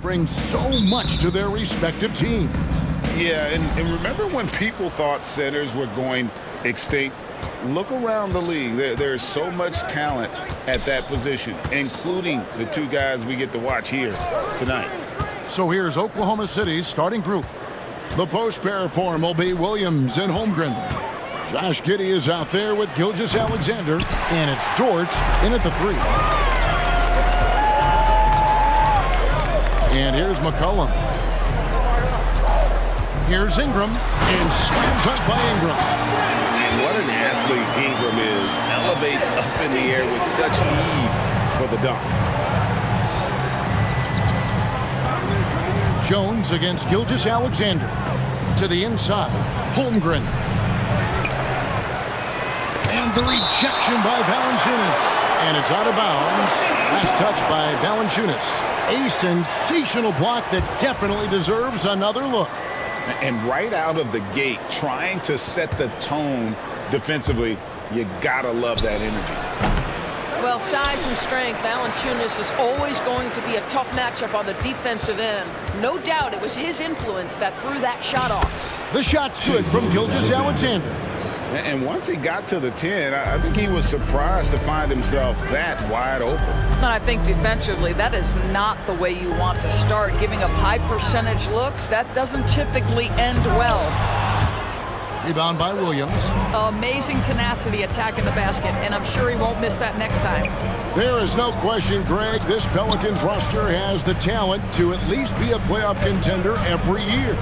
Bring so much to their respective team. Yeah, and remember when people thought centers were going extinct? Look around the league. There's so much talent at that position, including the two guys we get to watch here tonight. So here's Oklahoma City's starting group. The post pair form will be Williams and Holmgren. Josh Giddey is out there with Gilgeous-Alexander, and it's Dort in at the 3. And here's McCollum. Here's Ingram, and slam dunk by Ingram. What an athlete Ingram is. Elevates up in the air with such ease for the dunk. Jones against Gilgeous-Alexander. To the inside, Holmgren. And the rejection by Valanciunas. And it's out of bounds. Last touch by Valanciunas. A sensational block that definitely deserves another look. And right out of the gate, trying to set the tone defensively, you gotta love that energy. Well, size and strength, Valanciunas is always going to be a tough matchup on the defensive end. No doubt it was his influence that threw that shot off. The shot's good from Gilgeous-Alexander. And once he got to the 10, I think he was surprised to find himself that wide open. And I think defensively, that is not the way you want to start. Giving up high percentage looks, that doesn't typically end well. Rebound by Williams. Amazing tenacity attacking the basket, and I'm sure he won't miss that next time. There is no question, Greg, this Pelicans roster has the talent to at least be a playoff contender every year.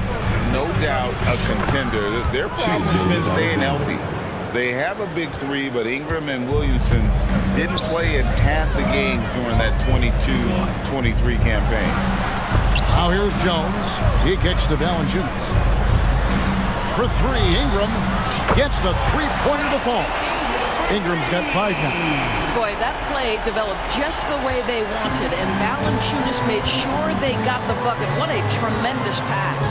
No doubt a contender. Their problem has been staying healthy. They have a big 3, but Ingram and Williamson didn't play in half the games during that 22-23 campaign. Now here's Jones. He kicks to Valanciunas. For 3, Ingram gets the three-pointer to fall. Ingram's got 5 now. Boy, that play developed just the way they wanted, and Valanciunas made sure they got the bucket. What a tremendous pass.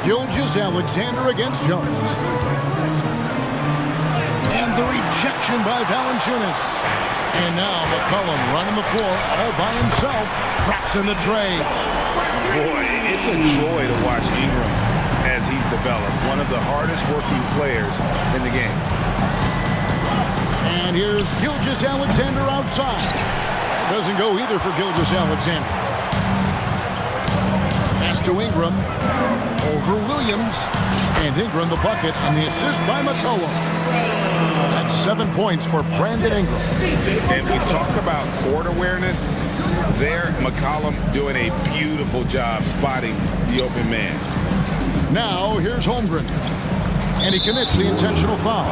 Gilgeous-Alexander against Jones. And the rejection by Valanciunas. And now McCollum running the floor all by himself. Traps in the tray. Boy, it's a joy to watch Ingram as he's developed. One of the hardest working players in the game. And here's Gilgeous-Alexander outside. Doesn't go either for Gilgeous-Alexander. Pass to Ingram. Over Williams. And Ingram the bucket on the assist by McCollum. That's 7 points for Brandon Ingram. And we talk about court awareness. There, McCollum doing a beautiful job spotting the open man. Now, here's Holmgren. And he commits the intentional foul.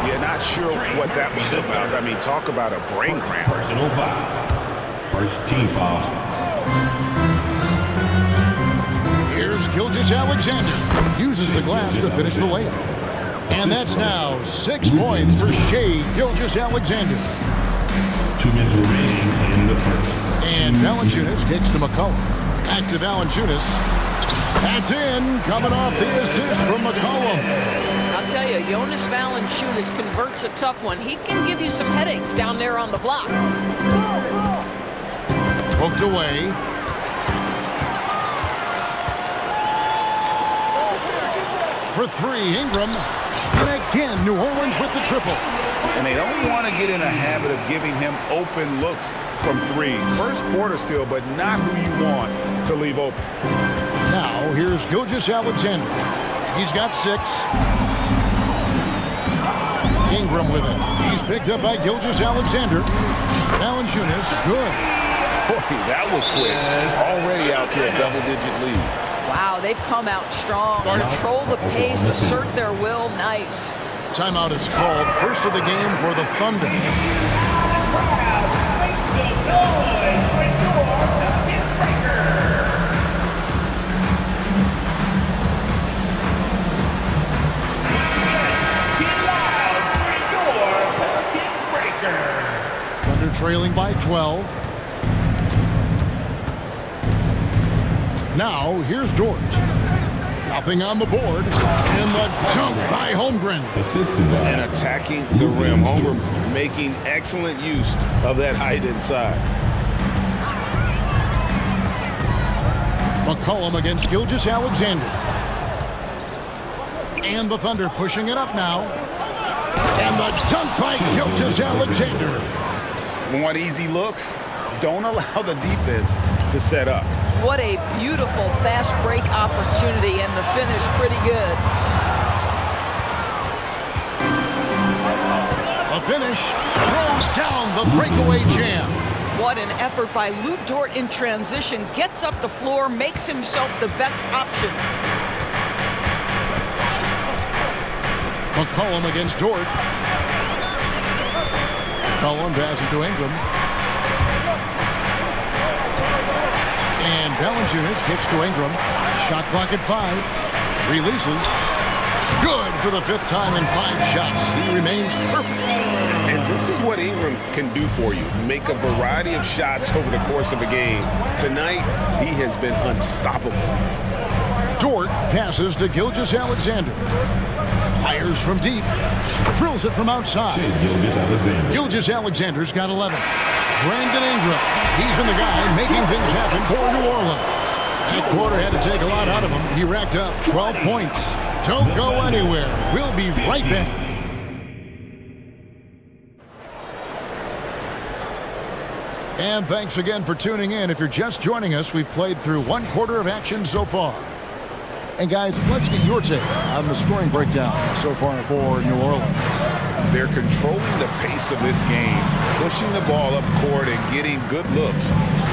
Yeah, not sure what that was about. I mean, talk about a brain cramp. Personal foul. First team foul. Here's Gilgeous-Alexander. Uses the glass to finish the layup. And that's now 6 points for Shai Gilgeous-Alexander. 2 minutes remaining in the first. And Valanciunas kicks to McCollum. Back to Valanciunas. That's in, coming off the assist from McCollum. I'll tell you, Jonas Valanciunas converts a tough one. He can give you some headaches down there on the block. Poked away. For 3, Ingram. And again, New Orleans with the triple. And they don't want to get in a habit of giving him open looks from 3. First quarter still, but not who you want to leave open. Now, here's Gilgeous-Alexander. He's got 6. Ingram with it. He's picked up by Gilgeous-Alexander. Valanciunas, good. Boy, that was quick. Already out to a double-digit lead. Wow, they've come out strong. Control the pace, assert their will. Nice. Timeout is called. First of the game for the Thunder. Thunder trailing by 12. Now, here's Dort. Nothing on the board. And the dunk by Holmgren. And attacking the rim. Holmgren making excellent use of that height inside. McCollum against Gilgeous-Alexander. And the Thunder pushing it up now. And the dunk by Gilgeous-Alexander. Want easy looks? Don't allow the defense to set up. What a beautiful fast break opportunity, and the finish pretty good. The finish throws down the breakaway jam. What an effort by Lou Dort in transition. Gets up the floor, makes himself the best option. McCollum against Dort. McCollum passes to Ingram. And Valanciunas kicks to Ingram. Shot clock at 5. Releases. Good for the 5th time in 5 shots. He remains perfect. And this is what Ingram can do for you. Make a variety of shots over the course of a game. Tonight, he has been unstoppable. Dort passes to Gilgeous-Alexander. Fires from deep. Drills it from outside. Gilgeous-Alexander's got 11. Brandon Ingram. He's been the guy making things happen for New Orleans. That quarter had to take a lot out of him. He racked up 12 points. Don't go anywhere. We'll be right back. And thanks again for tuning in. If you're just joining us, we've played through 1 quarter of action so far. And guys, let's get your take on the scoring breakdown so far for New Orleans. They're controlling the pace of this game, pushing the ball up court and getting good looks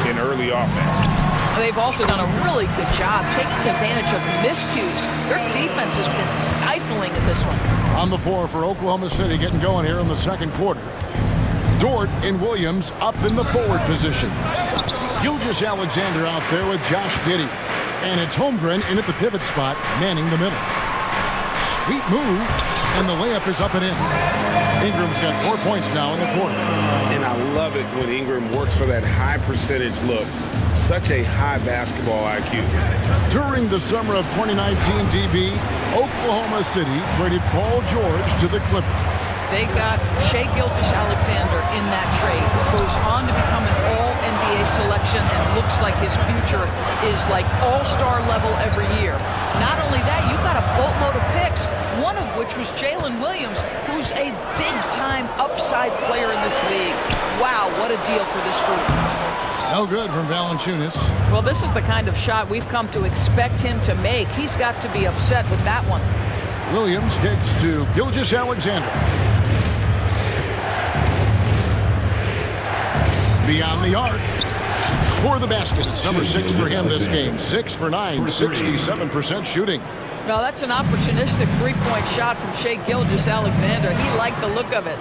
in early offense. They've also done a really good job taking advantage of miscues. Their defense has been stifling in this one. On the floor for Oklahoma City, getting going here in the 2nd quarter. Dort and Williams up in the forward positions. Gilgeous-Alexander out there with Josh Giddey. And it's Holmgren in at the pivot spot, manning the middle. Sweet move, and the layup is up and in. Ingram's got 4 points now in the quarter. And I love it when Ingram works for that high percentage look. Such a high basketball IQ. During the summer of 2019, DB, Oklahoma City traded Paul George to the Clippers. They got Shai Gilgeous-Alexander in that trade, who goes on to become an all-NBA selection and looks like his future is like all-star level every year. Not only that, you've got a boatload of picks, one of which was Jalen Williams, who's a big-time upside player in this league. Wow, what a deal for this group. No good from Valanciunas. Well, this is the kind of shot we've come to expect him to make. He's got to be upset with that one. Williams kicks to Gilgeous-Alexander. Beyond the arc. For the basket. It's number 6 for him this game. 6 for 9, 67% shooting. Well, that's an opportunistic three-point shot from Shai Gilgeous-Alexander. He liked the look of it.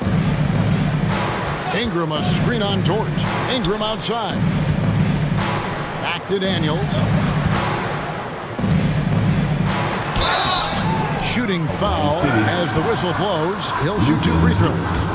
Ingram a screen on Dort. Ingram outside. Back to Daniels. Shooting foul as the whistle blows. He'll shoot 2 free throws.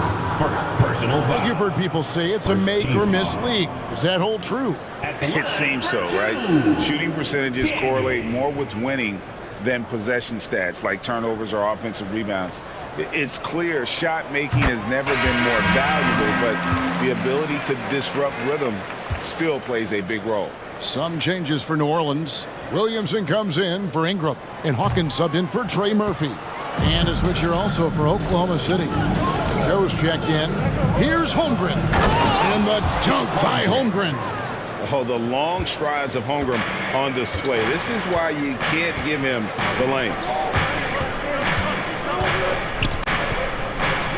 Personal foul. You've heard people say it's a make or miss league. Does that hold true? It seems so, right? Shooting percentages correlate more with winning than possession stats like turnovers or offensive rebounds. It's clear shot making has never been more valuable, but the ability to disrupt rhythm still plays a big role. Some changes for New Orleans. Williamson comes in for Ingram, and Hawkins subbed in for Trey Murphy. And a switcher also for Oklahoma City. Joe's checked in. Here's Holmgren. And the dunk by Holmgren. Oh, the long strides of Holmgren on display. This is why you can't give him the lane.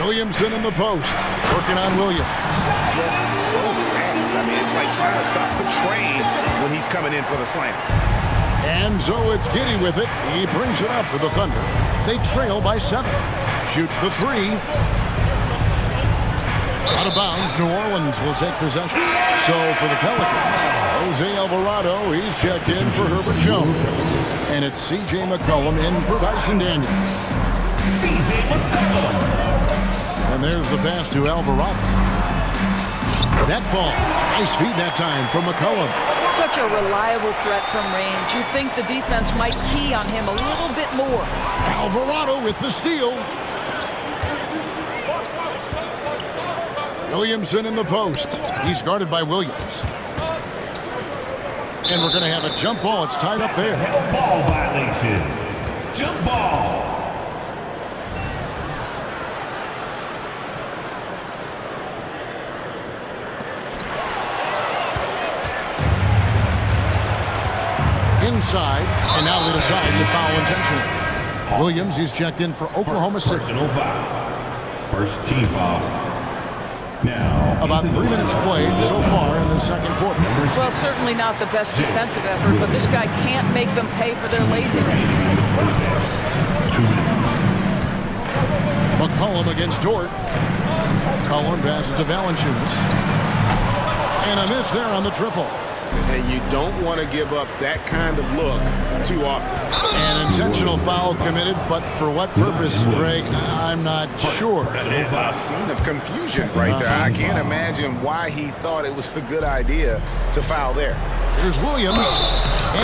Williamson in the post. Working on Williams. Just so fast. I mean, it's like trying to stop a train when he's coming in for the slam. And so it's Giddey with it. He brings it up for the Thunder. They trail by 7. Shoots the 3. Out of bounds, New Orleans will take possession. So for the Pelicans, Jose Alvarado, he's checked in for Herbert Jones. And it's C.J. McCollum in for Dyson Daniels. C.J. McCollum. And there's the pass to Alvarado. That falls. Nice feed that time from McCollum. Such a reliable threat from range. You'd think the defense might key on him a little bit more. Alvarado with the steal. Williamson in the post. He's guarded by Williams. And we're going to have a jump ball. It's tied up there. Ball violation. Jump ball. Inside, and now they decide to foul intentionally. Williams, he's checked in for Oklahoma City. Personal foul. First team foul. Now, about 3 minutes played so far in the second quarter. Well, certainly not the best defensive effort, but this guy can't make them pay for their laziness. 2 minutes. McCollum against Dort. McCollum passes to Valanciunas. And a miss there on the triple. And you don't want to give up that kind of look too often. An intentional foul committed, but for what purpose, Greg, I'm not sure. A scene of confusion right there. I can't imagine why he thought it was a good idea to foul there. Here's Williams,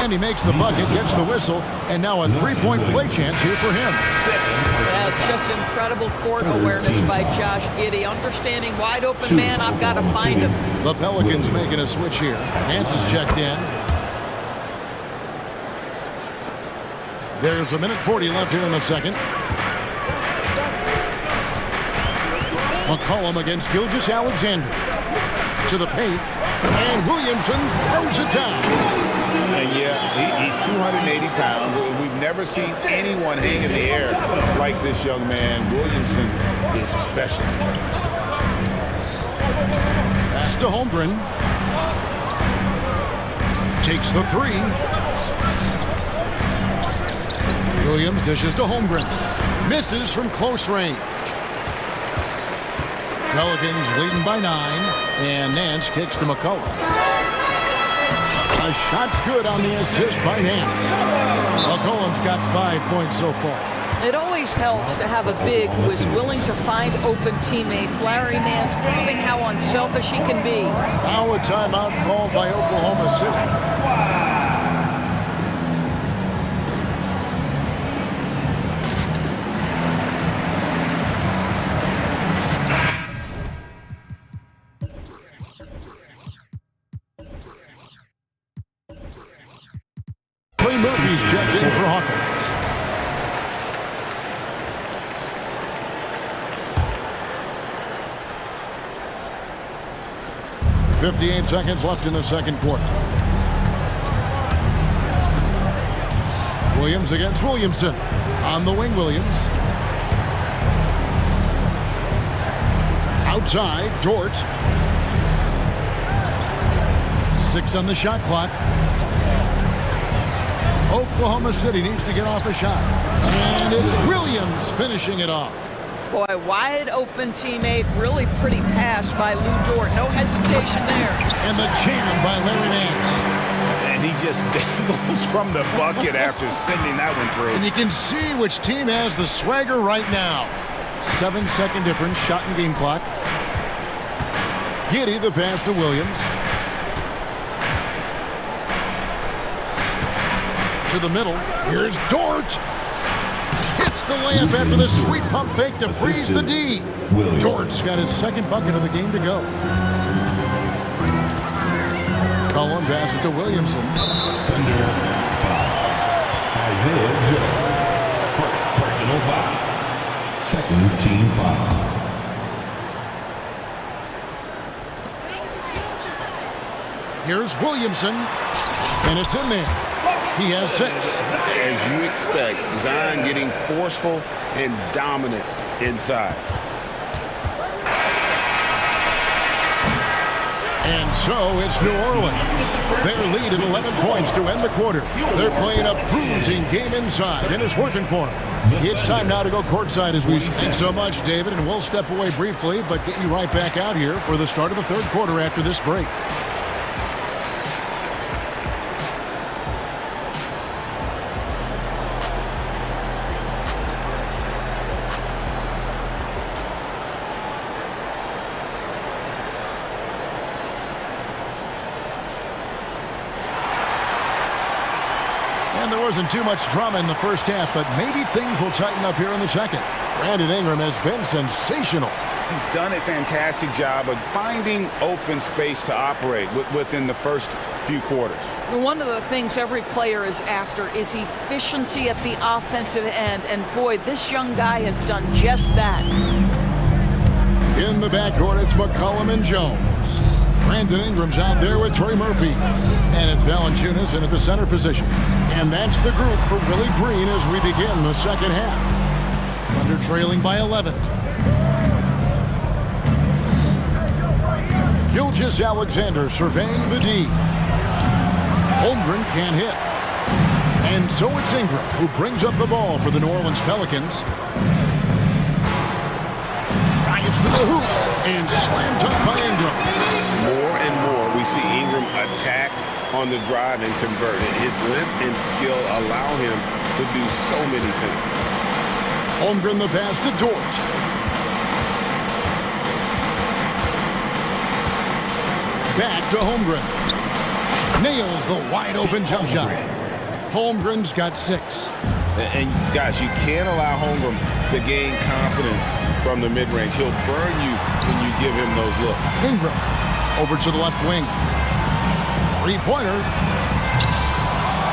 and he makes the bucket, gets the whistle, and now a three-point play chance here for him. Yeah, it's just incredible court awareness by Josh Giddey. Understanding wide open man, I've got to find him. The Pelicans making a switch here. Nance is checked in. There's a minute 40 left here in the second. McCollum against Gilgeous Alexander. To the paint. And Williamson throws it down. And yeah, he's 280 pounds. We've never seen anyone hang in the air like this young man. Williamson is special. Pass to Holmgren. Takes the three. Williams dishes to Holmgren. Misses from close range. Pelicans leading by 9. And Nance kicks to McCollum. A shot's good on the assist by Nance. McCollum's got 5 points so far. It always helps to have a big who is willing to find open teammates. Larry Nance proving how unselfish he can be. Now a timeout called by Oklahoma City. Murphy's checked in for Hawkins. .58 seconds left in the second quarter. Williams against Williamson. On the wing, Williams. Outside, Dort. 6 on the shot clock. Oklahoma City needs to get off a shot. And it's Williams finishing it off. Boy, wide open teammate, really pretty pass by Lou Dort. No hesitation there. And the jam by Larry Nance. And he just dangles from the bucket after sending that one through. And you can see which team has the swagger right now. 7-second difference, shot and game clock. Giddey the pass to Williams. To the middle. Here's Dort. Hits the layup after the sweet pump fake to freeze the D. Dort's got his second bucket of the game to go. Cullen passes to Williamson. Under Isaiah Joe. Personal foul. Second team foul. Here's Williamson. And it's in there. He has 6. As you expect, Zion getting forceful and dominant inside. And so it's New Orleans. Their lead at 11 points to end the quarter. They're playing a bruising game inside, and it's working for them. It's time now to go courtside as we thanks so much, David, and we'll step away briefly, but get you right back out here for the start of the third quarter after this break. And there wasn't too much drama in the first half, but maybe things will tighten up here in the second. Brandon Ingram has been sensational. He's done a fantastic job of finding open space to operate within the first few quarters. One of the things every player is after is efficiency at the offensive end, and boy, this young guy has done just that. In the backcourt, it's McCollum and Jones. Brandon Ingram's out there with Trey Murphy. And it's Valanciunas in at the center position. And that's the group for Willie Green as we begin the second half. Thunder trailing by 11. Gilgeous-Alexander surveying the D. Holmgren can't hit. And so it's Ingram who brings up the ball for the New Orleans Pelicans. Drives to the hoop and slammed up by Ingram. More and more we see Ingram attack on the drive and convert it. His length and skill allow him to do so many things. Holmgren the pass to Dort. Back to Holmgren. Nails the wide-open jump shot. Holmgren's got 6. And guys, you can't allow Holmgren to gain confidence from the mid-range. He'll burn you when you give him those looks. Ingram over to the left wing. Three-pointer.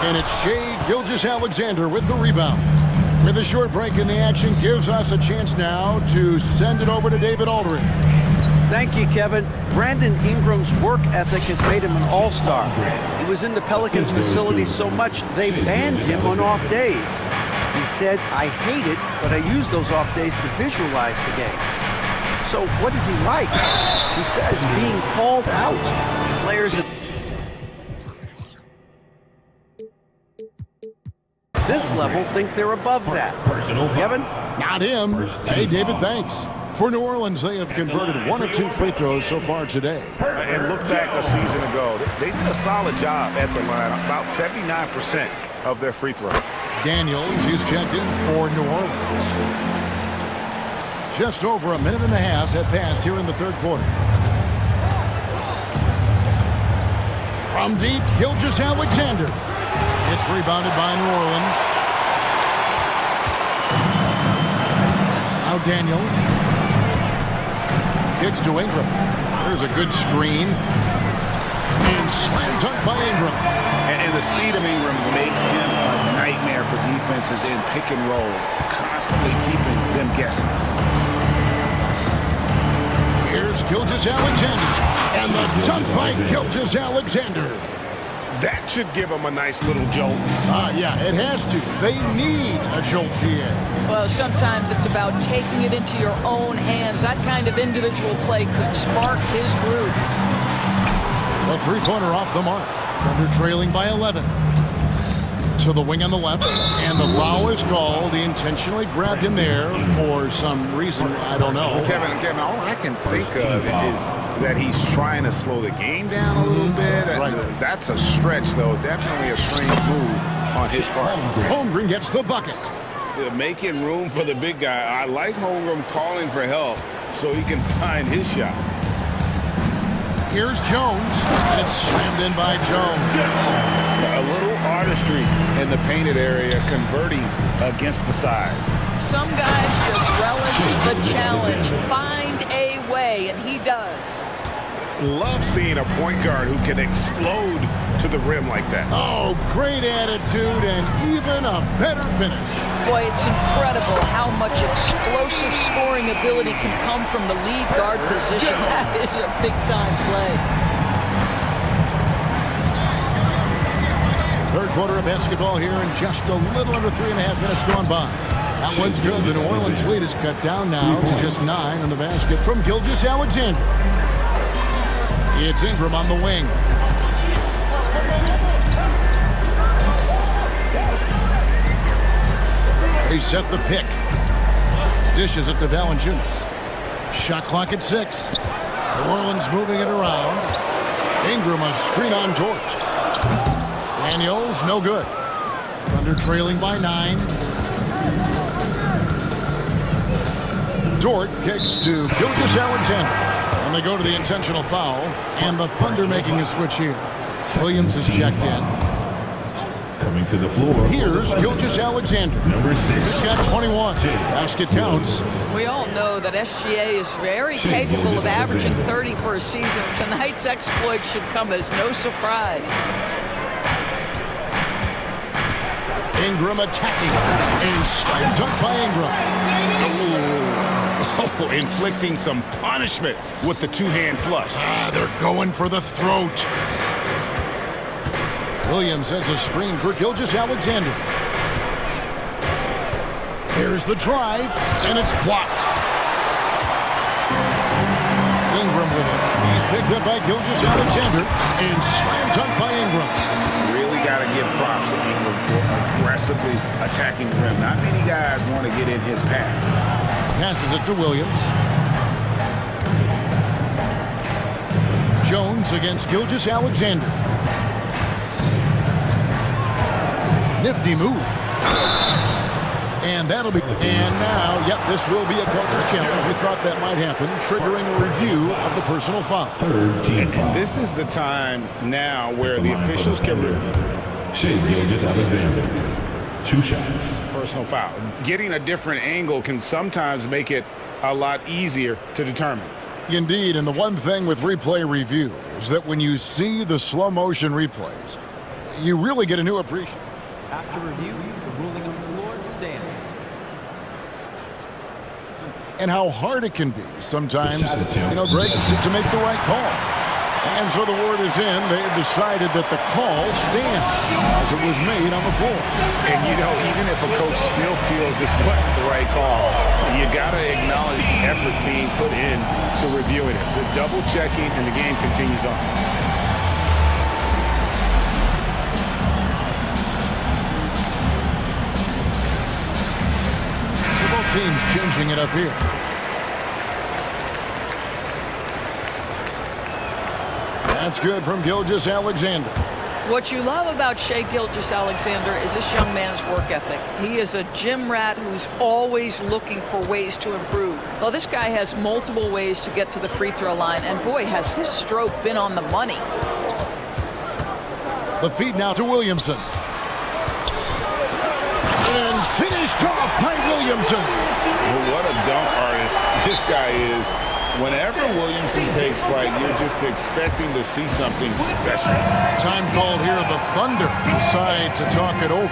And it's Shai Gilgeous-Alexander with the rebound. With a short break in the action, gives us a chance now to send it over to David Aldridge. Thank you, Kevin. Brandon Ingram's work ethic has made him an all-star. He was in the Pelicans facility so much they banned him on off days. He said, "I hate it, but I use those off days to visualize the game." So what is he like? He says being called out. Players at this level think they're above that. Kevin? Not him. Hey, David, thanks. For New Orleans, they have converted 1 of 2 free throws so far today. And look back a season ago. They did a solid job at the line, about 79% of their free throws. Daniels is checked in for New Orleans. Just over a minute and a half have passed here in the third quarter. From deep, Gilgeous-Alexander. It's rebounded by New Orleans. Now Daniels. Kicks to Ingram. There's a good screen. And slam dunk by Ingram. And the speed of Ingram makes him a nightmare for defenses in pick and rolls, constantly keeping them guessing. Here's Gilgeous-Alexander. And the dunk by Gilgeous-Alexander. That should give them a nice little jolt. Yeah, it has to. They need a jolt here. Well, sometimes it's about taking it into your own hands. That kind of individual play could spark his groove. A three-pointer off the mark. Thunder trailing by 11. To the wing on the left, and the foul is called. He intentionally grabbed him there for some reason, I don't know. Kevin, all I can think of is that he's trying to slow the game down a little bit. Right. That's a stretch, though. Definitely a strange move on his part. Holmgren gets the bucket. Making room for the big guy. I like Holmgren calling for help so he can find his shot. Here's Jones. It's slammed in by Jones. A little artistry in the painted area, converting against the size. Some guys just relish the challenge. Find a way, and he does. Love seeing a point guard who can explode to the rim like that. Oh, great attitude and even a better finish. Boy, it's incredible how much explosive scoring ability can come from the lead guard position. That is a big-time play. Third quarter of basketball here in just a little under 3.5 minutes gone by. That one's good. The New Orleans lead is cut down now to just 9 on the basket from Gilgeous-Alexander. It's Ingram on the wing. They set the pick. Dishes it to Valanciunas. Shot clock at 6. New Orleans moving it around. Ingram a screen on Dort. Daniels, no good. Thunder trailing by 9. Dort kicks to Gilgeous-Alexander. And they go to the intentional foul. And the Thunder making a switch here. Williams is checked in. Coming to the floor. Here's Gilgeous Alexander. Number 6. He's got 21. Basket counts. We all know that SGA is very capable of averaging 30 for a season. Tonight's exploit should come as no surprise. Ingram attacking. And slam dunk by Ingram. Oh, inflicting some punishment with the two-hand flush. They're going for the throat. Williams has a screen for Gilgeous Alexander. Here's the drive, and it's blocked. Ingram with it. He's picked up by Gilgeous Alexander, and slam dunk by Ingram. Really got to give props to Ingram for aggressively attacking the rim. Not many guys want to get in his path. Passes it to Williams. Jones against Gilgeous Alexander. Nifty move. And that'll be... And now, yep, this will be a coach's challenge. We thought that might happen, triggering a review of the personal foul. And this is the time now where the officials can review. Gilgeous Alexander. 2 shots. Personal foul. Getting a different angle can sometimes make it a lot easier to determine. Indeed, and the one thing with replay review is that when you see the slow motion replays, you really get a new appreciation. After review, the ruling on the floor stands. And how hard it can be sometimes, Greg, to make the right call. And so the word is in. They've decided that the call stands as it was made on the floor. And, even if a coach still feels this wasn't the right call, you got to acknowledge the effort being put in to reviewing it. The double checking, and the game continues on. Teams changing it up here. That's good from Gilgeous Alexander. What you love about Gilgeous Alexander is this young man's work ethic. He is a gym rat who's always looking for ways to improve. Well, this guy has multiple ways to get to the free throw line, and boy, has his stroke been on the money. The feed now to Williamson. And finished off by Williamson. Well, what a dunk artist this guy is. Whenever Williamson takes flight, you're just expecting to see something special. Time called here. The Thunder decide to talk it over.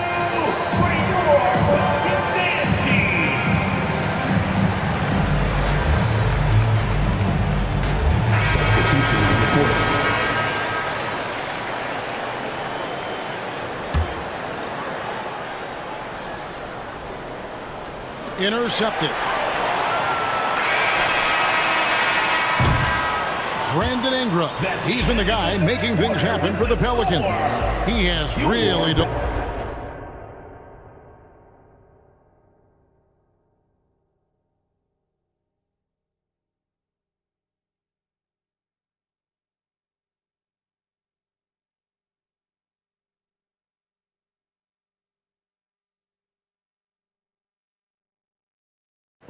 Substitution in the quarter. Intercepted. Brandon Ingram. He's been the guy making things happen for the Pelicans. He has really done.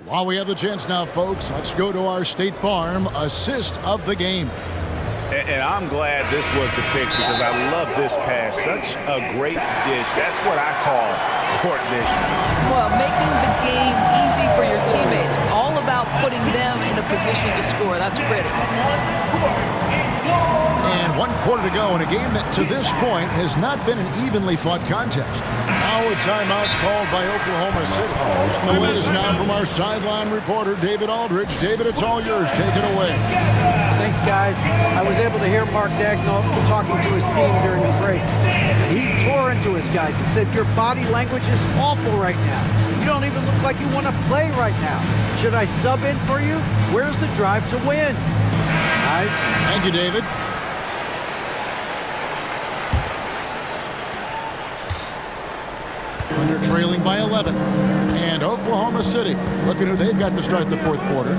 While we have the chance now, folks, let's go to our State Farm assist of the game. And I'm glad this was the pick because I love this pass. Such a great dish. That's what I call court vision. Well, making the game easy for your teammates. All about putting them in a position to score. That's pretty. And 1 quarter to go in a game that to this point has not been an evenly fought contest. Now a timeout called by Oklahoma City. And the latest now from our sideline reporter, David Aldridge. David, it's all yours. Take it away. Thanks, guys. I was able to hear Mark Dagnall talking to his team during the break. He tore into his guys. He said, your body language is awful right now. You don't even look like you want to play right now. Should I sub in for you? Where's the drive to win? Guys. Thank you, David. Under trailing by 11. And Oklahoma City, looking who they've got to start the 4th quarter.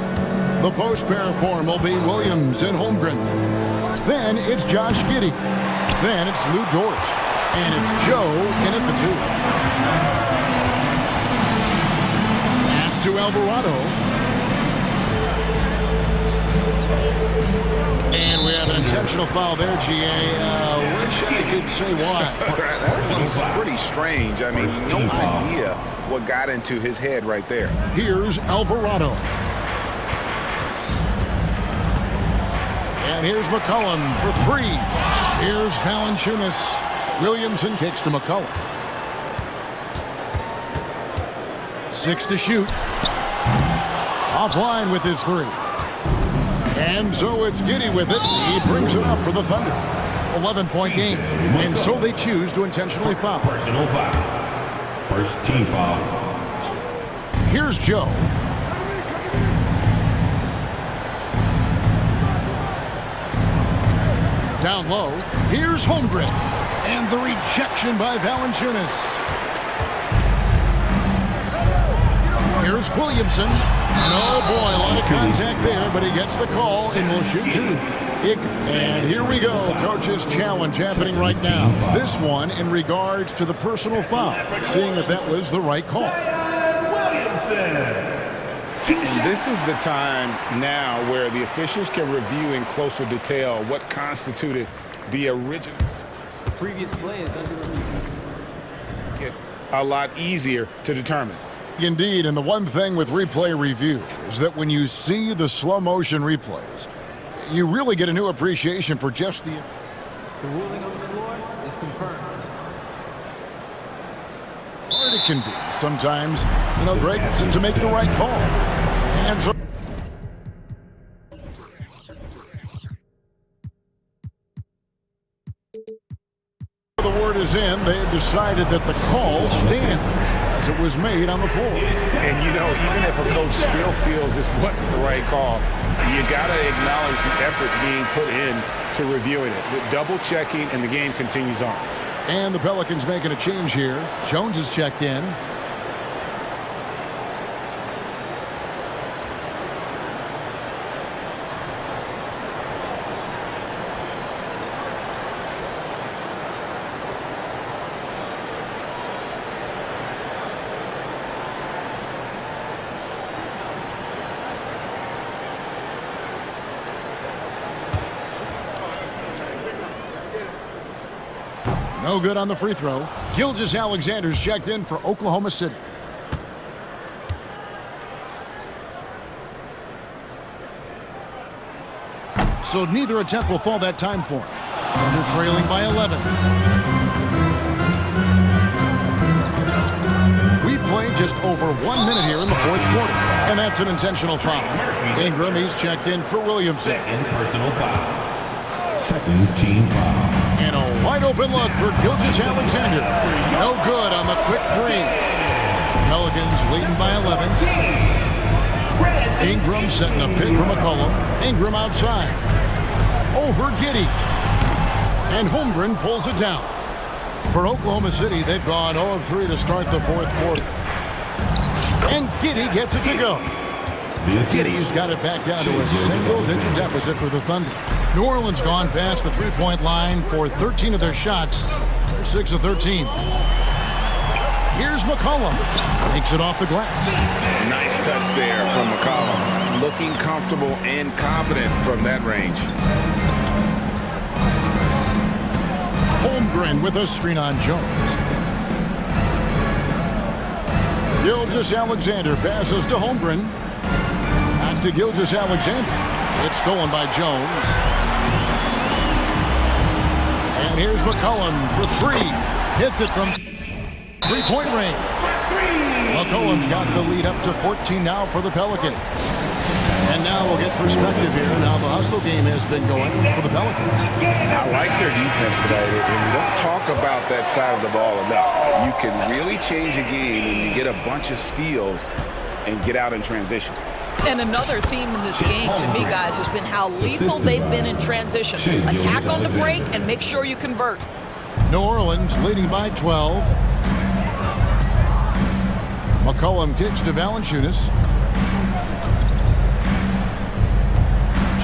The post pair form will be Williams and Holmgren. Then it's Josh Giddey. Then it's Lou Dort. And it's Joe in at the 2. Pass to Alvarado. And we have an intentional foul there, GA. Where should I did say why. That was pretty strange. I mean, no idea what got into his head right there. Here's Alvarado. And here's McCollum for three. Here's Valanciunas. Williamson kicks to McCollum. 6 to shoot. Offline with his three. And so it's Giddey with it. He brings it up for the Thunder. 11-point game. And so they choose to intentionally foul. Personal foul. First team foul. Here's Joe. Down low. Here's Holmgren. And the rejection by Valanciunas. Here's Williamson. Oh boy, a lot of contact there, but he gets the call and will shoot two. And here we go, coach's challenge happening right now. This one in regards to the personal foul, seeing if that was the right call. And this is the time now where the officials can review in closer detail what constituted the original. The previous play is under review. Get a lot easier to determine. Indeed, and the one thing with replay review is that when you see the slow motion replays, you really get a new appreciation for just the ruling on the floor is confirmed. hard it can be sometimes, Greg, to make the right call. And so the word is in, they have decided that the call stands as it was made on the floor. And even if a coach still feels this wasn't the right call, you got to acknowledge the effort being put in to reviewing it, with double checking, and the game continues on. And the Pelicans making a change here. Jones is checked in. No good on the free throw. Gilgeous-Alexander's checked in for Oklahoma City. So neither attempt will fall that time for him. And they're trailing by 11. We played just over 1 minute here in the fourth quarter. And that's an intentional foul. Ingram, he's checked in for Williamson. Second personal foul. Second team foul. And a wide open look for Gilgeous-Alexander. No good on the quick three. Pelicans leading by 11. Ingram setting a pick for McCollum. Ingram outside. Over Giddey. And Holmgren pulls it down. For Oklahoma City, they've gone 0 of 3 to start the fourth quarter. And Giddey gets it to go. Giddey's got it back down to a single-digit deficit for the Thunder. New Orleans gone past the three-point line for 13 of their shots. They're 6 of 13. Here's McCollum. Takes it off the glass. Nice touch there from McCollum. Looking comfortable and confident from that range. Holmgren with a screen on Jones. Gilgeous-Alexander passes to Holmgren. Back to Gilgeous-Alexander. It's stolen by Jones. And here's McCollum for three. Hits it from three-point range. McCollum's got the lead up to 14 now for the Pelicans. And now we'll get perspective here on how the hustle game has been going for the Pelicans. I like their defense today, and you don't talk about that side of the ball enough. You can really change a game when you get a bunch of steals and get out in transition. And another theme in this game, to me, guys, has been how lethal they've been in transition. Attack on the break and make sure you convert. New Orleans leading by 12. McCollum kicks to Valanciunas.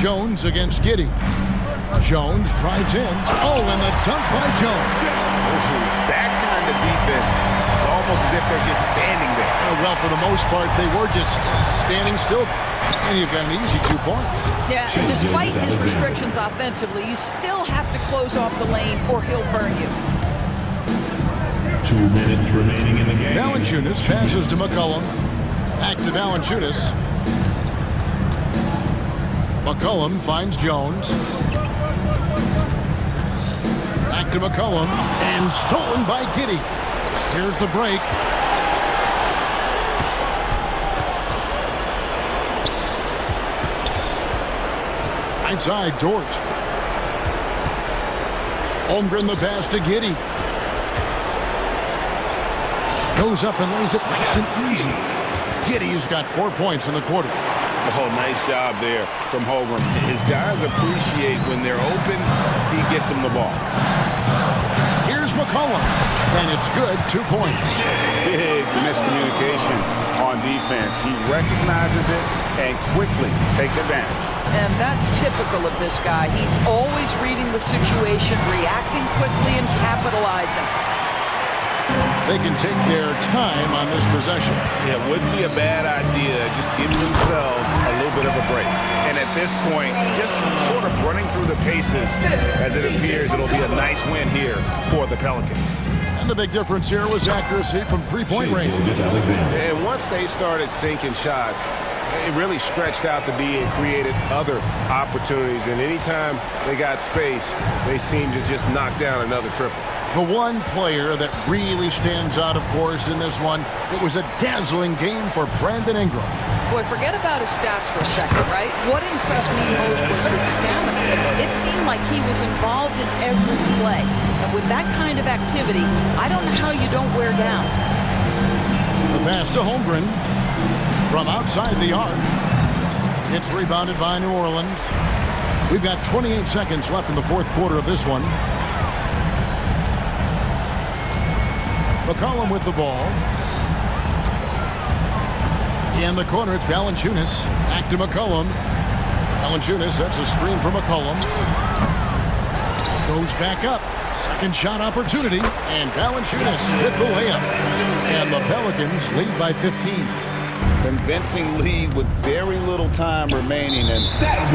Jones against Giddey. Jones drives in. Oh, and the dunk by Jones. That kind of defense, it's almost almost as if they're just standing there. Well, for the most part, they were just standing still. And you've got an easy 2 points. Yeah, and despite his restrictions offensively, you still have to close off the lane or he'll burn you. 2 minutes remaining in the game. Valanciunas passes to McCollum. Back to Valanciunas. McCollum finds Jones. Back to McCollum. And stolen by Giddey. Here's the break. Right side, Dort. Holmgren the pass to Giddey. Goes up and lays it nice and easy. Giddey's got 4 points in the quarter. Oh, nice job there from Holmgren. His guys appreciate when they're open, he gets them the ball. Here's McCollum. And it's good, 2 points. Big miscommunication on defense. He recognizes it and quickly takes advantage. And that's typical of this guy. He's always reading the situation, reacting quickly, and capitalizing. They can take their time on this possession. Yeah, it wouldn't be a bad idea just giving themselves a little bit of a break. And at this point, just sort of running through the paces as it appears it'll be a nice win here for the Pelicans. And the big difference here was accuracy from three-point range. And once they started sinking shots, it really stretched out the D and created other opportunities. And anytime they got space, they seemed to just knock down another triple. The one player that really stands out, of course, in this one, it was a dazzling game for Brandon Ingram. Boy, forget about his stats for a second, right? What impressed me most was his stamina. It seemed like he was involved in every play. And with that kind of activity, I don't know how you don't wear down. The pass to Holmgren from outside the arc. It's rebounded by New Orleans. We've got 28 seconds left in the fourth quarter of this one. McCollum with the ball. In the corner, it's Valanciunas. Back to McCollum. Valanciunas sets a screen for McCollum. Goes back up. Second shot opportunity. And Valanciunas with the layup. And the Pelicans lead by 15. Convincing lead with very little time remaining, and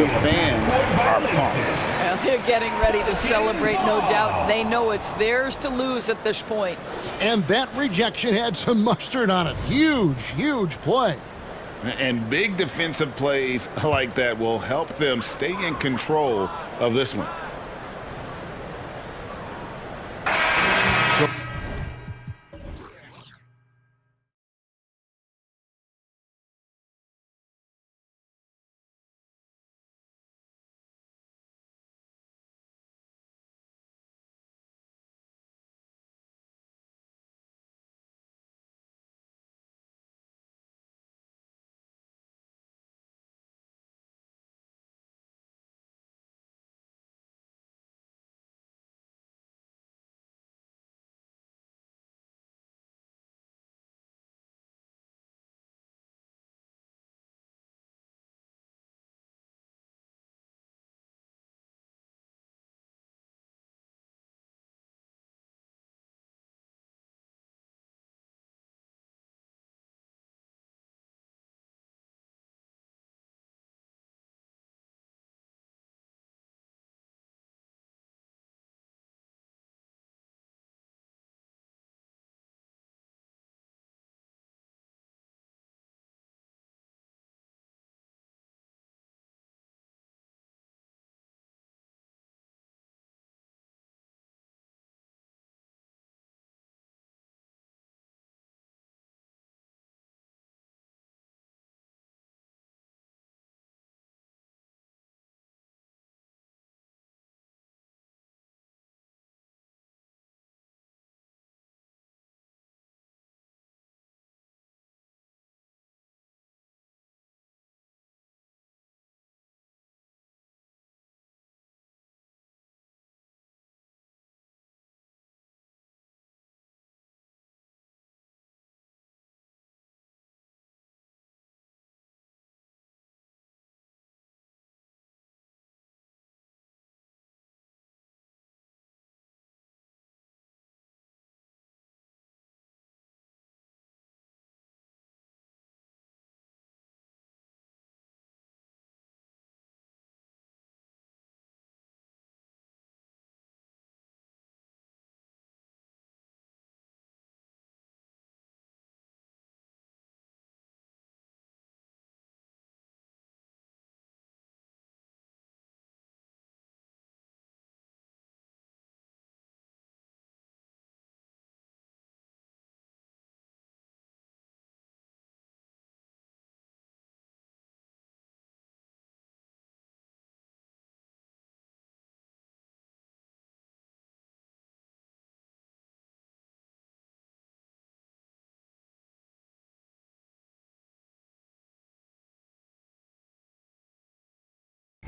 the fans are pumped. Well, they're getting ready to celebrate, no doubt. They know it's theirs to lose at this point. And that rejection had some mustard on it. Huge, huge play. And big defensive plays like that will help them stay in control of this one.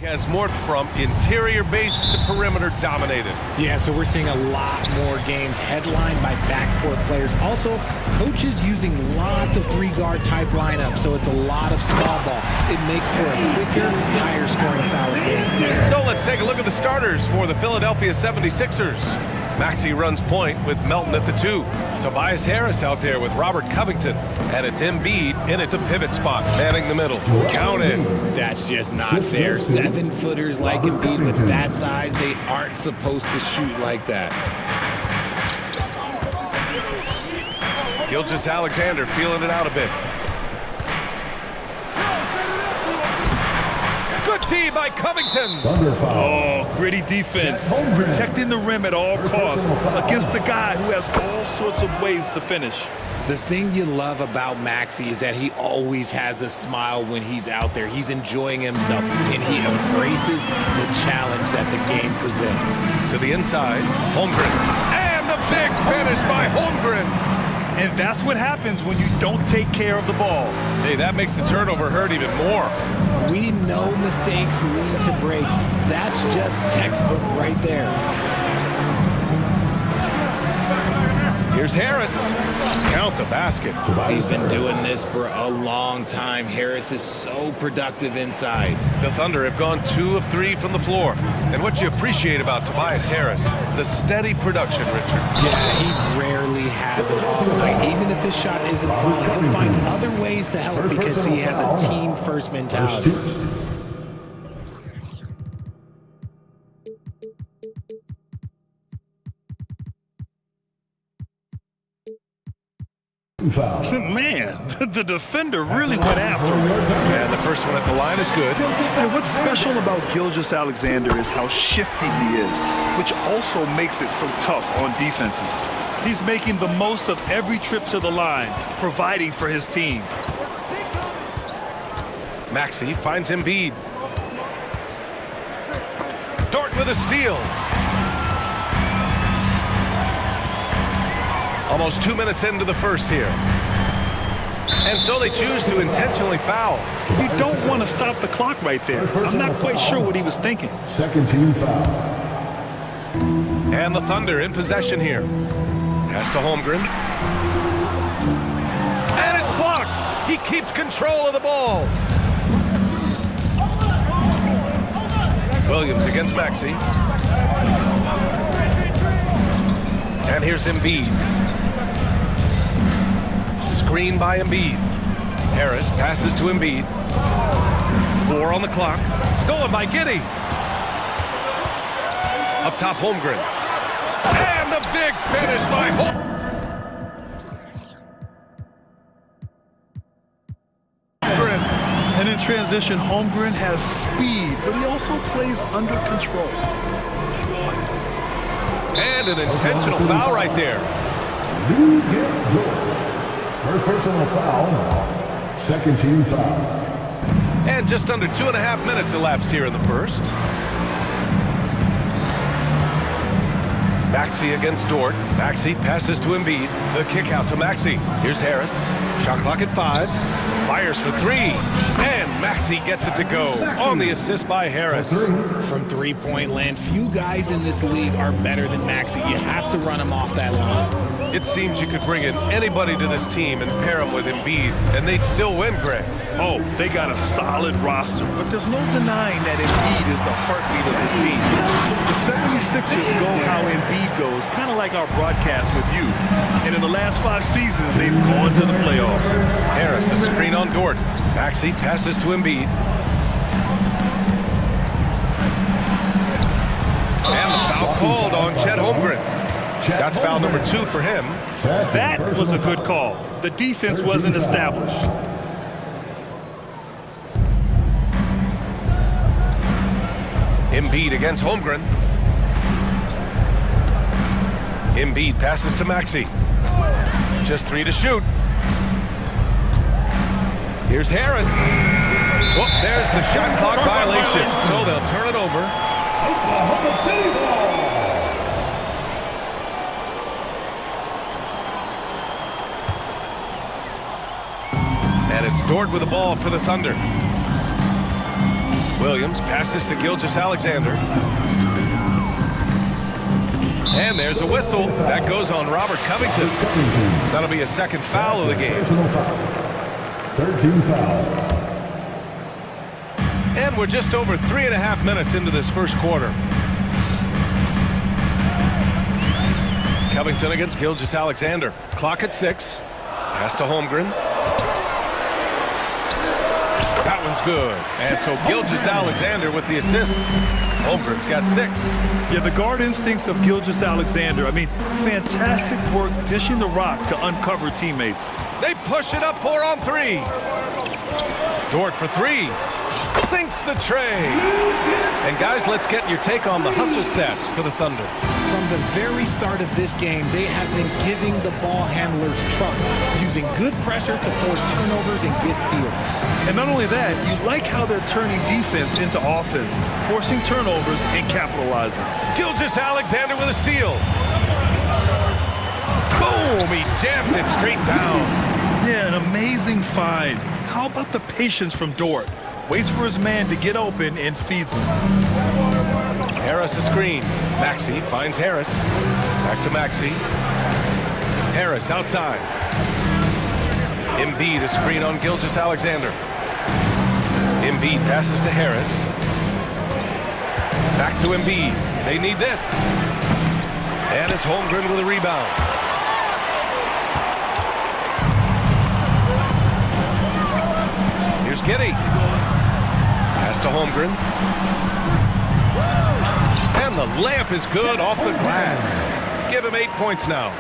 Has morphed from interior base to perimeter dominated. Yeah, so we're seeing a lot more games headlined by backcourt players. Also, coaches using lots of three-guard type lineups, so it's a lot of small ball. It makes for a quicker, higher scoring style of game. So let's take a look at the starters for the Philadelphia 76ers. Maxey runs point with Melton at the 2. Tobias Harris out there with Robert Covington. And it's Embiid in at the pivot spot, manning the middle. Counted. That's just not fair. 7-footers like Embiid with that size, they aren't supposed to shoot like that. Gilgeous-Alexander feeling it out a bit. Good D by Covington. Oh, gritty defense. Protecting the rim at all costs against a guy who has all sorts of ways to finish. The thing you love about Maxey is that he always has a smile when he's out there. He's enjoying himself, and he embraces the challenge that the game presents. To the inside, Holmgren. And the big finish by Holmgren. And that's what happens when you don't take care of the ball. Hey, that makes the turnover hurt even more. We know mistakes lead to breaks. That's just textbook right there. Here's Harris. Count the basket. He's been doing this for a long time. Harris is so productive inside. The Thunder have gone 2 of 3 from the floor. And what you appreciate about Tobias Harris, the steady production, Richard. Yeah, he rarely has an off night. Even if this shot isn't falling, he'll find other ways to help because he has a team-first mentality. Man, the defender really went after him. And the first one at the line is good. And what's special about Gilgeous-Alexander is how shifty he is, which also makes it so tough on defenses. He's making the most of every trip to the line, providing for his team. Maxey finds Embiid. Dort with a steal. Almost 2 minutes into the first here. And so they choose to intentionally foul. You don't want to stop the clock right there. I'm not quite sure what he was thinking. Second team foul. And the Thunder in possession here. Pass to Holmgren. And it's blocked. He keeps control of the ball. Williams against Maxey. And here's Embiid. Screen by Embiid. Harris passes to Embiid. 4 on the clock. Stolen by Giddey. Up top, Holmgren. And the big finish by Holmgren. And in transition, Holmgren has speed, but he also plays under control. And an intentional foul right there. Who gets Dort? First personal foul. Second team foul. And just under 2.5 minutes elapsed here in the first. Maxey against Dort. Maxey passes to Embiid. The kick out to Maxey. Here's Harris. Shot clock at 5. Fires for 3. And Maxey gets it to go on the assist by Harris. From three-point land, few guys in this league are better than Maxey. You have to run him off that line. It seems you could bring in anybody to this team and pair him with Embiid, and they'd still win, Greg. Oh, they got a solid roster, but there's no denying that Embiid is the heartbeat of this team. The 76ers go how Embiid goes, kind of like our broadcast with you. And in the last 5 seasons, they've gone to the playoffs. Harris, a screen on Dort. Maxey passes to Embiid. And the foul called on Chet Holmgren. That's foul number 2 for him. That was a good call. The defense wasn't established. Embiid against Holmgren. Embiid passes to Maxey. Just 3 to shoot. Here's Harris. Whoop, there's the shot clock violation. So they'll turn it over. Oklahoma City ball. And it's Dort with the ball for the Thunder. Williams passes to Gilgeous-Alexander. And there's a whistle. That goes on Robert Covington. That'll be a second foul of the game. Personal foul. 13 foul. And we're just over 3.5 minutes into this first quarter. Covington against Gilgeous-Alexander. Clock at 6. Pass to Holmgren. That one's good. And so Gilgeous-Alexander with the assist. Holmgren's got 6. Yeah, the guard instincts of Gilgeous-Alexander. I mean, fantastic work dishing the rock to uncover teammates. They push it up 4 on 3. Dort for 3. Sinks the tray. And guys, let's get your take on the hustle stats for the Thunder. From the very start of this game, they have been giving the ball handlers trouble, using good pressure to force turnovers and get steals. And not only that, you like how they're turning defense into offense, forcing turnovers and capitalizing. Gilgeous-Alexander with a steal. Boom! He jams it straight down. Yeah, an amazing find. How about the patience from Dort? Waits for his man to get open and feeds him. Harris a screen. Maxey finds Harris. Back to Maxey. Harris outside. Embiid a screen on Gilgeous-Alexander. Embiid passes to Harris. Back to Embiid. They need this. And it's Holmgren with a rebound. Here's Giddey. Pass to Holmgren. And the layup is good off the glass. Give him 8 points now.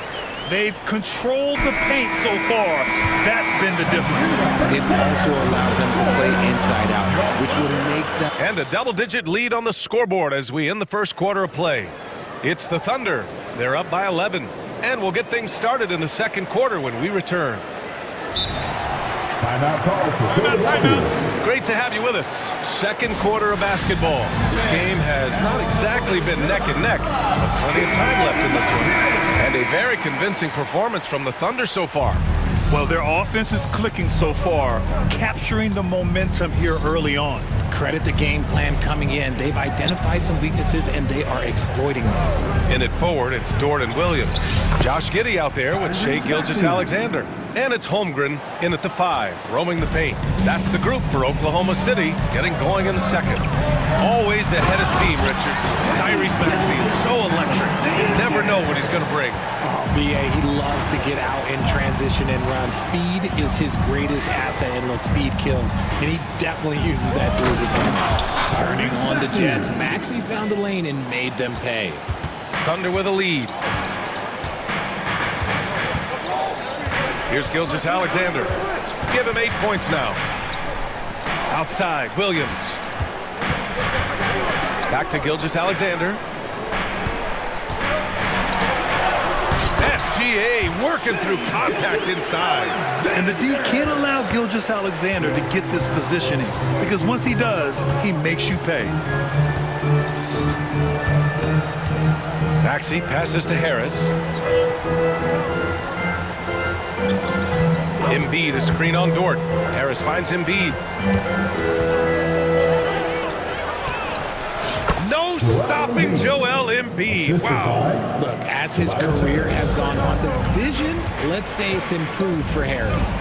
They've controlled the paint so far. That's been the difference. It also allows them to play inside out, which will make them... And a double-digit lead on the scoreboard as we end the first quarter of play. It's the Thunder. They're up by 11. And we'll get things started in the second quarter when we return. Timeout call for Philadelphia. Great to have you with us. Second quarter of basketball. This game has not exactly been neck and neck, but plenty of time left in this one. And a very convincing performance from the Thunder so far. Well, their offense is clicking so far, capturing the momentum here early on. Credit the game plan coming in. They've identified some weaknesses, and they are exploiting them. In it forward, it's Dort and Williams. Josh Giddey out there with Shai Gilgeous-Alexander. And it's Holmgren in at the 5, roaming the paint. That's the group for Oklahoma City, getting going in the second. Always ahead of steam, Richard. Tyrese Maxey is so electric. You never know what he's going to bring. Oh, B.A., he loves to get out in transition and run. Speed is his greatest asset, and look, speed kills. And he definitely uses that to his advantage. Turning on the Jets, Maxey found a lane and made them pay. Thunder with a lead. Here's Gilgeous-Alexander. Give him 8 points now. Outside, Williams. Back to Gilgeous-Alexander. SGA working through contact inside. And the D can't allow Gilgeous-Alexander to get this positioning, because once he does, he makes you pay. Maxey passes to Harris. Embiid a screen on Dort. Harris finds Embiid. No stopping Joel Embiid. Wow. Look, as his career has gone on, the vision, let's say it's improved for Harris.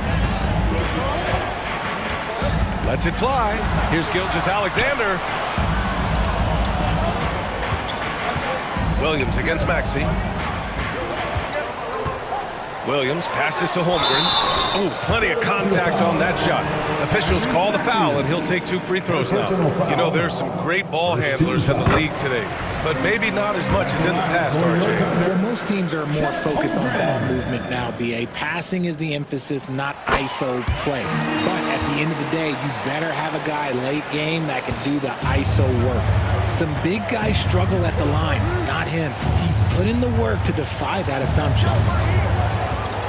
Lets it fly. Here's Gilgeous-Alexander. Williams against Maxey. Williams passes to Holmgren. Oh, plenty of contact on that shot. Officials call the foul, and he'll take 2 free throws now. You know, there's some great ball handlers in the league today, but maybe not as much as in the past, RJ. Well, most teams are more focused on ball movement now, B.A. Passing is the emphasis, not ISO play. But at the end of the day, you better have a guy late game that can do the ISO work. Some big guys struggle at the line, not him. He's put in the work to defy that assumption.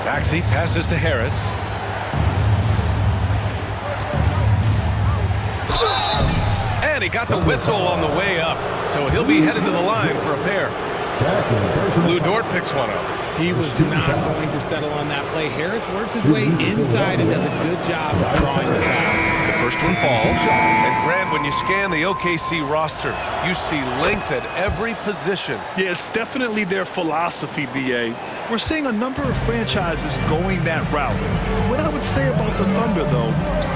Maxey passes to Harris. And he got the whistle on the way up, so he'll be headed to the line for a pair. Second personal Lou Dort picks one up. He was not going to settle on that play. Harris works his way inside and does a good job of drawing the foul. The first one falls. And Grant, when you scan the OKC roster, you see length at every position. Yeah, it's definitely their philosophy, BA. We're seeing a number of franchises going that route. What I would say about the Thunder, though,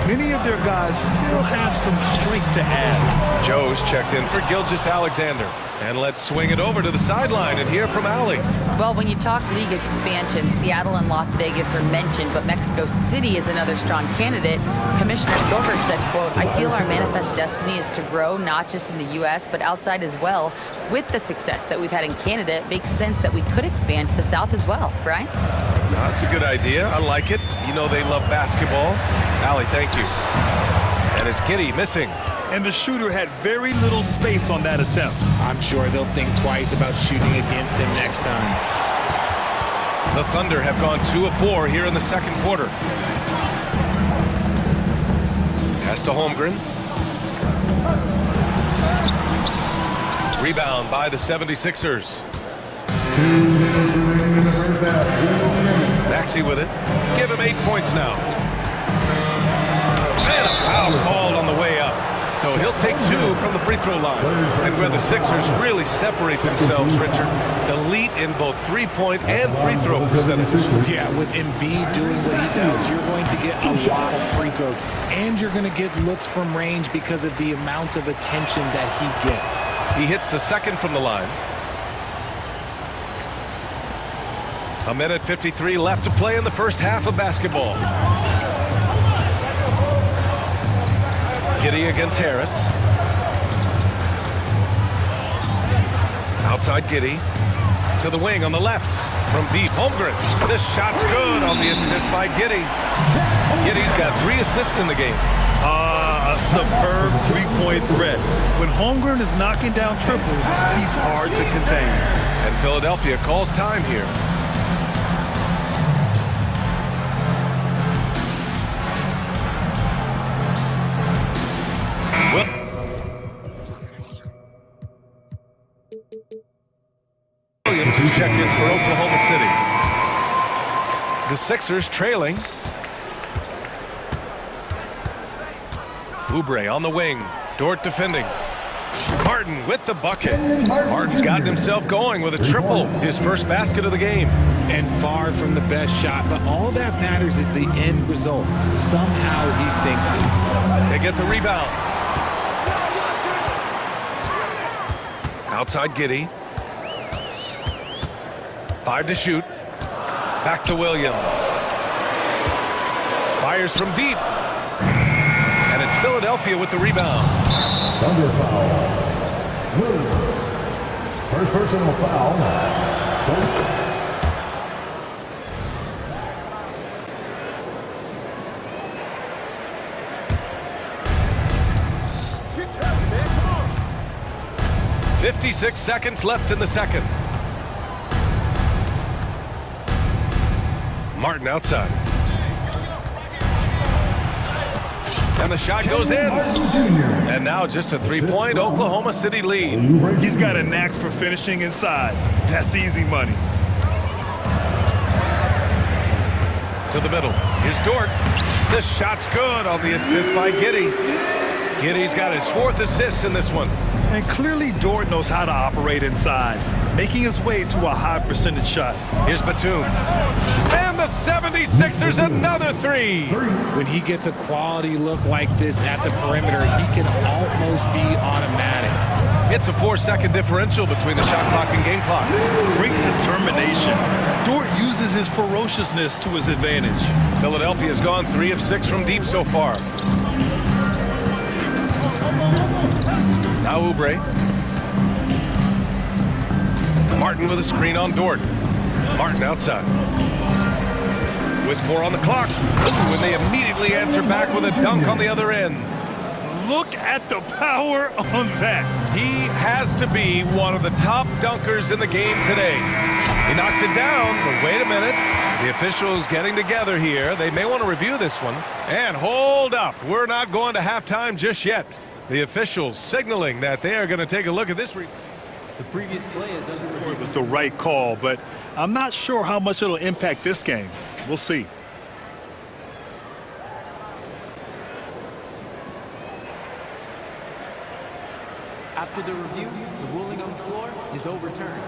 many of their guys still have some strength to add. Joe's checked in for Gilgeous-Alexander. And let's swing it over to the sideline and hear from Allie. Well, when you talk league expansion, Seattle and Las Vegas are mentioned, but Mexico City is another strong candidate. Commissioner Silver said, quote, "I feel our manifest destiny is to grow not just in the U.S., but outside as well. With the success that we've had in Canada, it makes sense that we could expand to the South as well." Brian? That's a good idea. I like it. You know they love basketball. Allie, thank you. And it's Giddey missing. And the shooter had very little space on that attempt. I'm sure they'll think twice about shooting against him next time. The Thunder have gone 2 of 4 here in the second quarter. Pass to Holmgren. Rebound by the 76ers. Maxey with it. Give him 8 points now. And a foul called on the way up. So he'll take 2 from the free throw line. And where the Sixers really separate themselves, Richard, elite in both three-point and free throw percentages. Yeah, with Embiid doing what he does, you're going to get a lot of free throws. And you're going to get looks from range because of the amount of attention that he gets. He hits the second from the line. A minute 53 left to play in the first half of basketball. Giddey against Harris. Outside Giddey. To the wing on the left. From deep, Holmgren. This shot's good on the assist by Giddey. Giddey's got 3 assists in the game. A superb three-point threat. When Holmgren is knocking down triples, he's hard to contain. And Philadelphia calls time here. Williams is checked in for Oklahoma City. The Sixers trailing. Oubre on the wing. Dort defending. Martin with the bucket. Martin's gotten himself going with a triple. His first basket of the game. And far from the best shot, but all that matters is the end result. Somehow he sinks it. They get the rebound. Outside Giddey. 5 to shoot. Back to Williams. Fires from deep. And it's Philadelphia with the rebound. Thunder foul. First personal foul. Come on. 56 seconds left in the second. Martin outside. And the shot goes in. And now just a 3-point Oklahoma City lead. He's got a knack for finishing inside. That's easy money. To the middle. Here's Dort. This shot's good on the assist by Giddey. Giddey's got his 4th assist in this one. And clearly Dort knows how to operate inside, making his way to a high percentage shot. Here's Batum. And the 76ers another 3. When he gets a quality look like this at the perimeter, he can almost be automatic. It's a 4-second differential between the shot clock and game clock. Great determination. Dort uses his ferociousness to his advantage. Philadelphia's gone 3 of 6 from deep so far. Now Oubre. Martin with a screen on Dort. Martin outside. With 4 on the clock. Ooh, and they immediately answer back with a dunk on the other end. Look at the power on that. He has to be one of the top dunkers in the game today. He knocks it down, but wait a minute. The officials getting together here. They may want to review this one. And hold up. We're not going to halftime just yet. The officials signaling that they are going to take a look at this. The previous play is under review. It was the right call, but I'm not sure how much it'll impact this game. We'll see. After the review, the ruling on the floor is overturned.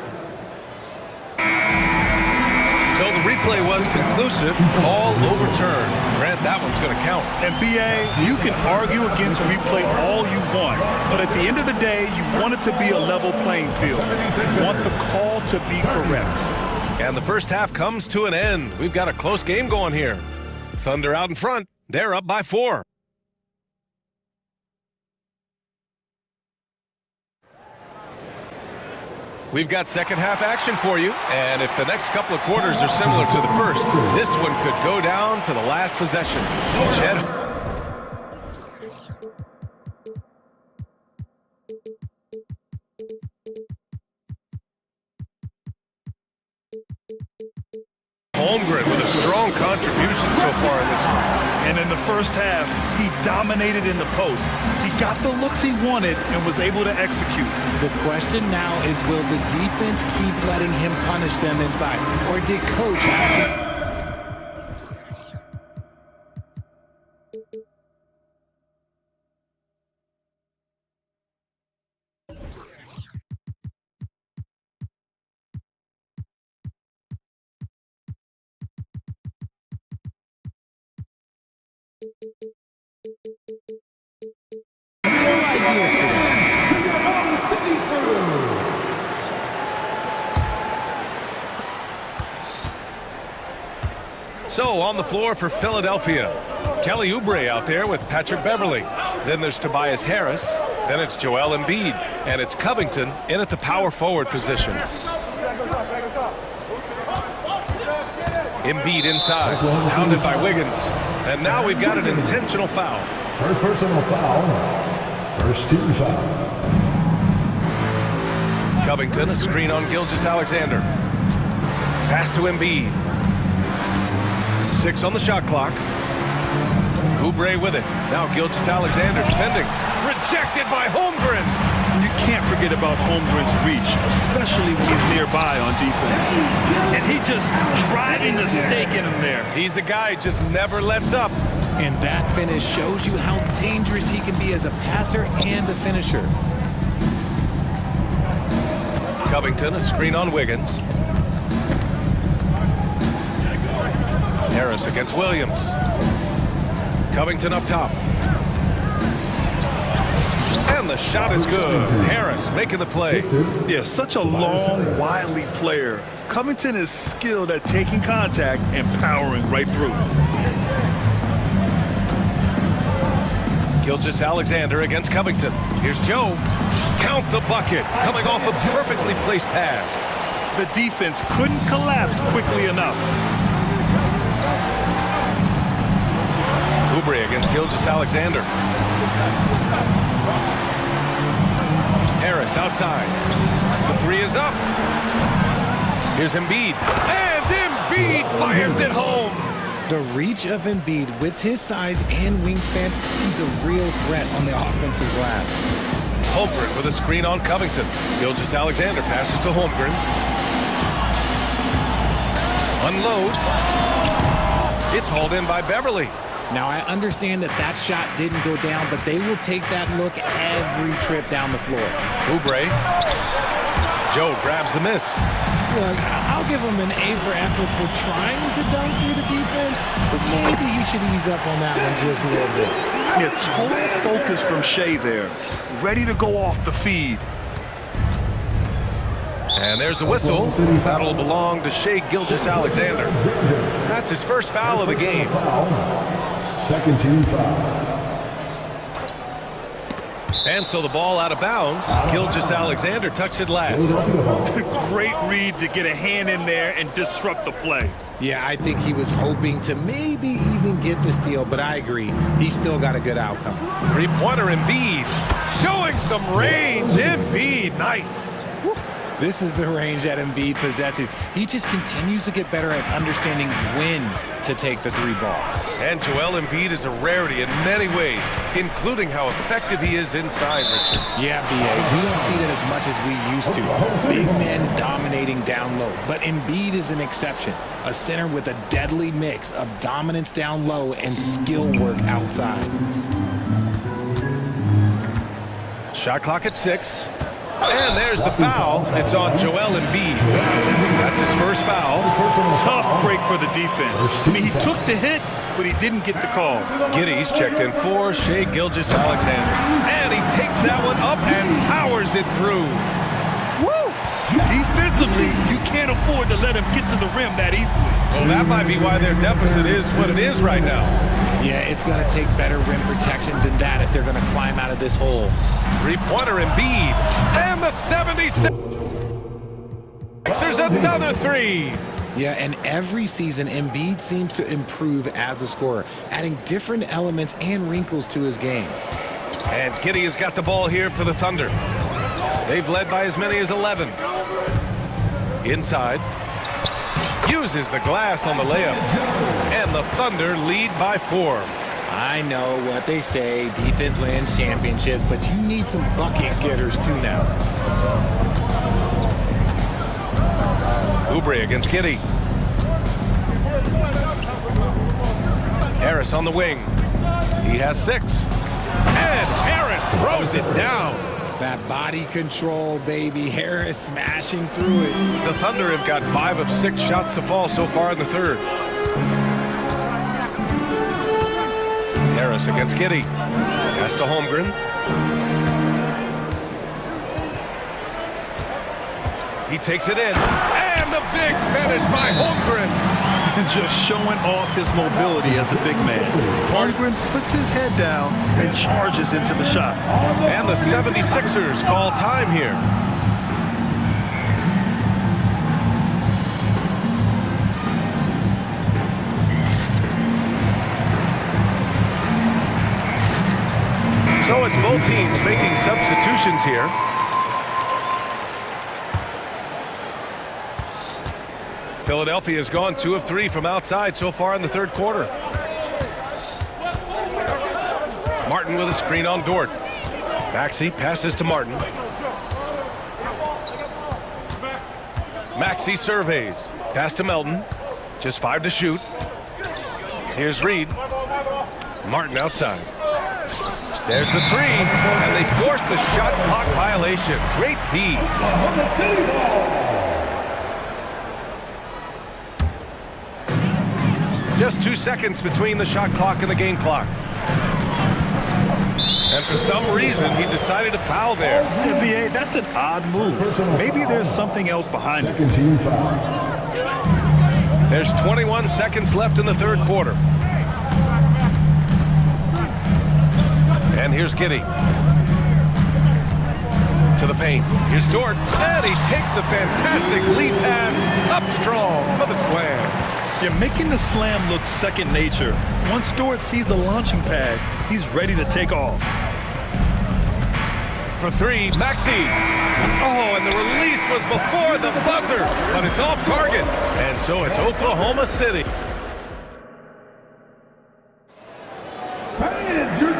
So the replay was conclusive, call overturned. Grant, that one's going to count. And BA, you can argue against replay all you want, but at the end of the day, you want it to be a level playing field. You want the call to be correct. And the first half comes to an end. We've got a close game going here. Thunder out in front. They're up by 4. We've got second half action for you, and if the next couple of quarters are similar to the first, this one could go down to the last possession. Shed. Holmgren with a strong contribution so far in this one. And in the first half, he dominated in the post. He got the looks he wanted and was able to execute. The question now is, will the defense keep letting him punish them inside? Or did coach have some... So on the floor for Philadelphia, Kelly Oubre out there with Patrick Beverley. Then there's Tobias Harris. Then it's Joel Embiid. And it's Covington in at the power forward position. Embiid inside, hounded by Wiggins. And now we've got an intentional foul. First personal foul. First team foul. Covington, a screen on Gilgeous-Alexander. Pass to Embiid. 6 on the shot clock. Oubre with it. Now Gilgeous-Alexander defending. Rejected by Holmgren. You can't forget about Holmgren's reach, especially when he's nearby on defense. And he just driving the stake in him there. He's a guy who just never lets up. And that finish shows you how dangerous he can be as a passer and a finisher. Covington, a screen on Wiggins. Harris against Williams. Covington up top. And the shot is good. Harris making the play. Yeah, such a long, wily player. Covington is skilled at taking contact and powering right through. Gilgeous-Alexander against Covington. Here's Joe. Count the bucket. Coming off a perfectly placed pass. The defense couldn't collapse quickly enough. Oubre against Gilgeous-Alexander. Harris outside. The 3 is up. Here's Embiid. And Embiid fires it home. The reach of Embiid with his size and wingspan, he's a real threat on the offensive glass. Holmgren with a screen on Covington. Gilgeous-Alexander passes to Holmgren. Unloads. It's hauled in by Beverley. Now, I understand that that shot didn't go down, but they will take that look every trip down the floor. Oubre. Joe grabs the miss. Look, I'll give him an A for effort for trying to dunk through the defense, but maybe he should ease up on that one just a little bit. Yeah, total focus from Shea there. Ready to go off the feed. And there's a whistle. That'll belong to Shea Gilgeous-Alexander. That's his first foul of the game. Second team foul. And so the ball out of bounds. Gilgeous-Alexander touched it last. Great read to get a hand in there and disrupt the play. Yeah, I think he was hoping to maybe even get the steal, but I agree. He still got a good outcome. Three-pointer Embiid. Showing some range. Embiid, nice. This is the range that Embiid possesses. He just continues to get better at understanding when to take the three ball. And Joel Embiid is a rarity in many ways, including how effective he is inside, Richard. Yeah, B.A. We don't see that as much as we used to. Big men dominating down low. But Embiid is an exception. A center with a deadly mix of dominance down low and skill work outside. Shot clock at 6. And there's the foul. It's on Joel Embiid. That's his first foul. Tough break for the defense. I mean, he took the hit, but he didn't get the call. Giddy's checked in for Shai Gilgeous-Alexander. And he takes that one up and powers it through. Woo! Defensively, you can't afford to let him get to the rim that easily. Well, that might be why their deficit is what it is right now. Yeah, it's going to take better rim protection than that if they're going to climb out of this hole. Three-pointer Embiid. And the 76. There's another three. Yeah, and every season, Embiid seems to improve as a scorer, adding different elements and wrinkles to his game. And Giddy has got the ball here for the Thunder. They've led by as many as 11. Inside. Uses the glass on the layup. And the Thunder lead by 4. I know what they say, defense wins championships, but you need some bucket getters too now. Oubre against Giddy. Harris on the wing. He has 6. And Harris throws it down. That body control, baby. Harris smashing through it. The Thunder have got 5 of 6 shots to fall so far in the third. Harris against Giddy. Pass to Holmgren. He takes it in. And the big finish by Holmgren. Just showing off his mobility as a big man. Holmgren puts his head down and charges into the shot. And the 76ers call time here. So it's both teams making substitutions here. Philadelphia has gone 2 of 3 from outside so far in the third quarter. Martin with a screen on Dort. Maxey passes to Martin. Maxey surveys. Pass to Melton. Just 5 to shoot. Here's Reed. Martin outside. There's the 3, and they force the shot clock violation. Great D. Just 2 seconds between the shot clock and the game clock. And for some reason, he decided to foul there. Yeah, B.A., that's an odd move. Maybe there's something else behind it. There's 21 seconds left in the third quarter. And here's Giddy. To the paint. Here's Dort. And he takes the fantastic lead pass up strong for the slam. You're making the slam look second nature. Once Dort sees the launching pad, he's ready to take off. For 3, Maxey. Oh, and the release was before the buzzer, but it's off target. And so it's Oklahoma City.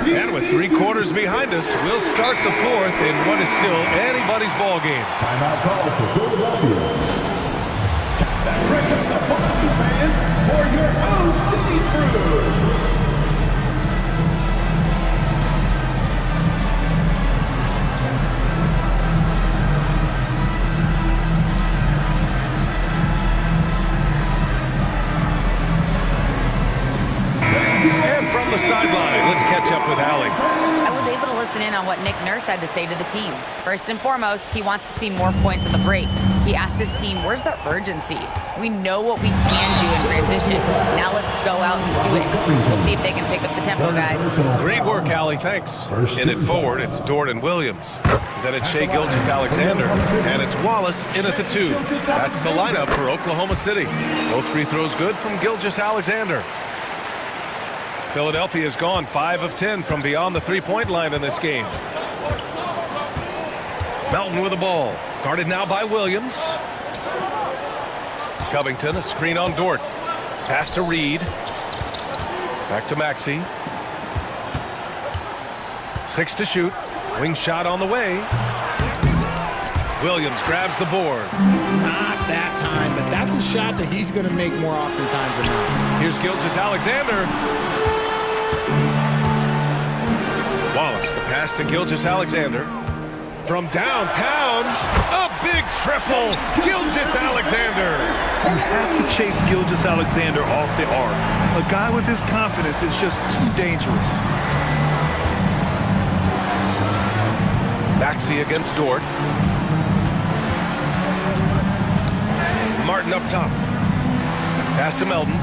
And with 3 quarters behind us, we'll start the fourth in what is still anybody's ball game. Timeout call for Philadelphia. Break up the Boston fans for your own city crew. And from the sideline, let's catch up with Allie. I was able to listen in on what Nick Nurse had to say to the team. First and foremost, he wants to see more points at the break. He asked his team, where's the urgency? We know what we can do in transition. Now let's go out and do it. We'll see if they can pick up the tempo, guys. Great work, Allie. Thanks. In it forward, it's Dort and Williams. Then it's Shai Gilgeous-Alexander. And it's Wallace in at the 2. That's the lineup for Oklahoma City. Both free throws good from Gilgeous-Alexander. Philadelphia has gone 5 of 10 from beyond the three-point line in this game. Melton with the ball. Guarded now by Williams. Covington, a screen on Dort. Pass to Reed. Back to Maxey. 6 to shoot. Wing shot on the way. Williams grabs the board. Not that time, but that's a shot that he's going to make more oftentimes than not. Here's Gilgeous-Alexander. Wallace, the pass to Gilgeous-Alexander. From downtown, a big triple. Gilgeous-Alexander. You have to chase Gilgeous-Alexander off the arc. A guy with his confidence is just too dangerous. Maxey against Dort. Martin up top. Pass to Melton.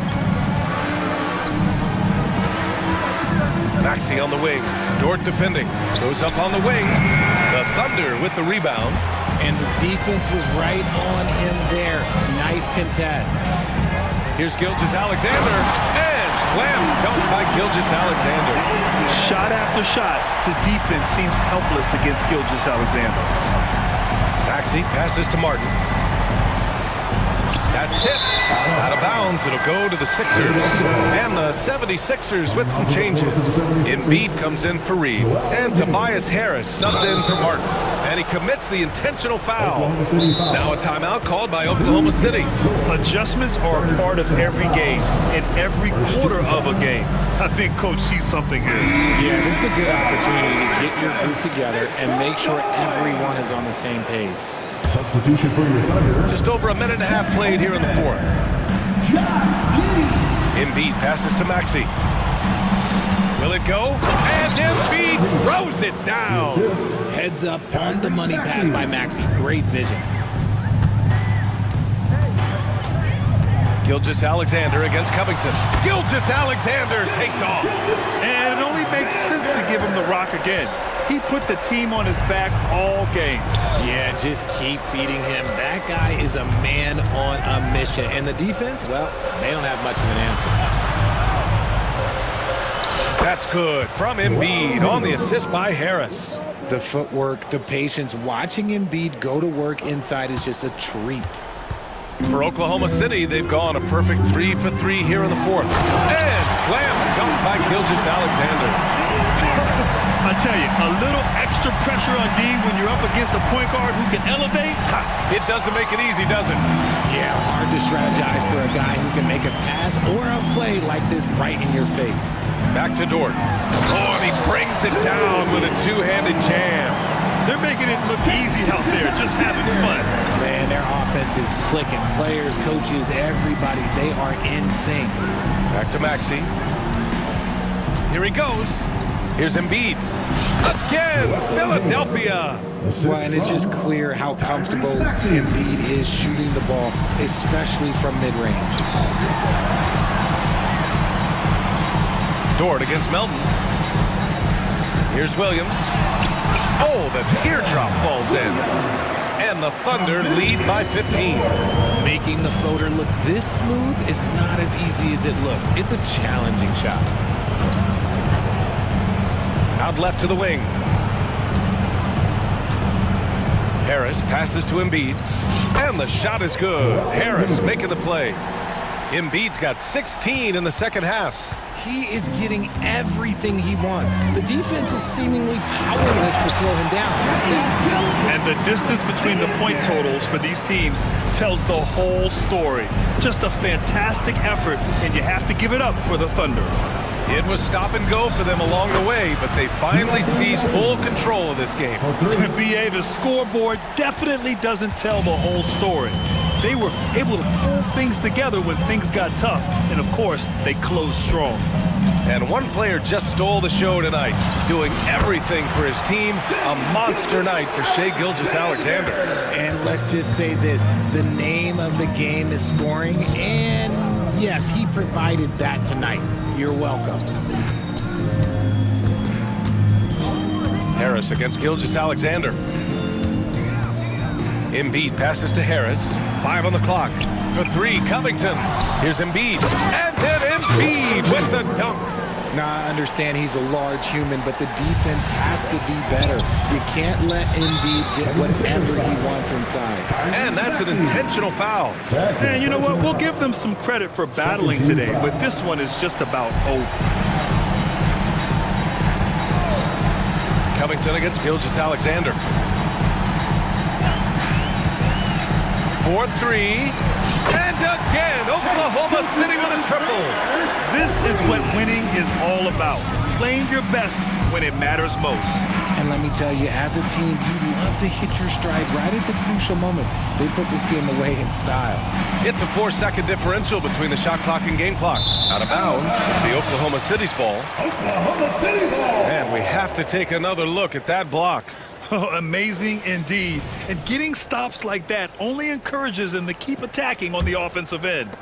Maxey on the wing. Dort defending. Goes up on the wing. The Thunder with the rebound. And the defense was right on him there. Nice contest. Here's Gilgeous-Alexander. And slam dunk by Gilgeous-Alexander. Shot after shot, the defense seems helpless against Gilgeous-Alexander. Maxey passes to Martin. That's tipped. Out of bounds. It'll go to the Sixers. And the 76ers with some changes. Embiid comes in for Reed. And Tobias Harris subbed in for Martin. And he commits the intentional foul. Now a timeout called by Oklahoma City. Adjustments are a part of every game and every quarter of a game. I think Coach sees something here. Yeah, this is a good opportunity to get your group together and make sure everyone is on the same page. Substitution for your Thunder. Just over a minute and a half played here in the fourth. Embiid passes to Maxey. Will it go? And Embiid throws it down. Heads up on the money pass by Maxey. Great vision. Gilgeous-Alexander against Covington. Gilgeous-Alexander takes off. And it only makes sense to give him the rock again. He put the team on his back all game. Yeah, just keep feeding him. That guy is a man on a mission. And the defense, well, they don't have much of an answer. That's good from Embiid on the assist by Harris. The footwork, the patience, watching Embiid go to work inside is just a treat. For Oklahoma City, they've gone a perfect 3 for 3 here in the fourth. And slam dunk by Gilgeous-Alexander. I tell you, a little extra pressure on D when you're up against a point guard who can elevate. It doesn't make it easy, does it? Yeah, hard to strategize for a guy who can make a pass or a play like this right in your face. Back to Dort. Oh, and he brings it down with a two-handed jam. They're making it look easy out there, just having fun. Man, their offense is clicking. Players, coaches, everybody, they are in sync. Back to Maxey. Here he goes. Here's Embiid. Again, Philadelphia. Well, and it's just clear how comfortable Embiid is shooting the ball, especially from mid-range. Dort against Melton. Here's Williams. Oh, the teardrop falls in. And the Thunder lead by 15. Making the floater look this smooth is not as easy as it looks. It's a challenging shot. Out left to the wing. Harris passes to Embiid. And the shot is good. Harris making the play. Embiid's got 16 in the second half. He is getting everything he wants. The defense is seemingly powerless to slow him down. And the distance between the point totals for these teams tells the whole story. Just a fantastic effort, and you have to give it up for the Thunder. It was stop and go for them along the way, but they finally seized full control of this game. BA, the scoreboard definitely doesn't tell the whole story. They were able to pull things together when things got tough, and of course, they closed strong. And one player just stole the show tonight, doing everything for his team. A monster night for Shai Gilgeous-Alexander. And let's just say this, the name of the game is scoring, and yes, he provided that tonight. You're welcome. Harris against Gilgeous-Alexander. Embiid passes to Harris. 5 on the clock. For 3, Covington. Here's Embiid. And then Embiid with the dunk. Now, I understand he's a large human, but the defense has to be better. You can't let Embiid get whatever he wants inside. And that's an intentional foul. And you know what? We'll give them some credit for battling today, but this one is just about over. Covington against Gilgeous-Alexander. 4-3. And again, Oklahoma City with a triple. This is what winning is all about. Playing your best when it matters most. And let me tell you, as a team, you love to hit your stride right at the crucial moments. They put this game away in style. It's a 4-second differential between the shot clock and game clock. Out of bounds, the Oklahoma City's ball. Oklahoma City ball. And we have to take another look at that block. Amazing indeed. And getting stops like that only encourages them to keep attacking on the offensive end.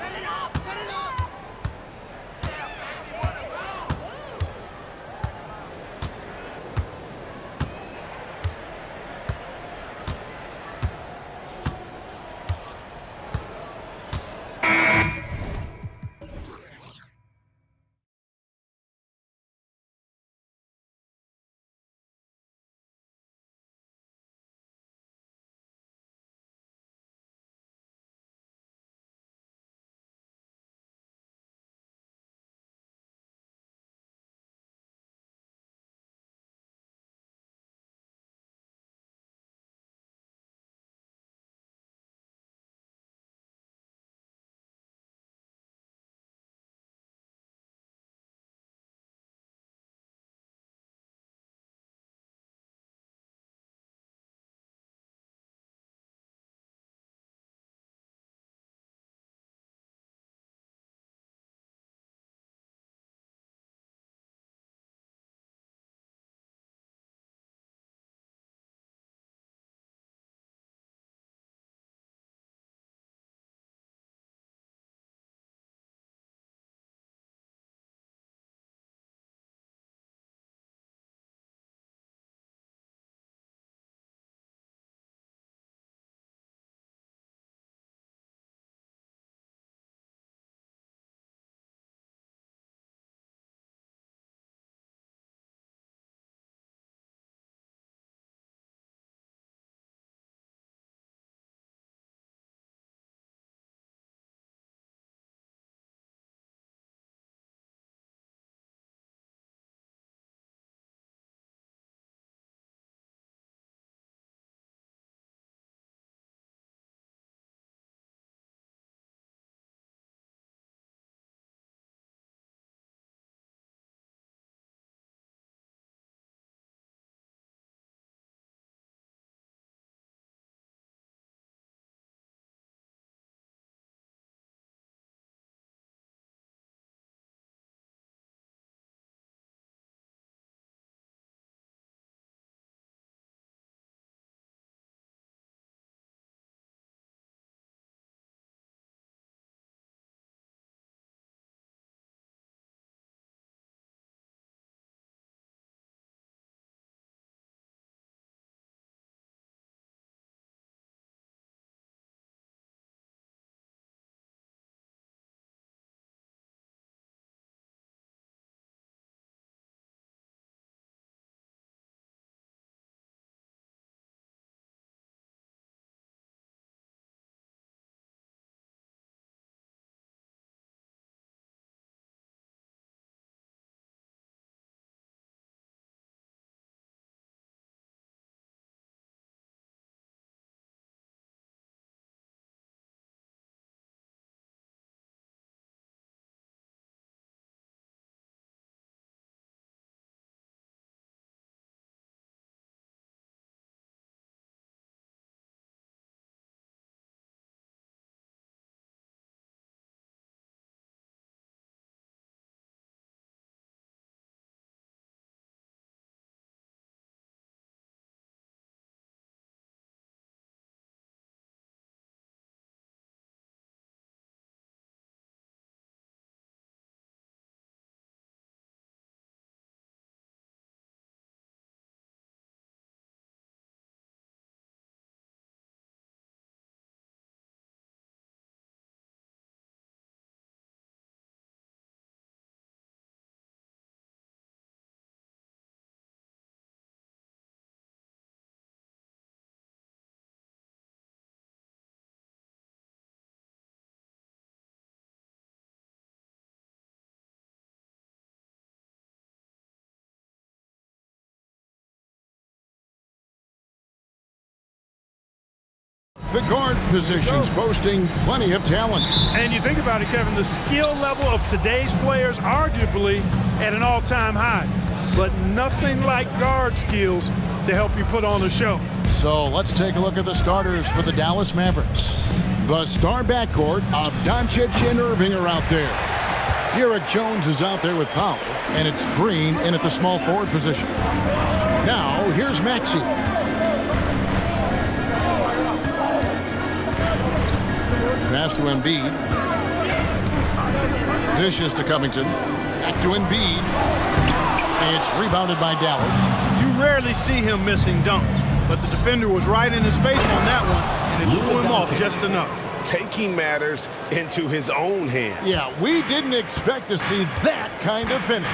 The guard positions boasting plenty of talent. And you think about it, Kevin, the skill level of today's players arguably at an all-time high, but nothing like guard skills to help you put on a show. So let's take a look at the starters for the Dallas Mavericks. The star backcourt of Doncic and Irving are out there. Derek Jones is out there with Powell, and it's Green in at the small forward position. Now, here's Maxey. Pass to Embiid. Dishes to Covington. Back to Embiid. It's rebounded by Dallas. You rarely see him missing dunks, but the defender was right in his face on that one, and it threw him off just enough. Taking matters into his own hands. Yeah, we didn't expect to see that kind of finish.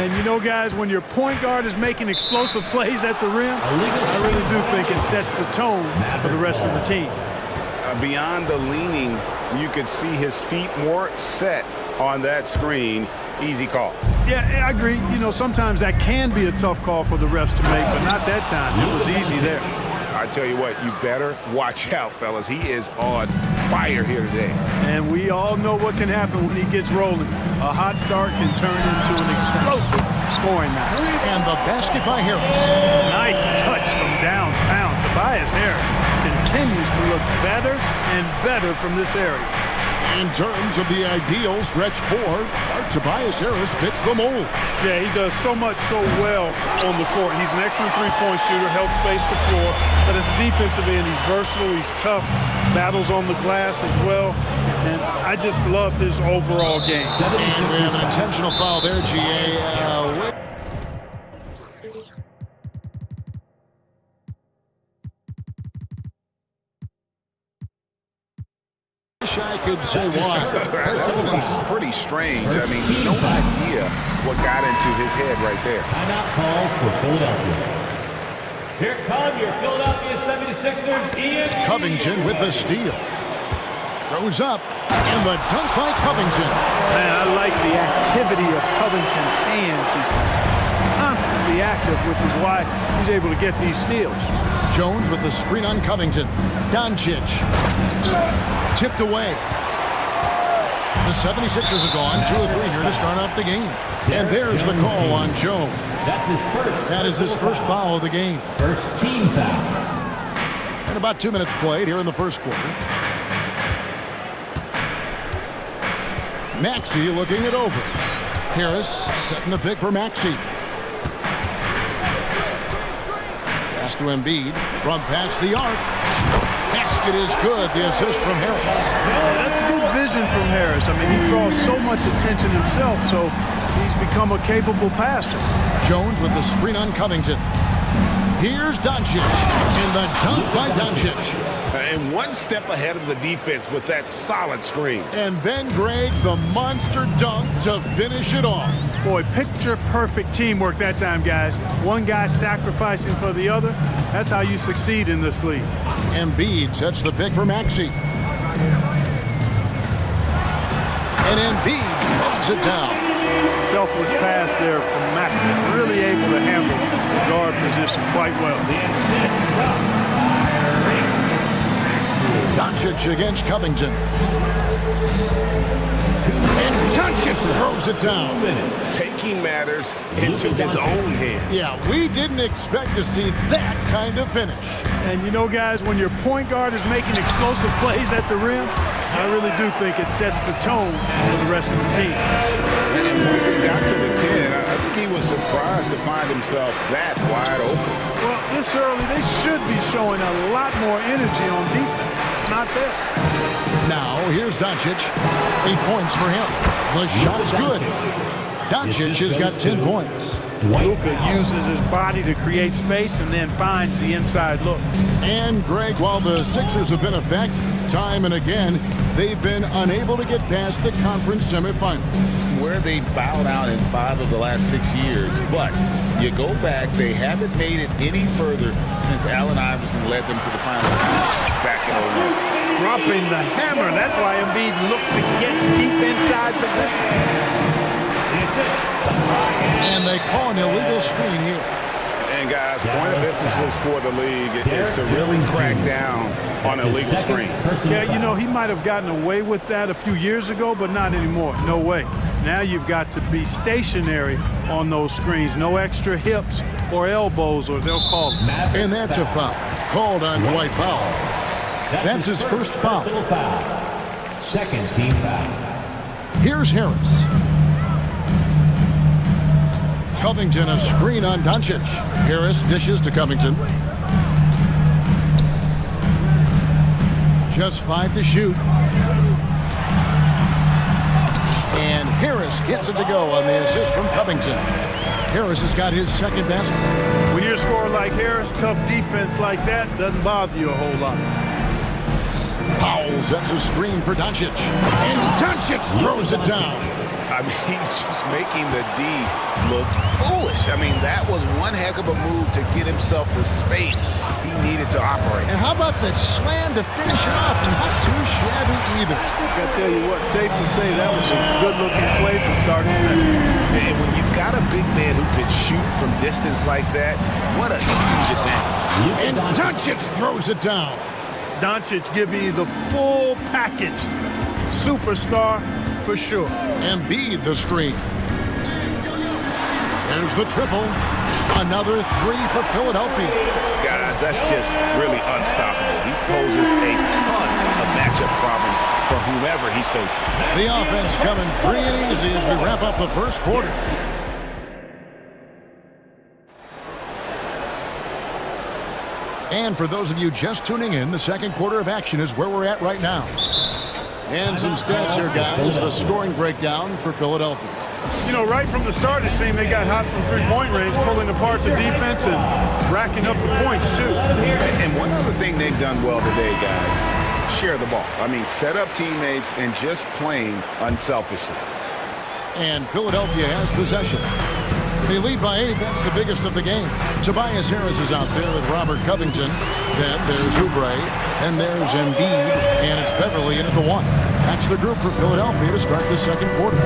And you know, guys, when your point guard is making explosive plays at the rim, I really do think it sets the tone for the rest of the team. Beyond the leaning, you could see his feet more set on that screen. Easy call. Yeah, I agree. You know, sometimes that can be a tough call for the refs to make, but not that time. It was easy there. I tell you what, you better watch out, fellas. He is on fire here today. And we all know what can happen when he gets rolling. A hot start can turn into an explosive scoring night. And the basket by Harris. Nice touch from downtown. Tobias Harris continues to look better and better from this area. In terms of the ideal stretch four, Tobias Harris fits the mold. Yeah, he does so much so well on the court. He's an excellent three-point shooter, helps space the floor. But as a defensive end, he's versatile, he's tough, battles on the glass as well. And I just love his overall game. And we have an intentional foul there, GA. I could say why. That's pretty strange. I mean, no idea what got into his head right there. Timeout call for Philadelphia. Here come your Philadelphia 76ers, Ian. Covington with the steal. Goes up, and the dunk by Covington. Man, I like the activity of Covington's hands. He's constantly active, which is why he's able to get these steals. Jones with the screen on Covington. Doncic. Tipped away. The 76ers are gone. 2 of 3 here to start off the game. And there's the call on Jones. That's his first. That is his first foul of the game. First team foul. And about 2 minutes played here in the first quarter. Maxey looking it over. Harris setting the pick for Maxey. Pass to Embiid from past the arc. Basket is good. The assist from Harris. Yeah, that's good vision from Harris. I mean, he draws so much attention himself, so he's become a capable passer. Jones with the screen on Covington. Here's Doncic, and the dunk by Doncic. And one step ahead of the defense with that solid screen. And then, Greg, the monster dunk to finish it off. Boy, picture-perfect teamwork that time, guys. One guy sacrificing for the other. That's how you succeed in this league. Embiid sets the pick for Maxey. And Embiid throws it down. Selfless pass there from Maxey. Really able to handle the guard position quite well. Doncic against Covington. And Doncic throws it down. Taking matters into his own hands. Yeah, we didn't expect to see that kind of finish. And you know, guys, when your point guard is making explosive plays at the rim, I really do think it sets the tone for the rest of the team. And once he got to the 10, I think he was surprised to find himself that wide open. Well, this early, they should be showing a lot more energy on defense. It's not there. Now, here's Doncic. 8 points for him. The shot's good. Doncic has got 10 points. Luka uses his body to create space and then finds the inside look. And, Greg, while the Sixers have been a fact time and again, they've been unable to get past the conference semifinal. Where they bowed out in 5 of the last 6 years. But you go back, they haven't made it any further since Allen Iverson led them to the final back in 2001. Dropping the hammer. That's why Embiid looks to get deep inside position. And they call an illegal screen here. And guys, point of emphasis for the league is to really crack down on illegal screens. Yeah, you know, he might have gotten away with that a few years ago, but not anymore. No way. Now you've got to be stationary on those screens. No extra hips or elbows, or they'll call it. And that's a foul. Called on Dwight Powell. That's his first foul. Second team foul. Here's Harris. Covington, a screen on Doncic. Harris dishes to Covington. Just 5 to shoot. And Harris gets it to go on the assist from Covington. Harris has got his second basket. When you're a scorer like Harris, tough defense like that doesn't bother you a whole lot. Powell sets a screen for Doncic. And Doncic throws it down. I mean, he's just making the D look foolish. I mean, that was one heck of a move to get himself the space he needed to operate. And how about the slam to finish it off? Not too shabby either. I gotta tell you what, safe to say that was a good-looking play from start to finish. And when you've got a big man who can shoot from distance like that, what a huge advantage. And Doncic throws it down. Doncic giving you the full package. Superstar for sure. Embiid the screen. There's the triple. Another 3 for Philadelphia. Guys, that's just really unstoppable. He poses a ton of matchup problems for whomever he's facing. The offense coming free and easy as we wrap up the first quarter. And for those of you just tuning in, the second quarter of action is where we're at right now. And some stats here, guys. The scoring breakdown for Philadelphia. You know, right from the start, it seemed they got hot from three-point range, pulling apart the defense and racking up the points, too. And one other thing they've done well today, guys, share the ball. I mean, set up teammates and just playing unselfishly. And Philadelphia has possession. They lead by 8. That's the biggest of the game. Tobias Harris is out there with Robert Covington. Then there's Oubre. And there's Embiid. And it's Beverly in at the 1. That's the group for Philadelphia to start the second quarter.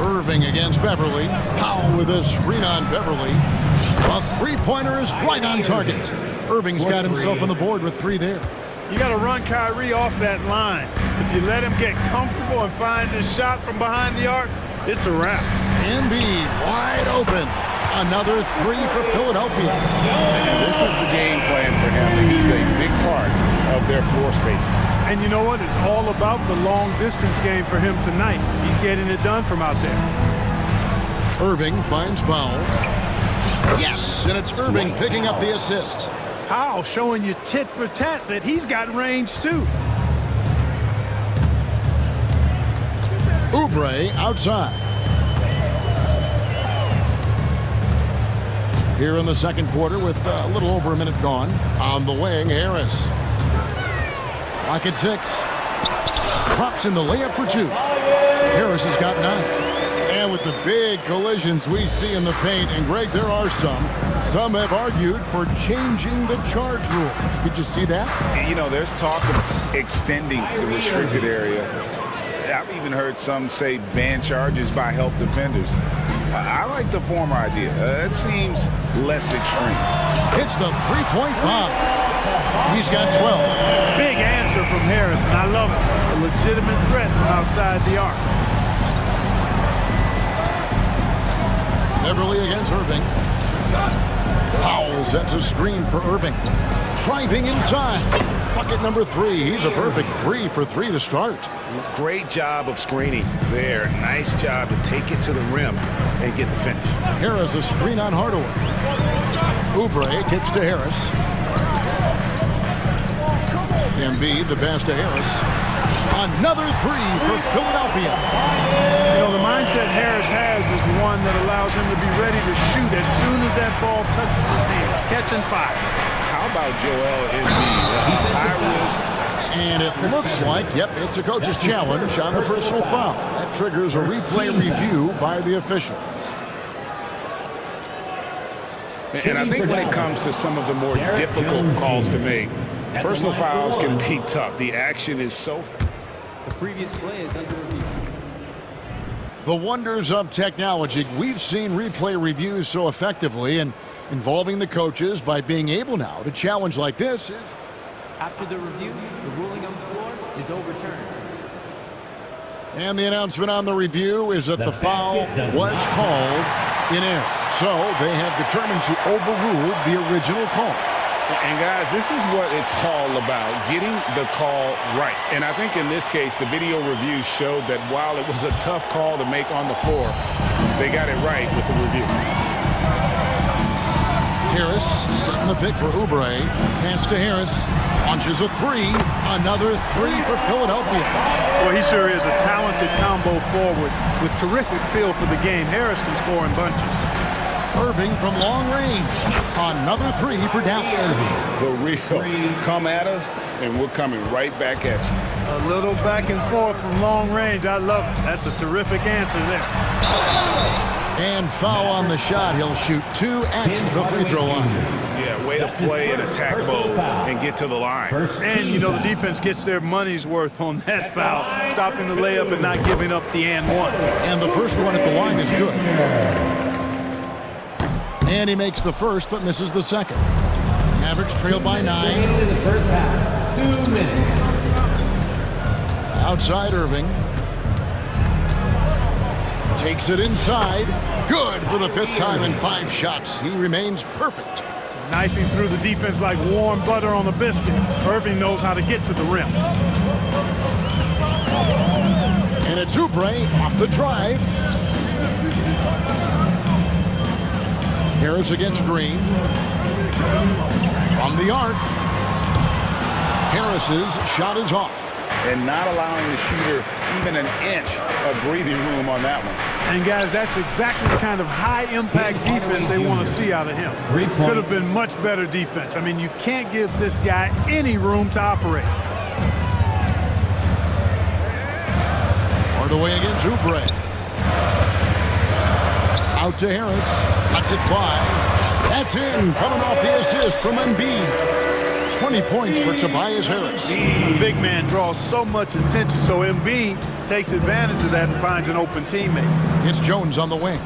Irving against Beverly. Powell with a screen on Beverly. A three-pointer is right on target. Irving's got himself on the board with 3 there. You got to run Kyrie off that line. If you let him get comfortable and find his shot from behind the arc, it's a wrap. Embiid wide open. Another 3 for Philadelphia. And this is the game plan for him. He's a big part of their floor spacing. And you know what? It's all about the long distance game for him tonight. He's getting it done from out there. Irving finds Powell. Yes, and it's Irving picking up the assist. Powell showing you tit for tat that he's got range too. Oubre outside. Here in the second quarter with a little over a minute gone. On the wing, Harris. Rocket 6. Drops in the layup for 2. Harris has got 9. And with the big collisions we see in the paint, and Greg, there are some have argued for changing the charge rules. Did you see that? You know, there's talk of extending the restricted area. I've even heard some say ban charges by help defenders. I like the former idea. It seems less extreme. Hits the three-point bomb. He's got 12. Big answer from Harris, and I love it. A legitimate threat from outside the arc. Beverly against Irving. Powell sets a screen for Irving. Driving inside. Bucket number 3. He's a perfect 3 for 3 to start. Great job of screening there. Nice job to take it to the rim and get the finish. Harris a screen on Hardaway. Oubre kicks to Harris. Embiid the pass to Harris. Another 3 for Philadelphia. You know, the mindset Harris has is one that allows him to be ready to shoot as soon as that ball touches his hands. Catch and fire. How about Joel Embiid? High risk. And it looks like, yep, it's a coach's challenge on the personal foul. That triggers a replay review by the officials. And I think when it comes to some of the more difficult calls to make, personal fouls can be tough. The action is so... The previous play is under review. The wonders of technology. We've seen replay reviews so effectively and involving the coaches by being able now to challenge like this. After the review, the ruling on the floor is overturned. And the announcement on the review is that the foul was called in error. So they have determined to overrule the original call. And guys, this is what it's all about, getting the call right. And I think in this case, the video review showed that while it was a tough call to make on the floor, they got it right with the review. Harris setting the pick for Oubre. Pass to Harris. Launches a three. Another three for Philadelphia. Well, he sure is a talented combo forward with terrific feel for the game. Harris can score in bunches. Irving from long range. Another three for Dallas. The real come at us, and we're coming right back at you. A little back and forth from long range. I love it. That's a terrific answer there. And foul on the shot. He'll shoot two at the free throw line. Yeah, way to play an attack mode and get to the line. And, you know, the defense gets their money's worth on that foul, stopping the layup and not giving up the and one. And the first one at the line is good. And he makes the first but misses the second. Mavericks trail by 9. In the first half, 2 minutes. Outside Irving. Takes it inside. Good for the 5th time in 5 shots. He remains perfect. Knifing through the defense like warm butter on a biscuit. Irving knows how to get to the rim. And it's Oubre off the drive. Harris against Green. From the arc. Harris's shot is off. And not allowing the shooter even an inch of breathing room on that one. And guys, that's exactly the kind of high-impact defense they want to see out of him. Could have been much better defense. I mean, you can't give this guy any room to operate. Hard away against Oubre. Out to Harris. Lets it fly. That's in. Coming off the assist from Embiid. 20 points for Tobias Harris. The big man draws so much attention, so Embiid takes advantage of that and finds an open teammate. It's Jones on the wing.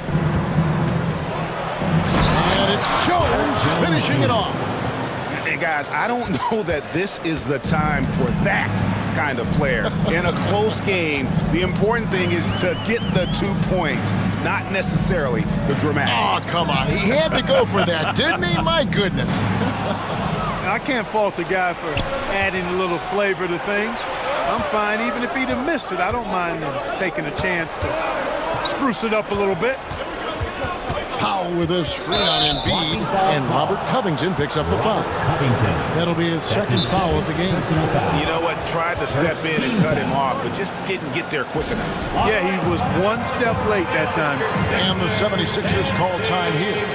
And it's Jones finishing it off. Hey, guys, I don't know that this is the time for that kind of flair. In a close game, the important thing is to get the 2 points, not necessarily the dramatics. Oh, come on. He had to go for that, didn't he? My goodness. I can't fault the guy for adding a little flavor to things. I'm fine even if he'd have missed it. I don't mind him taking a chance to spruce it up a little bit. Powell with a screen on Embiid, and Robert Covington picks up the foul. That'll be his second foul of the game. You know what? Tried to step in and cut him off, but just didn't get there quick enough. Yeah, he was one step late that time. And the 76ers call time here.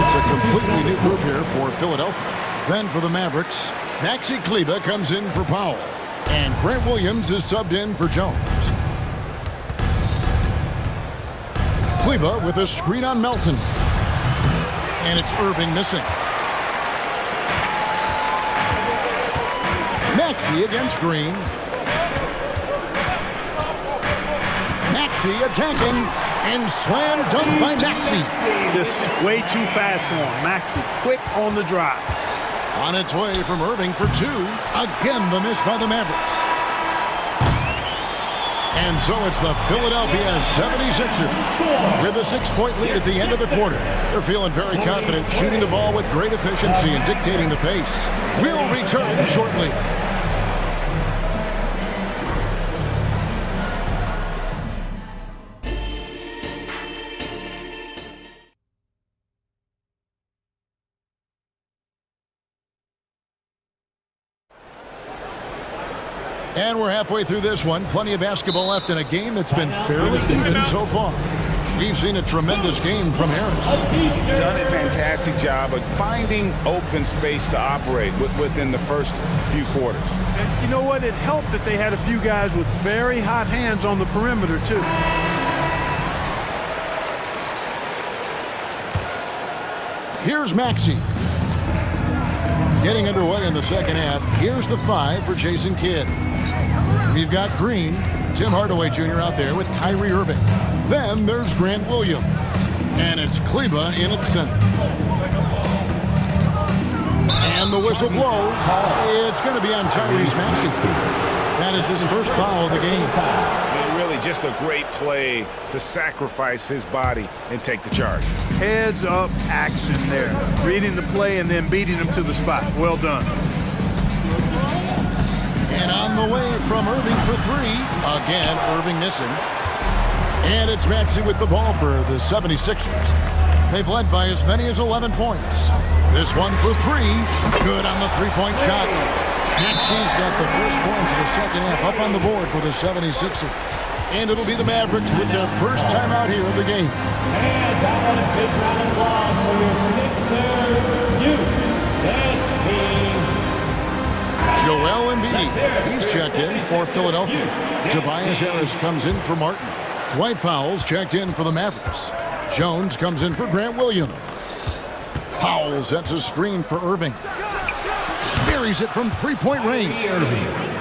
It's a completely new group here for Philadelphia. Then for the Mavericks, Maxi Kleber comes in for Powell. And Grant Williams is subbed in for Jones. Kleber with a screen on Melton. And it's Irving missing. Maxi against Green. Maxi attacking. And slam dunk by Maxi. Just way too fast for him. Maxi quick on the drive. On its way from Irving for 2. Again the miss by the Mavericks. And so it's the Philadelphia 76ers with a 6-point lead at the end of the quarter. They're feeling very confident, shooting the ball with great efficiency and dictating the pace. We'll return shortly. And we're halfway through this one. Plenty of basketball left in a game that's been fairly even so far. We've seen a tremendous game from Harris. He's done a fantastic job of finding open space to operate within the first few quarters. And you know what? It helped that they had a few guys with very hot hands on the perimeter, too. Here's Maxey. Getting underway in the second half. Here's the 5 for Jason Kidd. We've got Green, Tim Hardaway Jr. out there with Kyrie Irving. Then there's Grant Williams. And it's Kleba in at center. And the whistle blows. It's going to be on Tyrese Maxey. That is his first foul of the game. And really just a great play to sacrifice his body and take the charge. Heads up action there. Reading the play and then beating him to the spot. Well done. And on the way from Irving for 3. Again, Irving missing. And it's Maxey with the ball for the 76ers. They've led by as many as 11 points. This one for 3. Good on the three-point shot. Maxey's got the first points of the second half up on the board for the 76ers. And it'll be the Mavericks with their first time out here of the game. And that one a big round of applause for your Sixers youth. Joel Embiid, he's checked in for Philadelphia. Tobias Harris comes in for Martin. Dwight Powell's checked in for the Mavericks. Jones comes in for Grant Williams. Powell sets a screen for Irving. Buries it from three-point range.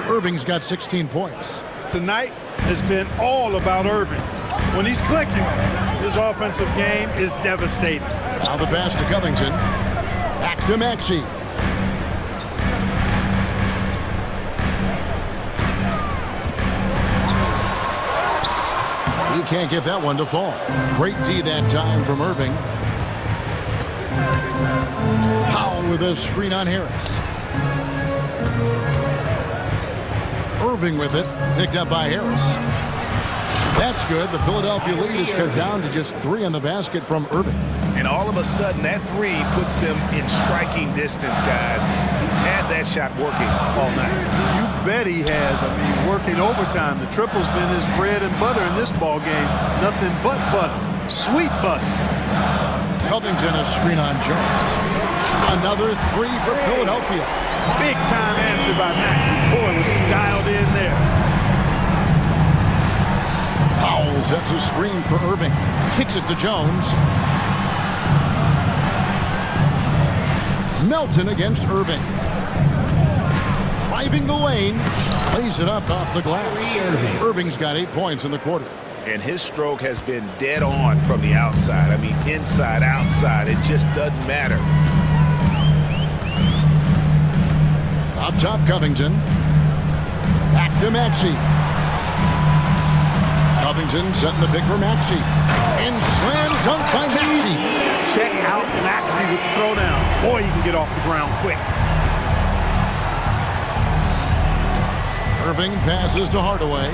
Irving's got 16 points. Tonight has been all about Irving. When he's clicking, his offensive game is devastating. Now the pass to Covington. Back to Maxey. He can't get that one to fall. Great D that time from Irving. Powell with a screen on Harris. Irving with it, picked up by Harris. That's good. The Philadelphia lead is cut down to just 3 on the basket from Irving. And all of a sudden, that 3 puts them in striking distance, guys. He's had that shot working all night. You bet he has. I mean, working overtime. The triple's been his bread and butter in this ball game. Nothing but butter. Sweet butter. Covington a screen on Jones. Another 3 for Philadelphia. Big time answer by Maxey. Boy, was he dialed in there. Powell sets a screen for Irving. Kicks it to Jones. Melton against Irving. Driving the lane. Plays it up off the glass. Irving's got 8 points in the quarter. And his stroke has been dead on from the outside. I mean, inside, outside. It just doesn't matter. Up top, Covington. Back to Maxey. Covington setting the pick for Maxey. And slam dunk by Maxey. Check out Maxey with the throwdown. Boy, he can get off the ground quick. Irving passes to Hardaway.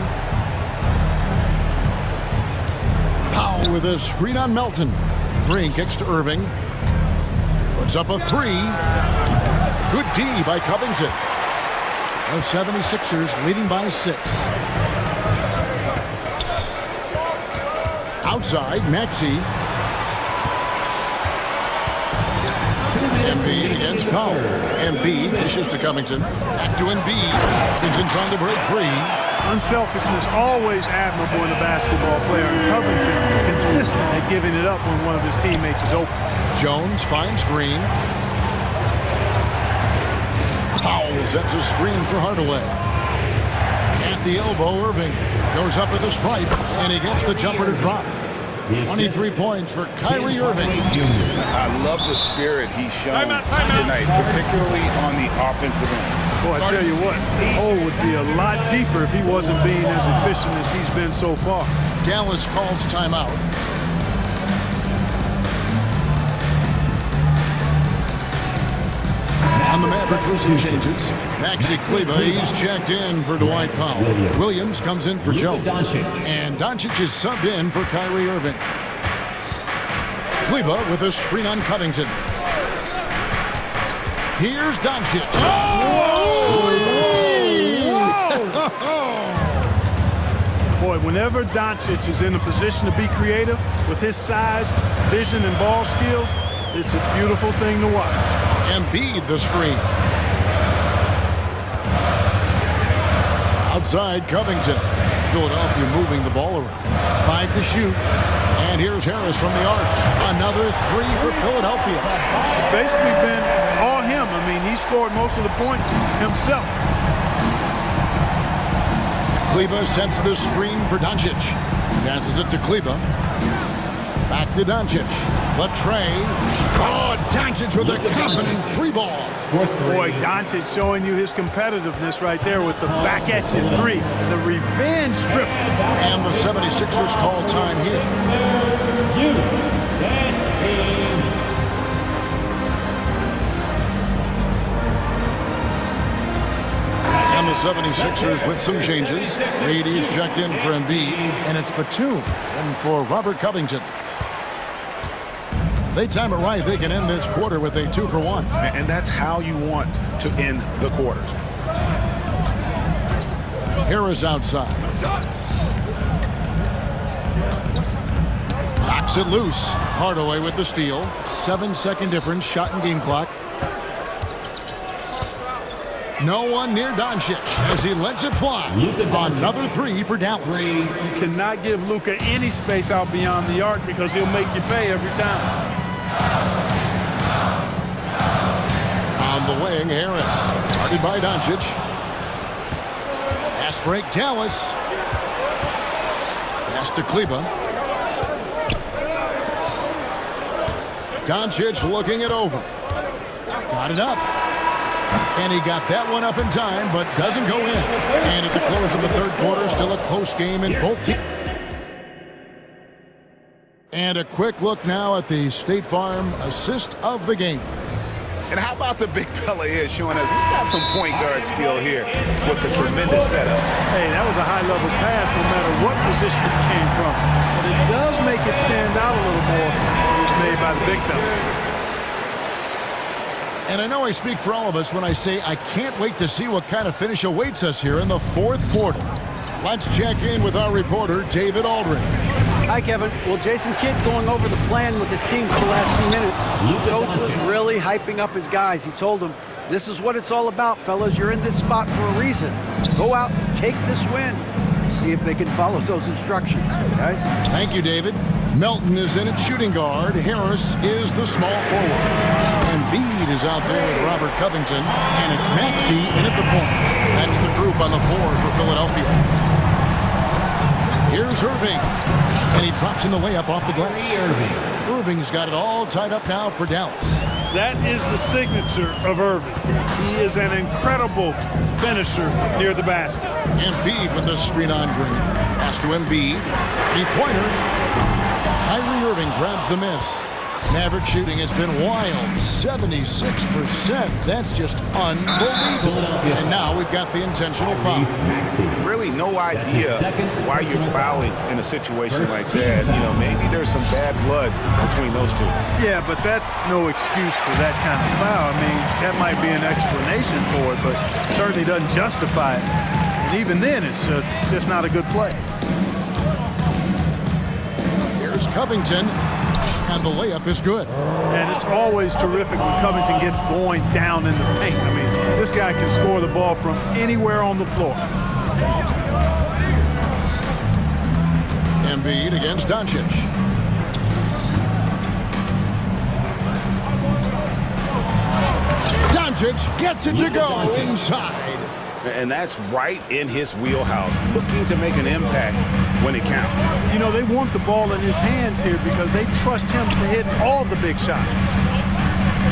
Powell with a screen on Melton. Green kicks to Irving. Puts up a 3. Good D by Covington. The 76ers leading by 6. Outside, Maxey. Embiid against Powell. Embiid dishes to Covington. Back to Embiid. Covington trying to break free. Unselfishness always admirable in a basketball player. And Covington consistent at giving it up when one of his teammates is open. Jones finds Green. Powell sets a screen for Hardaway. At the elbow, Irving goes up with a stripe, and he gets the jumper to drop. 23 points for Kyrie Irving. I love the spirit he's shown tonight, particularly on the offensive end. Boy, I tell you what, the hole would be a lot deeper if he wasn't being as efficient as he's been so far. Dallas calls timeout. On the Mavericks with some changes. Maxey Kleba, he's checked in for Dwight Powell. Williams comes in for Joe. And Doncic is subbed in for Kyrie Irving. Kleba with a screen on Covington. Here's Doncic. Boy, whenever Doncic is in a position to be creative with his size, vision, and ball skills, it's a beautiful thing to watch. Embiid the screen. Outside, Covington. Philadelphia moving the ball around. 5 to shoot. And here's Harris from the arc. Another three for Philadelphia. Basically been all him. I mean, he scored most of the points himself. Kleba sets the screen for Doncic. Passes it to Kleba. Back to Doncic. The tray. Oh, Doncic with a confident free ball. Boy, Doncic showing you his competitiveness right there with the back at you three. The revenge trip. And the 76ers call time here. And the 76ers with some changes. Ladies checked in for Embiid, and it's Batum in for Robert Covington. They time it right, they can end this quarter with a 2-for-1. And that's how you want to end the quarters. Harris outside. Knocks it loose. Hardaway with the steal. 7-second difference, shot and game clock. No one near Doncic as he lets it fly. Another three for Dallas. You cannot give Luka any space out beyond the arc because he'll make you pay every time. On the wing, Harris. Started by Doncic. Fast break, Dallas. Pass to Kleba. Doncic looking it over. Got it up. And he got that one up in time, but doesn't go in. And at the close of the third quarter, still a close game in both teams. And a quick look now at the State Farm assist of the game. And how about the big fella here showing us he's got some point guard skill here with the tremendous setup. Hey, that was a high-level pass no matter what position it came from. But it does make it stand out a little more when it was made by the big fella. And I know I speak for all of us when I say I can't wait to see what kind of finish awaits us here in the fourth quarter. Let's check in with our reporter, David Aldridge. Hi, Kevin. Well, Jason Kidd going over the plan with his team for the last few minutes. The coach was really hyping up his guys. He told them, this is what it's all about, fellas. You're in this spot for a reason. Go out and take this win. See if they can follow those instructions, guys. Thank you, David. Melton is in at shooting guard. Harris is the small forward. Embiid is out there with Robert Covington. And it's Maxey in at the point. That's the group on the floor for Philadelphia. Here's Irving. And he drops in the layup off the glass. Irving's got it all tied up now for Dallas. That is the signature of Irving. He is an incredible finisher near the basket. Embiid with the screen on Green. Pass to Embiid. Three-pointer. Kyrie Irving grabs the miss. Maverick shooting has been wild. 76%. That's just unbelievable. And now we've got the intentional foul. Really no idea why you're fouling in a situation like that. You know, maybe there's some bad blood between those two. Yeah, but that's no excuse for that kind of foul. I mean, that might be an explanation for it, but certainly doesn't justify it. And even then, it's just not a good play. Here's Covington. And the layup is good. And it's always terrific when Covington gets going down in the paint. I mean, this guy can score the ball from anywhere on the floor. Embiid against Doncic. Doncic gets it to go inside. And that's right in his wheelhouse, looking to make an impact when it counts. You know, they want the ball in his hands here because they trust him to hit all the big shots.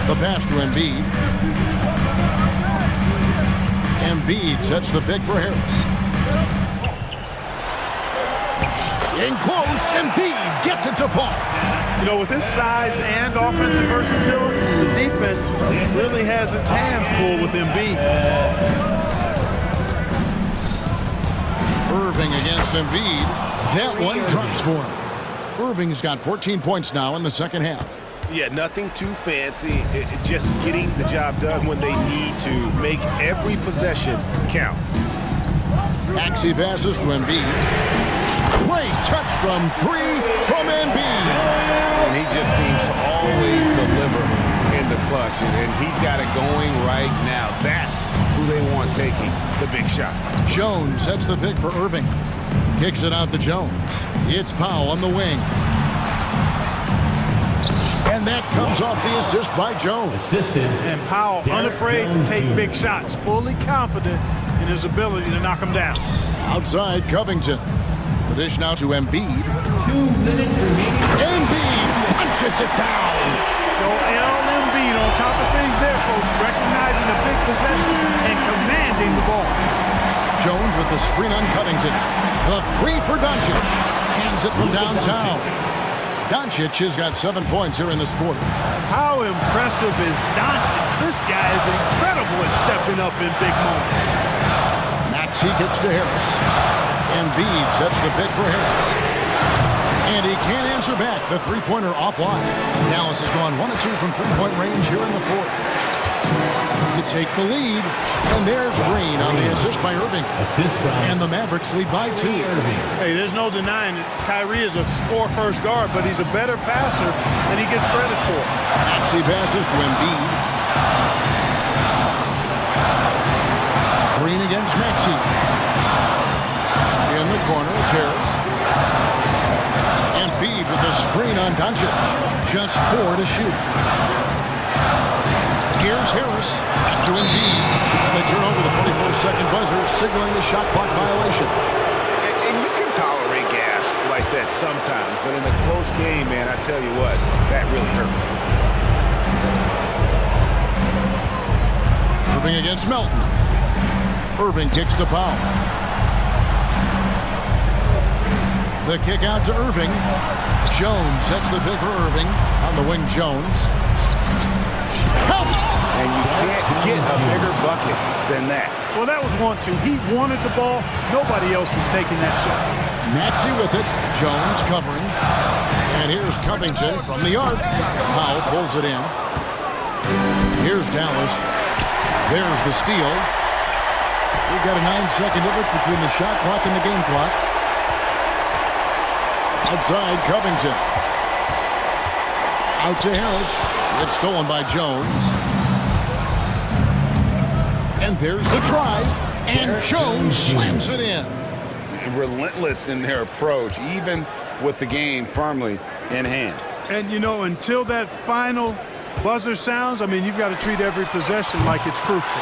The pass to Embiid. Embiid sets the pick for Harris. In close, Embiid gets it to fall. You know, with his size and offensive versatility, the defense really has its hands full with Embiid. Irving against Embiid. That one drops for him. Irving's got 14 points now in the second half. Yeah, nothing too fancy. Just getting the job done when they need to. Make every possession count. Maxey passes to Embiid. Great touch from three from Embiid. And he just seems to always deliver in the clutch. And he's got it going right now. That's who they want taking the big shot. Jones sets the pick for Irving. Kicks it out to Jones. It's Powell on the wing. And that comes off the assist by Jones. And Powell unafraid to take big shots, fully confident in his ability to knock them down. Outside Covington. The dish now to Embiid. 2 minutes remaining. Embiid punches it down. Joel Embiid on top of things there, folks, recognizing the big possession and commanding the ball. Jones with the screen on Covington. The three for Doncic. Hands it from downtown. Doncic has got 7 points here in this quarter. How impressive is Doncic? This guy is incredible at stepping up in big moments. Maxey gets to Harris. Embiid sets the pick for Harris. And he can't answer back. The three-pointer offline. Dallas has gone 1 of 2 from three-point range here in the fourth. To take the lead. And there's Green on the assist by Irving. And the Mavericks lead by 2. Hey, there's no denying it. Kyrie is a score-first guard, but he's a better passer than he gets credit for. Maxey passes to Embiid. Green against Maxey. In the corner, it's Harris. Embiid with the screen on Doncic. Just 4 to shoot. Here's Harris to Embiid. And they turn over the 24-second buzzer, signaling the shot clock violation. And you can tolerate gas like that sometimes, but in a close game, man, I tell you what, that really hurts. Irving against Melton. Irving kicks to Powell. The kick out to Irving. Jones sets the pick for Irving. On the wing, Jones. Help! And you can't get a bigger bucket than that. Well, that was 1-2. He wanted the ball. Nobody else was taking that shot. Maxey with it. Jones covering. And here's Covington from the arc. Powell pulls it in. Here's Dallas. There's the steal. We've got a 9-second difference between the shot clock and the game clock. Outside Covington. Out to Harris. It's stolen by Jones. And there's the drive. And Jones slams it in. Relentless in their approach, even with the game firmly in hand. And, you know, until that final buzzer sounds, I mean, you've got to treat every possession like it's crucial.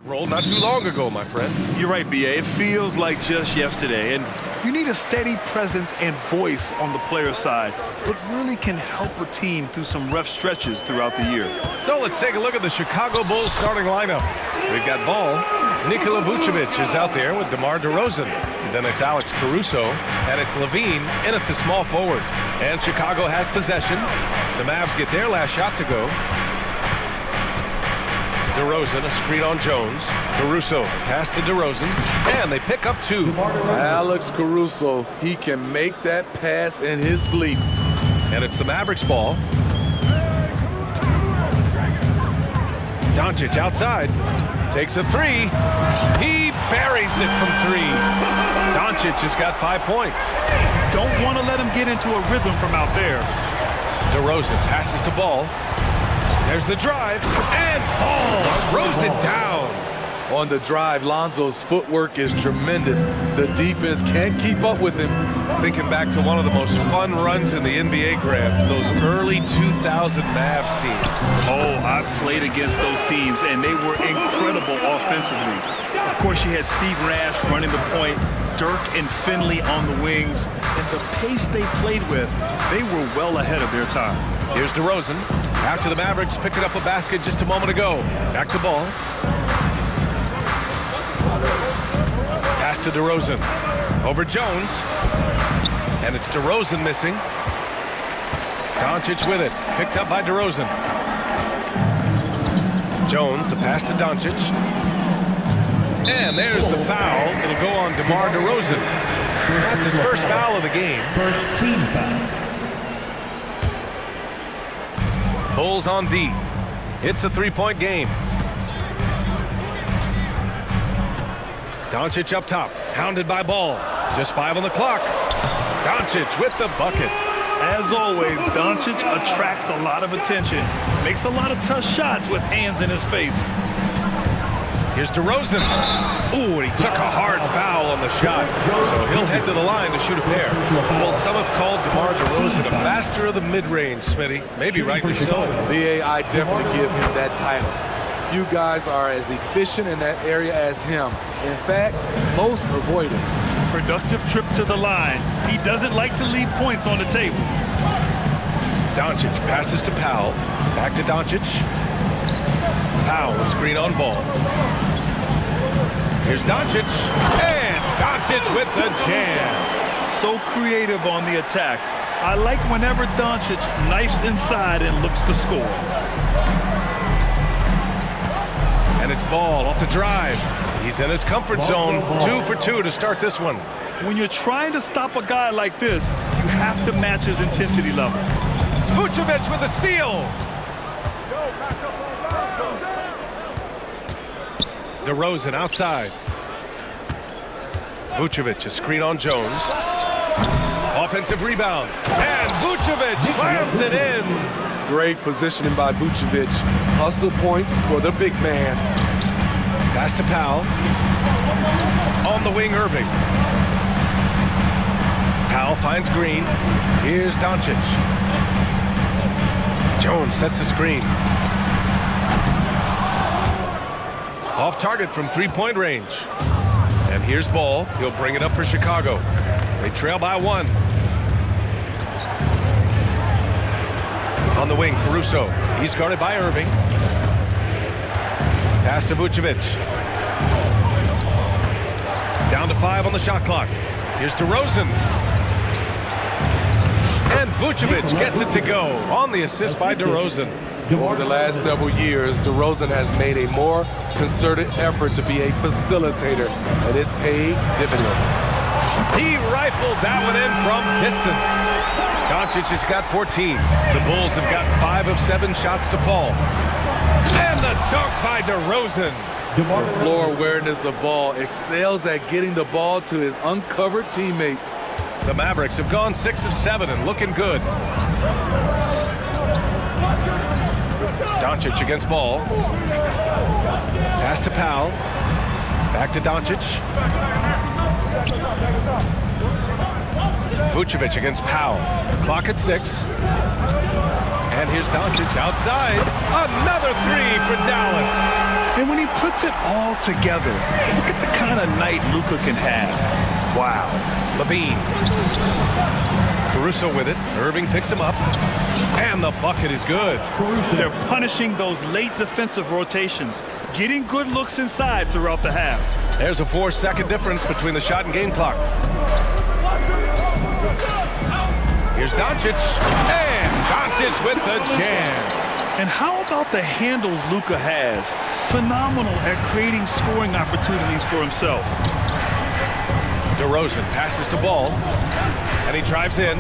Rolled not too long ago, my friend. You're right, B.A. It feels like just yesterday. And you need a steady presence and voice on the player side that really can help a team through some rough stretches throughout the year. So let's take a look at the Chicago Bulls starting lineup. We've got ball. Nikola Vucevic is out there with DeMar DeRozan. Then it's Alex Caruso, and it's Levine in at the small forward. And Chicago has possession. The Mavs get their last shot to go. DeRozan, a screen on Jones. Caruso, pass to DeRozan, and they pick up 2. Alex Caruso, he can make that pass in his sleep. And it's the Mavericks ball. Doncic outside, takes a 3. He buries it from 3. Doncic has got 5 points. Don't want to let him get into a rhythm from out there. DeRozan passes to Ball. There's the drive, and Ball throws it down. On the drive, Lonzo's footwork is tremendous. The defense can't keep up with him. Thinking back to one of the most fun runs in the NBA, Graham, those early 2000 Mavs teams. Oh, I played against those teams, and they were incredible offensively. Of course, you had Steve Nash running the point, Dirk and Finley on the wings, and the pace they played with, they were well ahead of their time. Here's DeRozan. After the Mavericks picking up a basket just a moment ago. Back to Ball. Pass to DeRozan. Over Jones. And it's DeRozan missing. Doncic with it. Picked up by DeRozan. Jones, the pass to Doncic. And there's the foul. It'll go on DeMar DeRozan. That's his first foul of the game. First team foul. Bulls on D. It's a 3-point game. Doncic up top, hounded by Ball. Just 5 on the clock. Doncic with the bucket. As always, Doncic attracts a lot of attention. Makes a lot of tough shots with hands in his face. Here's DeRozan. Ooh, and he took a hard foul on the shot. So he'll head to the line to shoot a pair. Well, some have called DeMar DeRozan a master of the mid-range, Smitty. Maybe rightly so. BA, I definitely give him that title. Few guys are as efficient in that area as him. In fact, most avoid him. Productive trip to the line. He doesn't like to leave points on the table. Doncic passes to Powell. Back to Doncic. Powell, a screen on Ball. Here's Doncic, and Doncic with the jam. So creative on the attack. I like whenever Doncic knifes inside and looks to score. And it's Ball off the drive. He's in his comfort zone. 2 for 2 to start this one. When you're trying to stop a guy like this, you have to match his intensity level. Vucevic with a steal. DeRozan outside. Vucevic, a screen on Jones. Offensive rebound. And Vucevic slams it in. Great positioning by Vucevic. Hustle points for the big man. Pass to Powell. On the wing, Irving. Powell finds Green. Here's Doncic. Jones sets a screen. Off target from 3-point range. And here's Ball. He'll bring it up for Chicago. They trail by 1. On the wing, Caruso. He's guarded by Irving. Pass to Vucevic. Down to 5 on the shot clock. Here's DeRozan. And Vucevic gets it to go on the assist by DeRozan. Over the last several years, DeRozan has made a more concerted effort to be a facilitator, and it's paid dividends. He rifled that one in from distance. Doncic has got 14. The Bulls have gotten 5 of 7 shots to fall. And the dunk by DeRozan. The floor awareness of Ball, excels at getting the ball to his uncovered teammates. The Mavericks have gone 6 of 7 and looking good. Doncic against Ball. Pass to Powell. Back to Doncic. Vucevic against Powell. Clock at 6. And here's Doncic outside. Another 3 for Dallas. And when he puts puts it all together. Look at the kind of night Luka can have. Wow. Levine. Caruso with it. Irving picks him up. And the bucket is good. They're punishing those late defensive rotations, getting good looks inside throughout the half. There's a 4-second difference between the shot and game clock. Here's Doncic. And Doncic with the jam. And how about the handles Luka has? Phenomenal at creating scoring opportunities for himself. DeRozan passes to Ball. And he drives in.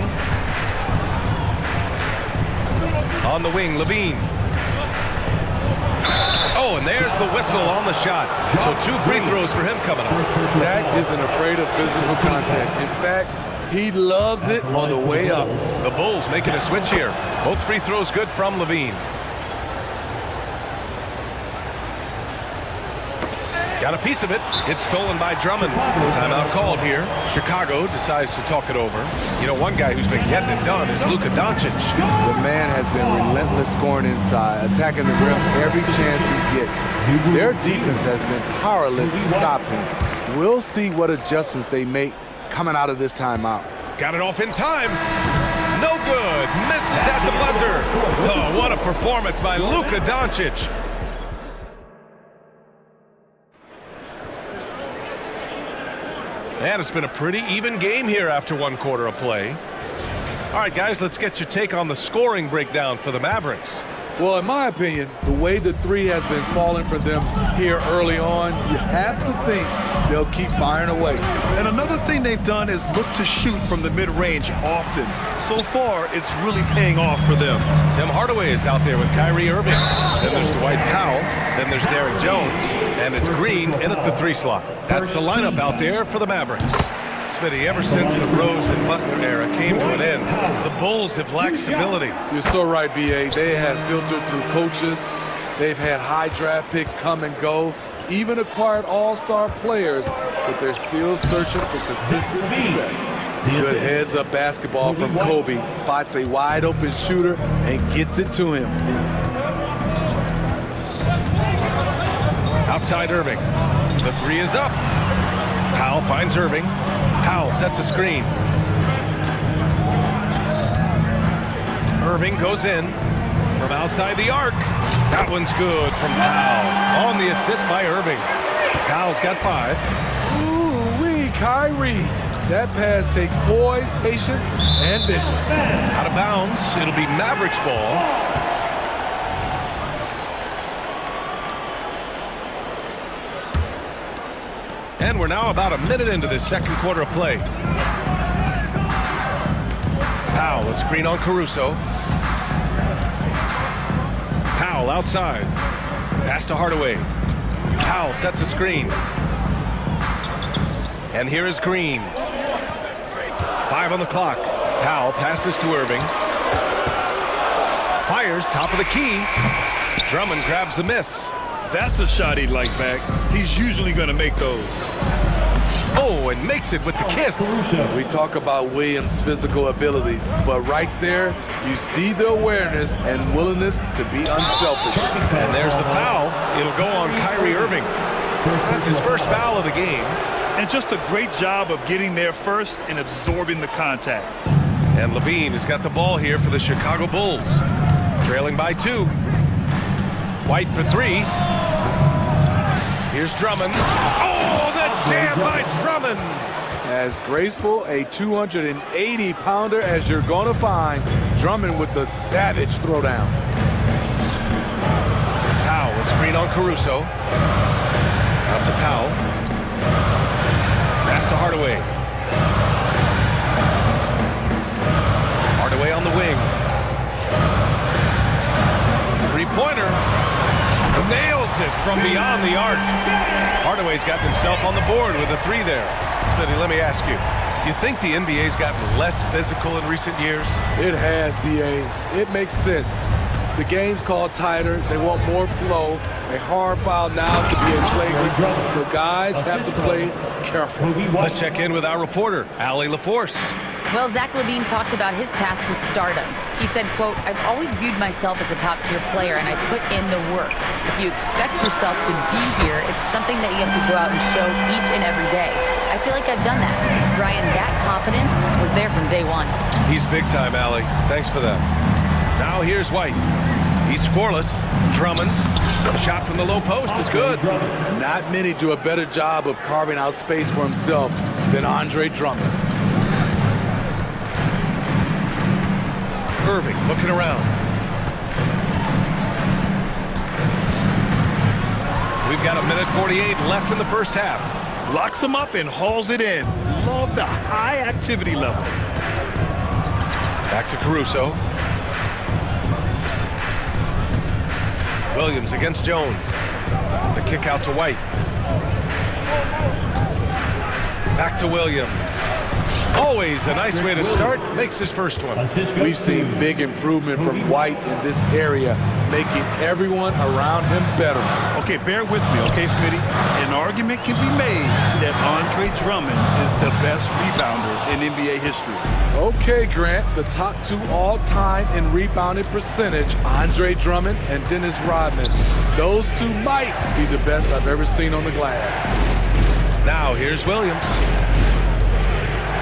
On the wing, Levine. Oh, and there's the whistle on the shot. So 2 free throws for him coming up. Zach isn't afraid of physical contact. In fact, he loves it on the way up. The Bulls making a switch here. Both free throws good from Levine. Got a piece of it. It's stolen by Drummond. Timeout called here. Chicago decides to talk it over. You know, one guy who's been getting it done is Luka Doncic. The man has been relentless scoring inside, attacking the rim every chance he gets. Their defense has been powerless to stop him. We'll see what adjustments they make coming out of this timeout. Got it off in time. No good. Misses at the buzzer. Oh, what a performance by Luka Doncic. And it's been a pretty even game here after 1 quarter of play. All right, guys, let's get your take on the scoring breakdown for the Mavericks. Well, in my opinion, the way the three has been falling for them here early on, you have to think they'll keep firing away. And another thing they've done is look to shoot from the mid-range often. So far, it's really paying off for them. Tim Hardaway is out there with Kyrie Irving. Then there's Dwight Powell. Then there's Derrick Jones. And it's Green in at the 3 slot. That's the lineup out there for the Mavericks. Smitty, ever since the Rose and Butler era came to an end, the Bulls have lacked stability. You're so right, B.A. They have filtered through coaches. They've had high draft picks come and go, even acquired all-star players, but they're still searching for consistent success. Good heads-up basketball from Kobe. Spots a wide-open shooter and gets it to him. Outside Irving. The 3 is up. Powell finds Irving. Powell sets a screen. Irving goes in from outside the arc. That one's good from Powell. On the assist by Irving. Powell's got 5. Ooh-wee, Kyrie. That pass takes poise, patience, and vision. Out of bounds. It'll be Mavericks ball. And we're now about a minute into this 2nd quarter of play. Powell, a screen on Caruso. Powell outside. Pass to Hardaway. Powell sets a screen. And here is Green. 5 on the clock. Powell passes to Irving. Fires top of the key. Drummond grabs the miss. That's a shot he'd like back. He's usually going to make those. Oh, and makes it with the kiss. We talk about Williams' physical abilities, but right there, you see the awareness and willingness to be unselfish. And there's the foul. It'll go on Kyrie Irving. That's his first foul of the game. And just a great job of getting there first and absorbing the contact. And Levine has got the ball here for the Chicago Bulls. Trailing by 2. White for 3. Here's Drummond. Oh, the jam by Drummond. As graceful a 280-pounder as you're going to find. Drummond with the savage throwdown. Powell, a screen on Caruso. Out to Powell. Pass to Hardaway. Hardaway on the wing. 3-pointer. Nails it from beyond the arc. Hardaway's got himself on the board with a 3 there. Smitty, let me ask you, do you think the NBA's gotten less physical in recent years? It has, B.A. It makes sense. The game's called tighter. They want more flow. A hard foul now to be a flagrant. So guys have to play careful. Let's check in with our reporter, Allie LaForce. Well, Zach LaVine talked about his path to stardom. He said, quote, "I've always viewed myself as a top-tier player, and I put in the work. If you expect yourself to be here, it's something that you have to go out and show each and every day. I feel like I've done that." Brian, that confidence was there from day one. He's big time, Allie. Thanks for that. Now here's White. He's scoreless. Drummond. Shot from the low post is good. Not many do a better job of carving out space for himself than Andre Drummond. Irving looking around. We've got 1:48 left in the first half. Locks him up and hauls it in. Love the high activity level. Back to Caruso. Williams against Jones. The kick out to White. Back to Williams. Always a nice way to start. Makes his first one. We've seen big improvement from White in this area, making everyone around him better. Okay, bear with me, okay, Smitty? An argument can be made that Andre Drummond is the best rebounder in NBA history. Okay, Grant, the top two all-time in rebounding percentage, Andre Drummond and Dennis Rodman. Those two might be the best I've ever seen on the glass. Now here's Williams.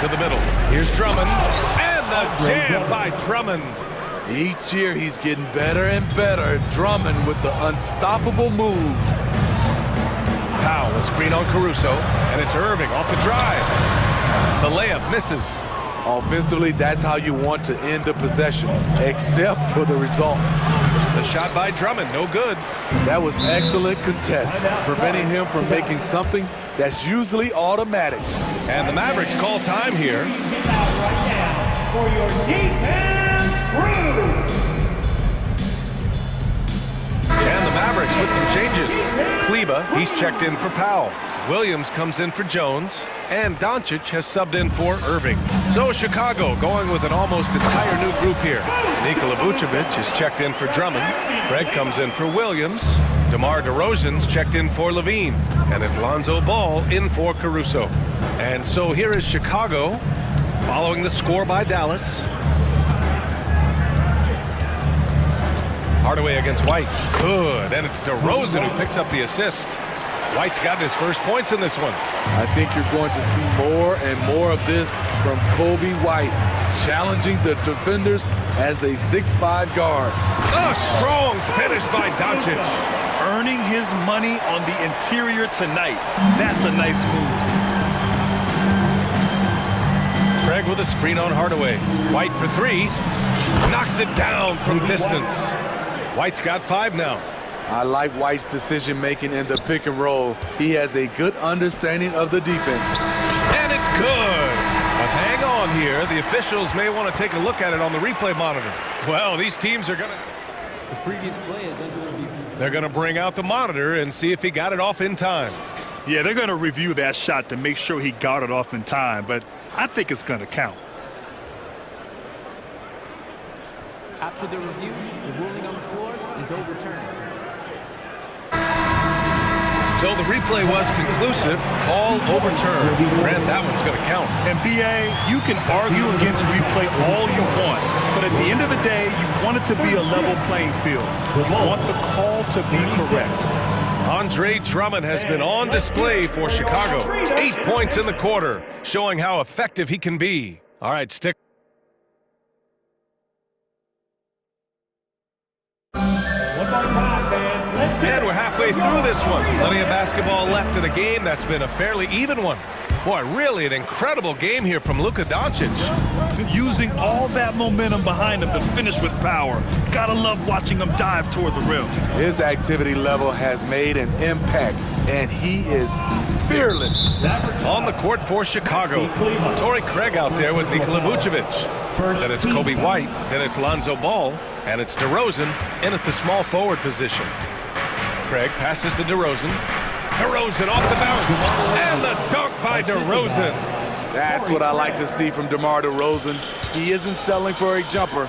To the middle. Here's Drummond. And the jam by Drummond. Each year he's getting better and better. Drummond with the unstoppable move. Powell, a screen on Caruso. And it's Irving off the drive. The layup misses. Offensively, that's how you want to end the possession, except for the result. The shot by Drummond, no good. That was excellent contest, preventing him from making something that's usually automatic. And the Mavericks call time here. For your defense crew. And the Mavericks with some changes. Kleba, he's checked in for Powell. Williams comes in for Jones. And Doncic has subbed in for Irving. So Chicago going with an almost entire new group here. Nikola Vucevic is checked in for Drummond. Craig comes in for Williams. DeMar DeRozan's checked in for LaVine. And it's Lonzo Ball in for Caruso. And so here is Chicago following the score by Dallas. Hardaway against White. Good. And it's DeRozan who picks up the assist. White's gotten his first points in this one. I think you're going to see more and more of this from Kobe White, challenging the defenders as a 6'5" guard. A strong finish by Doncic. Earning his money on the interior tonight. That's a nice move. Craig with a screen on Hardaway. White for three. Knocks it down from distance. White's got 5 now. I like White's decision-making in the pick and roll. He has a good understanding of the defense. And it's good. But hang on here. The officials may want to take a look at it on the replay monitor. Well, these teams are going to... The previous play is under review. They're going to bring out the monitor and see if he got it off in time. Yeah, they're going to review that shot to make sure he got it off in time, but I think it's going to count. After the review, the ruling on the floor is overturned. So the replay was conclusive. Call overturned. Grant, that one's going to count. And BA, you can argue against replay all you want, but at the end of the day, you want it to be a level playing field. You want the call to be correct. Andre Drummond has been on display for Chicago. 8 points in the quarter, showing how effective he can be. All right, stick. And we're halfway through this one. Plenty of basketball left in a game that's been a fairly even one. Boy, really an incredible game here from Luka Doncic. Using all that momentum behind him to finish with power. Gotta love watching him dive toward the rim. His activity level has made an impact, and he is fearless. On the court for Chicago, Torrey Craig out there with Nikola Vucevic. Then it's Kobe White, then it's Lonzo Ball, and it's DeRozan in at the small forward position. Craig passes to DeRozan. DeRozan off the bounce, and the dunk by DeRozan. That's what I like to see from DeMar DeRozan. He isn't settling for a jumper.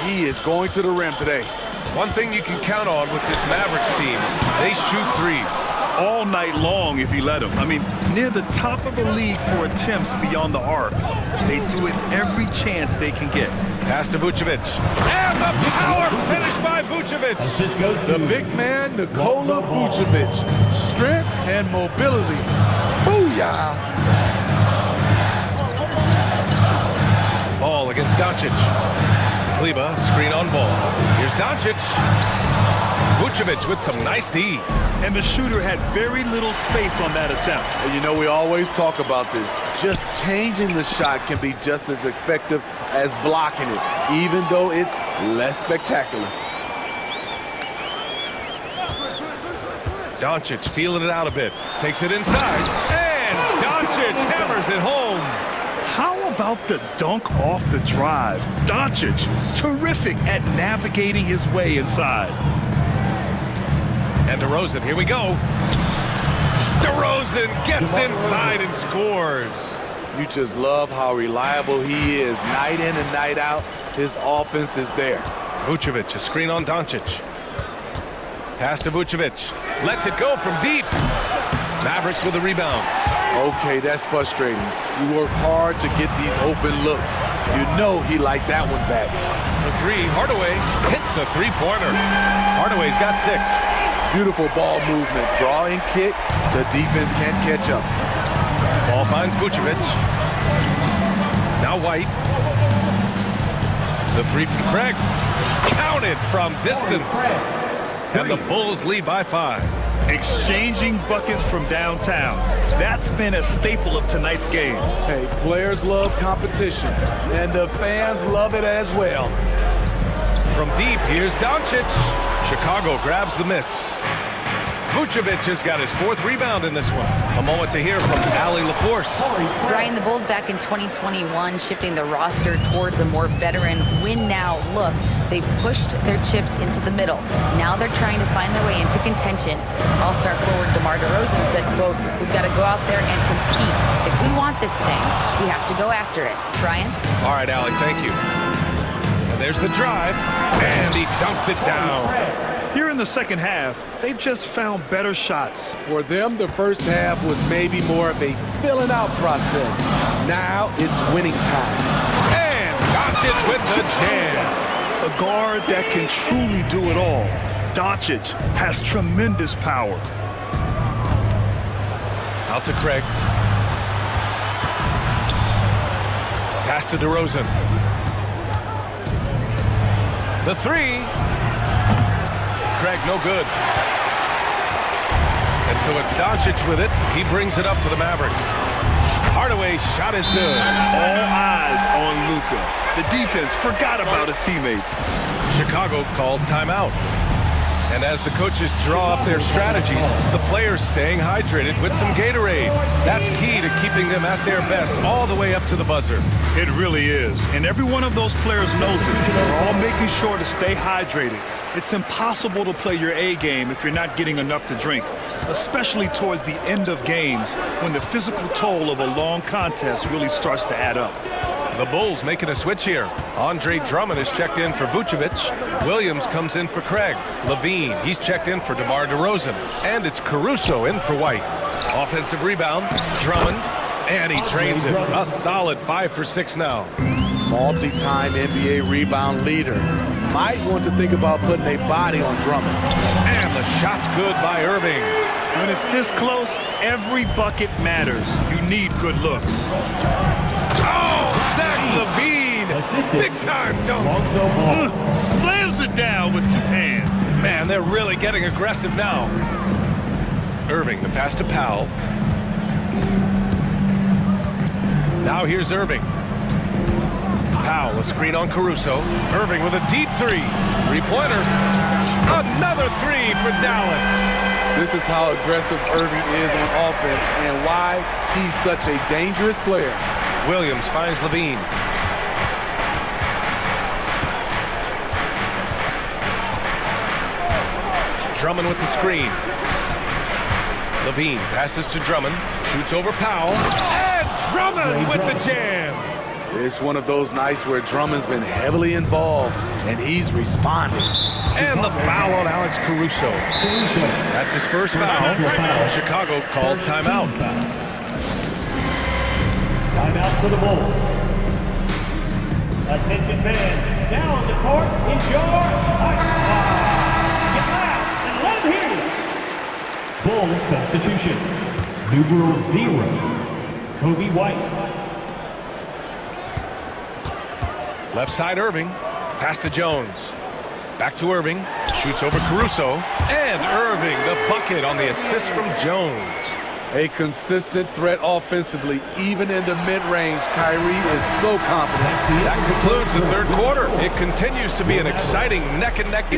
He is going to the rim today. One thing you can count on with this Mavericks team, they shoot threes. all night long if you let him. I mean, near the top of the league for attempts beyond the arc. They do it every chance they can get. Pass to Vucevic. And the power finish by Vucevic. The big man, Nikola Vucevic. Strength and mobility. Booyah! Ball against Doncic. Kleba, screen on ball. Here's Doncic. Vucevic with some nice D. And the shooter had very little space on that attempt. And you know, we always talk about this. Just changing the shot can be just as effective as blocking it, even though it's less spectacular. Doncic feeling it out a bit. Takes it inside. And Doncic hammers it home. How about the dunk off the drive? Doncic, terrific at navigating his way inside. And DeRozan, here we go. DeRozan gets inside and scores. You just love how reliable he is. Night in and night out, his offense is there. Vucevic, a screen on Doncic. Pass to Vucevic. Lets it go from deep. Mavericks with a rebound. Okay, that's frustrating. You work hard to get these open looks. You know he liked that one back. For three, Hardaway hits a three-pointer. Hardaway's got 6. Beautiful ball movement. Draw and kick. The defense can't catch up. Ball finds Vucevic. Now White. The three from Craig. Counted from distance. And the Bulls lead by 5. Exchanging buckets from downtown. That's been a staple of tonight's game. Hey, players love competition, and the fans love it as well. From deep, here's Doncic. Chicago grabs the miss. Vucevic has got his 4th rebound in this one. A moment to hear from Allie LaForce. Brian, the Bulls back in 2021 shifting the roster towards a more veteran win-now look. They've pushed their chips into the middle. Now they're trying to find their way into contention. All-star forward DeMar DeRozan said, quote, "We've got to go out there and compete. If we want this thing, we have to go after it." Brian? All right, Allie, thank you. And there's the drive, and he dunks it down. Here in the second half, they've just found better shots. For them, the first half was maybe more of a filling out process. Now it's winning time. And Doncic with the jam. A guard that can truly do it all. Doncic has tremendous power. Out to Craig. Pass to DeRozan. The three. Craig, no good. And so it's Doncic with it. He brings it up for the Mavericks. Hardaway's shot is good. All eyes on Luka. The defense forgot about his teammates. Chicago calls timeout. And as the coaches draw up their strategies, the players staying hydrated with some Gatorade. That's key to keeping them at their best all the way up to the buzzer. It really is. And every one of those players knows it. They're all making sure to stay hydrated. It's impossible to play your A game if you're not getting enough to drink, especially towards the end of games when the physical toll of a long contest really starts to add up. The Bulls making a switch here. Andre Drummond is checked in for Vucevic. Williams comes in for Craig. Levine, he's checked in for DeMar DeRozan. And it's Caruso in for White. Offensive rebound, Drummond, and he drains it. A solid 5 for 6 now. Multi-time NBA rebound leader. Might want to think about putting a body on Drummond. And the shot's good by Irving. When it's this close, every bucket matters. You need good looks. Oh, Zach LaVine! Big time dunk. Slams it down with 2 hands. Man, they're really getting aggressive now. Irving, the pass to Powell. Now here's Irving. Powell, a screen on Caruso. Irving with a deep 3. Three-pointer. Another 3 for Dallas. This is how aggressive Irving is on offense and why he's such a dangerous player. Williams finds Levine. Drummond with the screen. Levine passes to Drummond. Shoots over Powell. And Drummond with the jam. It's one of those nights where Drummond's been heavily involved, and he's responding. And the foul on Alex Caruso. That's his first foul. Chicago calls timeout. Timeout for the Bulls. Attention fans, now on the court is your ice. Get loud and let them hear you. Bulls substitution. Numero 0, Kobe White. Left side Irving. Pass to Jones. Back to Irving. Shoots over Caruso. And Irving, the bucket on the assist from Jones. A consistent threat offensively, even in the mid-range. Kyrie is so confident. That concludes the third quarter. It continues to be an exciting neck-and-neck.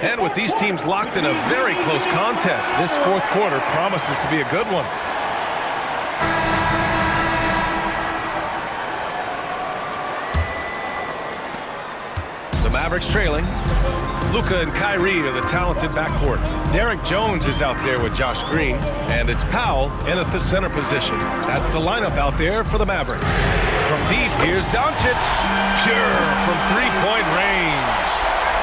And with these teams locked in a very close contest, this fourth quarter promises to be a good one. The Mavericks trailing. Luka and Kyrie are the talented backcourt. Derek Jones is out there with Josh Green, and it's Powell in at the center position. That's the lineup out there for the Mavericks. From deep, here's Doncic. Pure from three-point range.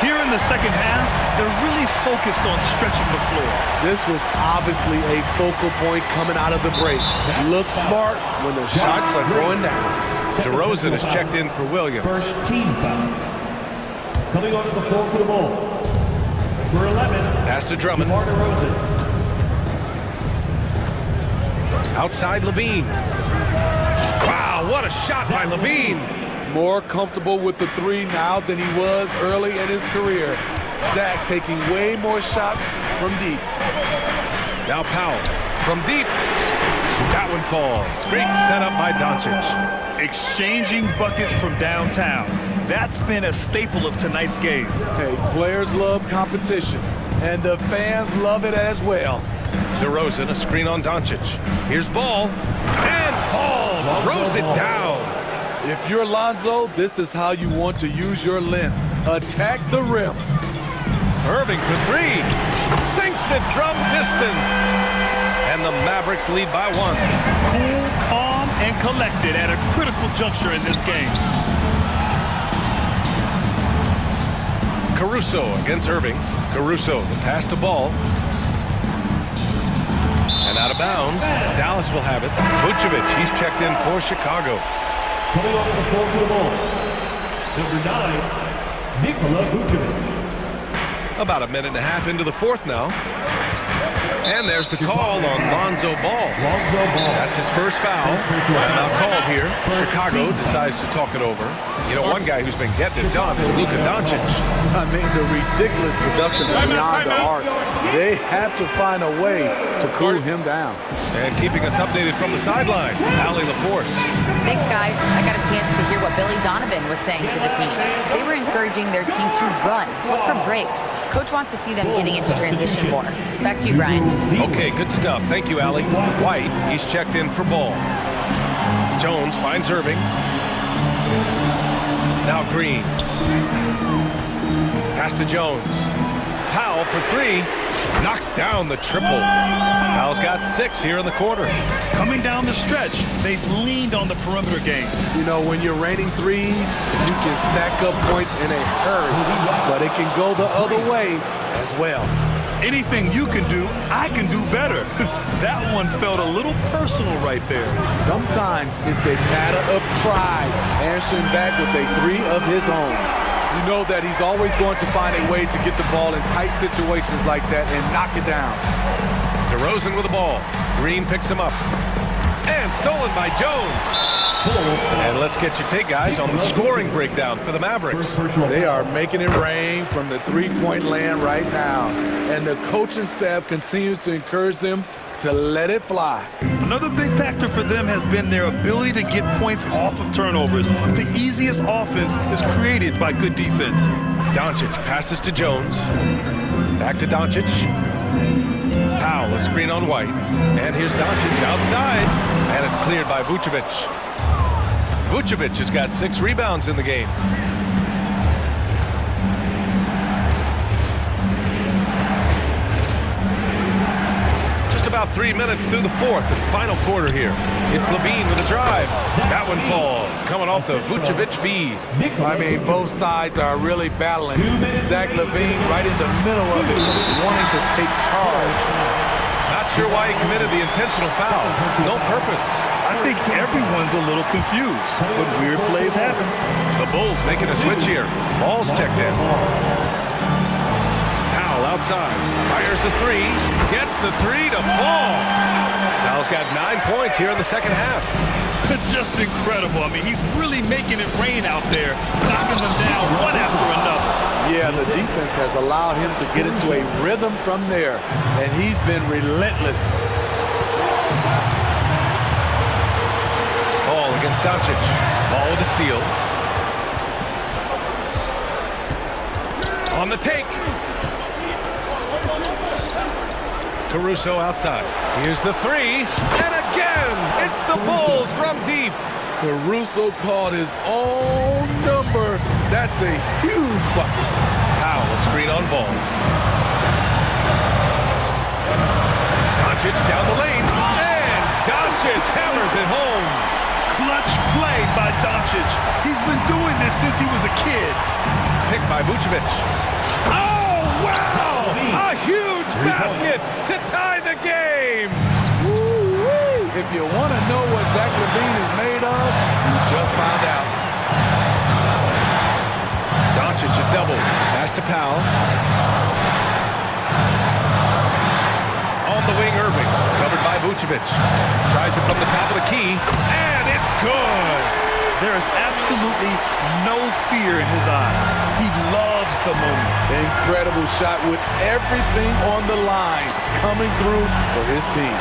Here in the second half, they're really focused on stretching the floor. This was obviously a focal point coming out of the break. Look smart when the shots are going down. DeRozan is checked in for Williams. First team foul. Coming onto the floor for the Bulls. Number 11. Pass to Drummond. DeRozan. Outside Levine. Wow, what a shot by Levine. More comfortable with the three now than he was early in his career. Zach taking way more shots from deep. Now Powell from deep. That one falls. Great setup by Doncic. Exchanging buckets from downtown. That's been a staple of tonight's game. Hey, players love competition, and the fans love it as well. DeRozan, a screen on Doncic. Here's Ball. And Ball throws it down. If you're Lonzo, this is how you want to use your length. Attack the rim. Irving for three. Sinks it from distance. And the Mavericks lead by one. Cool, calm, and collected at a critical juncture in this game. Caruso against Irving. Caruso, the pass to Ball. And out of bounds. Dallas will have it. Vucevic, he's checked in for Chicago. Coming off the floor for the Bulls. Number 9, Nikola Vucevic. About a minute and a half into the fourth now. And there's the call on Lonzo Ball. That's his first foul. Timeout called here. Chicago decides to talk it over. You know, one guy who's been getting it done is Luka Doncic. I mean, the ridiculous production is beyond the art. They have to find a way to cool him down. And keeping us updated from the sideline, Allie LaForce. Thanks, guys. I got a chance to hear what Billy Donovan was saying to the team. They were encouraging their team to run, look for breaks. Coach wants to see them getting into transition more. Back to you, Brian. Okay, good stuff. Thank you, Allie. White, he's checked in for Ball. Jones finds Irving. Now Green. Pass to Jones. Powell for three. Knocks down the triple. Powell's got 6 here in the quarter. Coming down the stretch, they've leaned on the perimeter game. You know, when you're raining threes, you can stack up points in a hurry, but it can go the other way as well. Anything you can do, I can do better. That one felt a little personal right there. Sometimes it's a matter of pride, answering back with a three of his own. You know that he's always going to find a way to get the ball in tight situations like that and knock it down. DeRozan with the ball. Green picks him up. And stolen by Jones. And let's get your take, guys, on the scoring breakdown for the Mavericks. They are making it rain from the three-point land right now. And the coaching staff continues to encourage them to let it fly. Another big factor for them has been their ability to get points off of turnovers. The easiest offense is created by good defense. Doncic passes to Jones. Back to Doncic. Powell, a screen on White. And here's Doncic outside. And it's cleared by Vucevic. Vucevic has got 6 rebounds in the game. about 3 minutes through the fourth and final quarter here. It's Levine with a drive. That one falls, coming off the Vucevic feed. I mean, both sides are really battling. Zach Levine right in the middle of it, wanting to take charge. Not sure why he committed the intentional foul. No purpose. I think everyone's a little confused, but weird plays happen. The Bulls making a switch here. Ball's checked in. Powell outside. Fires the three. Gets the three to fall. Powell's got 9 points here in the second half. Just incredible. I mean, he's really making it rain out there, knocking them down one after another. Yeah, the defense has allowed him to get into a rhythm from there, and he's been relentless. Ball against Doncic. Ball with a steal. On the take. Caruso outside. Here's the three. And again, it's the Bulls from deep. Caruso called his own number. That's a huge bucket. Powell, a screen on ball. Doncic down the lane. And Doncic hammers it home. Clutch play by Doncic. He's been doing this since he was a kid. Picked by Vucevic. Oh, wow! A huge basket to tie the game. Woo-wee. If you want to know what Zach Levine is made of, you just found out. Doncic is doubled. Pass to Powell. On the wing, Irving. Covered by Vucevic. Tries it from the top of the key. And it's good. There is absolutely no fear in his eyes. He loves the moment. Incredible shot with everything on the line coming through for his team.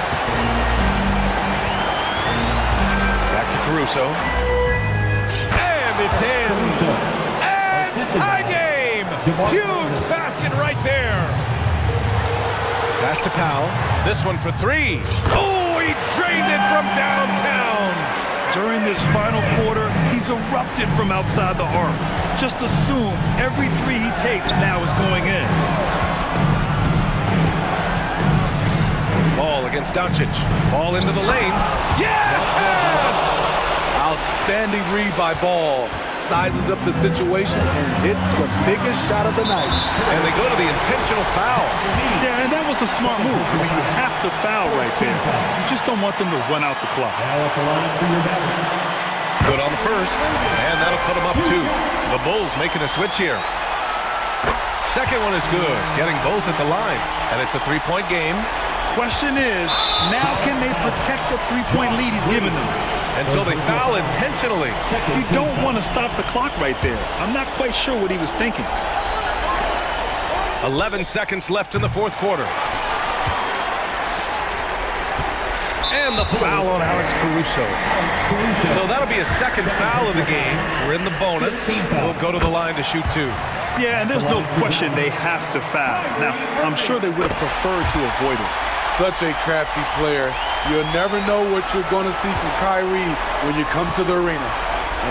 Back to Caruso. And it's in. And tie game. Huge basket right there. Pass to Powell. This one for three. Oh, he drained it from downtown. During this final quarter, he's erupted from outside the arc. Just assume every three he takes now is going in. Ball against Doncic. Ball into the lane. Yes! Outstanding read by Ball. Sizes up the situation and hits the biggest shot of the night. And they go to the intentional foul. Yeah, and that was a smart move. I mean, you have to foul right there. You just don't want them to run out the clock. Good on the first, and that'll put them up two. The Bulls making a switch here. Second one is good, getting both at the line. And it's a three-point game. Question is, now can they protect the three-point lead he's given them? And so they foul intentionally. You don't want to stop the clock right there. I'm not quite sure what he was thinking. 11 seconds left in the fourth quarter. And the foul on Alex Caruso. So that'll be a second foul of the game. We're in the bonus. We'll go to the line to shoot two. Yeah, and there's no question they have to foul. Now, I'm sure they would have preferred to avoid it. Such a crafty player. You'll never know what you're going to see from Kyrie when you come to the arena.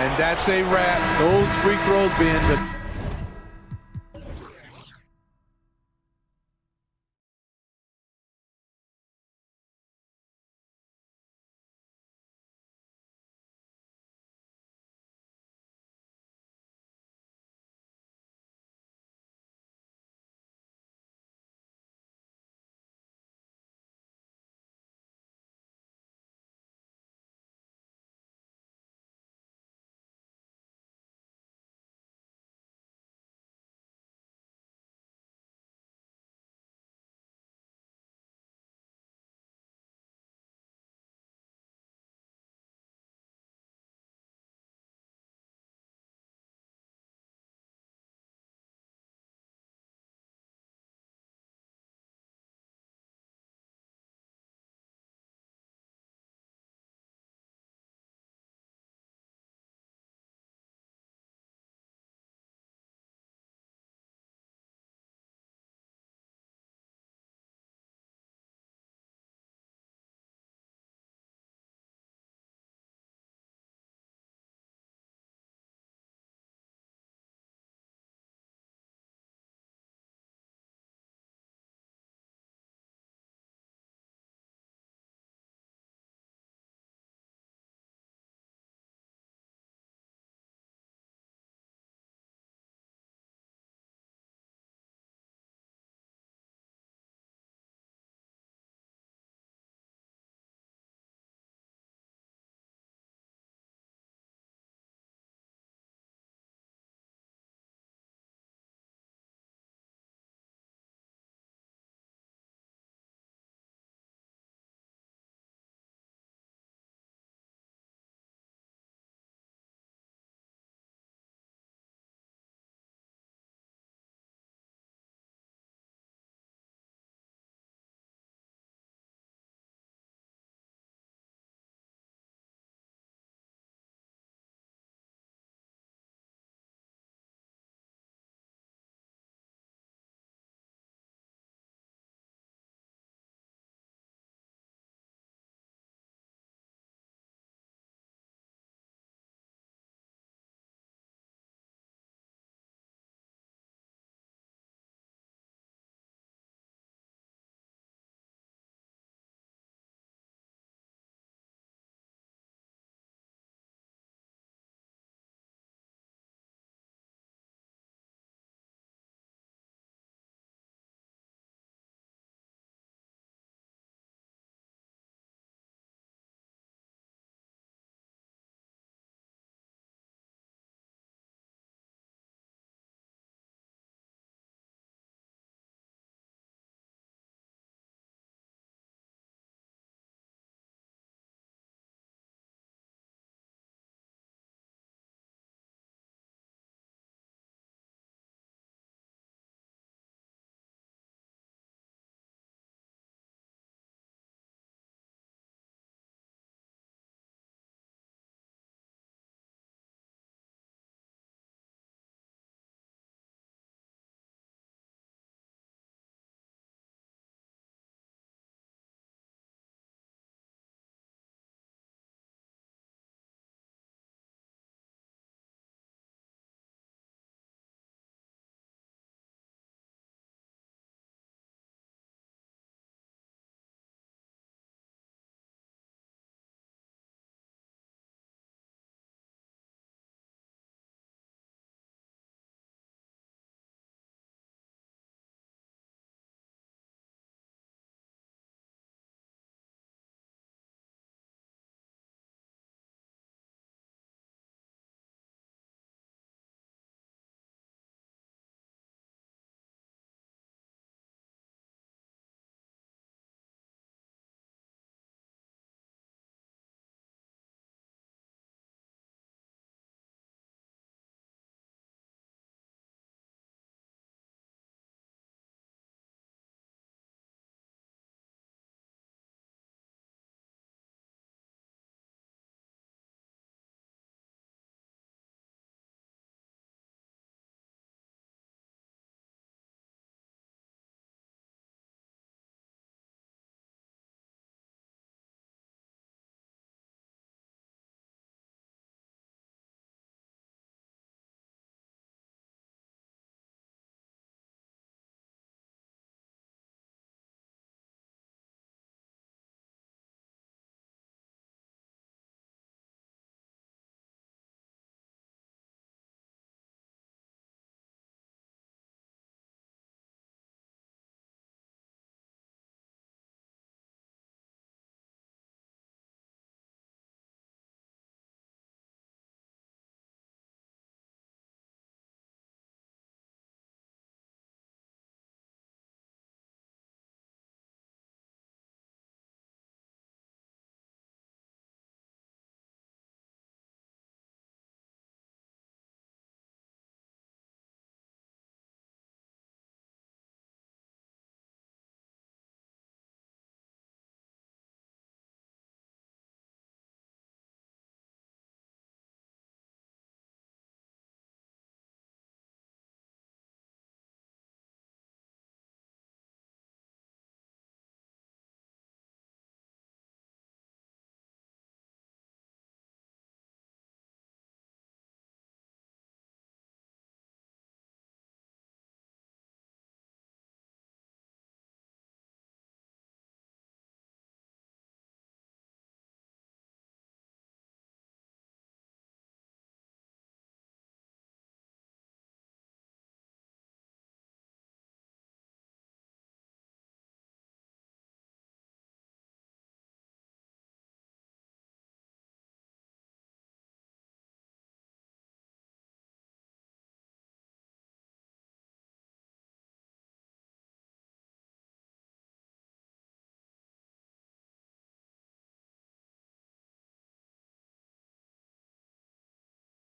And that's a wrap. Those free throws being the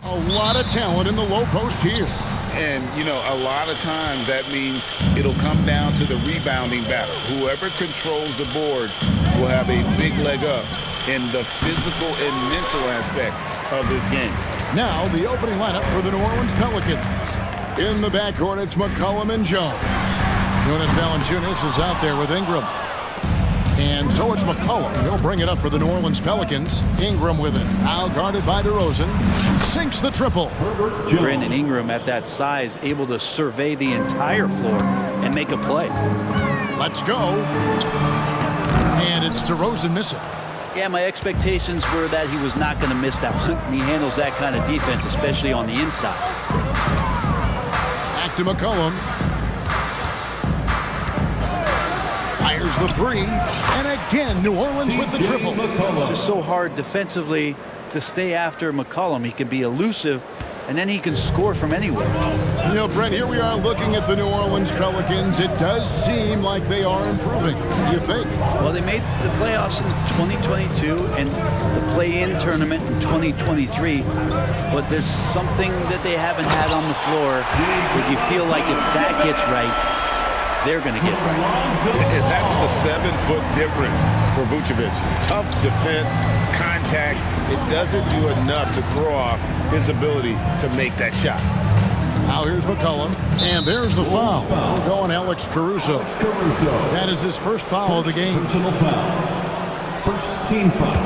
A lot of talent in the low post here. And, you know, a lot of times that means it'll come down to the rebounding battle. Whoever controls the boards will have a big leg up in the physical and mental aspect of this game. Now the opening lineup for the New Orleans Pelicans. In the backcourt, it's McCollum and Jones. Jonas Valanciunas is out there with Ingram. And so it's McCollum. He'll bring it up for the New Orleans Pelicans. Ingram with it. Now guarded by DeRozan. Sinks the triple. Brandon Ingram at that size, able to survey the entire floor and make a play. Let's go. And it's DeRozan missing. Yeah, my expectations were that he was not going to miss that one. And he handles that kind of defense, especially on the inside. Back to McCollum. Fires the three, and again, New Orleans with the triple. Just so hard defensively to stay after McCollum. He can be elusive, and then he can score from anywhere. You know, Brent, here we are looking at the New Orleans Pelicans. It does seem like they are improving. What do you think? Well, they made the playoffs in 2022 and the play-in tournament in 2023, but there's something that they haven't had on the floor where you feel like if that gets right, they're going to get right. That's the 7-foot difference for Vucevic. Tough defense, contact. It doesn't do enough to throw off his ability to make that shot. Now here's McCollum, and there's the foul. We'll go on Alex Caruso. That is his first foul of the game. Personal foul. First team foul.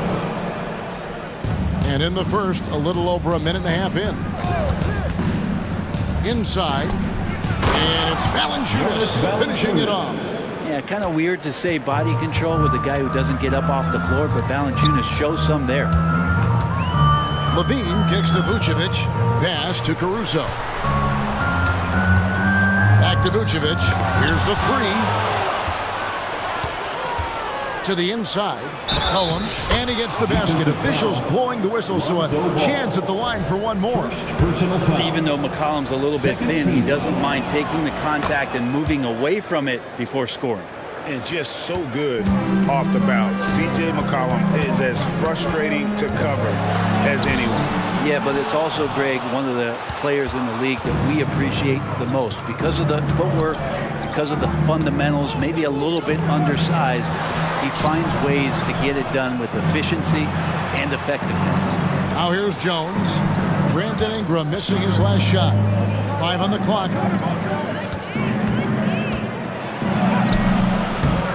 And in the first, a little over a minute and a half in. Inside. And it's Valanciunas finishing it off. Yeah, kind of weird to say body control with a guy who doesn't get up off the floor, but Valanciunas shows some there. Levine kicks to Vucevic. Pass to Caruso. Back to Vucevic. Here's the three. To the inside. McCollum. And he gets the basket. Officials blowing the whistle, so a chance at the line for one more. Even though McCollum's a little bit thin, he doesn't mind taking the contact and moving away from it before scoring. And just so good off the bounce. C.J. McCollum is as frustrating to cover as anyone. Yeah, but it's also, Greg, one of the players in the league that we appreciate the most because of the footwork, because of the fundamentals, maybe a little bit undersized. He finds ways to get it done with efficiency and effectiveness. Now here's Jones. Brandon Ingram missing his last shot. 5 on the clock.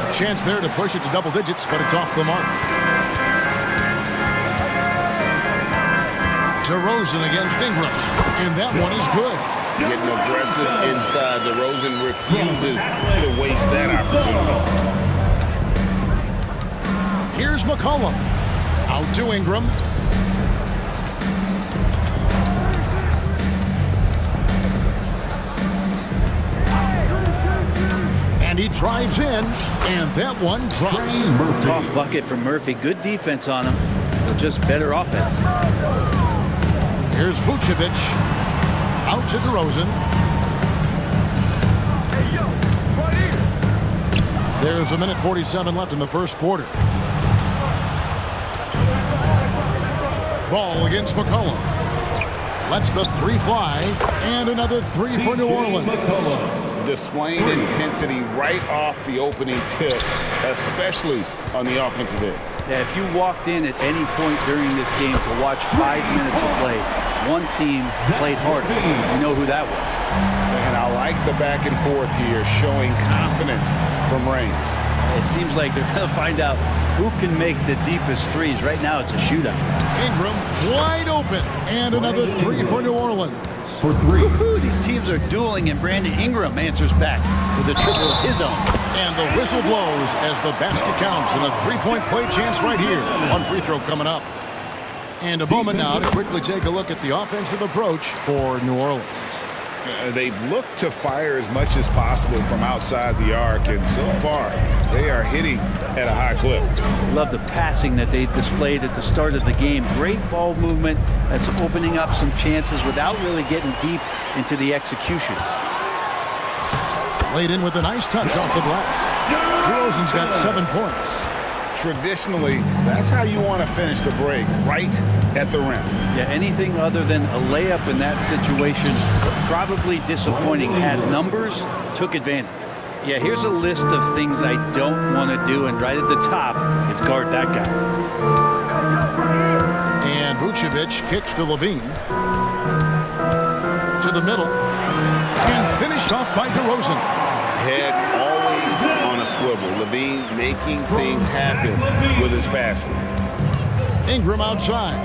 A chance there to push it to double digits, but it's off the mark. DeRozan against Ingram, and that one is good. Getting aggressive inside. DeRozan refuses to waste that opportunity. Here's McCollum. Out to Ingram. And he drives in, and that one drops. Tough bucket from Murphy. Good defense on him, but just better offense. Here's Vucevic. Out to DeRozan. There's a minute 47 left in the first quarter. Ball against McCollum. Lets the three fly, and another three for New Orleans. Displaying intensity right off the opening tip, especially on the offensive end. Yeah, if you walked in at any point during this game to watch 5 minutes of play, one team played harder. You know who that was. And I like the back and forth here, showing confidence from range. It seems like they're going to find out who can make the deepest threes. Right now, it's a shootout. Ingram wide open, and another three for New Orleans. For three. Woo-hoo, these teams are dueling, and Brandon Ingram answers back with a triple of his own. And the whistle blows as the basket counts, and a three-point play chance right here. One free throw coming up. And a moment now to quickly take a look at the offensive approach for New Orleans. They've looked to fire as much as possible from outside the arc, and so far they are hitting at a high clip. Love the passing that they displayed at the start of the game. Great ball movement that's opening up some chances without really getting deep into the execution. Laid in with a nice touch off the glass. DeRozan's got 7 points. traditionally, that's how you want to finish the break, right at the rim. Yeah, anything other than a layup in that situation, probably disappointing. Had numbers, took advantage. Yeah, here's a list of things I don't want to do, and right at the top is guard that guy. And Vucevic kicks to Levine. To the middle. And finished off by DeRozan. Head always on a swivel. Levine making things happen with his passing. Ingram outside.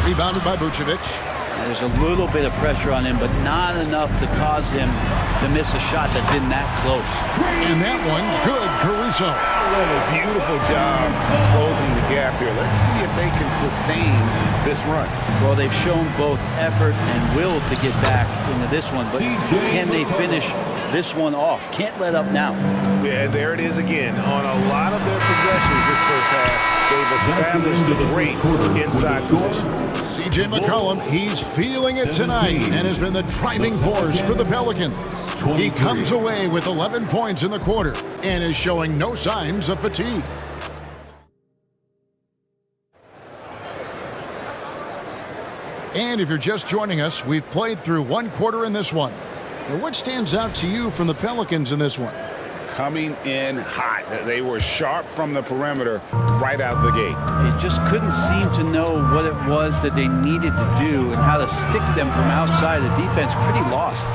Rebounded by Vucevic. There's a little bit of pressure on him, but not enough to cause him to miss a shot that's in that close. And that one's good, Caruso. Beautiful job closing the gap here. Let's see if they can sustain this run. Well, they've shown both effort and will to get back into this one, but can they finish this one off? Can't let up now. Yeah, there it is again. On a lot of their possessions this first half, they've established a great inside position. C.J. McCollum, he's feeling it tonight and has been the driving force for the Pelicans. He comes away with 11 points in the quarter and is showing no signs of fatigue. And if you're just joining us, we've played through one quarter in this one. And what stands out to you from the Pelicans in this one? Coming in hot. They were sharp from the perimeter right out the gate. They just couldn't seem to know what it was that they needed to do and how to stick them from outside. The defense pretty lost.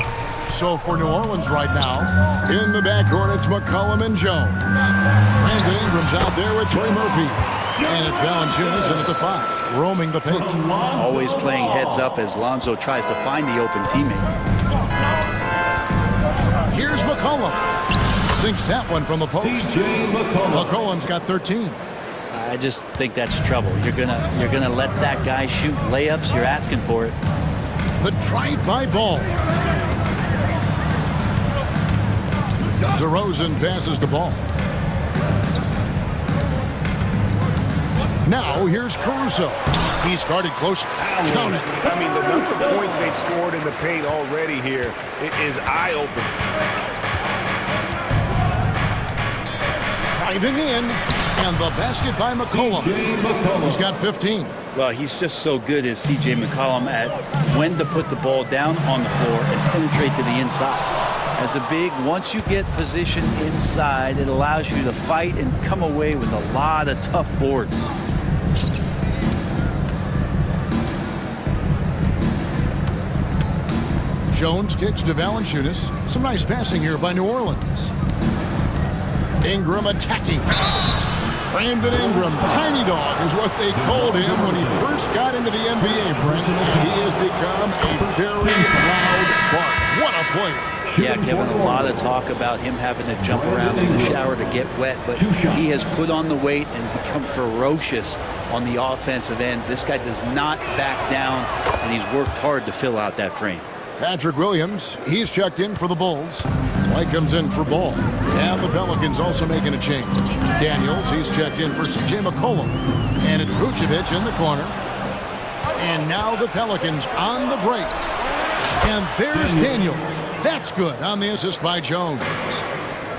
So for New Orleans right now, in the backcourt, it's McCollum and Jones. Brandon Ingram's out there with Trey Murphy. And it's Valanciunas in at the 5, roaming the paint. Always playing heads up as Lonzo tries to find the open teammate. Here's McCollum. Sinks that one from the post. McCollum's got 13. I just think that's trouble. You're gonna let that guy shoot layups. You're asking for it. The drive-by ball. DeRozan passes the ball. Now here's Caruso. He's guarded close. Count it. I mean, the number of points they've scored in the paint already here is eye-opening. Driving in, and the basket by McCollum. He's got 15. Well, he's just so good as C.J. McCollum at when to put the ball down on the floor and penetrate to the inside. As a big, once you get positioned inside, it allows you to fight and come away with a lot of tough boards. Jones kicks to Valanciunas. Some nice passing here by New Orleans. Ingram attacking. Brandon Ingram, tiny dog is what they called him when he first got into the NBA, Brent. He has become a very loud bark. What a player. Yeah, Kevin, a lot of talk about him having to jump around in the shower to get wet, but he has put on the weight and become ferocious on the offensive end. This guy does not back down, and he's worked hard to fill out that frame. Patrick Williams, he's checked in for the Bulls. White comes in for Ball. And the Pelicans also making a change. Daniels, he's checked in for C.J. McCollum. And it's Vucevic in the corner. And now the Pelicans on the break. And there's Daniels. That's good on the assist by Jones.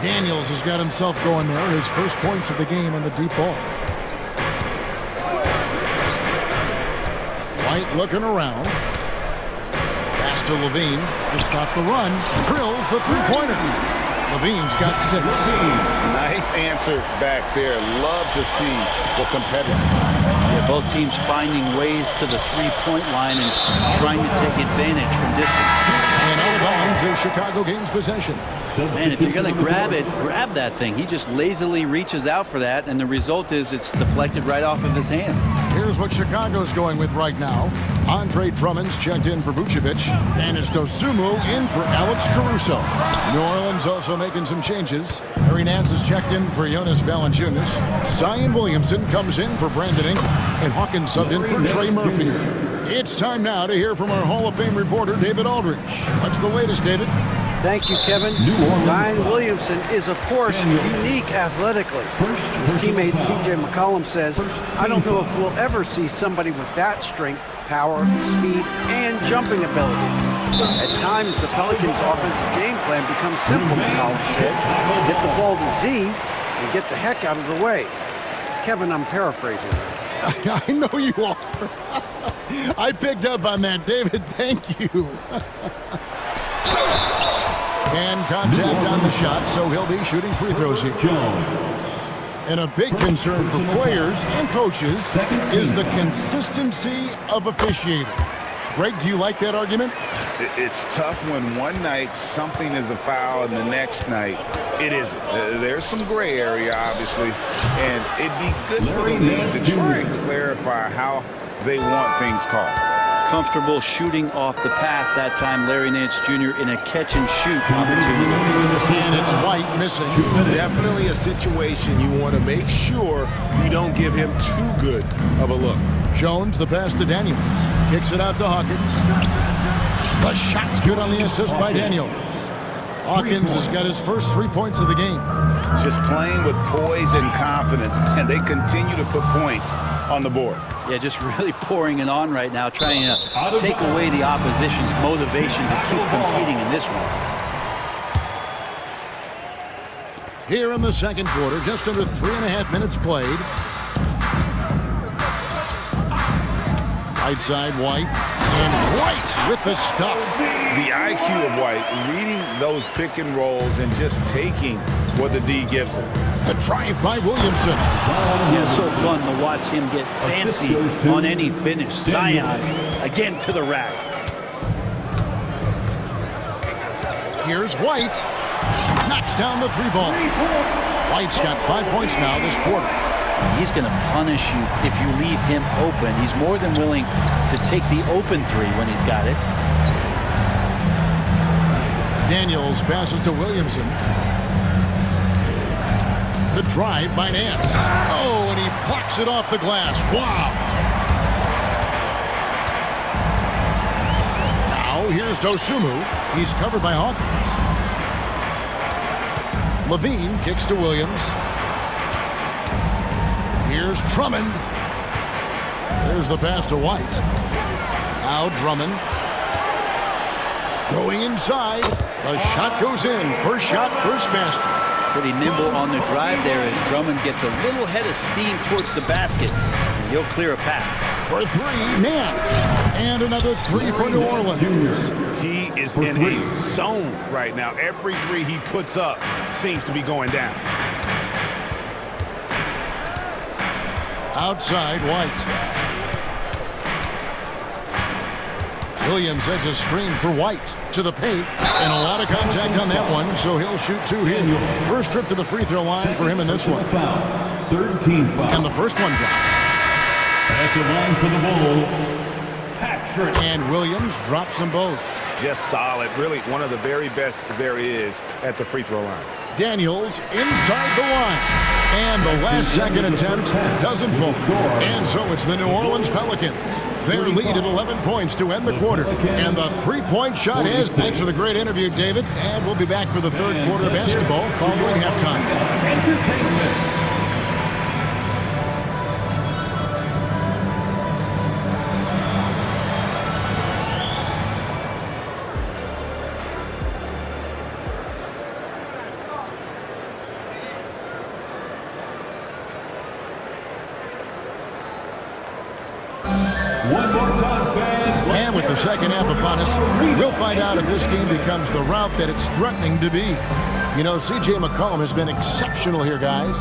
Daniels has got himself going there. His first points of the game on the deep ball. White looking around. Pass to Levine to stop the run. Drills the three-pointer. Levine's got 6. Nice answer back there. Love to see the competitor. Yeah, both teams finding ways to the three-point line and trying to take advantage from distance. And out of bounds as Chicago gains possession. Man, if you're going to grab it, grab that thing. He just lazily reaches out for that, and the result is it's deflected right off of his hand. Here's what Chicago's going with right now. Andre Drummond's checked in for Vucevic, and it's Dosumu in for Alex Caruso. New Orleans also making some changes. Harry Nance is checked in for Jonas Valanciunas. Zion Williamson comes in for Brandon Ingram, and Hawkins subbed in for Trey Murphy. It's time now to hear from our Hall of Fame reporter, David Aldridge. What's the latest, David? Thank you, Kevin. Zion Williamson is, of course, unique athletically. His teammate C.J. McCollum says, I don't know if we'll ever see somebody with that strength, power, speed, and jumping ability. At times, the Pelicans' offensive game plan becomes simple, McCollum said. Get the ball to Z and get the heck out of the way. Kevin, I'm paraphrasing. I know you are. I picked up on that, David. Thank you. And contact on the shot, so he'll be shooting free throws here. And a big concern for players and coaches is the consistency of officiating. Greg, do you like that argument? It's tough when one night something is a foul and the next night it isn't. There's some gray area, obviously, and it'd be good for the league to try and clarify how they want things called. Comfortable shooting off the pass that time, Larry Nance Jr. in a catch-and-shoot opportunity. And it's White missing. Definitely a situation you want to make sure you don't give him too good of a look. Jones, the pass to Daniels. Kicks it out to Hawkins. The shot's good on the assist by Daniels. Hawkins has got his first 3 points of the game. Just playing with poise and confidence, and they continue to put points on the board. Yeah, just really pouring it on right now, trying to take away the opposition's motivation to keep competing in this one. Here in the second quarter, just under 3.5 minutes played. Right side, White. And White with the stuff. The IQ of White, reading those pick and rolls and just taking what the D gives him. The drive by Williamson. Yeah, so fun to watch him get fancy on any finish. Zion again to the rack. Here's White. Knocks down the 3-ball. White's got 5 points now this quarter. He's going to punish you if you leave him open. He's more than willing to take the open 3 when he's got it. Daniels passes to Williamson. The drive by Nance. Oh, and he plucks it off the glass. Wow. Now here's Dosumu. He's covered by Hawkins. Levine kicks to Williams. Here's Drummond. There's the pass to White. Now Drummond. Going inside. The shot goes in. First shot, first basket. Pretty nimble on the drive there as Drummond gets a little head of steam towards the basket. And he'll clear a path. For 3, Nance. And another 3 for New Orleans. He is in a zone right now. Every 3 he puts up seems to be going down. Outside, White. Williams sets a screen for White to the paint, and a lot of contact on that one, so he'll shoot 2 here. First trip to the free throw line for him in this one. Third team foul. And the first one drops. At the line for the Bulls, Patrick. And Williams drops them both. Just solid. Really one of the very best there is at the free throw line. Daniels inside the line. And the last second attempt doesn't fall. And so it's the New Orleans Pelicans. Their lead at 11 points to end the quarter. And the 3-point shot is. Thanks for the great interview, David. And we'll be back for the third quarter of basketball following halftime. Entertainment. And with the second half upon us, we'll find out if this game becomes the route that it's threatening to be. You know, C.J. McCollum has been exceptional here, guys.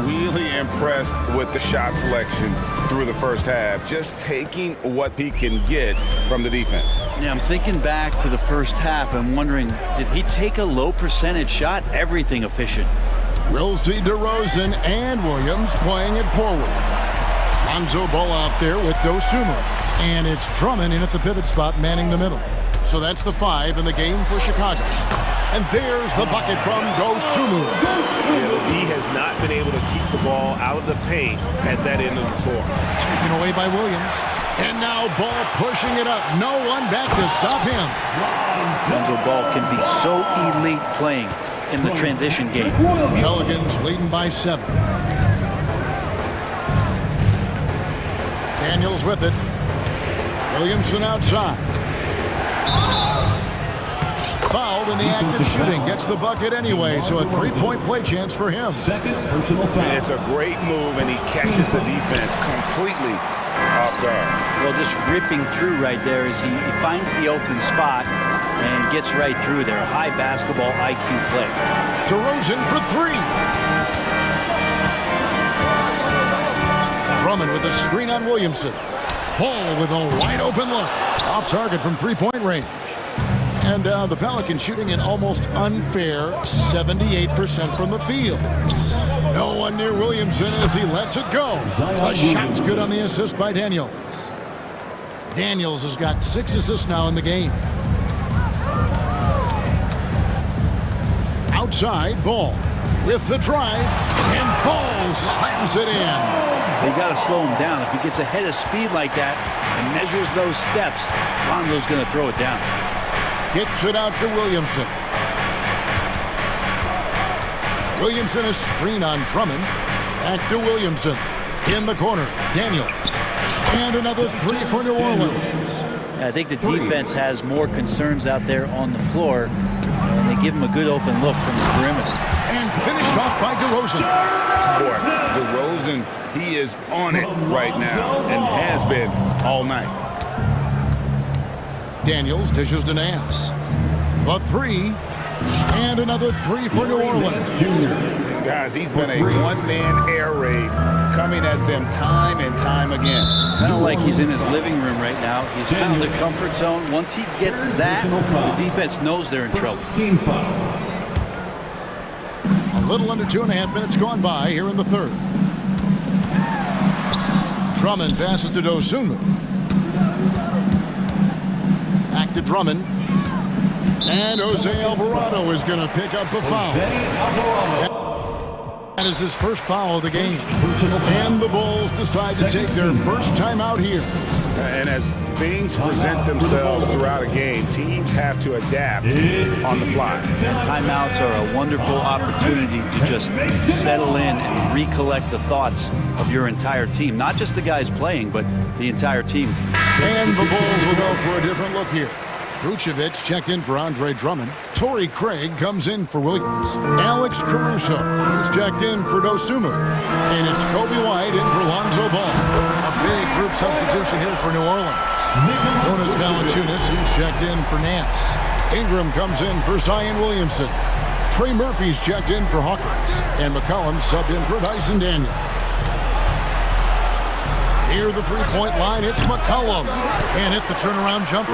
Really impressed with the shot selection through the first half, just taking what he can get from the defense. Yeah, I'm thinking back to the first half. I'm wondering, did he take a low percentage shot? Everything efficient. We'll see DeRozan and Williams playing it forward. Lonzo Ball out there with Dosumu. And it's Drummond in at the pivot spot, manning the middle. So that's the 5 in the game for Chicago. And there's the bucket from Dosumu. Yeah, the D has not been able to keep the ball out of the paint at that end of the floor. Taken away by Williams. And now Ball pushing it up. No one back to stop him. Lonzo Ball can be so elite playing in the transition game. Pelicans leading by 7. Daniels with it. Williamson outside. fouled in the act of shooting. Gets the bucket anyway, so a three-point play chance for him. Second personal foul. And it's a great move, and he catches the defense completely off guard. Well, just ripping through right there as he finds the open spot and gets right through there. High basketball IQ play. DeRozan for three. Drummond with a screen on Williamson. Ball with a wide open look. Off target from three-point range. And the Pelicans shooting an almost unfair 78% from the field. No one near Williamson as he lets it go. The shot's good on the assist by Daniels. Daniels has got 6 assists now in the game. Outside, Ball with the drive, and Ball slams it in. You got to slow him down. If he gets ahead of speed like that and measures those steps, Lonzo's going to throw it down. Kicks it out to Williamson. Williamson a screen on Drummond. Back to Williamson. In the corner, Daniels. And another three for New Orleans. I think the defense has more concerns out there on the floor, and they give him a good open look from the perimeter. And finished off by DeRozan. Boy, DeRozan, he is on it right now and has been all night. Daniels dishes to Nance. The three. And another three for New Orleans. Guys, he's been a one-man air raid coming at them time and time again. Kind of like he's in his living room right now. He's found the comfort zone. Once he gets that, the defense knows they're in trouble. A little under 2.5 minutes gone by here in the third. Drummond passes to Dosunmu. Back to Drummond. And Jose Alvarado is going to pick up a foul. That is his first foul of the game. And the Bulls decide to take their first time out here. And as things present themselves throughout a game, teams have to adapt on the fly. And timeouts are a wonderful opportunity to just settle in and recollect the thoughts of your entire team. Not just the guys playing, but the entire team. And the Bulls will go for a different look here. Vucevic checked in for Andre Drummond. Torrey Craig comes in for Williams. Alex Caruso is checked in for Dosunmu. And it's Kobe White in for Lonzo Ball. A big group substitution here for New Orleans. Jonas Valanciunas, who's checked in for Nance. Ingram comes in for Zion Williamson. Trey Murphy's checked in for Hawkins. And McCollum subbed in for Dyson Daniel. Near the three-point line, it's McCollum. Can't hit the turnaround jumper.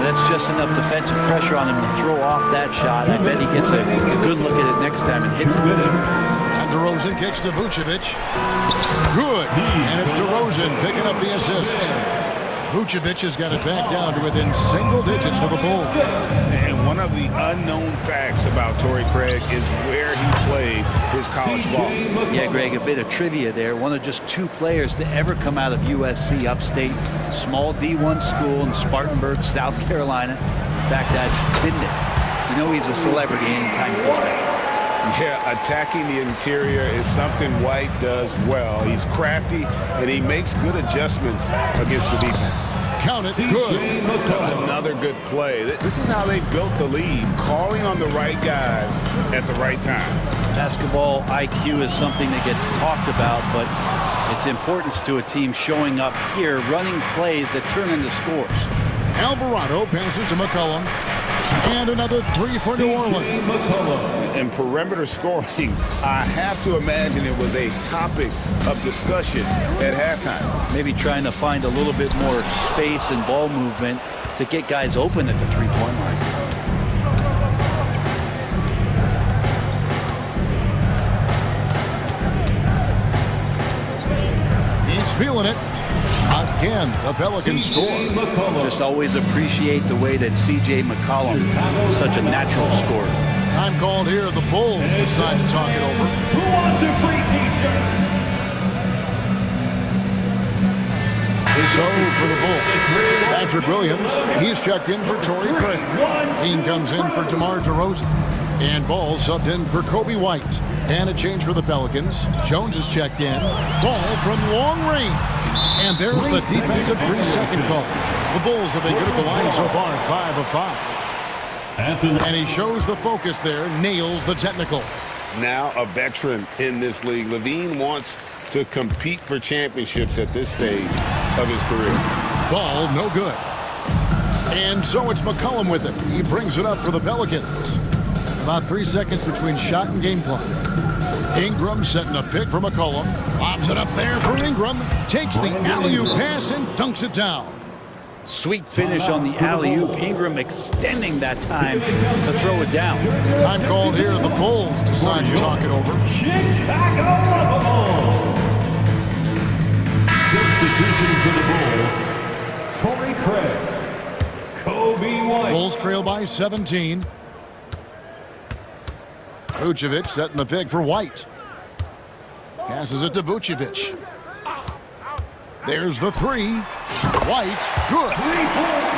That's just enough defensive pressure on him to throw off that shot. I bet he gets a good look at it next time and hits it. And DeRozan kicks to Vucevic. Good. And it's DeRozan picking up the assist. Vucevic has got it back down to within single digits for the Bulls. And one of the unknown facts about Torrey Craig is where he played his college ball. Yeah, Greg, a bit of trivia there. One of just 2 players to ever come out of USC upstate. Small D1 school in Spartanburg, South Carolina. In fact, that's pinned it. You know he's a celebrity anytime he goes back. Yeah, attacking the interior is something White does well. He's crafty, and he makes good adjustments against the defense. Count it, good. Another good play. This is how they built the lead, calling on the right guys at the right time. Basketball IQ is something that gets talked about, but its importance to a team showing up here, running plays that turn into scores. Alvarado passes to McCollum. And another three for New Orleans. And perimeter scoring, I have to imagine it was a topic of discussion at halftime. Maybe trying to find a little bit more space and ball movement to get guys open at the three-point line. He's feeling it. Again, the Pelicans score. Just always appreciate the way that C.J. McCollum is such a natural scorer. Time called here. The Bulls decide to talk it over. Who wants a free t-shirt? So for the Bulls, Patrick Williams, he's checked in for Torrey Craig. Dean comes in for DeMar DeRozan. And Ball subbed in for Kobe White. And a change for the Pelicans. Jones is checked in. Ball from long range. And there's the defensive 3-second call. The Bulls have been good at the line so far, 5 of 5. And he shows the focus there, nails the technical. Now a veteran in this league. Levine wants to compete for championships at this stage of his career. Ball no good. And so it's McCollum with it. He brings it up for the Pelicans. About 3 seconds between shot and game clock. Ingram setting a pick for McCollum. Lobs it up there for Ingram. Takes the alley-oop pass and dunks it down. Sweet finish on the alley-oop. Ingram extending that time to throw it down. Time called here. The Bulls decide to talk it over. Substitution for the Bulls. Torrey Craig. Kobe White. Bulls trail by 17. Vucevic setting the pick for White. Passes it to Vucevic. There's the three. White, good.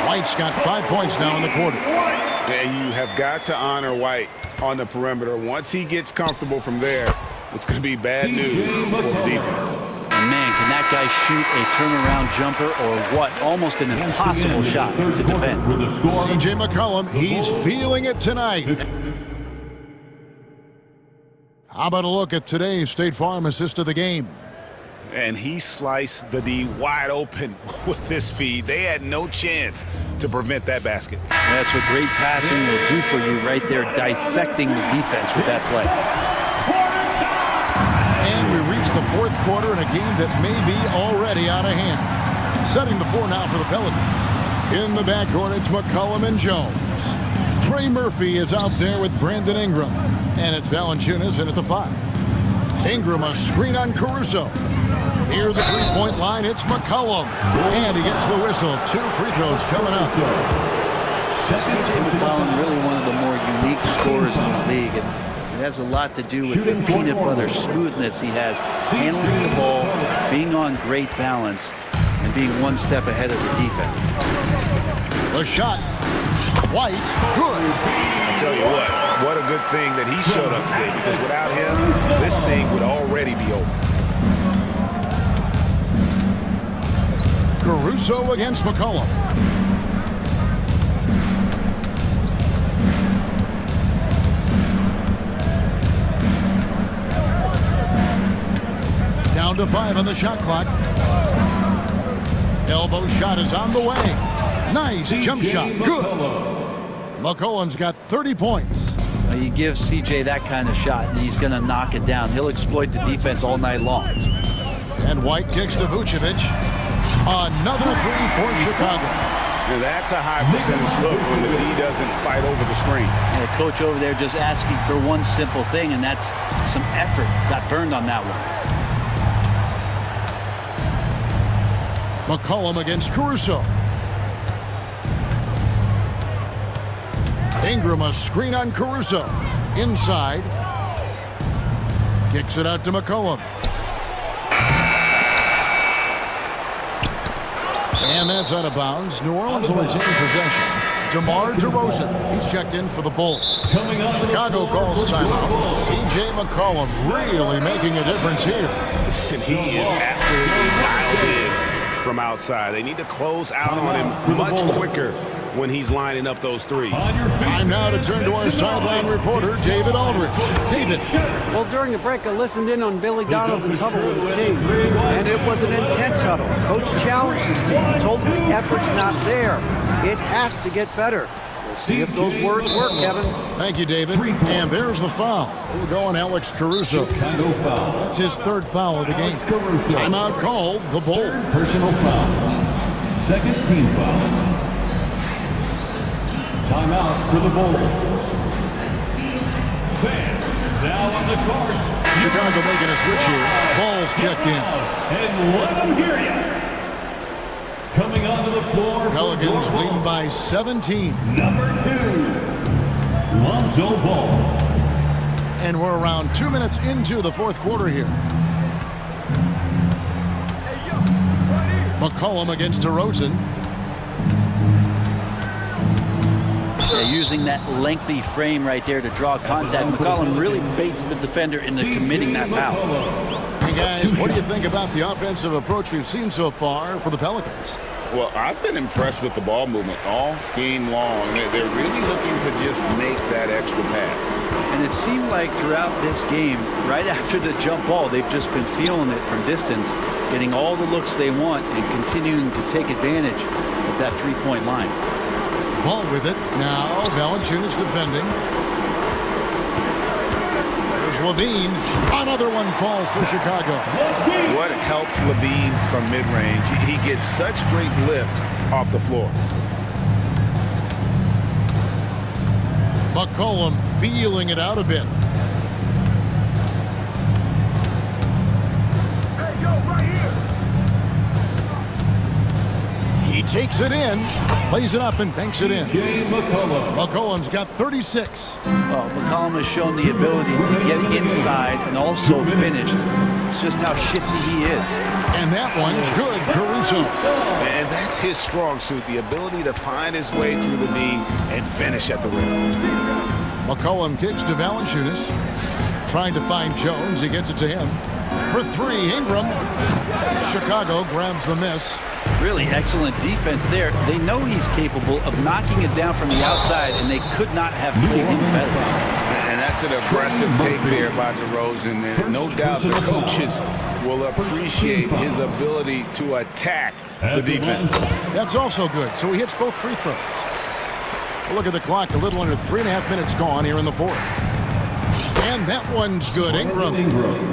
White's got 5 points now in the quarter. And you have got to honor White on the perimeter. Once he gets comfortable from there, it's going to be bad news for the defense. And man, can that guy shoot a turnaround jumper or what? Almost an impossible shot to defend. CJ McCollum, he's feeling it tonight. How about a look at today's State Farm assist of the game? And he sliced the D wide open with this feed. They had no chance to prevent that basket. That's what great passing will do for you right there, dissecting the defense with that play. And we reach the fourth quarter in a game that may be already out of hand. Setting the floor now for the Pelicans. In the backcourt, it's McCollum and Jones. Trey Murphy is out there with Brandon Ingram. And it's Valanciunas in at the 5. Ingram a screen on Caruso. Near the three-point line, it's McCollum. And he gets the whistle. 2 free throws coming up. CJ McCollum, really one of the more unique scorers in the league. And it has a lot to do with the peanut butter smoothness he has. Handling the ball, being on great balance, and being one step ahead of the defense. The shot. White, good. I'll tell you what a good thing that he showed up today, because without him, this thing would already be over. Caruso against McCollum. Down to 5 on the shot clock. Elbow shot is on the way. Nice jump shot. Good. McCollum's got 30 points. You give CJ that kind of shot, and he's going to knock it down. He'll exploit the defense all night long. And White kicks to Vucevic. Another 3 for Chicago. Now that's a high percentage look when the D doesn't fight over the screen. And the coach over there just asking for one simple thing, and that's some effort. Got burned on that one. McCollum against Caruso. Ingram a screen on Caruso. Inside. Kicks it out to McCollum. And that's out of bounds. New Orleans will retain possession. DeMar DeRozan, he's checked in for the Bulls. Chicago calls timeout. CJ McCollum really making a difference here. And he is absolutely dialed in from outside. They need to close out on him much quicker when he's lining up those threes. Time now to turn to our sideline reporter, David Aldridge. David. Well, during the break, I listened in on Billy Donovan's huddle with his team, and it was an intense huddle. Coach challenged his team, told them the effort's not there. It has to get better. We'll see if those words work, Kevin. Thank you, David. And there's the foul. We're going Alex Caruso. That's his 3rd foul of the game. Timeout called, the Bulls. Personal foul. 2nd team foul. Timeout for the Bulls. Fans now on the court. Chicago making a switch here. Ball's checked in. And let them hear you. Coming onto the floor. Pelicans leading by 17. Number 2, Lonzo Ball. And we're around 2 minutes into the 4th quarter here. McCollum against DeRozan. Yeah, using that lengthy frame right there to draw contact. McCollum really baits the defender into committing that foul. Hey guys, what do you think about the offensive approach we've seen so far for the Pelicans? Well, I've been impressed with the ball movement all game long. They're really looking to just make that extra pass. And it seemed like throughout this game, right after the jump ball, they've just been feeling it from distance, getting all the looks they want and continuing to take advantage of that three-point line. Ball with it. Now Valanciunas defending. There's Levine. Another one falls for Chicago. What helps Levine from mid-range? He gets such great lift off the floor. McCollum feeling it out a bit. Hey, yo, right here. He takes it in, lays it up and banks it in. McCollum's got 36. Well, McCollum has shown the ability to get inside and also finish. It's just how shifty he is. And that one's good, Caruso. And that's his strong suit, the ability to find his way through the D and finish at the rim. McCollum kicks to Valanciunas. Trying to find Jones. He gets it to him. For three, Ingram. Chicago grabs the miss. Really excellent defense there. They know he's capable of knocking it down from the outside, and they could not have played him better. And that's an aggressive take there by DeRozan. And no doubt the coaches will appreciate his ability to attack the defense. That's also good. So he hits both free throws. Look at the clock. A little under 3.5 minutes gone here in the fourth. And that one's good. Ingram.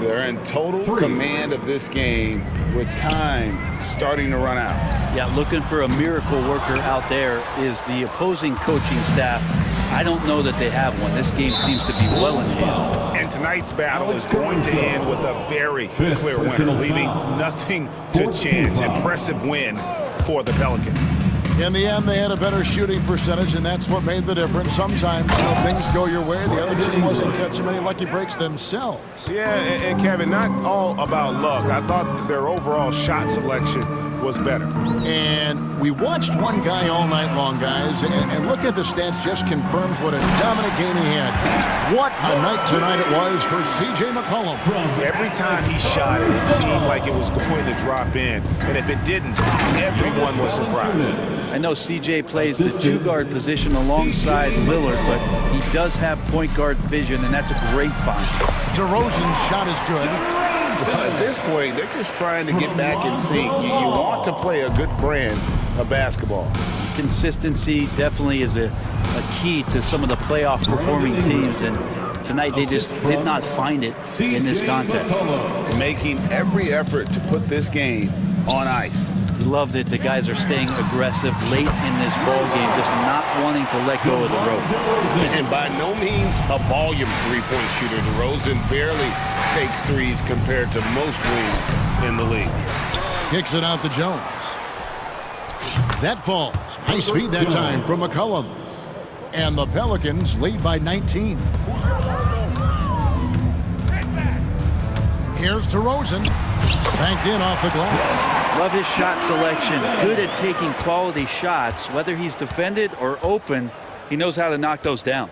They're in total command of this game with time starting to run out. Yeah, looking for a miracle worker out there is the opposing coaching staff. I don't know that they have one. This game seems to be well in hand. And tonight's battle is going to end with a very clear winner, leaving nothing to chance. Impressive win for the Pelicans. In the end, they had a better shooting percentage, and that's what made the difference. Sometimes, things go your way. The other team wasn't catching many lucky breaks themselves. Yeah, and Kevin, not all about luck. I thought their overall shot selection was better. And we watched one guy all night long, guys, and looking at the stats just confirms what a dominant game he had. What a night tonight it was for C.J. McCollum. Every time he shot it, it seemed like it was going to drop in. And if it didn't, everyone was surprised. I know CJ plays the two-guard position alongside Lillard, but he does have point guard vision, and that's a great find. DeRozan's shot is good. At this point, they're just trying to get back in sync. You want to play a good brand of basketball. Consistency definitely is a key to some of the playoff performing teams, and tonight they just did not find it in this contest. Making every effort to put this game on ice. Love that the guys are staying aggressive late in this ball game, just not wanting to let go of the rope. And by no means a volume three-point shooter. DeRozan barely takes threes compared to most wings in the league. Kicks it out to Jones. That falls. Nice feed that time from McCollum. And the Pelicans lead by 19. Here's DeRozan. Banked in off the glass. Love his shot selection. Good at taking quality shots. Whether he's defended or open, he knows how to knock those down.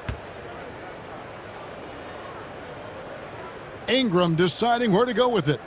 Ingram deciding where to go with it.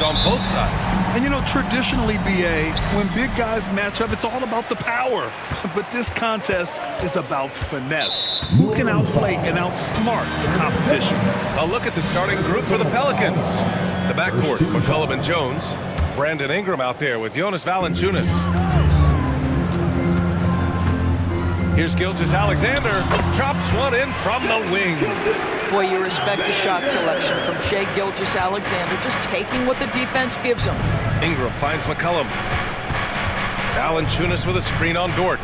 wins on both sides. And you know, traditionally, BA, when big guys match up, it's all about the power. But this contest is about finesse. Who can outplay and outsmart the competition? A look at the starting group for the Pelicans. The backcourt, McCollum and Jones. Brandon Ingram out there with Jonas Valanciunas. Here's Gilgeous-Alexander, drops one in from the wing. Boy, you respect the shot selection from Shai Gilgeous-Alexander, just taking what the defense gives him. Ingram finds McCollum. Valanciunas with a screen on Dort.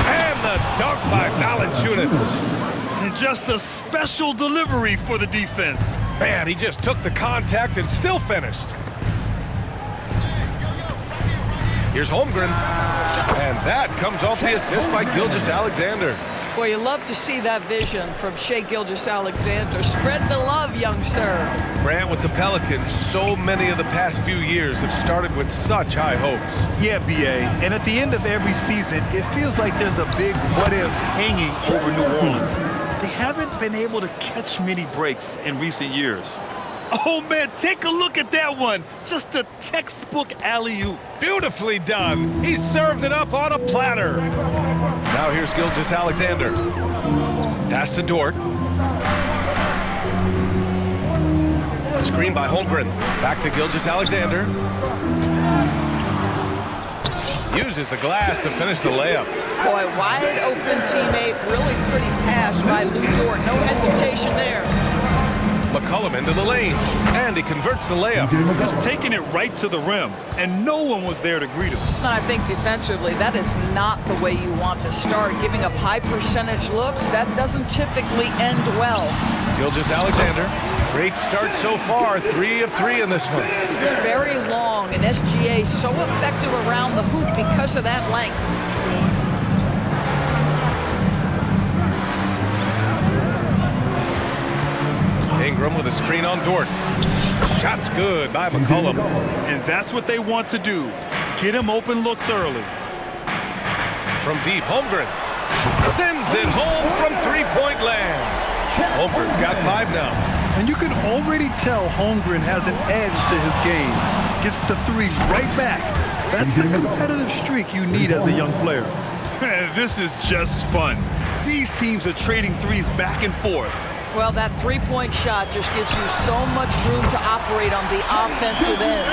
And the dunk by Valanciunas. And just a special delivery for the defense. Man, he just took the contact and still finished. Here's Holmgren, and that comes off the assist by Gilgeous-Alexander. Boy, you love to see that vision from Shai Gilgeous-Alexander. Spread the love, young sir. Grant, with the Pelicans, so many of the past few years have started with such high hopes. Yeah, BA, and at the end of every season, it feels like there's a big what-if hanging over New Orleans. They haven't been able to catch many breaks in recent years. Oh, man, take a look at that one. Just a textbook alley-oop. Beautifully done. He served it up on a platter. Now here's Gilgeous-Alexander. Pass to Dort. Screen by Holmgren. Back to Gilgeous-Alexander. Uses the glass to finish the layup. Boy, wide open teammate. Really pretty pass by Lou Dort. No hesitation there. McCollum into the lane, and he converts the layup. Just taking it right to the rim, and no one was there to greet him. And I think defensively, that is not the way you want to start. Giving up high percentage looks, that doesn't typically end well. Gilgeous-Alexander, great start so far, 3 of 3 in this one. It's very long, and SGA so effective around the hoop because of that length. Ingram with a screen on Dort. Shot's good by McCollum. And that's what they want to do. Get him open looks early. From deep, Holmgren sends it home from three-point land. Holmgren's got 5 now. And you can already tell Holmgren has an edge to his game. Gets the 3 right back. That's the competitive streak you need as a young player. This is just fun. These teams are trading 3s back and forth. Well, that three-point shot just gives you so much room to operate on the offensive end.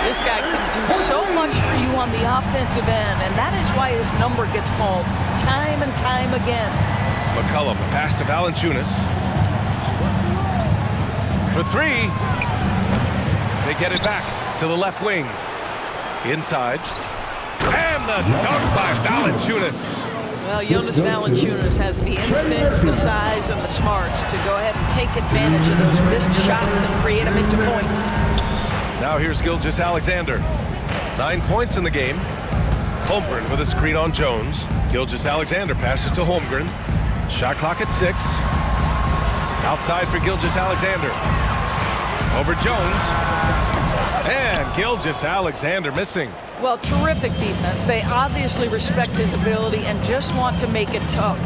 This guy can do so much for you on the offensive end, and that is why his number gets called time and time again. McCollum, pass to Valanciunas. For 3. They get it back to the left wing. Inside. And the dunk by Valanciunas. Well, Jonas Valanciunas has the instincts, the size, and the smarts to go ahead and take advantage of those missed shots and create them into points. Now here's Gilgeous-Alexander. 9 points in the game. Holmgren with a screen on Jones. Gilgeous-Alexander passes to Holmgren. Shot clock at 6. Outside for Gilgeous-Alexander. Over Jones. And Gilgeous-Alexander missing. Well, terrific defense. They obviously respect his ability and just want to make it tough.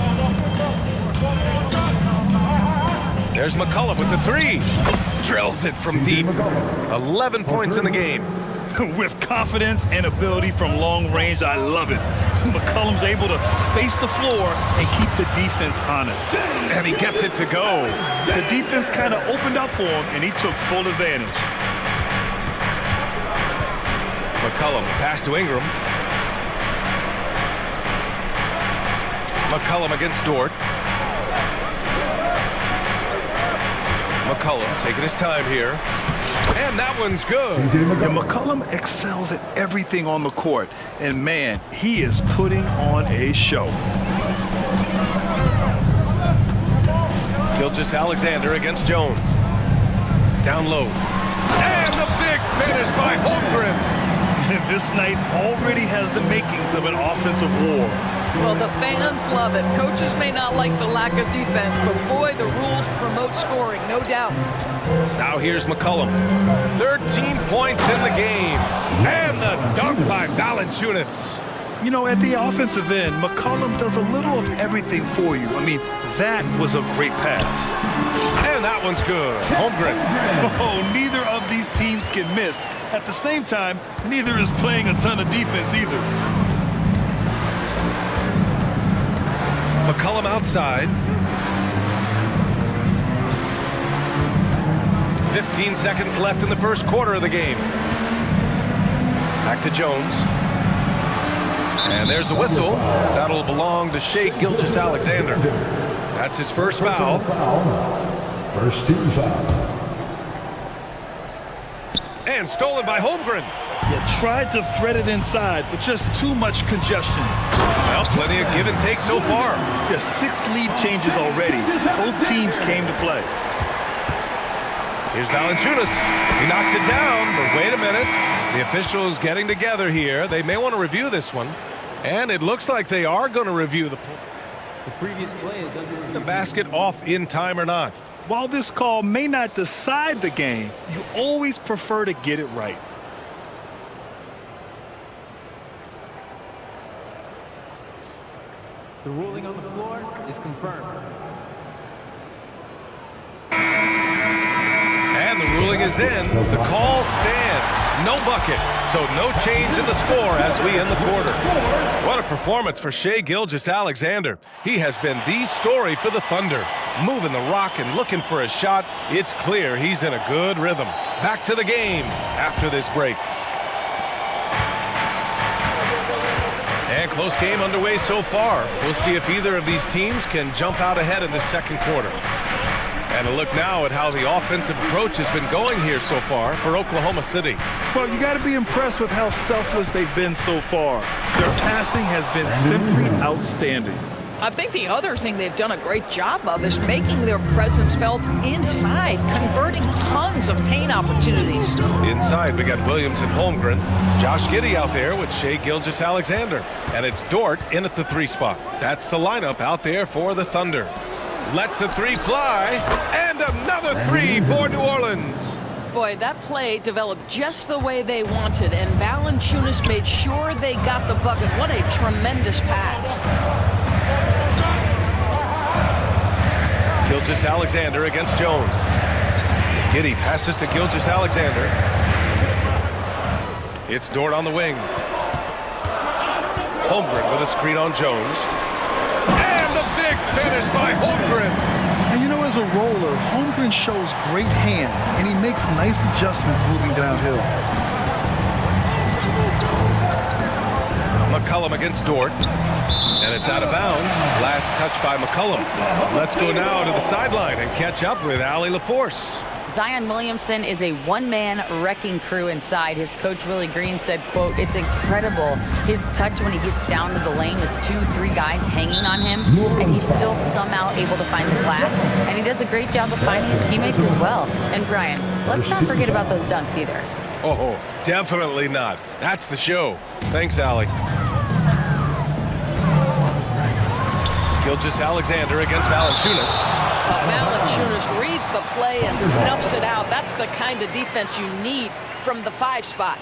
There's McCollum with the 3. Drills it from deep. 11 points in the game. With confidence and ability from long range, I love it. McCollum's able to space the floor and keep the defense honest. And he gets it to go. The defense kind of opened up for him, and he took full advantage. McCollum, pass to Ingram. McCollum against Dort. McCollum taking his time here. And that one's good. And McCollum excels at everything on the court. And man, he is putting on a show. Gilgeous-Alexander against Jones. Down low. And the big finish by Holmgren. This night already has the makings of an offensive war. Well, the fans love it. Coaches may not like the lack of defense, but boy, the rules promote scoring, no doubt. Now here's McCollum. 13 points in the game. And the dunk by Valanciunas. You know, at the offensive end, McCollum does a little of everything for you. I mean, that was a great pass. And that one's good. Holmgren. Oh, neither of these teams can miss. At the same time, neither is playing a ton of defense either. McCollum outside. 15 seconds left in the first quarter of the game. Back to Jones. And there's the whistle. That'll belong to Shai Gilgeous-Alexander. That's his first foul. First team foul. And stolen by Holmgren. Yeah, tried to thread it inside, but just too much congestion. Well, plenty of give and take so far. Yeah, 6 lead changes already. Both teams came to play. Here's Valanciunas. He knocks it down, but wait a minute. The officials getting together here. They may want to review this one. And it looks like they are going to review the previous play is under review. The basket off in time or not. While this call may not decide the game, you always prefer to get it right. The ruling on the floor is confirmed. And the ruling is in. The call stands. No bucket. So no change in the score as we end the quarter. What a performance for Shai Gilgeous-Alexander. He has been the story for the Thunder. Moving the rock and looking for a shot. It's clear he's in a good rhythm. Back to the game after this break. And close game underway so far. We'll see if either of these teams can jump out ahead in the second quarter. And a look now at how the offensive approach has been going here so far for Oklahoma City. Well, you got to be impressed with how selfless they've been so far. Their passing has been simply outstanding. I think the other thing they've done a great job of is making their presence felt inside, converting tons of paint opportunities. Inside, we got Williams and Holmgren. Josh Giddey out there with Shai Gilgeous-Alexander. And it's Dort in at the 3 spot. That's the lineup out there for the Thunder. Lets the 3 fly, and another 3 for New Orleans. Boy, that play developed just the way they wanted, and Valanciunas made sure they got the bucket. What a tremendous pass. Gilgeous-Alexander against Jones. Giddey passes to Gilgeous-Alexander. It's Dort on the wing. Holmgren with a screen on Jones. And the big finish by Holmgren. And you know, as a roller, Holmgren shows great hands, and he makes nice adjustments moving downhill. McCollum against Dort. And it's out of bounds. Last touch by McCollum. Let's go now to the sideline and catch up with Allie LaForce. Zion Williamson is a one-man wrecking crew inside. His coach, Willie Green, said, quote, "It's incredible his touch when he gets down to the lane with 2-3 guys hanging on him, and he's still somehow able to find the glass. And he does a great job of finding his teammates as well." And Brian, let's not forget about those dunks either. Oh, definitely not. That's the show. Thanks, Allie. Gilgeous-Alexander against Valanciunas. Valanciunas reads the play and snuffs it out. That's the kind of defense you need from the 5 spot.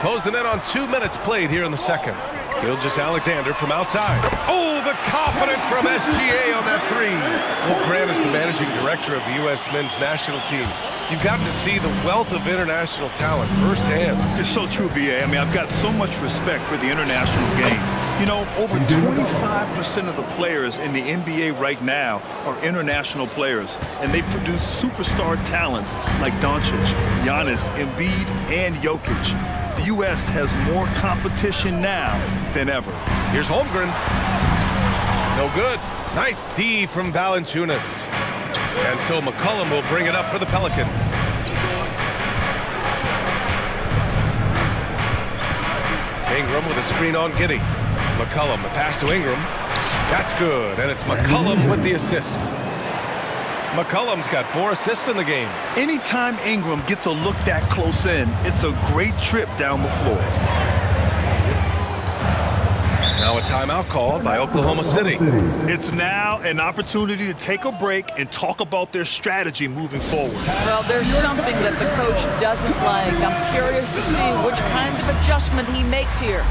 Close the net on 2 minutes played here in the second. Gilgeous-Alexander from outside. Oh, the confidence from SGA on that 3. Well, Grant is the managing director of the U.S. men's national team. You've gotten to see the wealth of international talent firsthand. It's so true, B.A. I mean, I've got so much respect for the international game. You know, over 25% of the players in the NBA right now are international players, and they produce superstar talents like Doncic, Giannis, Embiid, and Jokic. The U.S. has more competition now than ever. Here's Holmgren. No good. Nice D from Valanciunas. And so McCollum will bring it up for the Pelicans. Ingram with a screen on Giddey. McCollum, the pass to Ingram. That's good, and it's McCollum with the assist. McCollum's got 4 assists in the game. Anytime Ingram gets a look that close in, it's a great trip down the floor. Now a timeout called by Oklahoma City. It's now an opportunity to take a break and talk about their strategy moving forward. Well, there's something that the coach doesn't like. I'm curious to see which kind of adjustment he makes here.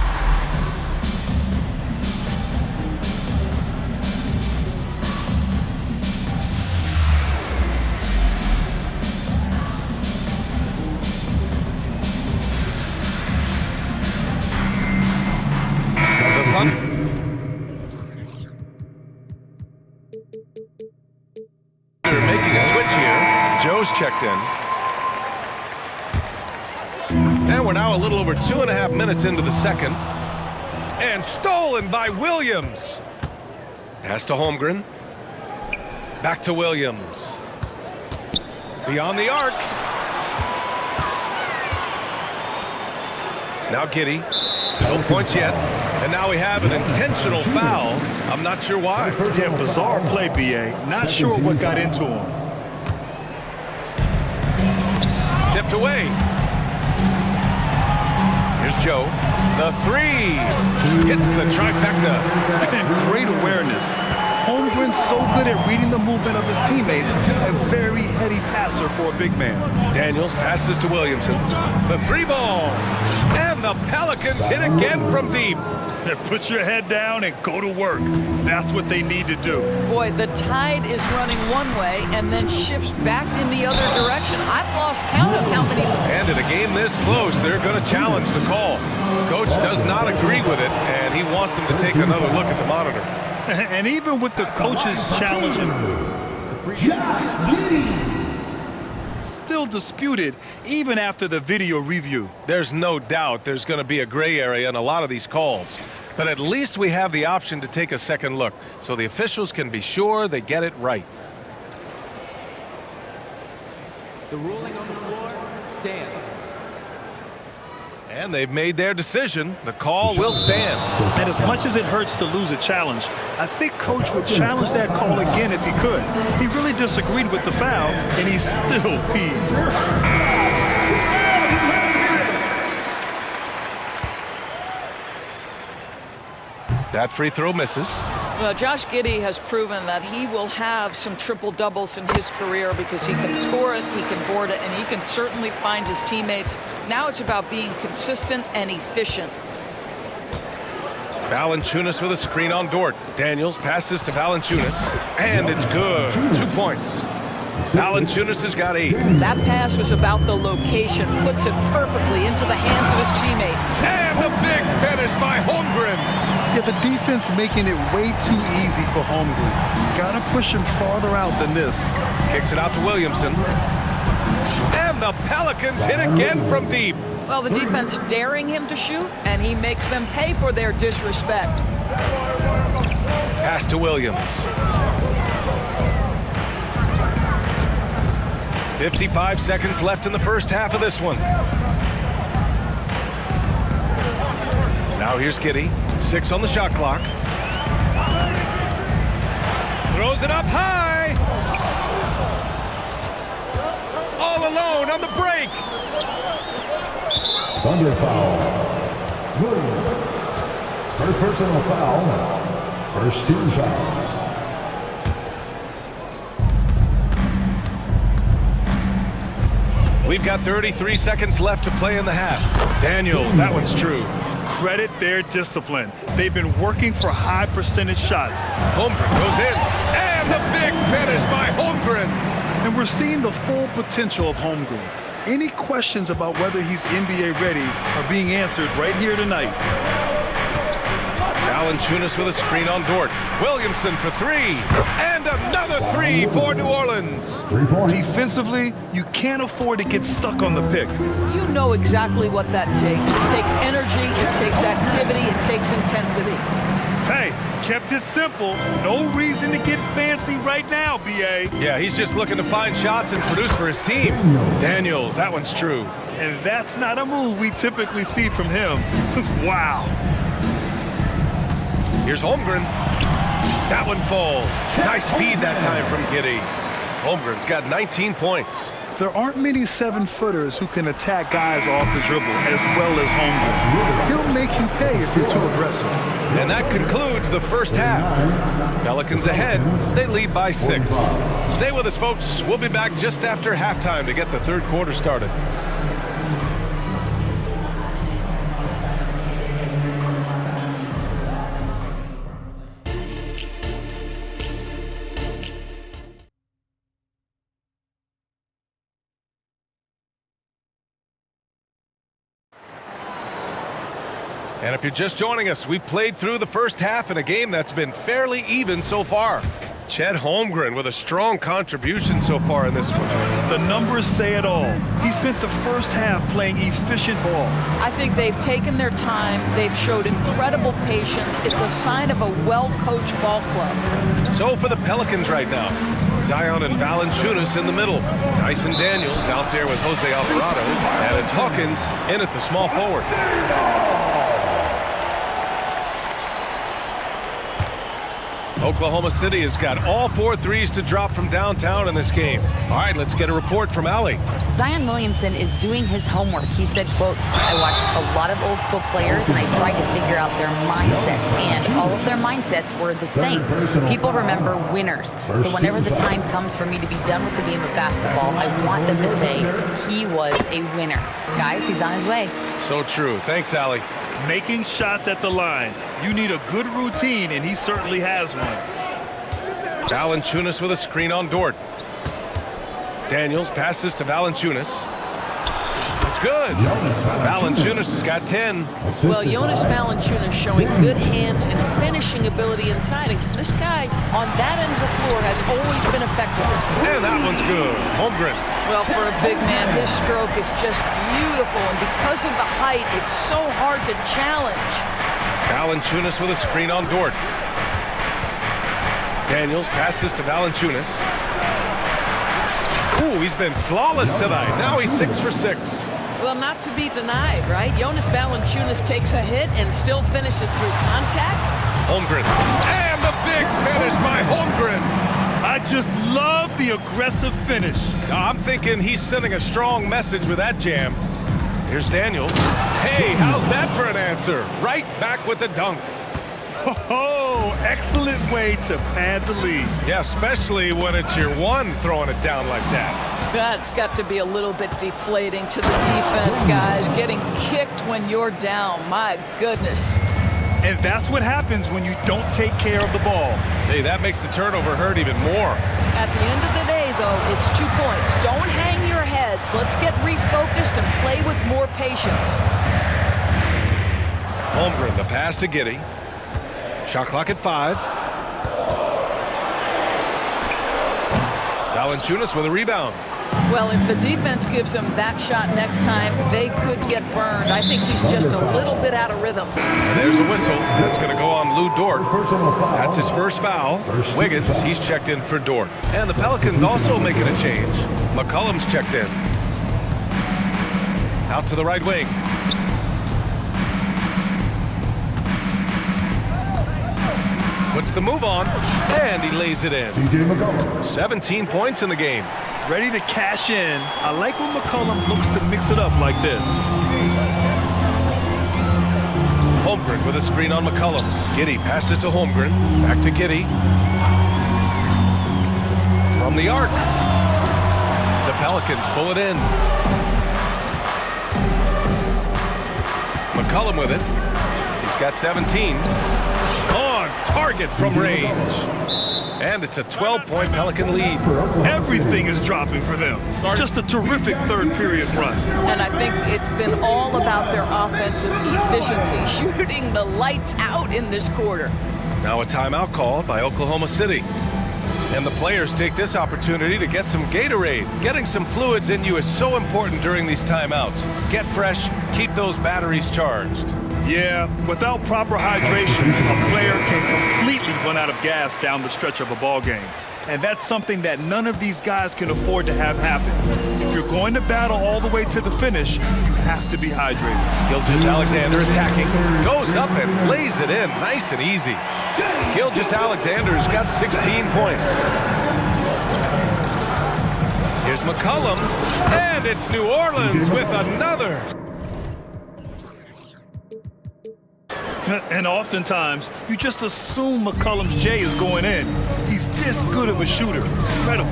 They're making a switch here. Joe's checked in. And we're now a little over 2.5 minutes into the second. And stolen by Williams. Pass to Holmgren. Back to Williams. Beyond the arc. Now Giddy. No points yet. And now we have an intentional foul. I'm not sure why. Yeah, bizarre play, BA. Not sure what got into him. Tipped away. Here's Joe. The three. Hits the trifecta. And great awareness. Holmgren's so good at reading the movement of his teammates. A very heady passer for a big man. Daniels passes to Williamson. The three ball. And the Pelicans hit again from deep. Put your head down and go to work. That's what they need to do. Boy, the tide is running one way and then shifts back in the other direction. I've lost count of how many. And in a game this close, they're going to challenge the call. Coach does not agree with it, and he wants them to take another look at the monitor. And even with the coaches challenging, still disputed even after the video review. There's no doubt there's going to be a gray area in a lot of these calls. But at least we have the option to take a second look, so the officials can be sure they get it right. The ruling on the floor stands. And they've made their decision. The call will stand. And as much as it hurts to lose a challenge, I think Coach would challenge that call again if he could. He really disagreed with the foul, and he's still peeved. That free throw misses. Well, Josh Giddey has proven that he will have some triple-doubles in his career because he can score it, he can board it, and he can certainly find his teammates. Now it's about being consistent and efficient. Valanciunas with a screen on Dort. Daniels passes to Valanciunas, and it's good. 2 points. Valanciunas has got 8. That pass was about the location, puts it perfectly into the hands of his teammate. And the big finish by Holmgren. Yeah, the defense making it way too easy for Holmgren. Gotta push him farther out than this. Kicks it out to Williamson. And the Pelicans hit again from deep. Well, the defense daring him to shoot, and he makes them pay for their disrespect. Pass to Williams. 55 seconds left in the first half of this one. Now here's Giddey. 6 on the shot clock. Throws it up high. All alone on the break. Thunder foul. First personal foul. First team foul. We've got 33 seconds left to play in the half. Daniels, that one's true. Credit their discipline. They've been working for high percentage shots. Holmgren goes in, and the big finish by Holmgren. And we're seeing the full potential of Holmgren. Any questions about whether he's NBA ready are being answered right here tonight. Valanciunas with a screen on Dort. Williamson for 3, and another 3 for New Orleans. Defensively, you can't afford to get stuck on the pick. You know exactly what that takes. It takes energy, it takes activity, it takes intensity. Hey, kept it simple. No reason to get fancy right now, BA. Yeah, he's just looking to find shots and produce for his team. Daniels, that one's true. And that's not a move we typically see from him. Wow. Here's Holmgren. That one falls. Nice feed that time from Giddey. Holmgren's got 19 points. There aren't many 7-footers who can attack guys off the dribble as well as Holmgren. He'll make you pay if you're too aggressive. And that concludes the first half. Pelicans ahead. They lead by 6. Stay with us, folks. We'll be back just after halftime to get the third quarter started. And if you're just joining us, we played through the first half in a game that's been fairly even so far. Chet Holmgren with a strong contribution so far in this one. The numbers say it all. He spent the first half playing efficient ball. I think they've taken their time. They've showed incredible patience. It's a sign of a well-coached ball club. So for the Pelicans right now, Zion and Valanciunas in the middle. Dyson Daniels out there with Jose Alvarado. And it's Hawkins in at the small forward. Oklahoma City has got all 4 threes to drop from downtown in this game. All right, let's get a report from Allie. Zion Williamson is doing his homework. He said, quote, I watched a lot of old school players and I tried to figure out their mindsets, and all of their mindsets were the same. People remember winners. So whenever the time comes for me to be done with the game of basketball, I want them to say he was a winner. Guys, he's on his way. So true. Thanks, Allie. Making shots at the line. You need a good routine, and he certainly has one. Valanciunas with a screen on Dort. Daniels passes to Valanciunas. It's good. Valanciunas has got 10. Well, Jonas Valanciunas showing good hands and finishing ability inside. And this guy on that end of the floor has always been effective. And that one's good. Holmgren. Well, for a big man, his stroke is just beautiful. And because of the height, it's so hard to challenge. Valanciunas with a screen on Dort. Daniels passes to Valanciunas. Ooh, he's been flawless tonight. Now he's 6 for 6. Well, not to be denied, right? Jonas Valanciunas takes a hit and still finishes through contact. Holmgren. And the big finish by Holmgren. I just love the aggressive finish. I'm thinking he's sending a strong message with that jam. Here's Daniels. Hey, how's that for an answer? Right back with the dunk. Oh, excellent way to pad the lead. Yeah, especially when it's your one throwing it down like that. That's got to be a little bit deflating to the defense, guys. Getting kicked when you're down, my goodness. And that's what happens when you don't take care of the ball. Hey, that makes the turnover hurt even more. At the end of the day, though, it's 2 points. Don't hang your heads. Let's get refocused and play with more patience. Holmgren, the pass to Giddey. Shot clock at 5. Valanciunas with a rebound. Well, if the defense gives him that shot next time, they could get burned. I think he's just a little bit out of rhythm. And there's a whistle. That's going to go on Lou Dort. That's his first foul. Wiggins, he's checked in for Dort. And the Pelicans also making a change. McCollum's checked in. Out to the right wing. Puts the move on, and he lays it in. 17 points in the game. Ready to cash in. I like when McCollum looks to mix it up like this. Holmgren with a screen on McCollum. Giddey passes to Holmgren. Back to Giddey. From the arc. The Pelicans pull it in. McCollum with it. He's got 17. On target from range. And it's a 12-point Pelican lead. Everything is dropping for them. Just a terrific third period run. And I think it's been all about their offensive efficiency, shooting the lights out in this quarter. Now a timeout called by Oklahoma City. And the players take this opportunity to get some Gatorade. Getting some fluids in you is so important during these timeouts. Get fresh, keep those batteries charged. Yeah, without proper hydration, a player can completely run out of gas down the stretch of a ball game. And that's something that none of these guys can afford to have happen. If you're going to battle all the way to the finish, you have to be hydrated. Gilgeous-Alexander attacking, goes up and lays it in nice and easy. Gilgeous-Alexander's got 16 points. Here's Here's McCollum, and it's New Orleans with another. And oftentimes, you just assume McCollum's J is going in. He's this good of a shooter. It's incredible.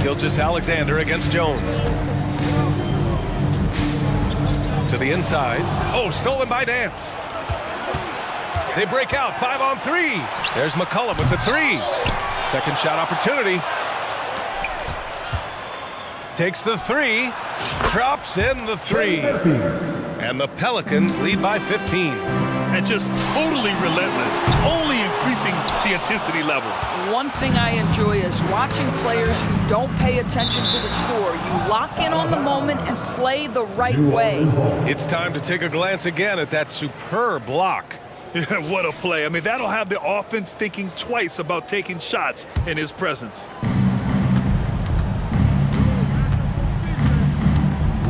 Gilgeous-Alexander against Jones. To the inside. Oh, stolen by Nance. They break out, 5-on-3. There's McCollum with the three. Second shot opportunity. Takes the three, drops in the three. And the Pelicans lead by 15. And just totally relentless, only increasing the intensity level. One thing I enjoy is watching players who don't pay attention to the score. You lock in on the moment and play the right way. It's time to take a glance again at that superb block. Yeah, what a play. I mean, that'll have the offense thinking twice about taking shots in his presence.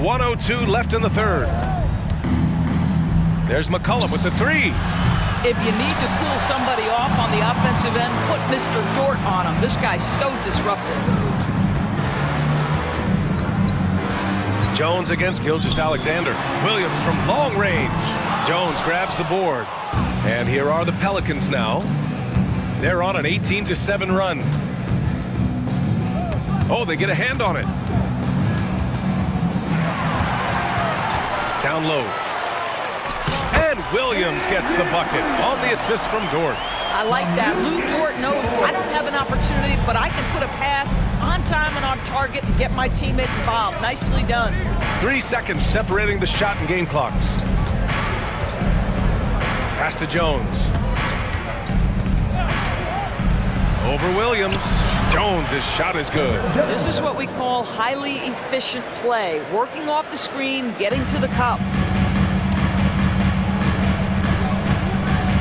1:02 left in the third. There's McCollum with the three. If you need to cool somebody off on the offensive end, put Mr. Dort on him. This guy's so disruptive. Jones against Gilgeous-Alexander. Williams from long range. Jones grabs the board. And here are the Pelicans now. They're on an 18-7 run. Oh, they get a hand on it. Down low. And Williams gets the bucket on the assist from Dort. I like that. Lou Dort knows I don't have an opportunity, but I can put a pass on time and on target and get my teammate involved. Nicely done. 3 seconds separating the shot and game clocks. Pass to Jones. Over Williams. Jones' shot is good. This is what we call highly efficient play. Working off the screen, getting to the cup.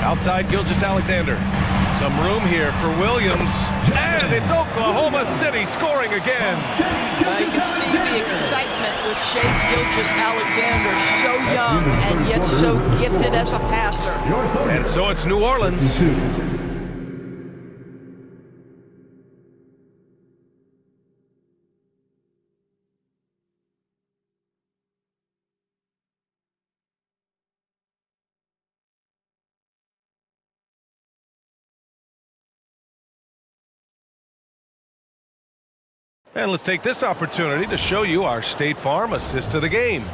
Outside Gilgeous-Alexander. Some room here for Williams. And it's Oklahoma City scoring again. You can see the excitement with Shai Gilgeous-Alexander. So young and yet so gifted as a passer. And so it's New Orleans. And let's take this opportunity to show you our State Farm assist to the game.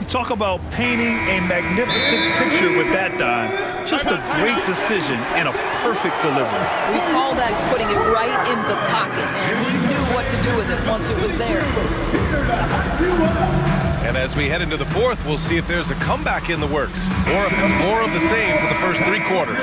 You talk about painting a magnificent picture with that dime. Just a great decision and a perfect delivery. We call that putting it right in the pocket, and he knew what to do with it once it was there. And as we head into the fourth, we'll see if there's a comeback in the works, or if it's more of the same for the first 3 quarters.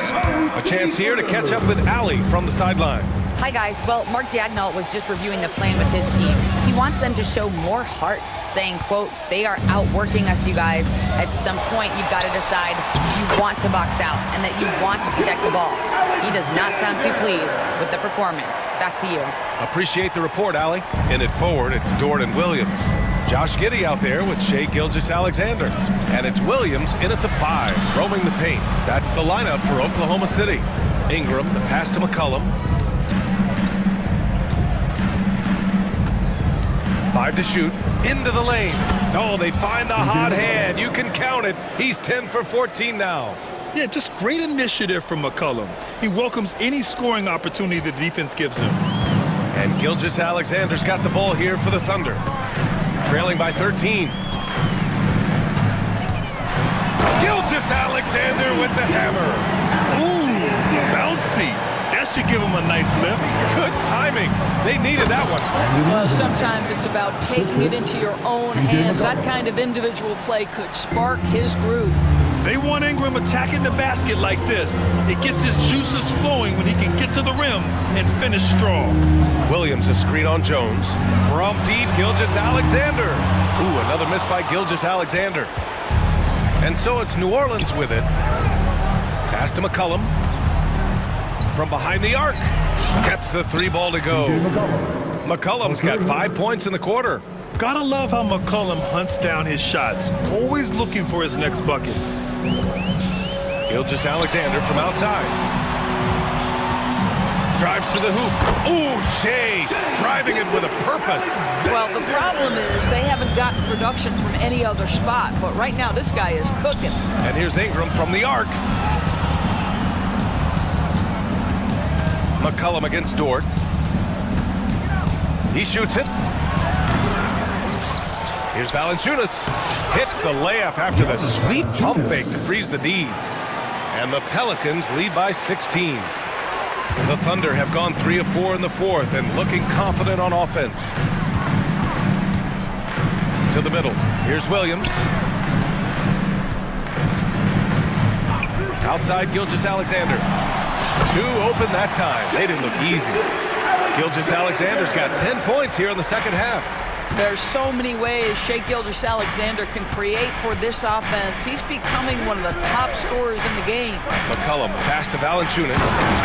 A chance here to catch up with Allie from the sideline. Hi guys, well, Mark Dagnall was just reviewing the plan with his team. He wants them to show more heart, saying, quote, they are outworking us, you guys. At some point, you've got to decide you want to box out and that you want to protect the ball. He does not sound too pleased with the performance. Back to you. Appreciate the report, Allie. In it forward, it's Dort and Williams. Josh Giddey out there with Shai Gilgeous-Alexander. And it's Williams in at the 5, roaming the paint. That's the lineup for Oklahoma City. Ingram, the pass to McCollum. 5 to shoot, into the lane. Oh, they find the hot hand. You can count it. He's 10 for 14 now. Yeah, just great initiative from McCollum. He welcomes any scoring opportunity the defense gives him. And Gilgeous-Alexander's got the ball here for the Thunder. Trailing by 13. Gilgeous-Alexander with the hammer. Ooh, bouncy. That should give him a nice lift. Good timing. They needed that one. Well, sometimes it's about taking it into your own hands. That kind of individual play could spark his groove. They want Ingram attacking the basket like this. It gets his juices flowing when he can get to the rim and finish strong. Williams a screen on Jones. From deep, Gilgeous-Alexander. Ooh, another miss by Gilgeous-Alexander. And so it's New Orleans with it. Pass to McCollum. From behind the arc. Gets the 3 ball to go. McCollum's got 5 points in the quarter. Gotta love how McCollum hunts down his shots. Always looking for his next bucket. Gilgeous-Alexander from outside. Drives to the hoop. Ooh, Shea driving it with a purpose. Well, the problem is they haven't gotten production from any other spot, but right now this guy is cooking. And here's Ingram from the arc. McCollum against Dort. He shoots it. Here's Valanciunas. Hits the layup after the sweet pump fake to freeze the D. And the Pelicans lead by 16. The Thunder have gone 3 of 4 in the fourth and looking confident on offense. To the middle. Here's Williams. Outside Gilgeous-Alexander. 2 open that time. They didn't look easy. Gilgeous-Alexander's got 10 points here in the second half. There's so many ways Shai Gilgeous-Alexander can create for this offense. He's becoming one of the top scorers in the game. McCollum pass to Valanciunas.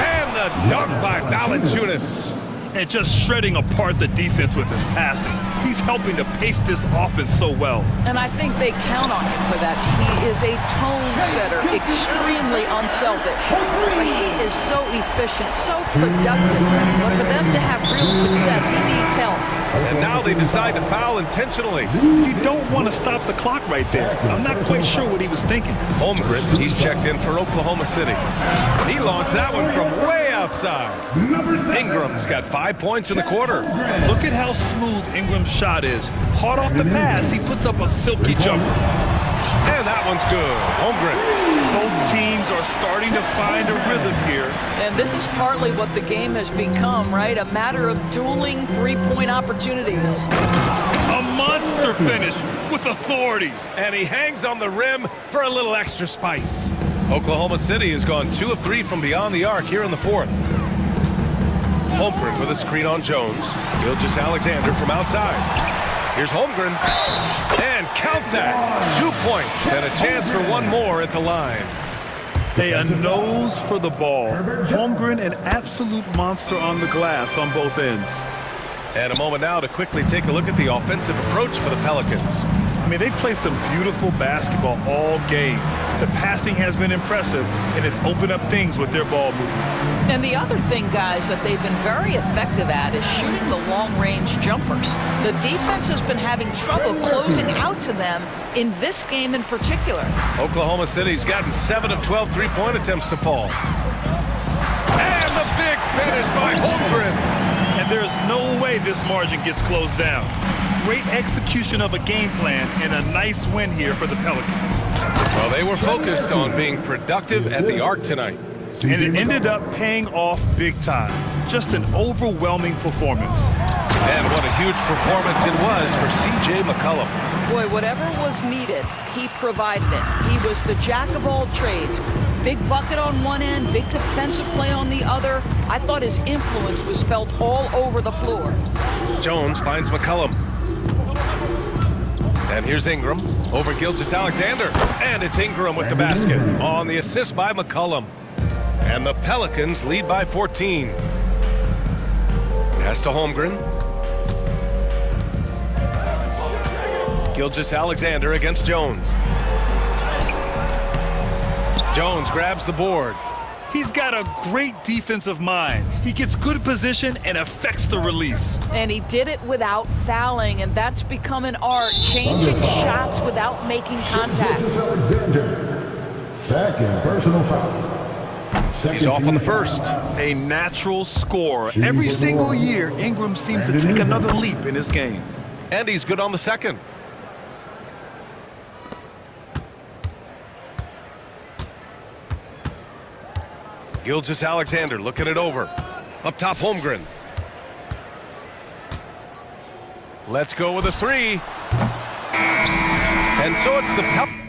And the dunk by Valanciunas. And just shredding apart the defense with his passing. He's helping to pace this offense so well. And I think they count on him for that. He is a tone setter, extremely unselfish. But he is so efficient, so productive. But for them to have real success, he needs help. And now they decide to foul intentionally. You don't want to stop the clock right there. I'm not quite sure what he was thinking. Holmgren, he's checked in for Oklahoma City. He launched that one from way outside. Ingram's got 5 points in the quarter. Look at how smooth Ingram's shot is. Hard off the pass, he puts up a silky jumper. And that one's good. Holmgren. Both teams are starting to find a rhythm here. And this is partly what the game has become, right? A matter of dueling three-point opportunities. A monster finish with authority. And he hangs on the rim for a little extra spice. Oklahoma City has gone 2 of 3 from beyond the arc here in the fourth. Holmgren with a screen on Jones. Gilgeous-Alexander from outside. Here's Holmgren. And count that. 2 points and a chance for one more at the line. Hey, a nose for the ball. Holmgren, an absolute monster on the glass on both ends. And a moment now to quickly take a look at the offensive approach for the Pelicans. I mean, they've played some beautiful basketball all game. The passing has been impressive, and it's opened up things with their ball movement. And the other thing, guys, that they've been very effective at is shooting the long-range jumpers. The defense has been having trouble closing out to them in this game in particular. Oklahoma City's gotten 7 of 12 three-point attempts to fall. And the big finish by Holmgren. And there's no way this margin gets closed down. Great execution of a game plan and a nice win here for the Pelicans. Well, they were focused on being productive at the arc tonight. And it ended up paying off big time. Just an overwhelming performance. And what a huge performance it was for C.J. McCollum. Boy, whatever was needed, he provided it. He was the jack of all trades. Big bucket on one end, big defensive play on the other. I thought his influence was felt all over the floor. Jones finds McCollum. And here's Ingram over Gilgeous-Alexander. And it's Ingram with the basket on the assist by McCollum. And the Pelicans lead by 14. Pass to Holmgren. Gilgeous-Alexander against Jones. Jones grabs the board. He's got a great defensive mind. He gets good position and affects the release. And he did it without fouling, and that's become an art, changing shots without making contact. Second personal foul. He's off on the first. A natural scorer. Every single year, Ingram seems to take another leap in his game. And he's good on the second. Gilgeous-Alexander looking it over. Up top, Holmgren. Let's go with a three. And so it's the Pelicans.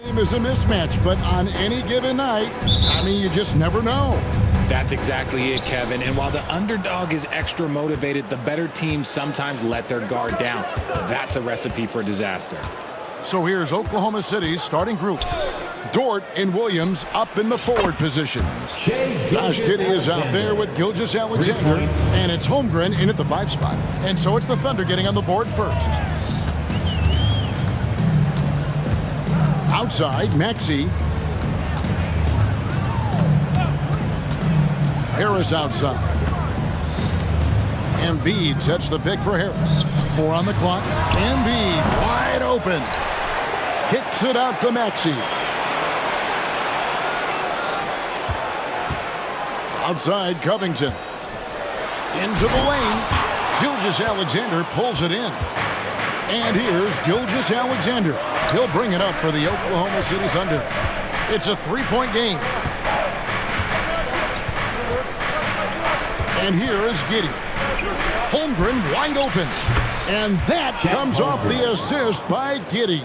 Game is a mismatch, but on any given night, I mean, you just never know. That's exactly it, Kevin. And while the underdog is extra motivated, the better teams sometimes let their guard down. That's a recipe for disaster. So here's Oklahoma City's starting group. Dort and Williams up in the forward positions. Josh Giddey is out there with Gilgeous-Alexander, and it's Holmgren in at the 5 spot. And so it's the Thunder getting on the board first. Outside, Maxey. Harris outside. Embiid sets the pick for Harris. 4 on the clock. Embiid wide open. Kicks it out to Maxey. Outside, Covington. Into the lane. Gilgeous-Alexander pulls it in. And here's Gilgeous-Alexander. He'll bring it up for the Oklahoma City Thunder. It's a 3-point game. And here is Giddey. Holmgren wide open. And that comes off the assist by Giddey.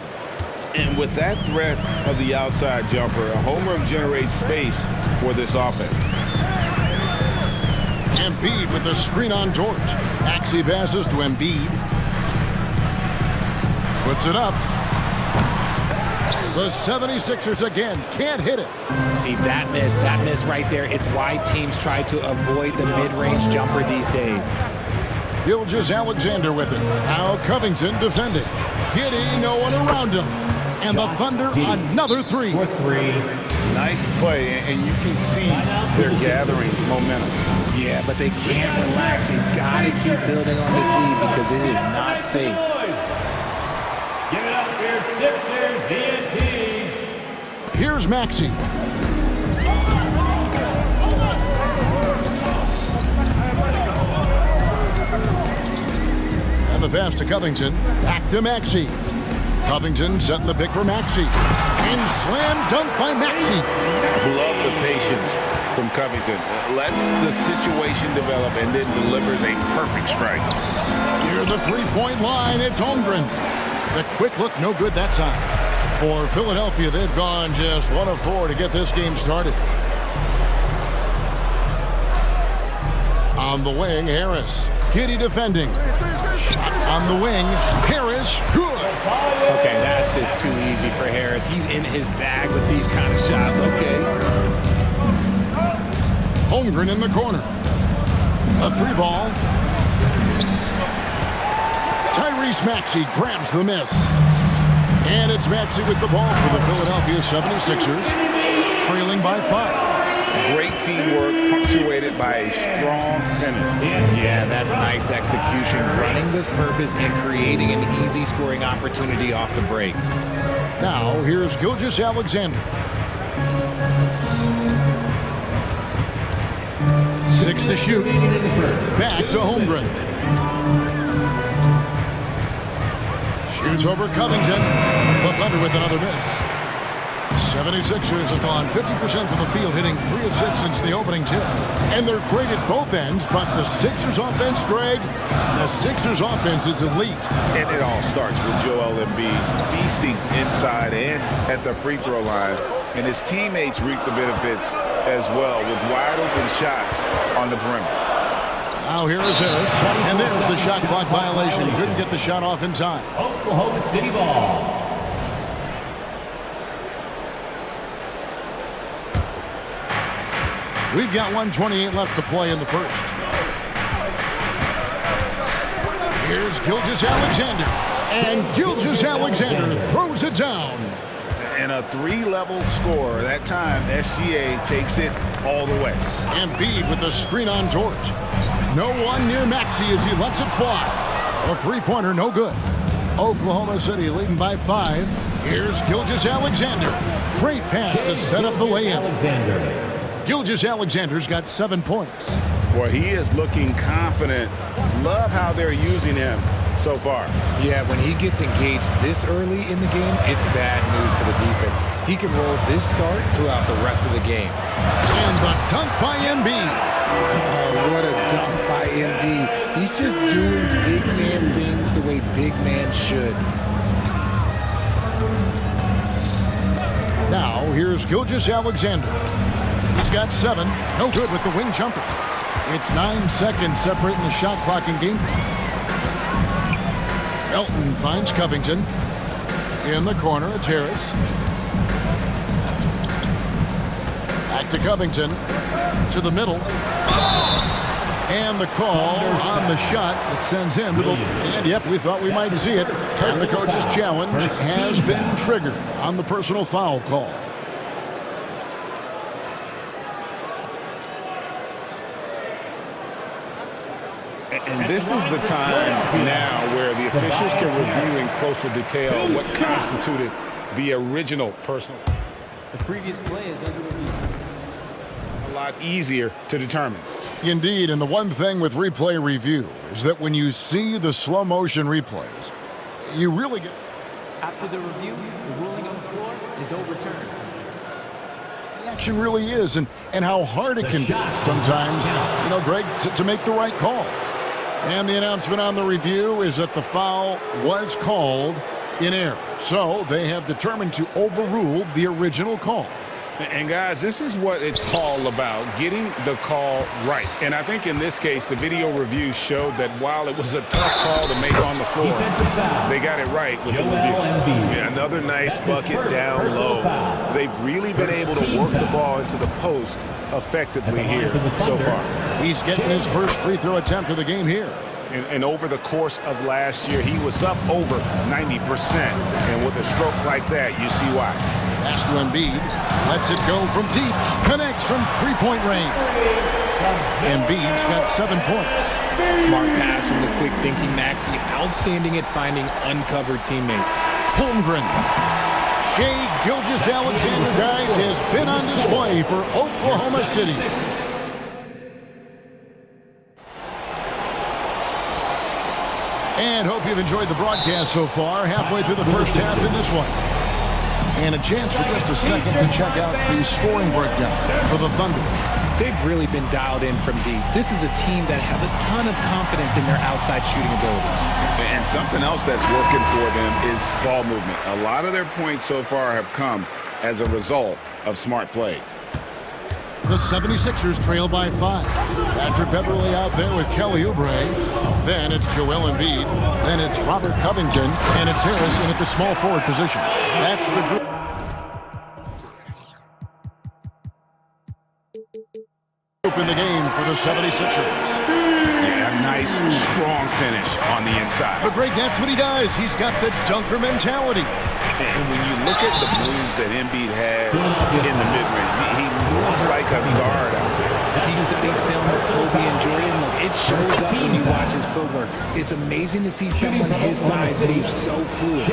And with that threat of the outside jumper, Holmgren generates space for this offense. Embiid with the screen on Dort. Maxey passes to Embiid. Puts it up. The 76ers again can't hit it. See, that miss right there, it's why teams try to avoid the mid-range jumper these days. Gilgeous-Alexander with it. Now Covington defending. Giddey, no one around him. And the Thunder, another 3. Nice play, and you can see they're gathering momentum. Yeah, but they can't relax. They've got to keep building on this lead because it is not safe. Give it up for your Sixers, DNT. Here's Maxey. And the pass to Covington. Back to Maxey. Covington setting the pick for Maxey. And slam dunk by Maxey. Love the patience from Covington. Lets the situation develop and then delivers a perfect strike. Near the 3-point line, it's Holmgren. The quick look, no good that time. For Philadelphia, they've gone just 1 of 4 to get this game started. On the wing, Harris. Giddey defending. Shot on the wing. Harris, good. Okay, that's just too easy for Harris. He's in his bag with these kind of shots. Okay. Holmgren in the corner. A 3-ball. Tyrese Maxey grabs the miss. And it's Maxey with the ball for the Philadelphia 76ers, trailing by 5. Great teamwork punctuated by a strong finish. Yeah, that's nice execution, running with purpose and creating an easy scoring opportunity off the break. Now, here's Gilgeous-Alexander. 6 to shoot. Back to Holmgren. Shoots over Covington. The Thunder with another miss. 76ers have gone 50% from the field, hitting 3 of 6 since the opening tip. And they're great at both ends, but the Sixers offense, Greg, the Sixers offense is elite. And it all starts with Joel Embiid feasting inside and at the free throw line. And his teammates reap the benefits as well with wide open shots on the perimeter. Now here is Harris, and there's the shot clock violation. Couldn't get the shot off in time. Oklahoma City ball. We've got 1:28 left to play in the first. Here's Gilgeous-Alexander, and Gilgeous-Alexander throws it down. And a 3-level score. That time, SGA takes it all the way. Embiid with the screen on Dort. No one near Maxey as he lets it fly. A 3-pointer, no good. Oklahoma City leading by 5. Here's Gilgeous-Alexander. Great pass to set up the layup. Gilgeous-Alexander's got 7 points. Well, he is looking confident. Love how they're using him so far. Yeah, when he gets engaged this early in the game, it's bad news for the defense. He can roll this start throughout the rest of the game. And the dunk by Embiid. Oh, what a dunk by Embiid. He's just doing big man things the way big man should. Now, here's Gilgeous-Alexander. He's got 7. No good with the wing jumper. It's 9 seconds separating the shot clock and game. Elton finds Covington. In the corner, it's Harris. Back to Covington. To the middle. And the call on the shot that sends him to the... And yep, we thought we might see it. And the coach's challenge has been triggered on the personal foul call. And this is the time now where the officials can review in closer detail what constituted the original personal. The previous play is under review. A lot easier to determine. Indeed, and the one thing with replay review is that when you see the slow motion replays, you really get... After the review, the ruling on the floor is overturned. The action really is, and how hard it can be sometimes, you know, Greg, to make the right call. And the announcement on the review is that the foul was called in error. So they have determined to overrule the original call. And guys, this is what it's all about, getting the call right. And I think in this case, the video review showed that while it was a tough call to make on the floor, they got it right with the review. Yeah, another nice bucket down low. They've really been able to work the ball into the post effectively here so far. He's getting his first free throw attempt of the game here. And over the course of last year, he was up over 90%. And with a stroke like that, you see why. Pass to Embiid. Lets it go from deep. Connects from three-point range. Embiid's got 7 points. Smart pass from the quick thinking Maxey. Outstanding at finding uncovered teammates. Holmgren. Shai Gilgeous-Alexander, guys, has been on display for Oklahoma City. And hope you've enjoyed the broadcast so far. Halfway through the first half in this one. And a chance for just a second to check out the scoring breakdown for the Thunder. They've really been dialed in from deep. This is a team that has a ton of confidence in their outside shooting ability. And something else that's working for them is ball movement. A lot of their points so far have come as a result of smart plays. The 76ers trail by 5. Patrick Beverley out there with Kelly Oubre. Then it's Joel Embiid. Then it's Robert Covington. And it's Harris in at the small forward position. That's the group. In the game for the 76ers. Yeah, a nice, strong finish on the inside. But Greg, that's what he does. He's got the dunker mentality. And when you look at the moves that Embiid has in the mid-range, he moves like a guard out there. He studies film with Kobe and Jordan. Look, it shows up when you watch his footwork. It's amazing to see someone his size move so fluid.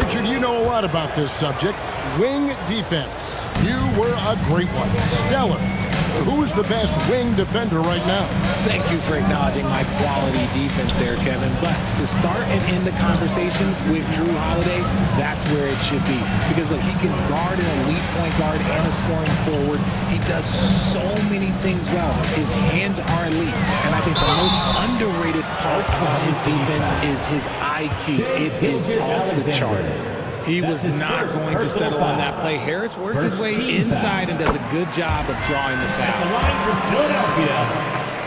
Richard, you know a lot about this subject. Wing defense. You were a great one. Stellar. Who's the best wing defender right now? Thank you for acknowledging my quality defense there, Kevin. But to start and end the conversation with Drew Holiday, that's where it should be. Because look, he can guard an elite point guard and a scoring forward. He does so many things well. His hands are elite. And I think the most underrated part about his defense is his IQ. It is off the charts. He was not going to settle on that play. Harris works his way inside and does a good job of drawing the foul. The line for Philadelphia,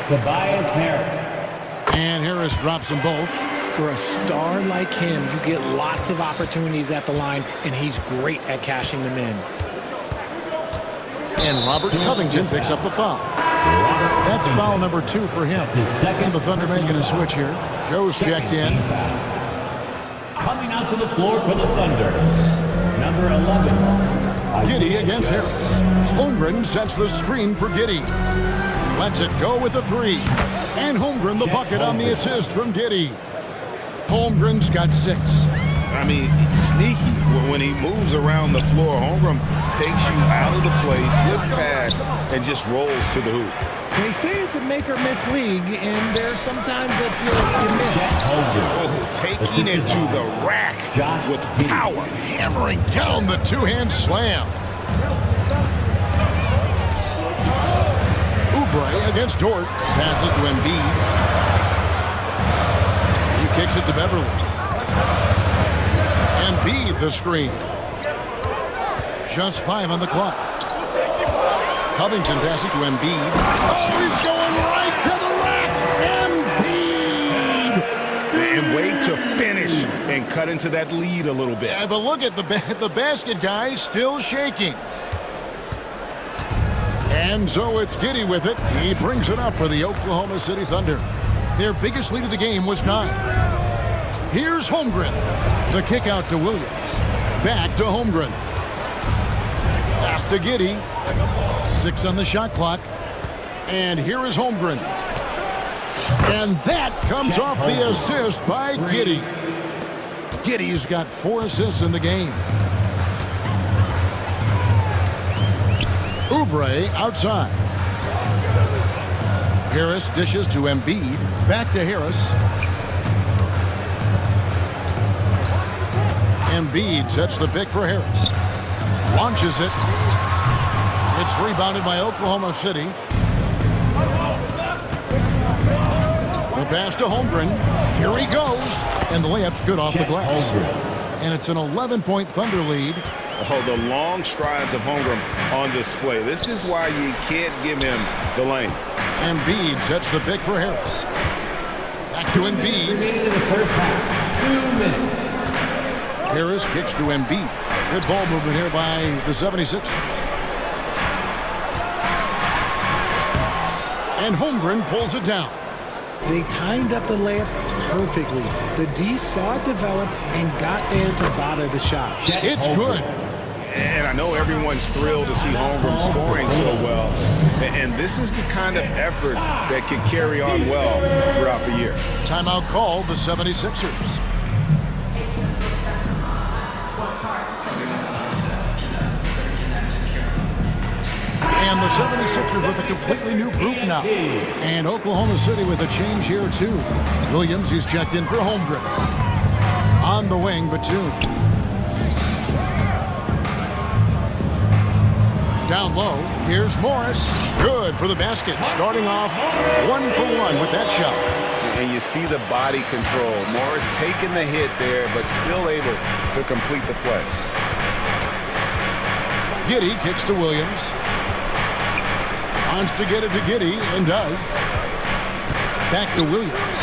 Tobias Harris. And Harris drops them both. For a star like him, you get lots of opportunities at the line, and he's great at cashing them in. And Robert Covington picks up the foul. That's foul number 2 for him. And the Thunder making a switch here. Joe's checked in. Coming out to the floor for the Thunder, number 11. Giddey against Harris. Holmgren sets the screen for Giddey. Lets it go with the 3. And Holmgren the bucket on the assist from Giddey. Holmgren's got 6. I mean, sneaky. When he moves around the floor, Holmgren takes you out of the play, slips past, and just rolls to the hoop. They say it's a make-or-miss league, and there's sometimes that you miss. Oh, taking it to the rack with power. Hammering down the two-hand slam. Oubre against Dort. Passes to Embiid. He kicks it to Beverley. Embiid the screen. Just 5 on the clock. Covington passes to Embiid. Oh, he's going right to the rack. Embiid! And wait to finish and cut into that lead a little bit. Yeah, but look at the basket guy still shaking. And so it's Giddey with it. He brings it up for the Oklahoma City Thunder. Their biggest lead of the game was 9. Here's Holmgren. The kick out to Williams. Back to Holmgren. Pass to Giddey. 6 on the shot clock. And here is Holmgren. And that comes off the assist by Giddey. Giddey's got 4 assists in the game. Oubre outside. Harris dishes to Embiid. Back to Harris. Embiid sets the pick for Harris. Launches it. It's rebounded by Oklahoma City. The pass to Holmgren. Here he goes. And the layup's good off the glass. And it's an 11-point Thunder lead. Oh, the long strides of Holmgren on display. This is why you can't give him the lane. Embiid sets the pick for Harris. Back to Embiid. Remaining in the first half, 2 minutes. Harris kicks to Embiid. Good ball movement here by the 76ers. And Holmgren pulls it down. They timed up the layup perfectly. The D saw it develop and got there to bother the shot. It's good. And I know everyone's thrilled to see Holmgren scoring so well. And this is the kind of effort that can carry on well throughout the year. Timeout called the 76ers. And the 76ers with a completely new group now. And Oklahoma City with a change here too. Williams, he's checked in for Holmgren. On the wing, Batum. Down low, here's Morris. Good for the basket. Starting off 1 for 1 with that shot. And you see the body control. Morris taking the hit there, but still able to complete the play. Giddey kicks to Williams. Wants to get it to Giddey, and does. Back to Williams.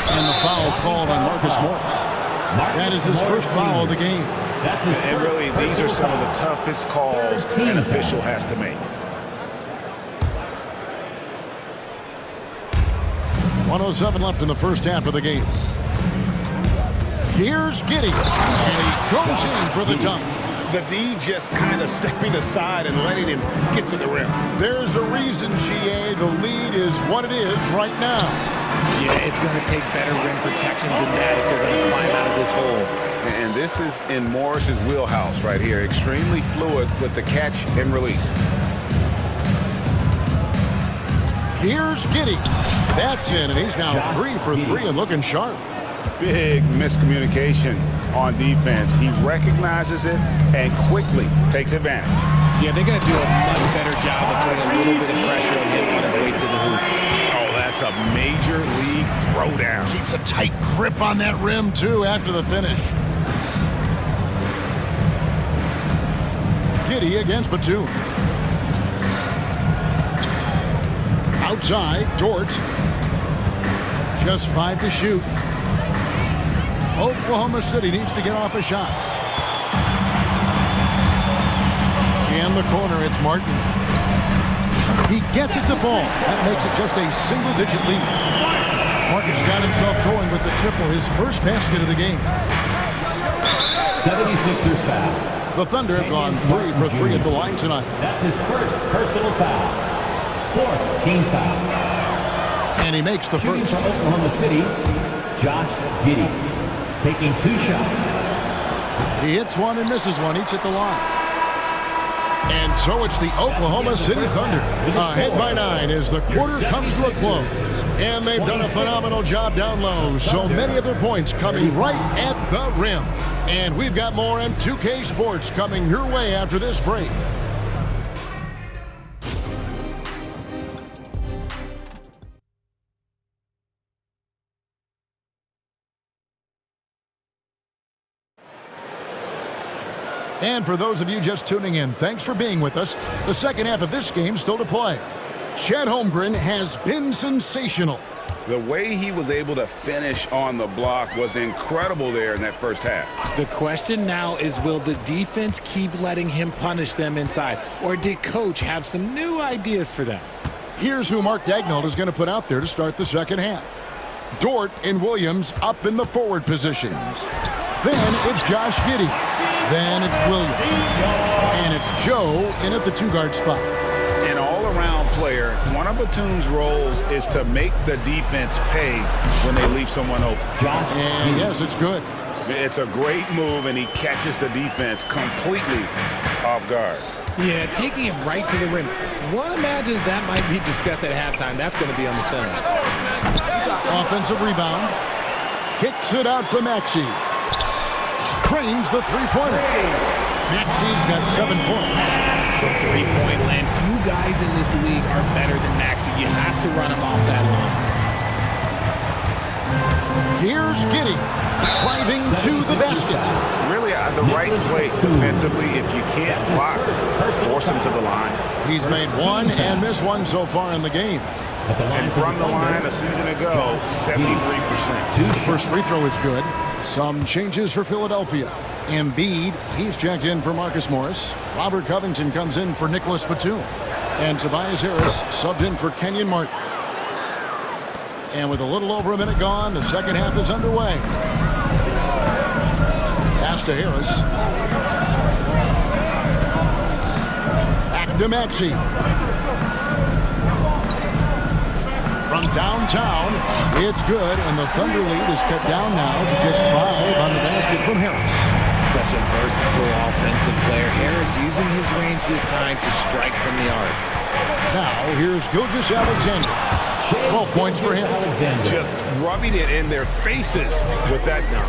And the foul called on Marcus Morris. That is his first foul of the game. And really, these are some of the toughest calls an official has to make. 1:07 left in the first half of the game. Here's Giddey. And he goes in for the dunk. The D just kind of stepping aside and letting him get to the rim. There's a reason, GA. The lead is what it is right now. Yeah, it's going to take better rim protection than that if they're going to climb out of this hole. And this is in Morris's wheelhouse right here. Extremely fluid with the catch and release. Here's Giddey. That's in, and he's now 3 for 3 and looking sharp. Big miscommunication on defense. He recognizes it and quickly takes advantage. Yeah, they're going to do a much better job of putting a little bit of pressure on him on his way to the hoop. Oh, that's a major league throwdown. Keeps a tight grip on that rim, too, after the finish. Giddey against Batum. Outside, Dort. Just 5 to shoot. Oklahoma City needs to get off a shot. In the corner, it's Martin. He gets it to fall. That makes it just a single-digit lead. Martin's got himself going with the triple, his first basket of the game. 76ers foul. The Thunder have gone 3 for 3 at the line tonight. That's his first personal foul. 4th team foul. And he makes the Shooting first. for Oklahoma City, Josh Giddey. Taking 2 shots. He hits one and misses one, each at the line. And so it's the Oklahoma City Thunder ahead by 9 as the quarter comes to a close. And they've done a phenomenal job down low. So many of their points coming right at the rim. And we've got more M2K Sports coming your way after this break. And for those of you just tuning in, thanks for being with us. The second half of this game still to play. Chet Holmgren has been sensational. The way he was able to finish on the block was incredible there in that first half. The question now is, will the defense keep letting him punish them inside? Or did coach have some new ideas for them? Here's who Mark Daignault is going to put out there to start the second half. Dort and Williams up in the forward positions. Then it's Josh Giddey. Then it's Williams. And it's Joe in at the 2-guard spot. An all-around player, one of Batum's roles is to make the defense pay when they leave someone open. And yes, it's good. It's a great move, and he catches the defense completely off guard. Yeah, taking it right to the rim. One imagines that might be discussed at halftime. That's going to be on the film. Offensive rebound. Kicks it out to Maxey. Cranes the three-pointer. Maxey's got 7 points. From three-point land, few guys in this league are better than Maxey. You have to run him off that line. Here's Giddey driving to the basket. Really, the right play defensively. If you can't block, force him to the line. He's made one and missed one so far in the game. And from the line a season ago, 73%. First free throw is good. Some changes for Philadelphia. Embiid, he's checked in for Marcus Morris. Robert Covington comes in for Nicholas Batum. And Tobias Harris subbed in for Kenyon Martin. And with a little over a minute gone, the second half is underway. Pass to Harris. Back to Maxey. From downtown, it's good, and the Thunder lead is cut down now to just 5 on the basket from Harris. Such a versatile offensive player. Harris using his range this time to strike from the arc. Now, here's Gilgeous Alexander. 12 points for him. Just rubbing it in their faces with that now.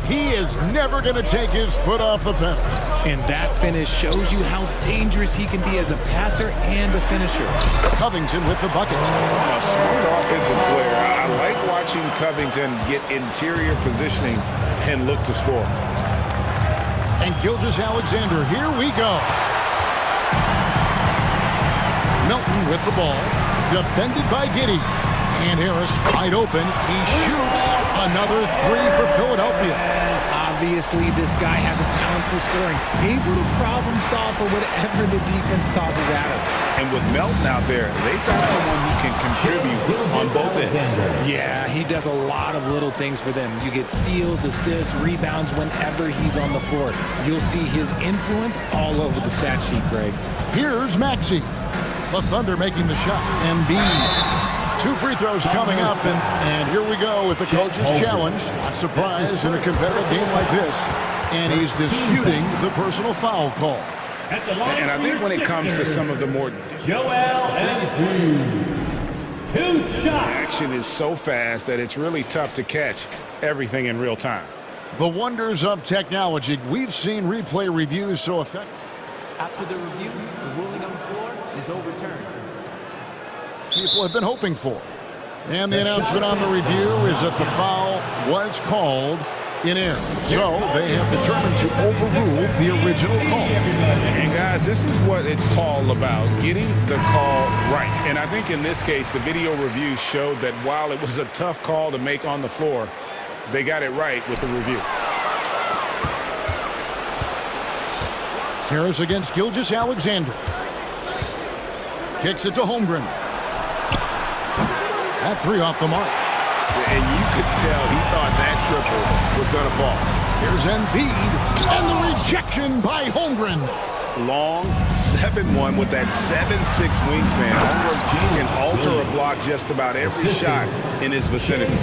He is never going to take his foot off the pedal. And that finish shows you how dangerous he can be as a passer and a finisher. Covington with the bucket. A smart offensive player. I like watching Covington get interior positioning and look to score. And Gilgeous Alexander, here we go. Melton with the ball. Defended by Giddey. And Harris wide open. He shoots another 3 for Philadelphia. Obviously, this guy has a talent for scoring. Able to problem solve for whatever the defense tosses at him. And with Melton out there, they've got someone who can contribute on both ends. Yeah, he does a lot of little things for them. You get steals, assists, rebounds whenever he's on the floor. You'll see his influence all over the stat sheet, Greg. Here's Maxey. The Thunder making the shot. Embiid. 2 free throws coming up, and here we go with the coach's challenge. Not surprised in a competitive game like this. And he's disputing the personal foul call. And I think when it comes to some of the more action is so fast that it's really tough to catch everything in real time. The wonders of technology. We've seen replay reviews so effective. After the review, the ruling on the floor is overturned. People have been hoping for. And the announcement on the review is that the foul was called in error. So they have determined to overrule the original call. And guys, this is what it's all about, getting the call right. And I think in this case, the video review showed that while it was a tough call to make on the floor, they got it right with the review. Harris against Gilgeous Alexander. Kicks it to Holmgren. That 3 off the mark. And you could tell he thought that triple was going to fall. Here's Embiid. And the rejection by Holmgren. Long 7-1 with that 7'6" wingspan. Holmgren can alter a block just about every shot in his vicinity.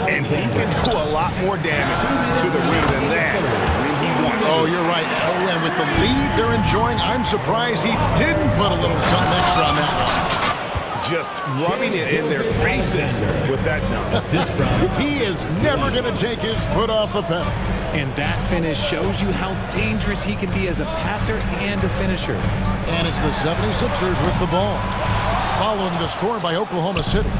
And he can do a lot more damage to the rim than that when he wants to. Oh, you're right. Oh, and with the lead they're enjoying, I'm surprised he didn't put a little something extra on that one. Just rubbing it in their faces with that number. He is never going to take his foot off the pedal. And that finish shows you how dangerous he can be as a passer and a finisher. And it's the 76ers with the ball. Following the score by Oklahoma City.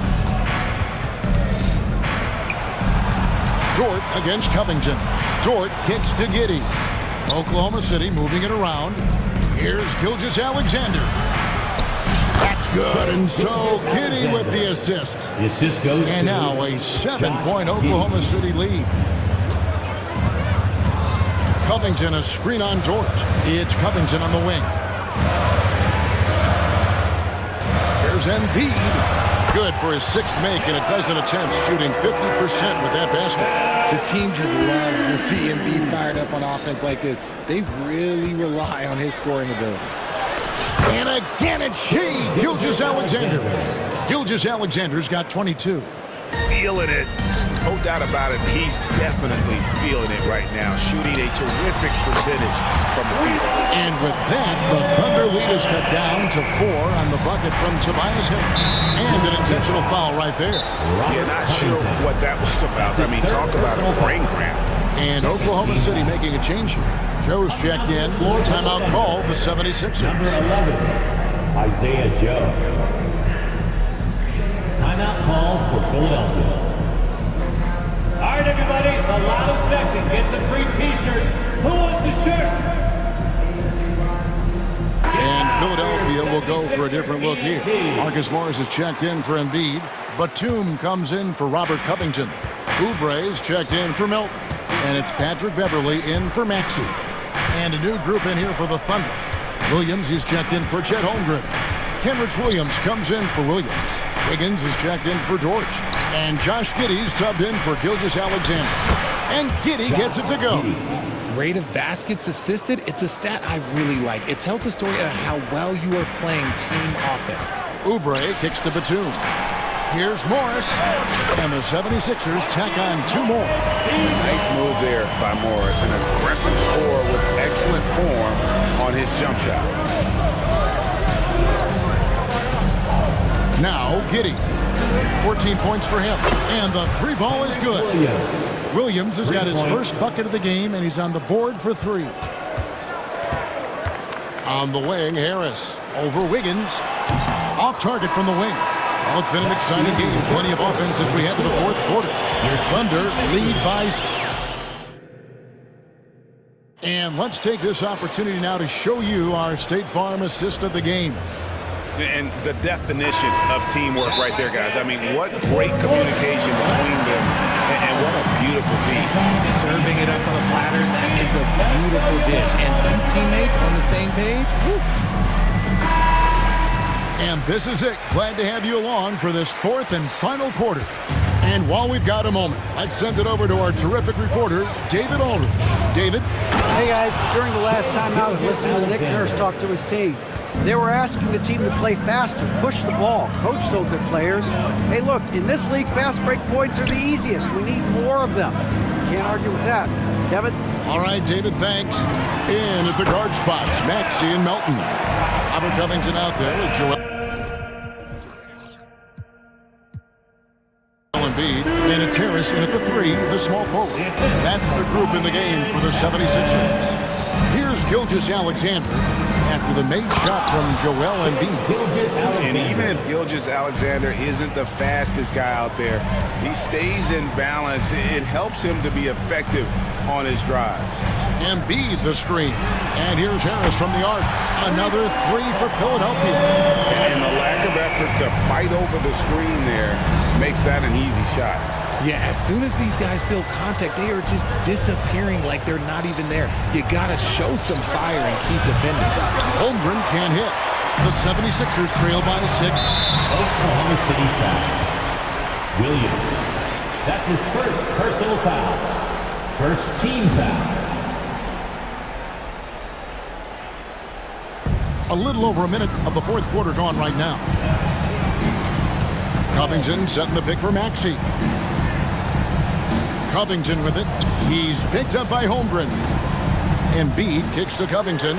Dort against Covington. Dort kicks to Giddey. Oklahoma City moving it around. Here's Gilgeous-Alexander. That's good, and so Giddy with the assist. The assist goes and now a 7-point Oklahoma City lead. Covington, a screen on George. It's Covington on the wing. Here's Embiid. Good for his 6th make and a dozen attempts, shooting 50% with that basket. The team just loves to see Embiid fired up on offense like this. They really rely on his scoring ability. And again it's Gilgeous-Alexander. Gilgeous-Alexander's got 22. Feeling it. No doubt about it. He's definitely feeling it right now. Shooting a terrific percentage from the field. And with that, the Thunder lead is cut down to 4 on the bucket from Tobias Harris. And an intentional foul right there. Yeah, not sure what that was about. I mean, talk about a brain cramp. And Oklahoma City making a change here. Joe's checked in. Timeout called the 76ers. Number 11, Isaiah Joe. Timeout called for Philadelphia. All right, everybody, the loudest section gets a free T-shirt. Who wants the shirt? And Philadelphia will go for a different look here. Marcus Morris is checked in for Embiid. Batum comes in for Robert Covington. Oubre's checked in for Milton. And it's Patrick Beverly in for Maxey. And a new group in here for the Thunder. Williams is checked in for Chet Holmgren. Kenrich Williams comes in for Williams. Wiggins is checked in for George. And Josh Giddey's subbed in for Gilgeous-Alexander. And Giddey gets it to go. Rate of baskets assisted, it's a stat I really like. It tells the story of how well you are playing team offense. Oubre kicks to Batum. Here's Morris. And the 76ers tack on 2 more. Nice move there by Morris. An aggressive score with excellent form on his jump shot. Now Giddey. 14 points for him. And the 3 ball is good. Williams has got his first bucket of the game, and he's on the board for 3. On the wing, Harris. Over Wiggins. Off target from the wing. Well, it's been an exciting game. Plenty of offense as we head to the 4th quarter. Your Thunder lead by... And let's take this opportunity now to show you our State Farm assist of the game. And the definition of teamwork right there, guys. I mean, what great communication between them, and what a beautiful feat. Serving it up on a platter, that is a beautiful dish. And 2 teammates on the same page. Woo. And this is it. Glad to have you along for this 4th and final quarter. And while we've got a moment, let's send it over to our terrific reporter, David Aldridge. David? Hey, guys. During the last time I was listening to Nick Nurse talk to his team. They were asking the team to play faster, push the ball. Coach told their players, hey, look, in this league, fast break points are the easiest. We need more of them. Can't argue with that. Kevin? All right, David, thanks. In at the guard spots, Maxey and Melton. Robert Covington out there with Joel Embiid. And it's Harris in at the 3, the small forward. That's the group in the game for the 76ers. Here's Gilgeous-Alexander after the made shot from Joel Embiid. And even if Gilgeous-Alexander isn't the fastest guy out there, he stays in balance. It helps him to be effective on his drives. Embiid the screen. And here's Harris from the arc. Another 3 for Philadelphia. And the lack of effort to fight over the screen there makes that an easy shot. Yeah, as soon as these guys feel contact, they are just disappearing like they're not even there. You gotta show some fire and keep defending. Holmgren can't hit. The 76ers trail by 6. Oklahoma City foul. Williams. That's his first personal foul. First team foul. A little over a minute of the 4th quarter gone right now. Covington setting the pick for Maxey. Covington with it. He's picked up by Holmgren. Embiid kicks to Covington.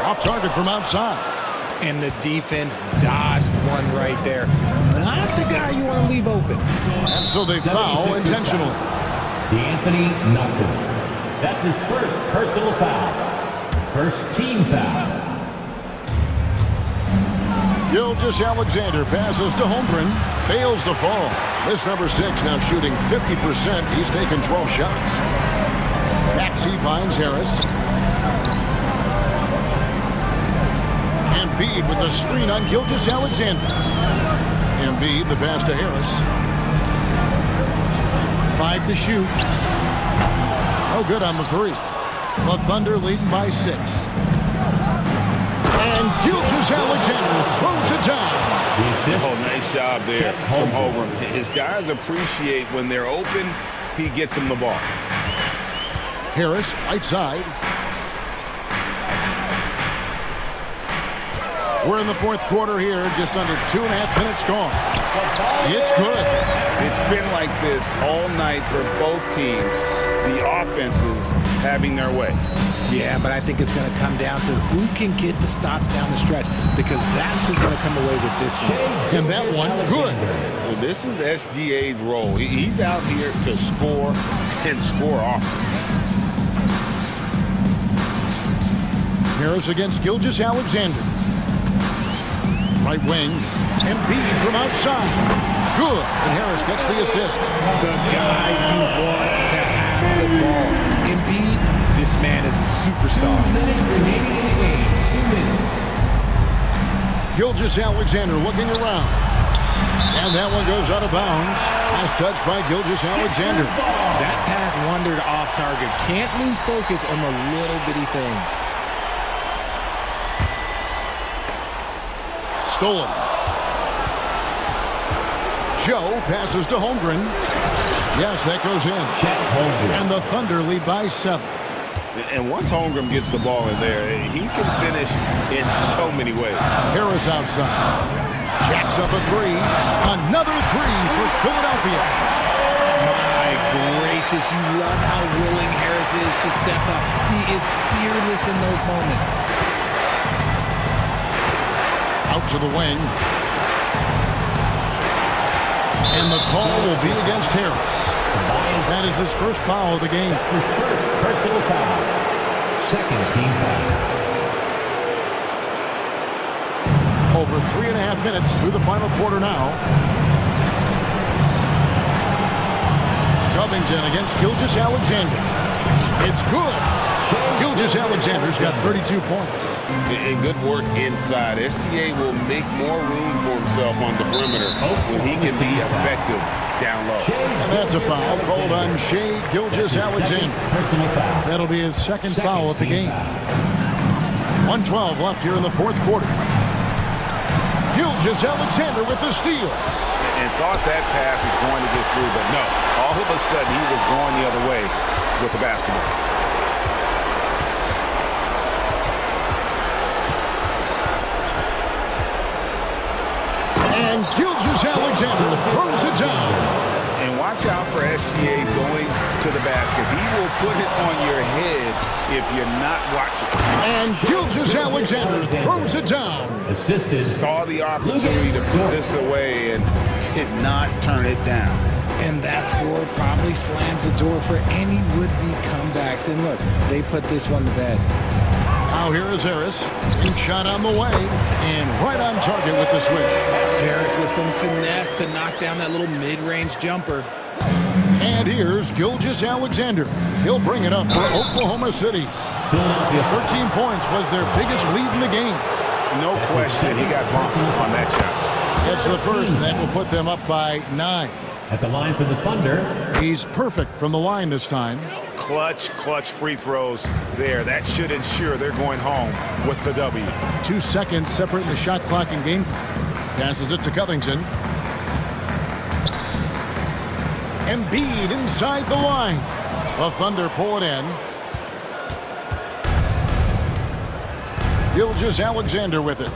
Off target from outside. And the defense dodged one right there. Not the guy you want to leave open. And so they foul intentionally. D'Anthony Melton. That's his first personal foul. First team foul. Gilgeous-Alexander passes to Holmgren. Fails to fall. This number 6 now shooting 50%. He's taken 12 shots. Maxey finds Harris. Embiid with the screen on Gilgeous-Alexander. Embiid, the pass to Harris. 5 to shoot. No good on the 3. The Thunder leading by 6. And Gilgeous-Alexander throws it down. Oh, nice job there from Holmgren. His guys appreciate when they're open, he gets them the ball. Harris, right side. We're in the fourth quarter here, just under 2.5 minutes gone. It's good. It's been like this all night for both teams. The offenses having their way. Yeah, but I think it's going to come down to who can get the stops down the stretch, because that's who's going to come away with this one. And that one, good. Well, this is SGA's role. He's out here to score and score often. Harris against Gilgeous-Alexander. Right wing. Embiid from outside. Good. And Harris gets the assist. The guy you want to have the ball. Embiid, this man is a superstar. 2 minutes remaining in the game. 2 minutes. Gilgeous-Alexander looking around. And that one goes out of bounds. Pass touched by Gilgeous-Alexander. That pass wandered off target. Can't lose focus on the little bitty things. Stolen. Joe passes to Holmgren. Yes, that goes in. And the Thunder lead by 7. And once Holmgren gets the ball in there, he can finish in so many ways. Harris outside. Jacks up a 3. Another 3 for Philadelphia. My gracious, you love how willing Harris is to step up. He is fearless in those moments. Out to the wing. And the call will be against Harris. That is his first foul of the game. That's his first personal foul. Second team foul. Over 3.5 minutes through the final quarter now. Covington against Gilgeous-Alexander. It's good. Gilgeous-Alexander's got 32 points. And good work inside. SGA will make more room for himself on the perimeter when he can be effective down low. And that's a foul called on Shai Gilgeous-Alexander. That'll be his second foul of the game. 1:12 left here in the fourth quarter. Gilgeous-Alexander with the steal. And thought that pass was going to get through, but no. All of a sudden, he was going the other way with the basketball. And Gilgeous-Alexander throws it down. And watch out for SGA going to the basket. He will put it on your head if you're not watching. And Gilgeous-Alexander throws it down. Assisted. Saw the opportunity to put this away and did not turn it down. And that score probably slams the door for any would-be comebacks. And look, they put this one to bed. Now here is Harris. Big shot on the way. And right on target with the switch. Harris with some finesse to knock down that little mid-range jumper. And here's Gilgeous-Alexander. He'll bring it up for Oklahoma City. 13 points was their biggest lead in the game. No question, he got bumped on that shot. It's the first, and that will put them up by 9. At the line for the Thunder. He's perfect from the line this time. Clutch free throws there. That should ensure they're going home with the W. 2 seconds separating the shot clock and game clock. Passes it to Covington. Embiid inside the line. The Thunder pull it in. Gilgeous-Alexander with it.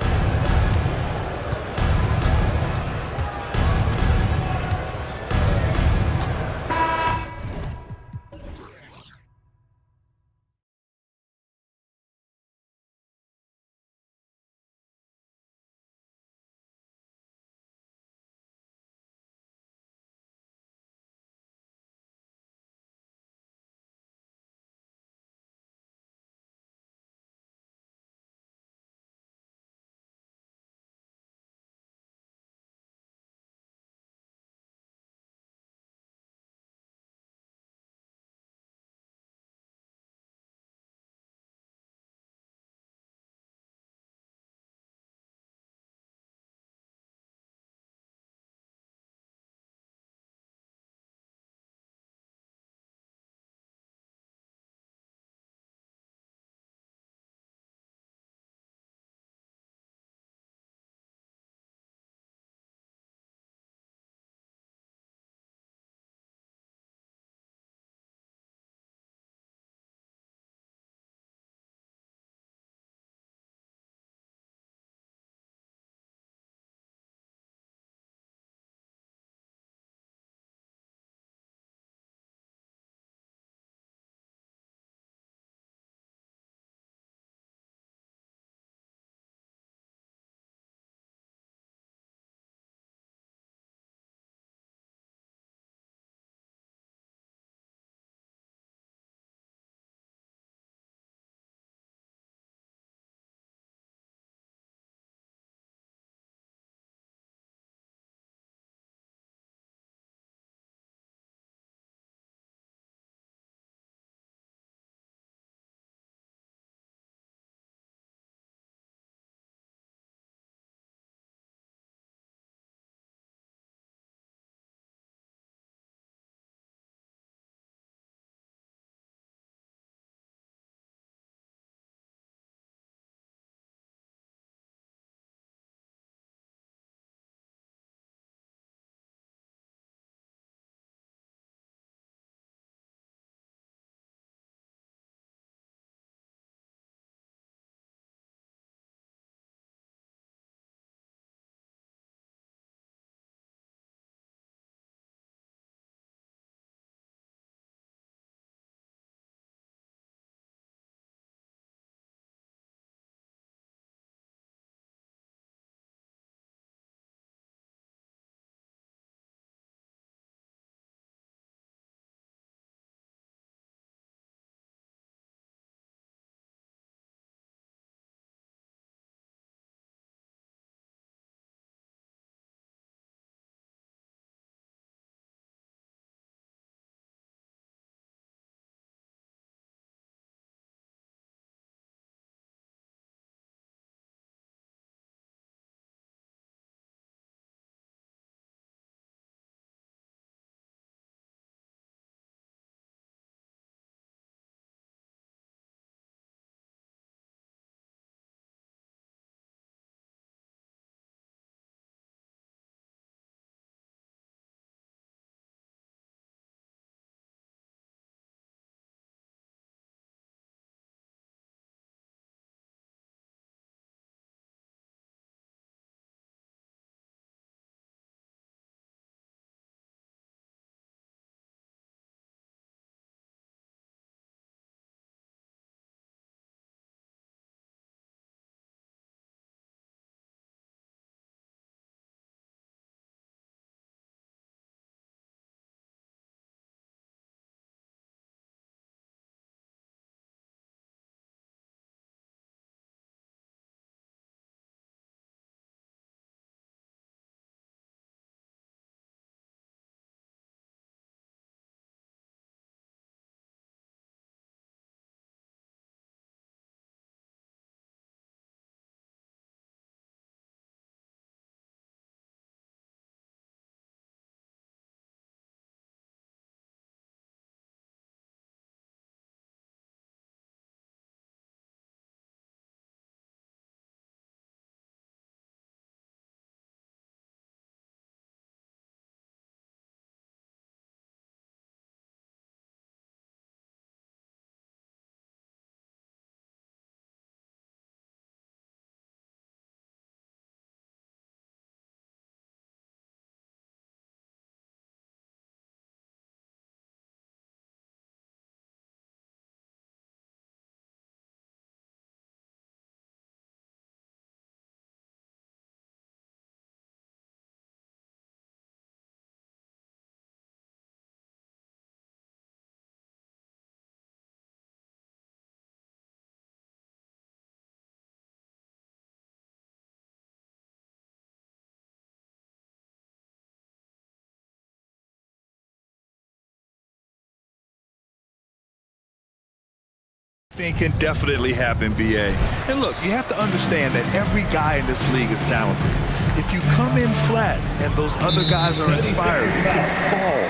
Anything can definitely happen, BA. And look, you have to understand that every guy in this league is talented. If you come in flat and those other guys are inspired, you can fall.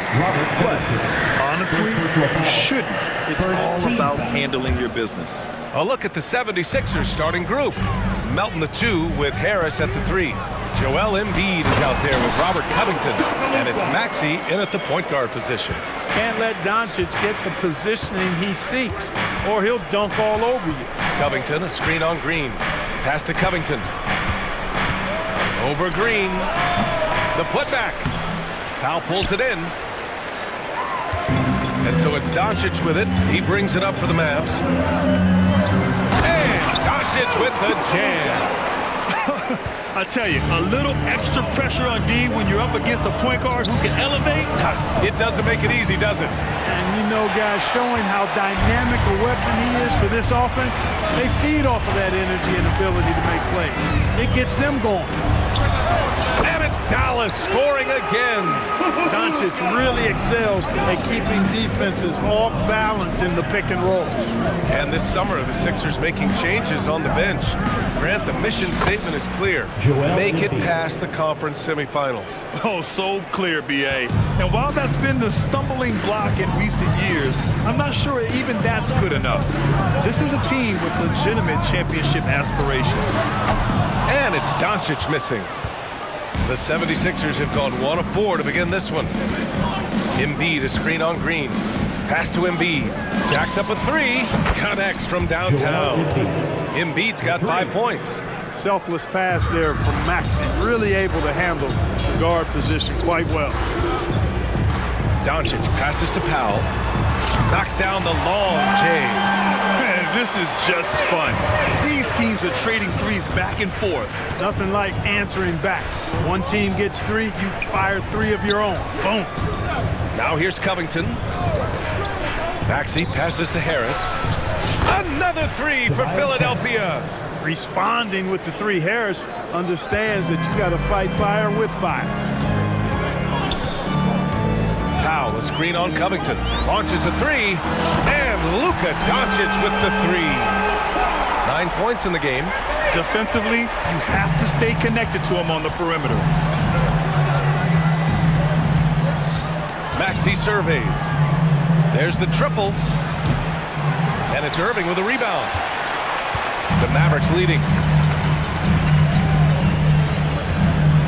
But honestly, you shouldn't. It's all about handling your business. A look at the 76ers starting group. Melton the 2 with Harris at the 3. Joel Embiid is out there with Robert Covington. And it's Maxey in at the point guard position. Can't let Doncic get the positioning he seeks, or he'll dunk all over you. Covington, a screen on Green. Pass to Covington. Over Green. The putback. Powell pulls it in. And so it's Doncic with it. He brings it up for the Mavs. And Doncic with the jam. I tell you, a little extra pressure on D when you're up against a point guard who can elevate. It doesn't make it easy, does it? And you know, guys, showing how dynamic a weapon he is for this offense, they feed off of that energy and ability to make plays. It gets them going. And it's Dallas scoring again. Doncic really excels at keeping defenses off balance in the pick and rolls. And this summer, the Sixers making changes on the bench. Grant, the mission statement is clear. Make it past the conference semifinals. Oh, so clear, BA. And while that's been the stumbling block in recent years, I'm not sure even that's good enough. This is a team with legitimate championship aspirations. And it's Doncic missing. The 76ers have gone 1 of 4 to begin this one. Embiid, a screen on Green. Pass to Embiid. Jacks up a 3. Connects from downtown. Embiid's got 5 points. Selfless pass there from Maxey. Really able to handle the guard position quite well. Doncic passes to Powell. Knocks down the long J. Man, this is just fun. These teams are trading threes back and forth. Nothing like answering back. One team gets 3, you fire 3 of your own. Boom. Now here's Covington. Maxey passes to Harris. Another 3 for Philadelphia. Responding with the 3. Harris understands that you got to fight fire with fire. Powell, a screen on Covington. Launches a 3. And Luka Doncic with the 3. 9 points in the game. Defensively, you have to stay connected to him on the perimeter. Maxey surveys. There's the triple. And it's Irving with a rebound. The Mavericks leading.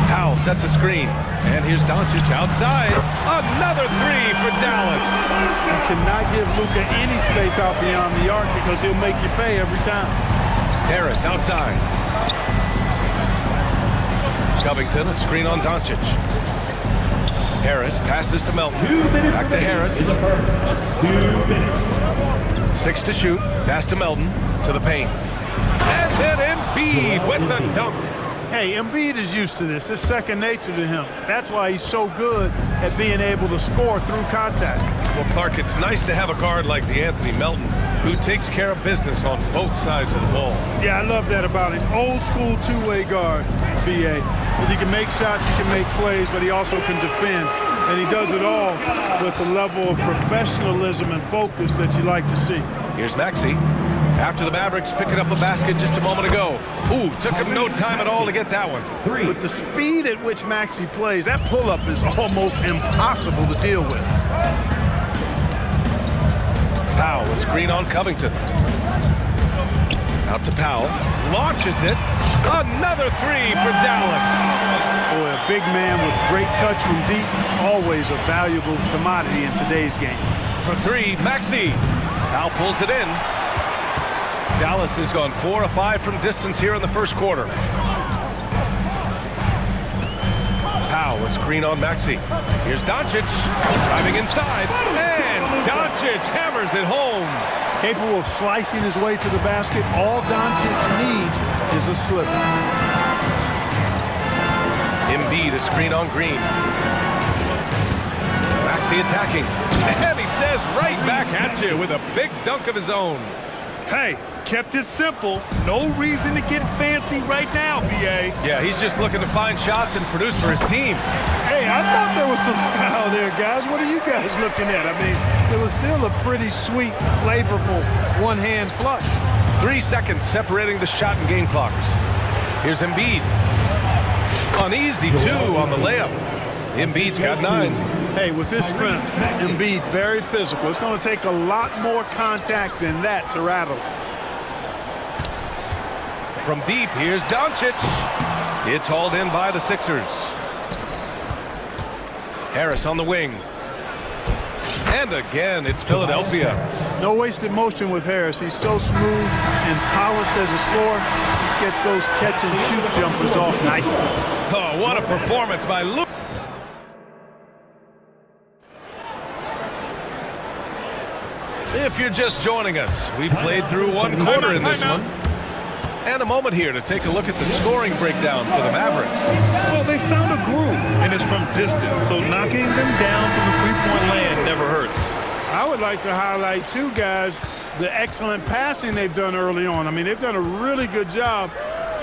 Powell sets a screen. And here's Doncic outside. Another 3 for Dallas. You cannot give Luka any space out beyond the arc because he'll make you pay every time. Harris outside. Covington, a screen on Doncic. Harris passes to Melton. Back to Harris. 6 to shoot. Pass to Melton. To the paint. And then Embiid with the dunk. Hey, Embiid is used to this. It's second nature to him. That's why he's so good at being able to score through contact. Well, Clark, it's nice to have a guard like DeAnthony Melton who takes care of business on both sides of the ball. Yeah, I love that about him. Old school two-way guard, BA. Because he can make shots, he can make plays, but he also can defend. And he does it all with a level of professionalism and focus that you like to see. Here's Maxey. After the Mavericks picking up a basket just a moment ago. Ooh, took him no time at all to get that one. With the speed at which Maxey plays, that pull-up is almost impossible to deal with. Powell, a screen on Covington. Out to Powell. Launches it. Another 3 for Dallas. Boy, a big man with great touch from deep. Always a valuable commodity in today's game. For 3, Maxey. Powell pulls it in. Dallas has gone 4 of 5 from distance here in the first quarter. Powell, a screen on Maxey. Here's Doncic, driving inside, and Doncic hammers it home. Capable of slicing his way to the basket, all Doncic needs is a sliver. Embiid, a screen on Green. Maxey attacking, and he says right back at you with a big dunk of his own. Hey, kept it simple. No reason to get fancy right now, BA. Yeah, he's just looking to find shots and produce for his team. Hey, Hey, I thought there was some style there, guys. What are you guys looking at? I mean, it was still a pretty sweet, flavorful one-hand flush. 3 seconds separating the shot and game clocks. Here's Embiid. Uneasy, too, on the layup. Embiid's got 9. Hey, with this strength, Embiid very physical. It's going to take a lot more contact than that to rattle. From deep, here's Doncic. It's hauled in by the Sixers. Harris on the wing. And again, it's Philadelphia. No wasted motion with Harris. He's so smooth and polished as a scorer. He gets those catch-and-shoot jumpers off nicely. Oh, what a performance by Luke. If you're just joining us, we've played through 1 quarter in this one. And a moment here to take a look at the scoring breakdown for the Mavericks. Well, they found a groove, and it's from distance, so knocking them down from the three-point land never hurts. I would like to highlight, too, guys, the excellent passing they've done early on. I mean, they've done a really good job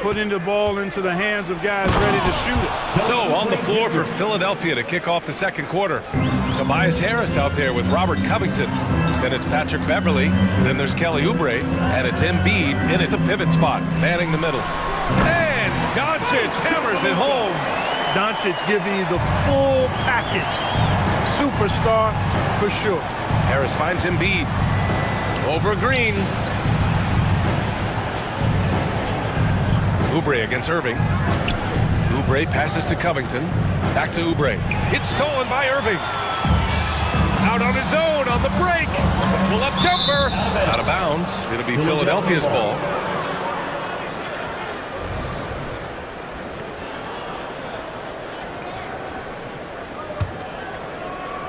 putting the ball into the hands of guys ready to shoot it. So, on the floor for Philadelphia to kick off the second quarter. Tobias Harris out there with Robert Covington. Then it's Patrick Beverly. Then there's Kelly Oubre. And it's Embiid in at the pivot spot, manning the middle. And Doncic hammers it home. Doncic giving you the full package. Superstar for sure. Harris finds Embiid. Over Green. Oubre against Irving. Oubre passes to Covington. Back to Oubre. It's stolen by Irving. Out on his own on the break. Pull-up jumper. Out of bounds. It'll be Philadelphia's ball.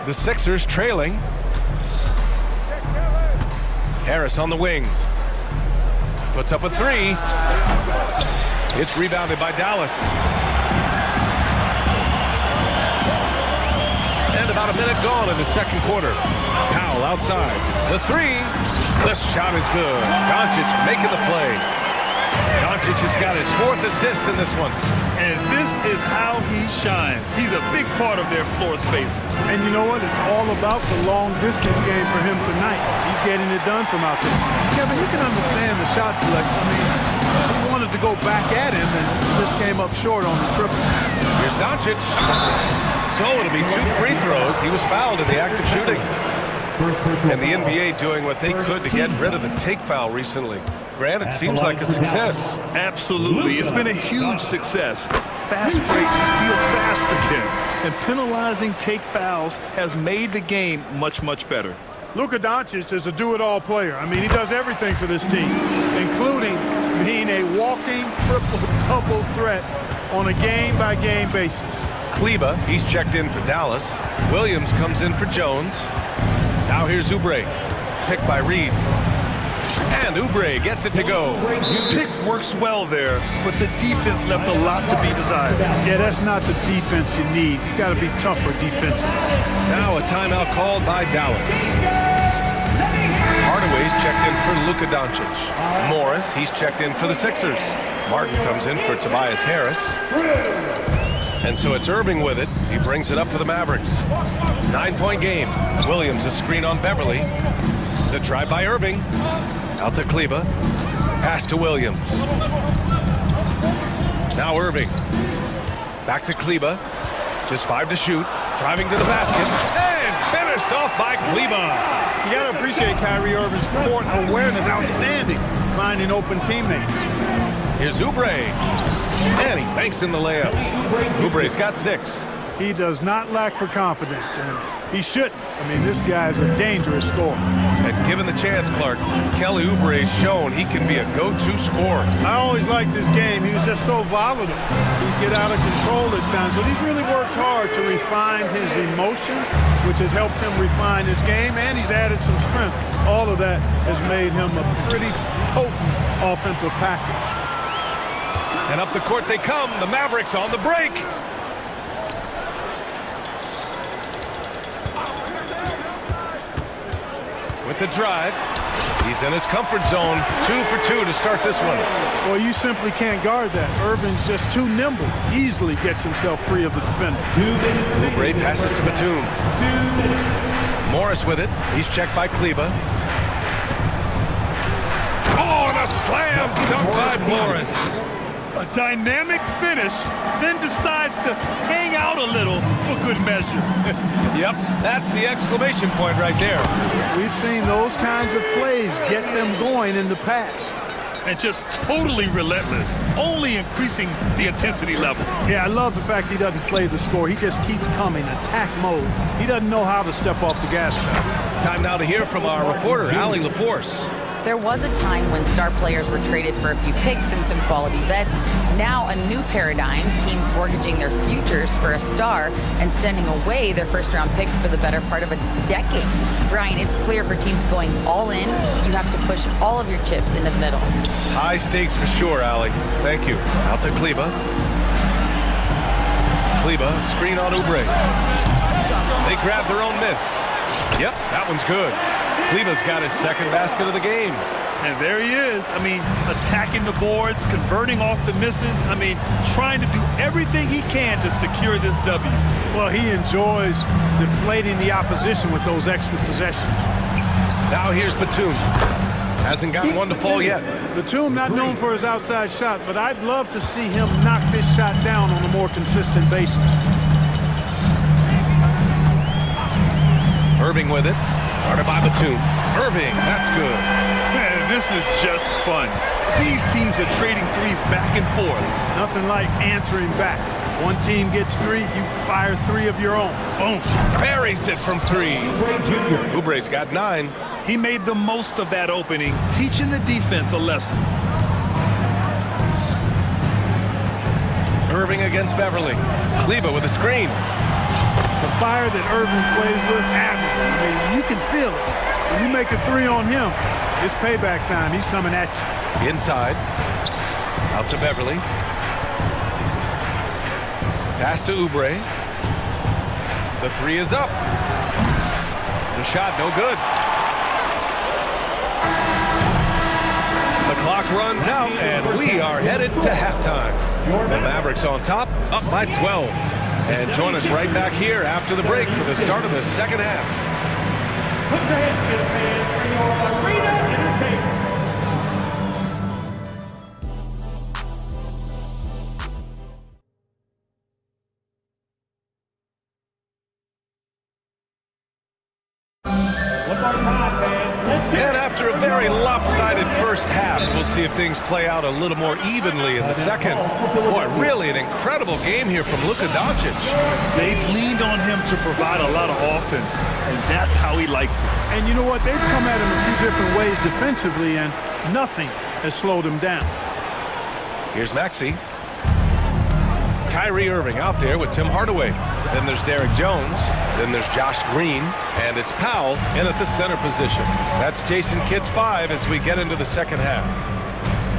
The Sixers trailing. Harris on the wing. Puts up a 3. It's rebounded by Dallas. And about a minute gone in the second quarter. Powell outside. The 3. The shot is good. Doncic making the play. Doncic has got his 4th assist in this one. And this is how he shines. He's a big part of their floor space. And you know what? It's all about the long-distance game for him tonight. He's getting it done from out there. Kevin, you can understand the shot selection. I mean, he wanted to go back at him and just came up short on the triple. Here's Doncic. So it'll be 2 free throws. He was fouled in the act of shooting. And the NBA doing what they could to get rid of the take foul recently. Grant, it seems like a success. Absolutely. It's been a huge success. Fast breaks feel fast again. And penalizing take fouls has made the game much, much better. Luka Doncic is a do-it-all player. I mean, he does everything for this team, including being a walking triple-double threat on a game-by-game basis. Kleba, he's checked in for Dallas. Williams comes in for Jones. Now here's Oubre. Picked by Reed. And Oubre gets it to go. Pick works well there, but the defense left a lot to be desired. Yeah, that's not the defense you need. You got to be tougher defensively. Now a timeout called by Dallas. Hardaway's checked in for Luka Doncic. Morris, he's checked in for the Sixers. Martin comes in for Tobias Harris. And so it's Irving with it. He brings it up for the Mavericks. 9-point game. Williams a screen on Beverly. The drive by Irving. Out to Kleba. Pass to Williams. Now Irving. Back to Kleba. Just 5 to shoot. Driving to the basket. And finished off by Kleba. You got to appreciate Kyrie Irving's court awareness. Outstanding. Finding open teammates. Here's Oubre. And he banks in the layup. Oubre's got 6. He does not lack for confidence, and he shouldn't. I mean, this guy's a dangerous scorer. And given the chance, Clark, Kelly Oubre's shown he can be a go-to scorer. I always liked his game. He was just so volatile. He'd get out of control at times, but he's really worked hard to refine his emotions, which has helped him refine his game, and he's added some strength. All of that has made him a pretty potent offensive package. And up the court they come. The Mavericks on the break. With the drive. He's in his comfort zone. 2 for 2 to start this one. Well, you simply can't guard that. Irving's just too nimble. Easily gets himself free of the defender. Oubre passes to Batum. Morris with it. He's checked by Kleba. Oh, and a slam dunk by Morris. A dynamic finish, then decides to hang out a little for good measure. Yep, that's the exclamation point right there. We've seen those kinds of plays get them going in the past. And just totally relentless, only increasing the intensity level. Yeah, I love the fact he doesn't play the score. He just keeps coming, attack mode. He doesn't know how to step off the gas pedal. Time now to hear from our reporter, Allie LaForce. There was a time when star players were traded for a few picks and some quality vets. Now a new paradigm, teams mortgaging their futures for a star and sending away their first-round picks for the better part of a decade. Brian, it's clear for teams going all in, you have to push all of your chips into the middle. High stakes for sure, Allie. Thank you. Out to Kleba. Kleba, screen on Oubre. They grab their own miss. Yep, that one's good. Kleba's got his second basket of the game. And there he is. I mean, attacking the boards, converting off the misses. I mean, trying to do everything he can to secure this W. Well, he enjoys deflating the opposition with those extra possessions. Now here's Batum. Hasn't gotten one to fall yet. Batum not known for his outside shot, but I'd love to see him knock this shot down on a more consistent basis. Irving with it. Guarded by Batum. Irving, that's good. Man, this is just fun. These teams are trading threes back and forth. Nothing like answering back. One team gets 3, you fire 3 of your own. Boom. Buries it from 3. Oubre's got 9. He made the most of that opening, teaching the defense a lesson. Irving against Beverly. Kleba with a screen. The fire that Irving plays with, admirable. I mean, you can feel it. When you make a 3 on him, it's payback time. He's coming at you. Inside. Out to Beverly. Pass to Oubre. The 3 is up. The shot no good. The clock runs out, and we are headed to halftime. The Mavericks on top, up by 12. And join us right back here after the break for the start of the second half. Put your hands together, fans, for your arena entertainment. And after a very lopsided first half, we'll see if things play out a little more evenly in the second. Boy, really an incredible game here from Luka Doncic. They've leaned on him to provide a lot of offense, and that's how he likes it. And you know what? They've come at him a few different ways defensively, and nothing has slowed him down. Here's Maxey. Kyrie Irving out there with Tim Hardaway. Then there's Derek Jones. Then there's Josh Green. And it's Powell in at the center position. That's Jason Kidd's 5 as we get into the second half.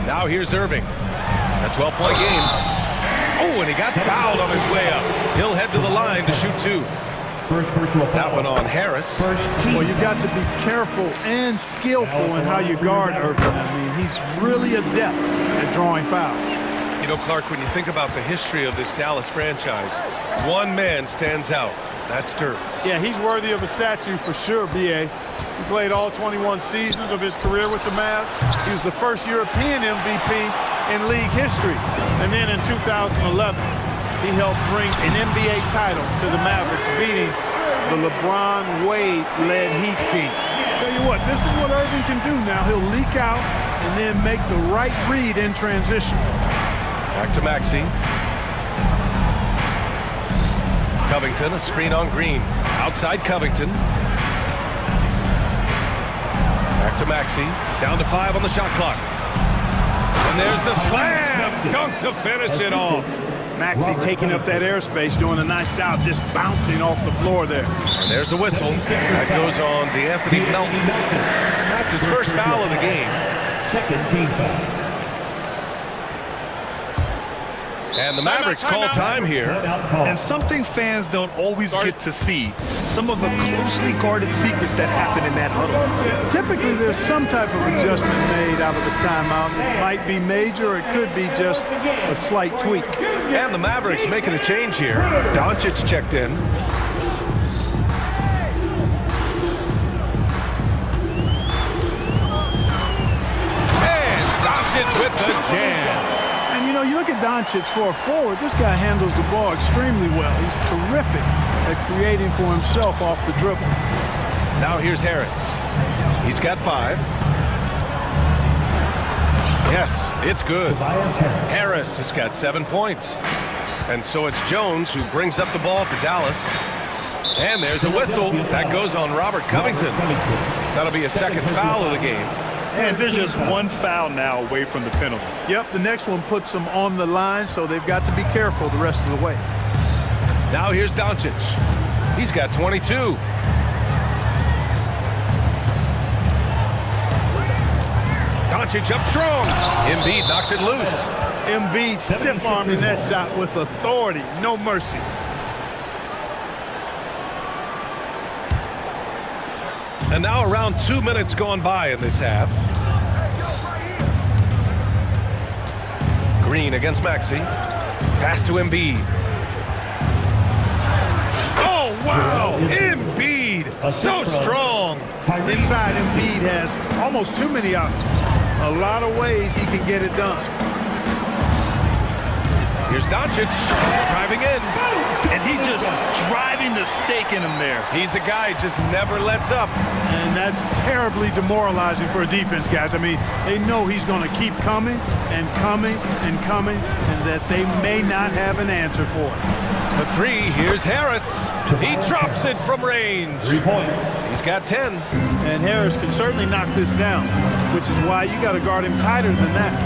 Now here's Irving. A 12-point game. Oh, and he got fouled on his way up. He'll head to the line to shoot 2. That one on Harris. Well, you've got to be careful and skillful in how you guard Irving. I mean, he's really adept at drawing fouls. You know, Clark, when you think about the history of this Dallas franchise, one man stands out. That's Dirk. Yeah, he's worthy of a statue for sure, B.A. He played all 21 seasons of his career with the Mavs. He was the first European MVP in league history. And then in 2011, he helped bring an NBA title to the Mavericks, beating the LeBron Wade-led Heat team. Tell you what, this is what Irving can do now. He'll leak out and then make the right read in transition. Back to Maxey. Covington, a screen on Green. Outside Covington. Back to Maxey. Down to 5 on the shot clock. And there's the slam! Dunk to finish it off. Maxey taking up that airspace, doing a nice job just bouncing off the floor there. And there's a whistle. That goes on DeAnthony Melton. That's his first foul of the game. Second team foul. And the Mavericks call time here. And something fans don't always get to see. Some of the closely guarded secrets that happen in that huddle. Typically, there's some type of adjustment made out of the timeout. It might be major, or it could be just a slight tweak. And the Mavericks making a change here. Doncic checked in. And Doncic with the jam. And, you know, you look at Doncic for a forward, this guy handles the ball extremely well. He's terrific at creating for himself off the dribble. Now here's Harris. He's got 5. Yes, it's good. Harris has got 7 points. And so it's Jones who brings up the ball for Dallas. And there's a whistle. That goes on Robert Covington. That'll be a second foul of the game. And there's just one foul now away from the penalty. Yep, the next one puts them on the line, so they've got to be careful the rest of the way. Now here's Doncic. He's got 22. Doncic up strong. Embiid knocks it loose. Embiid stiff-arming that shot with authority. No mercy. And now around 2 minutes gone by in this half. Green against Maxey. Pass to Embiid. Oh, wow! Embiid! So strong! Inside, Embiid has almost too many options. A lot of ways he can get it done. Here's Doncic driving in. And he just driving the stake in him there. He's a guy who just never lets up. And that's terribly demoralizing for a defense, guys. I mean, they know he's going to keep coming and coming and coming, and that they may not have an answer for it. The 3, here's Harris. He drops it from range. 3 points. He's got 10. And Harris can certainly knock this down, which is why you got to guard him tighter than that.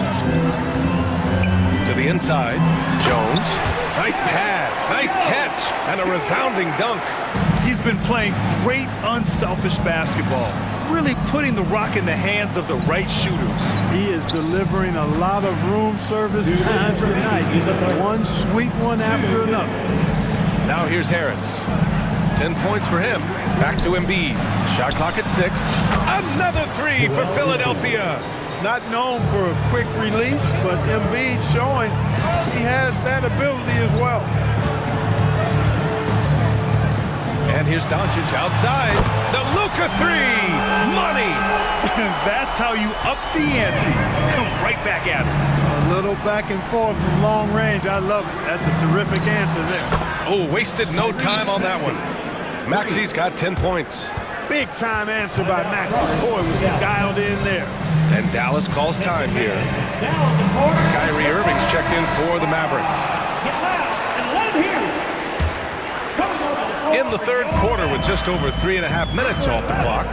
To the inside, Jones. Nice pass, nice catch, and a resounding dunk. He's been playing great unselfish basketball, really putting the rock in the hands of the right shooters. He is delivering a lot of room service times tonight. One sweet one after another. Now here's Harris. 10 points for him. Back to Embiid. Shot clock at 6. Another 3 for Philadelphia. Not known for a quick release, but Embiid showing he has that ability as well. And here's Doncic outside. The Luka 3. Money. That's how you up the ante. Come right back at him. A little back and forth from long range. I love it. That's a terrific answer there. Oh, wasted no time on that one. Maxey's got 10 points. Big time answer by Maxey. Boy, was he dialed in there. And Dallas calls time here. Kyrie Irving's checked in for the Mavericks. In the third quarter with just over 3.5 minutes off the clock.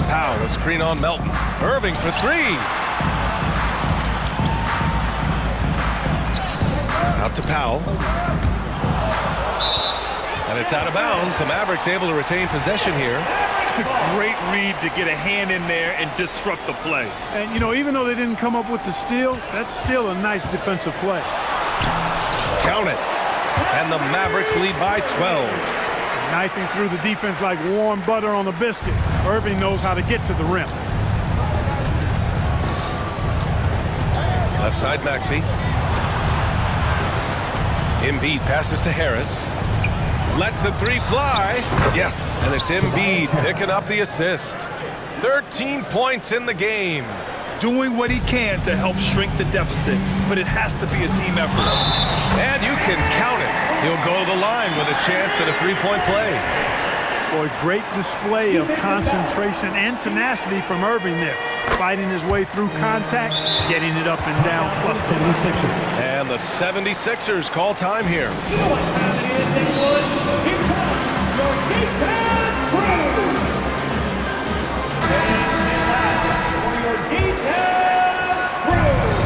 Powell, a screen on Melton. Irving for 3. Out to Powell. And it's out of bounds. The Mavericks able to retain possession here. Great read to get a hand in there and disrupt the play. And, you know, even though they didn't come up with the steal, that's still a nice defensive play. Count it. And the Mavericks lead by 12. Knifing through the defense like warm butter on a biscuit. Irving knows how to get to the rim. Left side, Maxey. Embiid passes to Harris. Lets the 3 fly. Yes, and it's Embiid picking up the assist. 13 points in the game. Doing what he can to help shrink the deficit, but it has to be a team effort. And you can count it. He'll go to the line with a chance at a 3-point play. Boy, great display of concentration and tenacity from Irving there. Fighting his way through contact, getting it up and down. Plus the 76ers. And the 76ers call time here.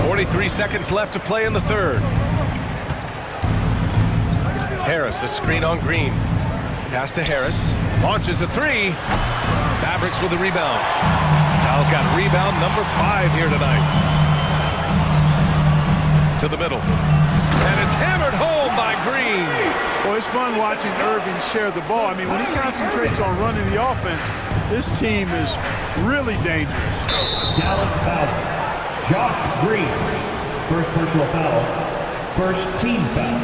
43 seconds left to play in the third. Harris, a screen on Green. Pass to Harris. Launches a 3. Mavericks with the rebound. Powell's got rebound number 5 here tonight. To the middle. And it's hammered home by Green. Well, it's fun watching Irving share the ball. I mean, when he concentrates on running the offense, this team is really dangerous. Dallas foul. Josh Green. First personal foul. First team foul.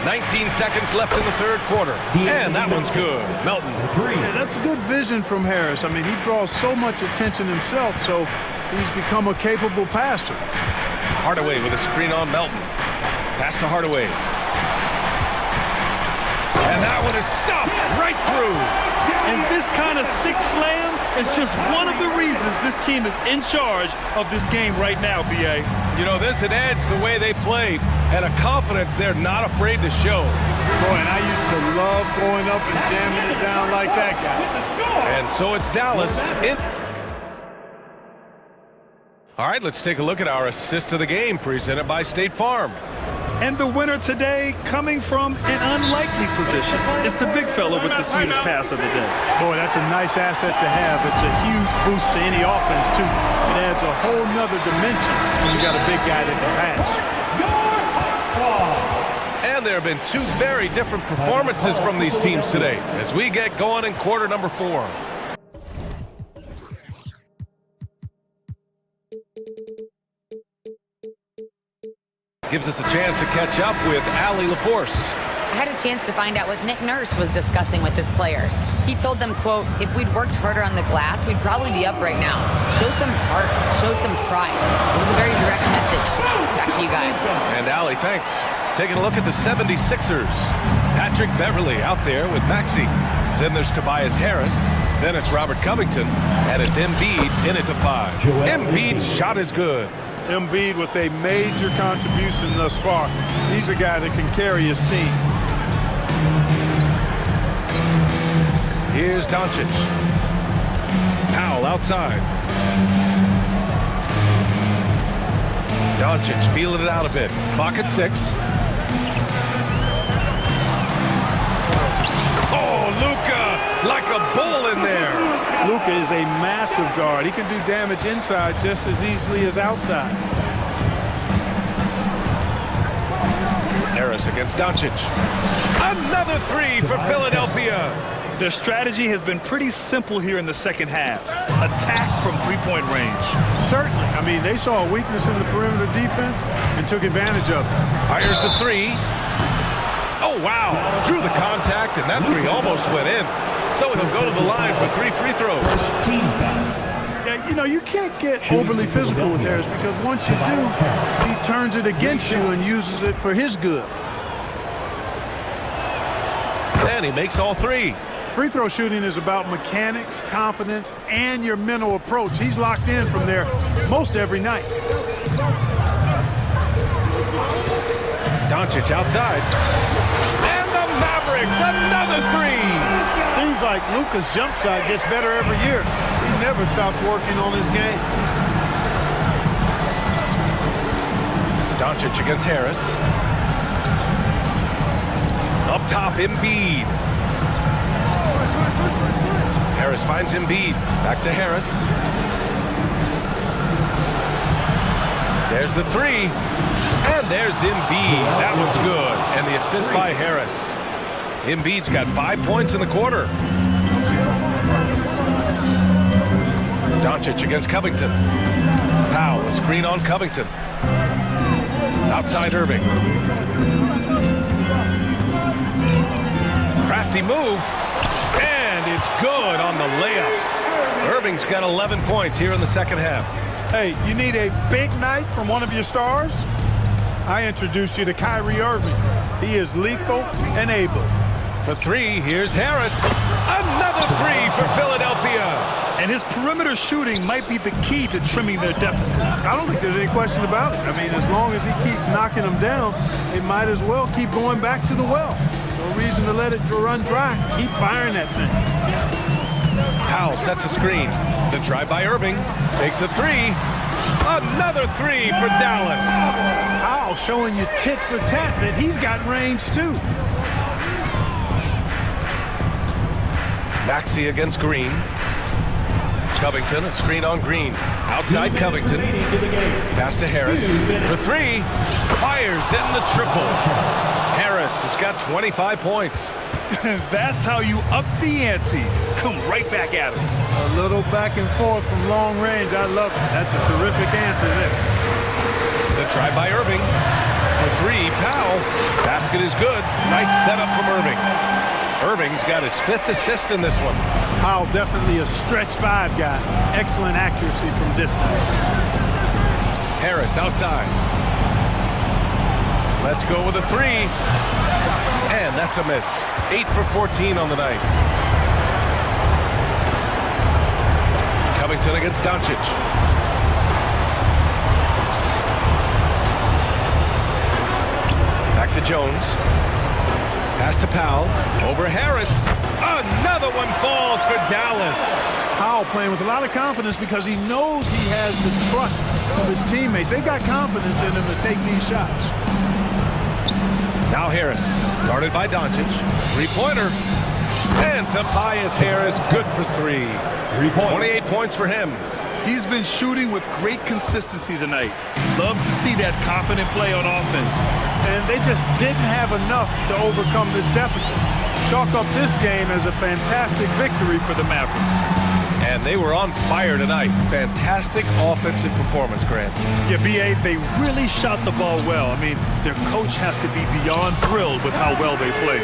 19 seconds left in the third quarter. And that one's good. Melton. Yeah, that's good vision from Harris. I mean, he draws so much attention himself, so he's become a capable passer. Hardaway with a screen on Melton. Pass to Hardaway. And that one is stuffed right through. And this kind of six slam is just one of the reasons this team is in charge of this game right now, B.A. You know, there's an edge the way they play and a confidence they're not afraid to show. Boy, and I used to love going up and jamming it down like that guy. And so it's Dallas in. All right, let's take a look at our assist of the game presented by State Farm. And the winner today, coming from an unlikely position, is the big fella with the sweetest pass of the day. Boy, that's a nice asset to have. It's a huge boost to any offense, too. It adds a whole nother dimension when you got a big guy that can pass. And there have been two very different performances from these teams today as we get going in quarter number 4. Gives us a chance to catch up with Allie LaForce. I had a chance to find out what Nick Nurse was discussing with his players. He told them, quote, if we'd worked harder on the glass, we'd probably be up right now. Show some heart, show some pride. It was a very direct message. Back to you guys. And Allie, thanks. Taking a look at the 76ers. Patrick Beverly out there with Maxey. Then there's Tobias Harris. Then it's Robert Covington. And it's Embiid in it to 5. Embiid's shot is good. Embiid with a major contribution thus far. He's a guy that can carry his team. Here's Doncic. Powell outside. Doncic feeling it out a bit. Clock at 6. Oh, Luka like a bull in there. Luka is a massive guard. He can do damage inside just as easily as outside. Harris against Doncic. Another 3 for Philadelphia. Their strategy has been pretty simple here in the second half. Attack from three-point range. Certainly. I mean, they saw a weakness in the perimeter defense and took advantage of it. Fires the 3. Oh, wow. Drew the contact, and that 3 almost went in. So he'll go to the line for 3 free throws. Yeah, you know, you can't get overly physical with Harris because once you do, he turns it against you and uses it for his good. And he makes all 3. Free throw shooting is about mechanics, confidence, and your mental approach. He's locked in from there most every night. Doncic outside. And the Mavericks, another 3. Seems like Luka's jump shot gets better every year. He never stops working on his game. Doncic against Harris. Up top, Embiid. Harris finds Embiid. Back to Harris. There's the 3. And there's Embiid. That one's good. And the assist by Harris. Embiid's got 5 points in the quarter. Doncic against Covington. Powell, a screen on Covington. Outside Irving. Crafty move. And it's good on the layup. Irving's got 11 points here in the second half. Hey, you need a big night from one of your stars? I introduce you to Kyrie Irving. He is lethal and able. For 3, here's Harris. Another 3 for Philadelphia. And his perimeter shooting might be the key to trimming their deficit. I don't think there's any question about it. I mean, as long as he keeps knocking them down, they might as well keep going back to the well. No reason to let it run dry. Keep firing that thing. Powell sets a screen. The drive by Irving. Takes a 3. Another 3 for Dallas. Powell showing you tit for tat that he's got range too. Maxey against Green. Covington, a screen on Green. Outside Covington. Pass to Harris. For three. Fires in the triple. Harris has got 25 points. That's how you up the ante. Come right back at him. A little back and forth from long range. I love it. That's a terrific answer there. The try by Irving. For three, Powell. Basket is good. Nice setup from Irving. Irving's got his 5th assist in this one. Powell definitely a stretch 5 guy. Excellent accuracy from distance. Harris outside. Let's go with a three. And that's a miss. 8 for 14 on the night. Covington against Doncic. Back to Jones. Pass to Powell. Over Harris. Another one falls for Dallas. Powell playing with a lot of confidence because he knows he has the trust of his teammates. They've got confidence in him to take these shots. Now Harris, guarded by Doncic. Three-pointer. And Tobias Harris, good for three. 28 points for him. He's been shooting with great consistency tonight. Love to see that confident play on offense. And they just didn't have enough to overcome this deficit. Chalk up this game as a fantastic victory for the Mavericks. And they were on fire tonight. Fantastic offensive performance, Grant. Yeah, B.A., they really shot the ball well. I mean, their coach has to be beyond thrilled with how well they played.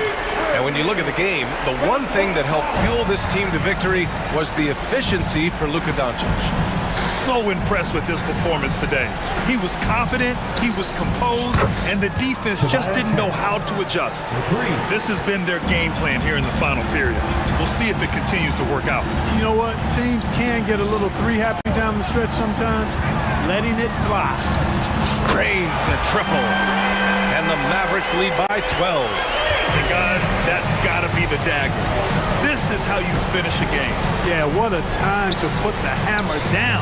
And when you look at the game, the one thing that helped fuel this team to victory was the efficiency for Luka Doncic. So impressed with his performance today. He was confident, he was composed, and the defense just didn't know how to adjust. This has been their game plan here in the final period. We'll see if it continues to work out. You know what? Teams can get a little three-happy down the stretch sometimes. Letting it fly. Drains the triple. And the Mavericks lead by 12. And guys, that's got to be the dagger. This is how you finish a game. Yeah, what a time to put the hammer down.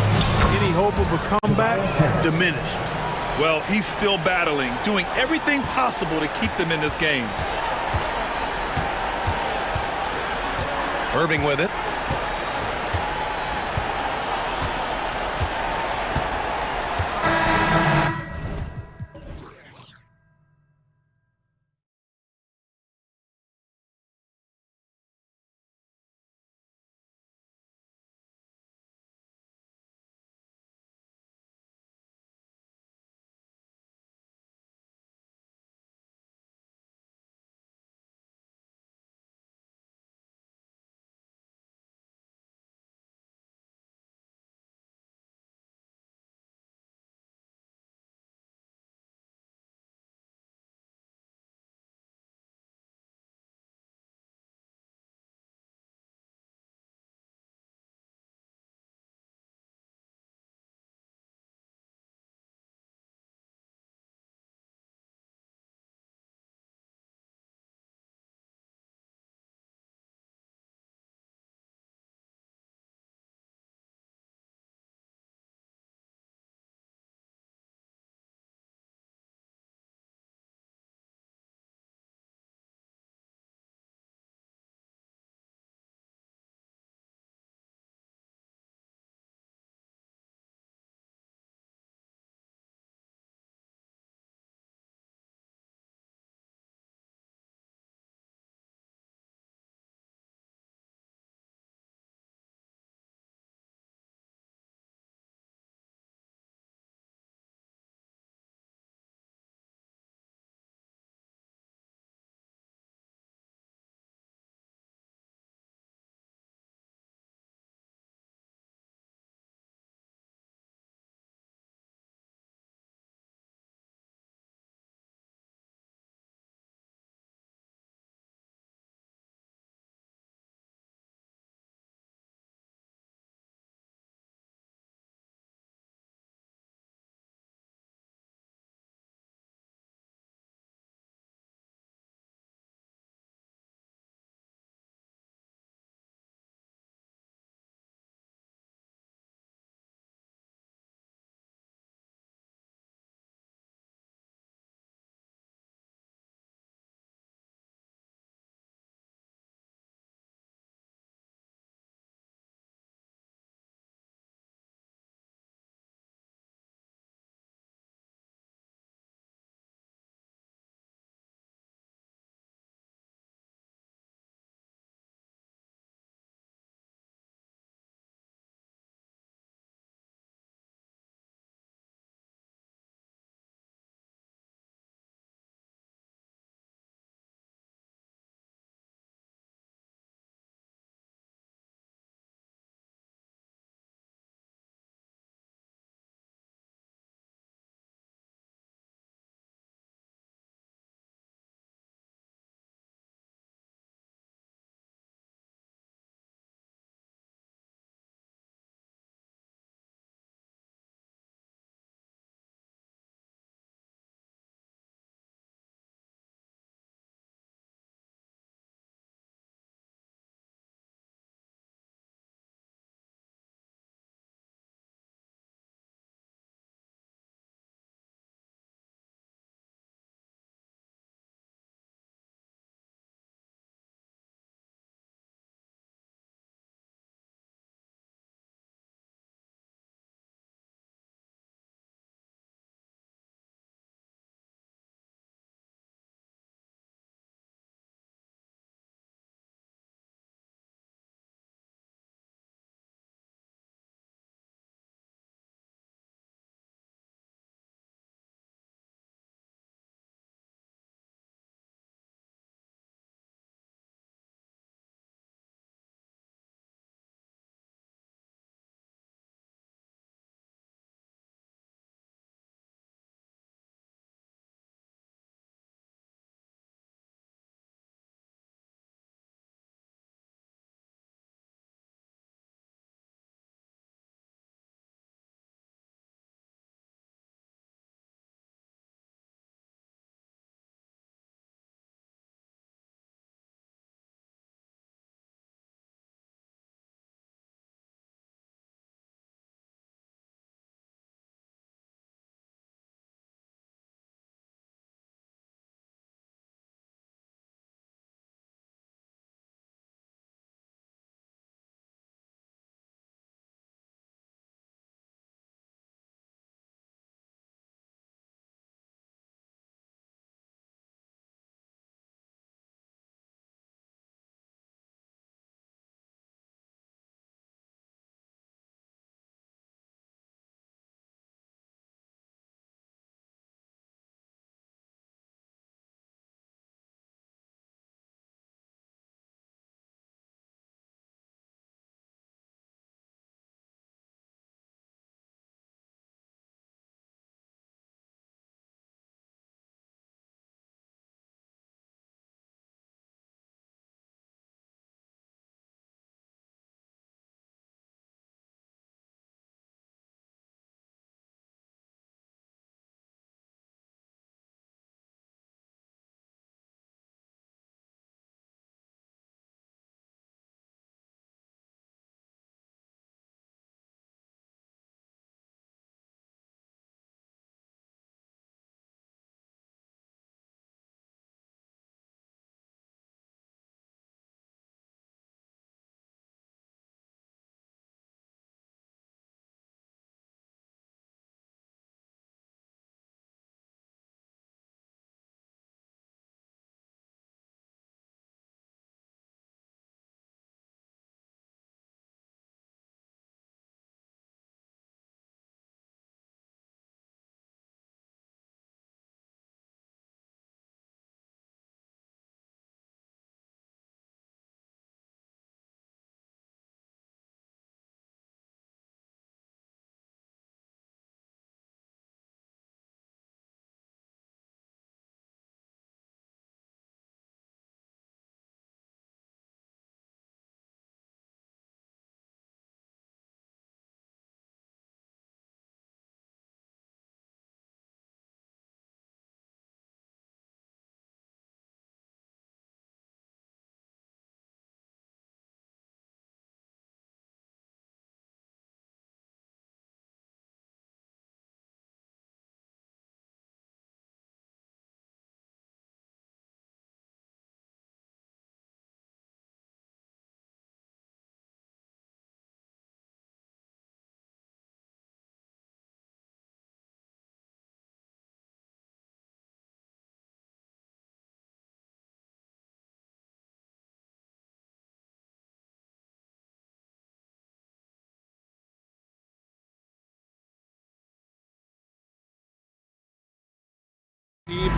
Any hope of a comeback diminished. Well, he's still battling, doing everything possible to keep them in this game. Irving with it.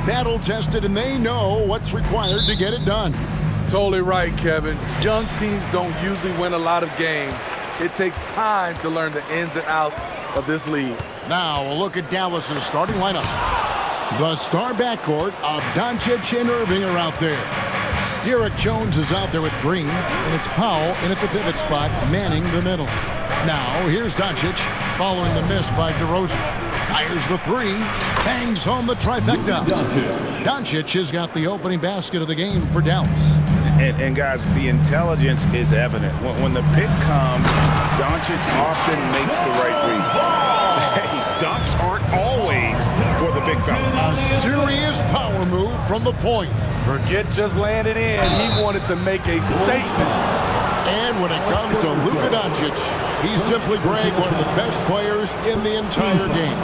battle-tested, and they know what's required to get it done. Totally right, Kevin. Young teams don't usually win a lot of games. It takes time to learn the ins and outs of this league. Now a look at Dallas's starting lineup. The star backcourt of Doncic and Irving are out there. Derek Jones is out there with Green, and it's Powell in at the pivot spot, manning the middle. Now here's Doncic, following the miss by DeRozan. Fires the three, bangs home the trifecta. Doncic has got the opening basket of the game for Dallas. And guys, the intelligence is evident. When the pick comes, Doncic often makes the right read. Hey, dunks aren't always for the big fella. Serious power move from the point. Forget just landed in. He wanted to make a statement. And when it comes to Luka Doncic, he's simply, Greg, one of the best players in the entire game.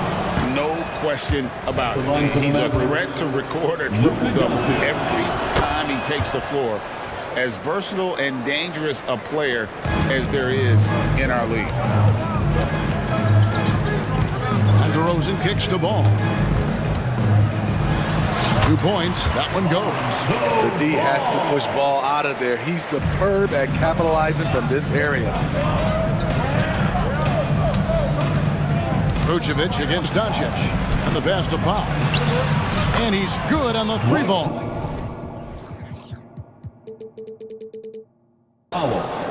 No question about it. He's a threat to record a triple-double every time he takes the floor. As versatile and dangerous a player as there is in our league. And DeRozan kicks the ball. 2 points, that one goes. The D has to push ball out of there. He's superb at capitalizing from this area. Vucevic against Doncic. And the pass to Powell. And he's good on the three ball.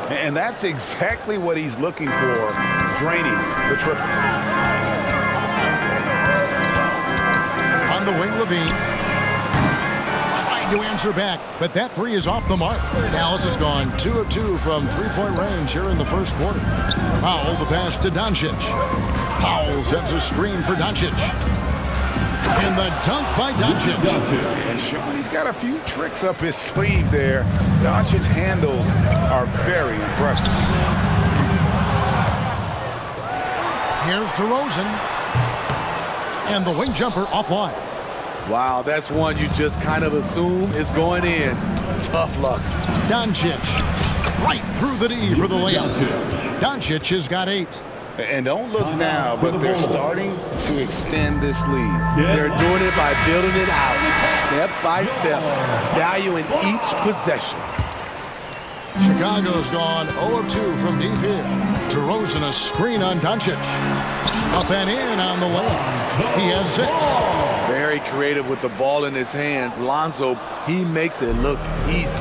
And that's exactly what he's looking for, draining the triple. On the wing, Levine. Trying to answer back, but that three is off the mark. Dallas has gone 2 of 2 from three-point range here in the first quarter. Powell, the pass to Doncic. Powell sends a screen for Doncic. And the dunk by Doncic. And Sean, he's got a few tricks up his sleeve there. Doncic's handles are very impressive. Here's DeRozan. And the wing jumper offline. Wow, that's one you just kind of assume is going in. Tough luck. Doncic right through the D for the layup. Doncic has got 8. And don't look now, but they're starting to extend this lead. They're doing it by building it out, step by step, valuing each possession. Chicago's gone 0 of 2 from deep here. DeRozan a screen on Doncic. Up and in on the layup. He has 6. Very creative with the ball in his hands. Lonzo, he makes it look easy.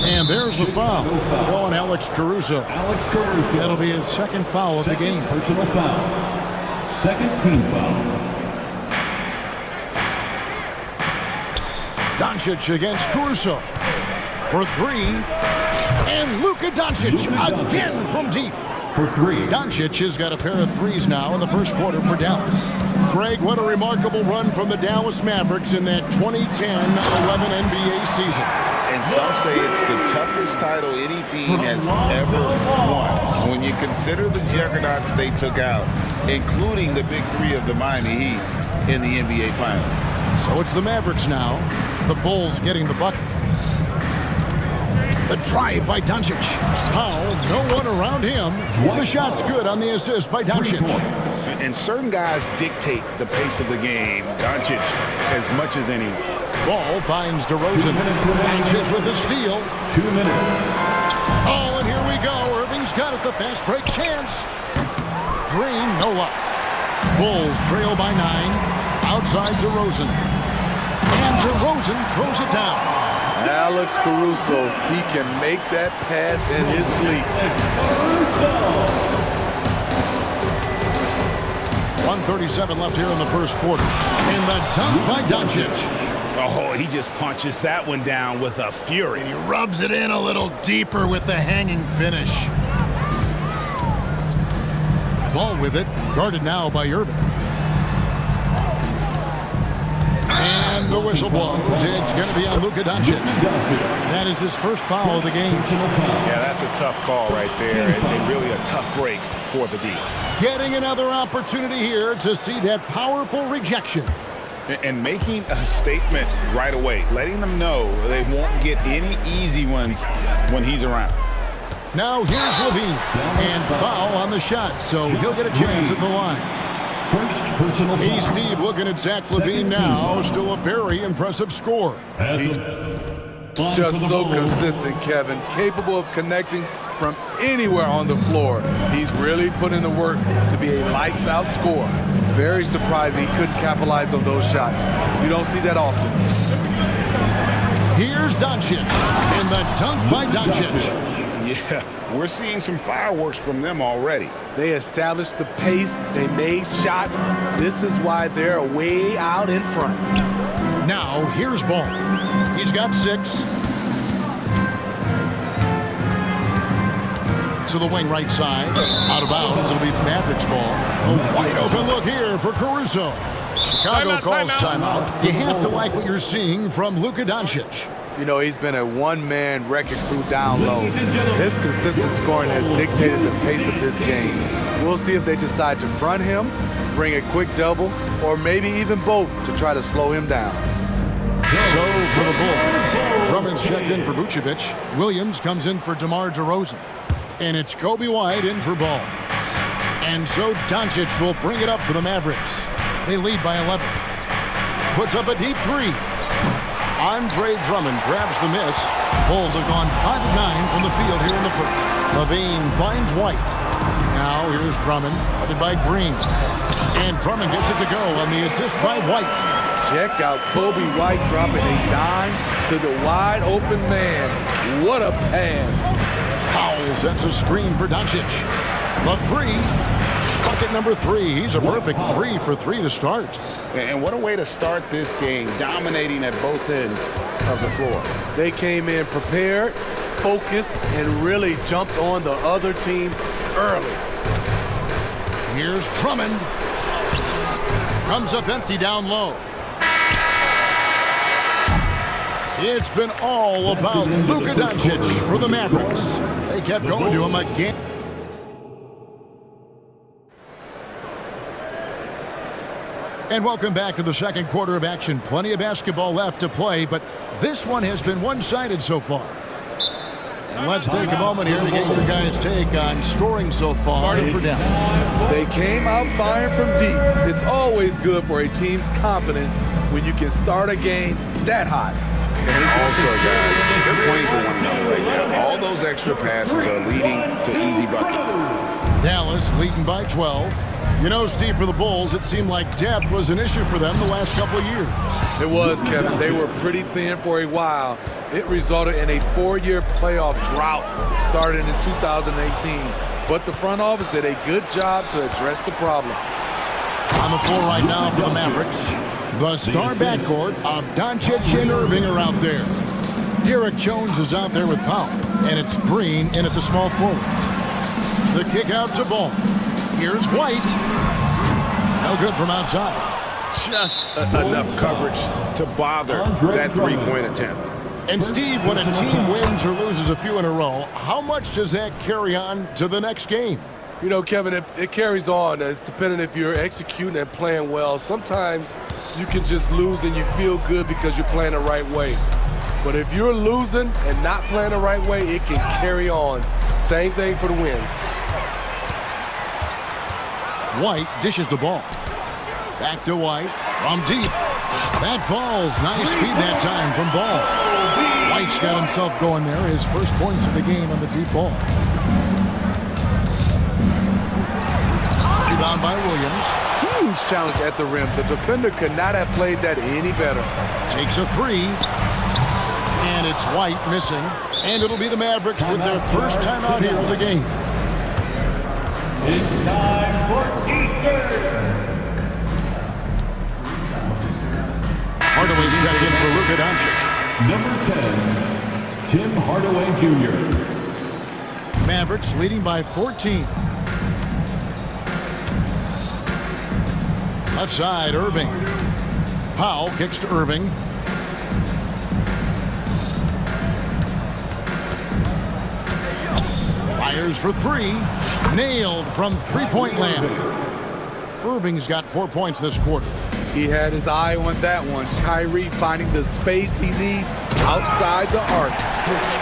And there's the foul. Going Alex Caruso. That'll be his second foul of the game. Personal foul. Second team foul. Doncic against Caruso. For 3. And Luka Doncic again from deep. For 3. Doncic has got a pair of threes now in the first quarter for Dallas. Greg, what a remarkable run from the Dallas Mavericks in that 2010-11 NBA season. And some say it's the toughest title any team has ever won. When you consider the juggernauts they took out, including the big 3 of the Miami Heat in the NBA Finals. So it's the Mavericks now. The Bulls getting the bucket. The drive by Doncic. Powell, no one around him. The shot's good on the assist by Doncic. And certain guys dictate the pace of the game. Doncic as much as anyone. Ball finds DeRozan. Doncic with the steal. 2 minutes. Oh, and here we go. Irving's got it. The fast break chance. Green, no luck. Bulls trail by 9. Outside DeRozan. And DeRozan throws it down. Alex Caruso, he can make that pass in his sleep. 1:37 left here in the first quarter. And the dunk by Doncic. Oh, he just punches that one down with a fury. And he rubs it in a little deeper with the hanging finish. Ball with it, guarded now by Irving. And the whistle blows. It's going to be on Luka Doncic. That is his first foul of the game. Yeah, that's a tough call right there, and really a tough break for the D. Getting another opportunity here to see that powerful rejection. And making a statement right away, letting them know they won't get any easy ones when he's around. Now here's Levine, and foul on the shot, so he'll get a chance at the line. First Hey, Steve, looking at Zach Levine now. Still a very impressive score. He's just so consistent, Kevin. Capable of connecting from anywhere on the floor. He's really put in the work to be a lights-out scorer. Very surprising he couldn't capitalize on those shots. You don't see that often. Here's Doncic in the dunk by Doncic. Yeah, we're seeing some fireworks from them already. They established the pace. They made shots. This is why they're way out in front. Now, here's Ball. He's got 6. To the wing right side. Out of bounds. It'll be Mavericks ball. A wide open look here for Caruso. Chicago calls timeout. You have to like what you're seeing from Luka Doncic. You know, he's been a one-man wrecking crew down low. His consistent scoring has dictated the pace of this game. We'll see if they decide to front him, bring a quick double, or maybe even both to try to slow him down. So for the Bulls, Drummond's checked in for Vucevic. Williams comes in for DeMar DeRozan. And it's Kobe White in for Ball. And so Doncic will bring it up for the Mavericks. They lead by 11. Puts up a deep 3. Andre Drummond grabs the miss. Bulls have gone 5 of 9 from the field here in the first. Levine finds White. Now here's Drummond, headed by Green. And Drummond gets it to go on the assist by White. Check out Kobe White dropping a dime to the wide open man. What a pass. Powell sets a screen for Doncic. The 3. Bucket number 3. He's a perfect 3 for 3 to start. And what a way to start this game, dominating at both ends of the floor. They came in prepared, focused, and really jumped on the other team early. Here's Drummond. Comes up empty down low. It's been all about Luka Doncic for the Mavericks. They kept going to him again. And welcome back to the second quarter of action. Plenty of basketball left to play, but this one has been one-sided so far. And let's take a moment here to get your guys' take on scoring so far for Dallas. They came out firing from deep. It's always good for a team's confidence when you can start a game that hot. And also, guys, they're playing for one another right now. All those extra passes are leading to easy buckets. Dallas leading by 12. You know, Steve, for the Bulls, it seemed like depth was an issue for them the last couple of years. It was, Kevin. They were pretty thin for a while. It resulted in a 4-year playoff drought starting in 2018. But the front office did a good job to address the problem. On the floor right now for the Mavericks, the star backcourt of Doncic and Irving are out there. Derek Jones is out there with Powell, and it's Green in at the small forward. The kick out to Ball. Here's White. No good from outside. Just enough coverage to bother that three-point attempt. And Steve, when a team wins or loses a few in a row, how much does that carry on to the next game? You know, Kevin, it carries on. It's depending if you're executing and playing well. Sometimes you can just lose and you feel good because you're playing the right way. But if you're losing and not playing the right way, it can carry on. Same thing for the wins. White dishes the ball. Back to White from deep. That falls. Nice feed that time from Ball. White's got himself going there. His first points of the game on the deep ball. Rebound by Williams. Huge challenge at the rim. The defender could not have played that any better. Takes a 3. And it's White missing. And it'll be the Mavericks with their first time out here in the game. It's time for Eastern. Hardaway's checked in for Luka Doncic. Number 10, Tim Hardaway Jr. Mavericks leading by 14. Left side, Irving. Powell kicks to Irving. Fires for 3. Nailed from three-point land. Irving's got 4 points this quarter. He had his eye on that one. Kyrie finding the space he needs outside the arc.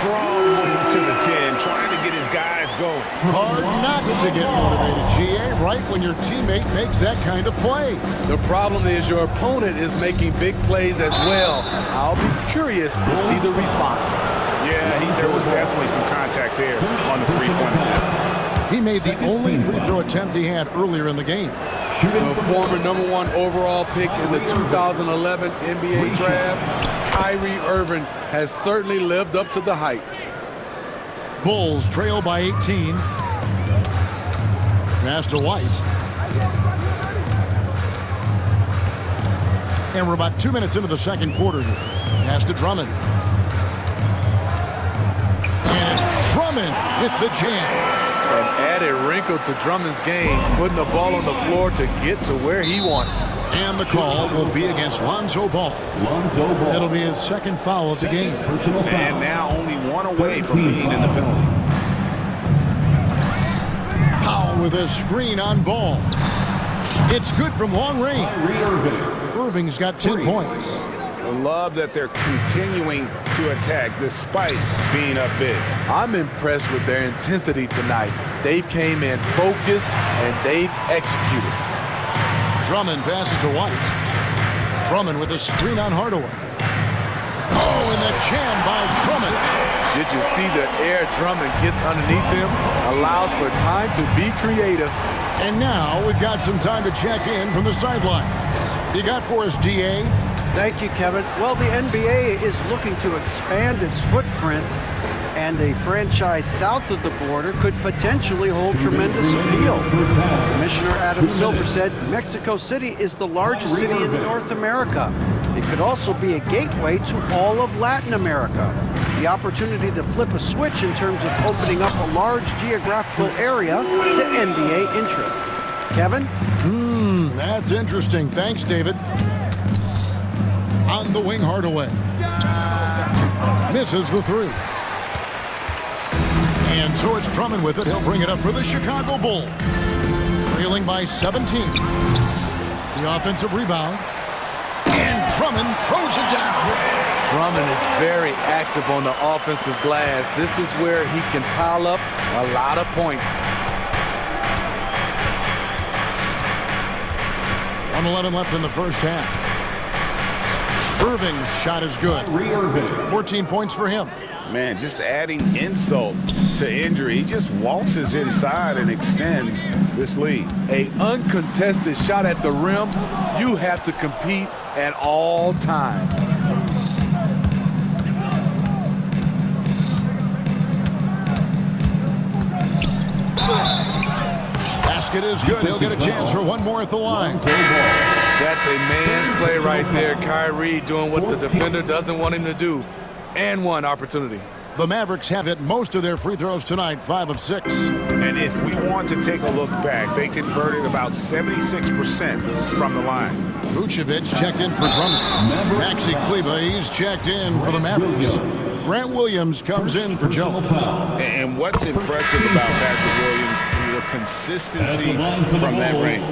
Strong move to the 10, trying to get his guys going. Hard not to get motivated, GA, right when your teammate makes that kind of play. The problem is your opponent is making big plays as well. I'll be curious to see the response. Yeah, there was definitely some contact there on the three-point attempt. He made the only free throw attempt he had earlier in the game. The former #1 overall pick in the 2011 NBA draft, Kyrie Irving has certainly lived up to the hype. Bulls trail by 18. Pass to White. And we're about 2 minutes into the second quarter here. Pass to Drummond. And it's Drummond with the jam. An added wrinkle to Drummond's game, putting the ball on the floor to get to where he wants. And the call will be against Lonzo Ball. That'll be his second foul of the game. And now only one away from being in the penalty. Powell with a screen on Ball. It's good from long range. Irving's got 10 points. I love that they're continuing to attack despite being up big. I'm impressed with their intensity tonight. They've came in focused and they've executed. Drummond passes to White. Drummond with a screen on Hardaway. Oh, and the jam by Drummond. Did you see the air Drummond gets underneath him? Allows for time to be creative. And now we've got some time to check in from the sidelines. You got for us, DA? Thank you, Kevin. Well, the NBA is looking to expand its footprint, and a franchise south of the border could potentially hold tremendous appeal. Commissioner Adam Silver said Mexico City is the largest city in North America. It could also be a gateway to all of Latin America. The opportunity to flip a switch in terms of opening up a large geographical area to NBA interest. Kevin? That's interesting. Thanks, David. On the wing, Hardaway. Misses the three. And so it's Drummond with it. He'll bring it up for the Chicago Bulls. Trailing by 17. The offensive rebound. And Drummond throws it down. Drummond is very active on the offensive glass. This is where he can pile up a lot of points. 1:11 left in the first half. Irving's shot is good. 14 points for him. Man, just adding insult to injury. He just waltzes inside and extends this lead. An uncontested shot at the rim. You have to compete at all times. Basket is good. He'll get a chance for one more at the line. That's a man's play right there. Kyrie doing what the defender doesn't want him to do. And one opportunity. The Mavericks have hit most of their free throws tonight, 5 of 6. And if we want to take a look back, they converted about 76% from the line. Vucevic checked in for Drummond. Maxi Kleber, he's checked in for the Mavericks. Grant Williams comes in for Jones. And what's impressive about Patrick Williams is the consistency from that range.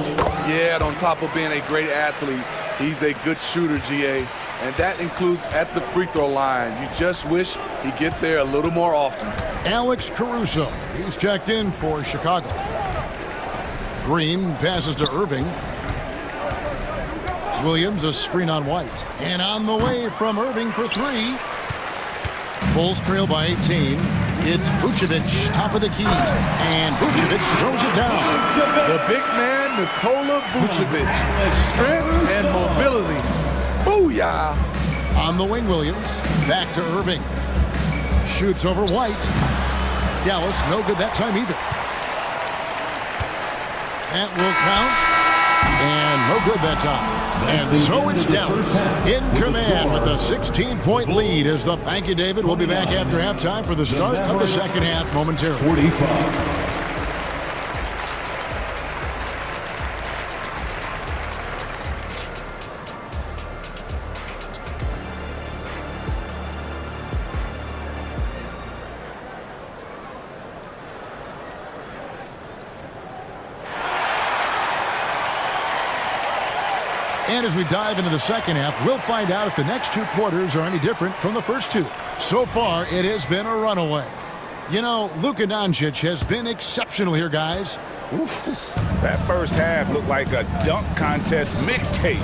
Yeah, on top of being a great athlete, he's a good shooter, GA. And that includes at the free throw line. You just wish he'd get there a little more often. Alex Caruso, he's checked in for Chicago. Green passes to Irving. Williams, a screen on White. And on the way from Irving for three. Bulls trail by 18. It's Vucevic, top of the key. And Vucevic throws it down. The big man, Nikola Vucevic. Strength and mobility. Booyah! On the wing, Williams. Back to Irving. Shoots over White. Dallas, no good that time either. That will count. And no good that time. And so it's Dallas in command with a 16-point lead as the Thank you, David. We'll be back after halftime for the start of the second half momentarily. 45. And as we dive into the second half, we'll find out if the next 2 quarters are any different from the first 2. So far, it has been a runaway. You know, Luka Doncic has been exceptional here, guys. Oof. That first half looked like a dunk contest mixtape.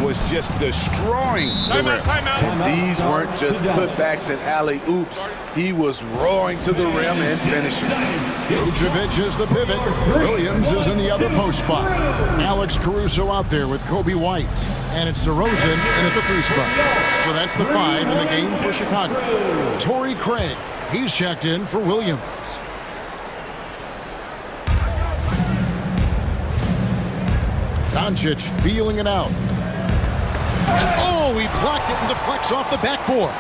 Was just destroying the rim. And these weren't just putbacks and alley-oops. He was roaring to the rim and finishing. Vucevic is the pivot. Williams is in the other post spot. Alex Caruso out there with Kobe White. And it's DeRozan in at the 3 spot. So that's the 5 in the game for Chicago. Torrey Craig, he's checked in for Williams. Doncic feeling it out. Oh, he blocked it and deflects off the backboard.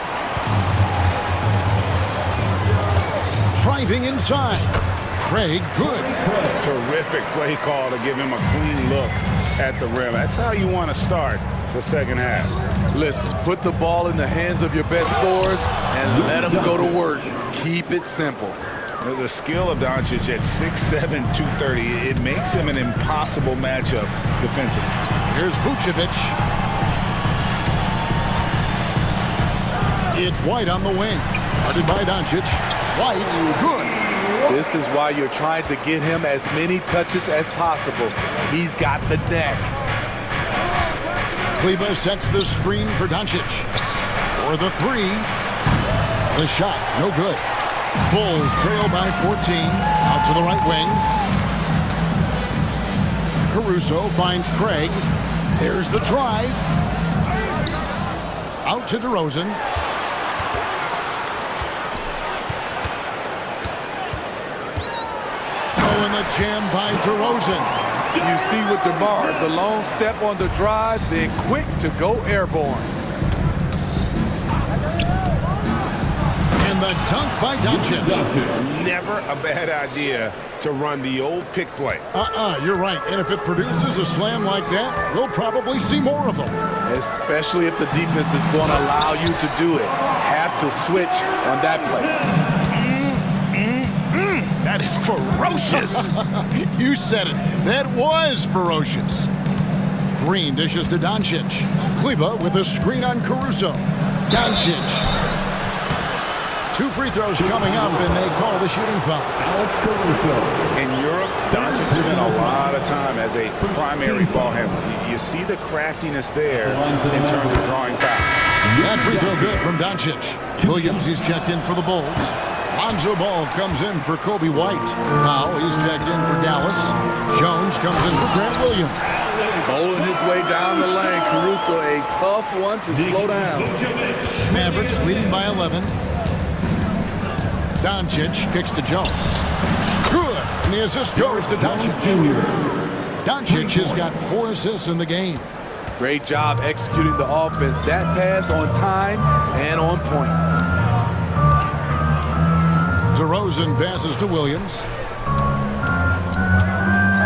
Driving inside. Craig, good. Terrific play call to give him a clean look at the rim. That's how you want to start the second half. Listen, put the ball in the hands of your best scorers and let them go to work. Keep it simple. The skill of Doncic at 6'7", 230, it makes him an impossible matchup defensively. Here's Vucevic. It's White on the wing. Guarded by Doncic. White, good. This is why you're trying to get him as many touches as possible. He's got the neck. Kleber sets the screen for Doncic. For the 3. The shot, no good. Bulls trail by 14. Out to the right wing. Caruso finds Craig. There's the drive. Out to DeRozan. Oh, and the jam by DeRozan. You see with DeMar, the long step on the drive, then quick to go airborne. And the dunk by Doncic. Never a bad idea to run the old pick play. You're right. And if it produces a slam like that, we'll probably see more of them. Especially if the defense is going to allow you to do it. Have to switch on that play. That is ferocious. You said it. That was ferocious. Green dishes to Doncic. Kleber with a screen on Caruso. Doncic. 2 free throws coming up, and they call the shooting foul. In Europe, Doncic spent a lot of time as a primary ball handler. You see the craftiness there in terms of drawing fouls. That free throw good from Doncic. Williams, he's checked in for the Bulls. Lonzo Ball comes in for Kobe White. Powell, he's checked in for Dallas. Jones comes in for Grant Williams. Bowling his way down the lane. Caruso, a tough one to slow down. Mavericks leading by 11. Doncic kicks to Jones. Good. And the assist goes to Doncic. Doncic has got 4 assists in the game. Great job executing the offense. That pass on time and on point. DeRozan passes to Williams.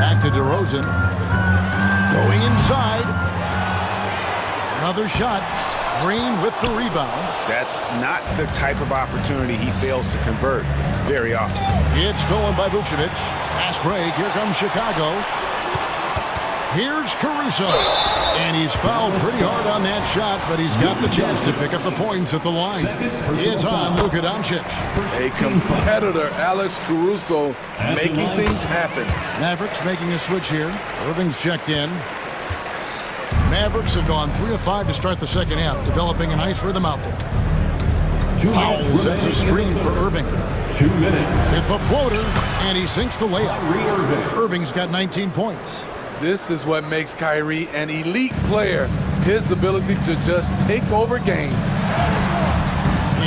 Back to DeRozan. Going inside. Another shot. Green with the rebound. That's not the type of opportunity he fails to convert very often. It's stolen by Vucevic. Fast break. Here comes Chicago. Here's Caruso. And he's fouled pretty hard on that shot, but he's got the chance to pick up the points at the line. It's on Luka Doncic. A competitor, Alex Caruso, making things happen. Mavericks making a switch here. Irving's checked in. Mavericks have gone 3 of 5 to start the second half, developing a nice rhythm out there. Powell sets a screen for Irving. 2 minutes. With the floater, and he sinks the layup. Irving's got 19 points. This is what makes Kyrie an elite player. His ability to just take over games.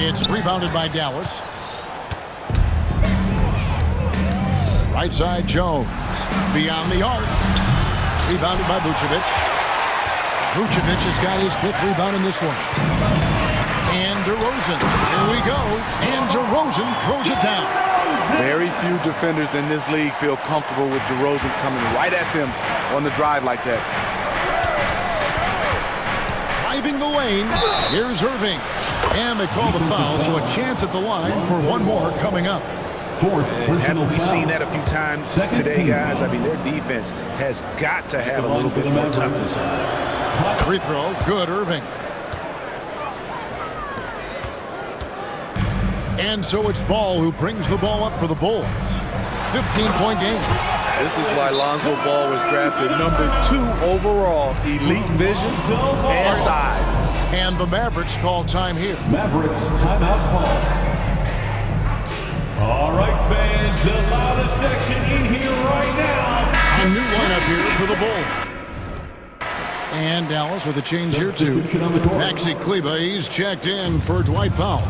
It's rebounded by Dallas. Right side, Jones. Beyond the arc. Rebounded by Vucevic. Vucevic has got his 5th rebound in this one. And DeRozan. Here we go. And DeRozan throws it down. Very few defenders in this league feel comfortable with DeRozan coming right at them on the drive like that. Driving the lane. Here's Irving. And they call the foul, so a chance at the line for one more coming up. Haven't we seen that a few times today, guys? I mean, their defense has got to have a little bit more toughness. Free throw, good, Irving. And so it's Ball who brings the ball up for the Bulls. 15-point game. This is why Lonzo Ball was drafted #2 overall. Elite vision and size. And the Mavericks call time here. Mavericks timeout call. All right, fans, the loudest section in here right now. A new lineup here for the Bulls. And Dallas with a change here too. Maxi Kleber, he's checked in for Dwight Powell.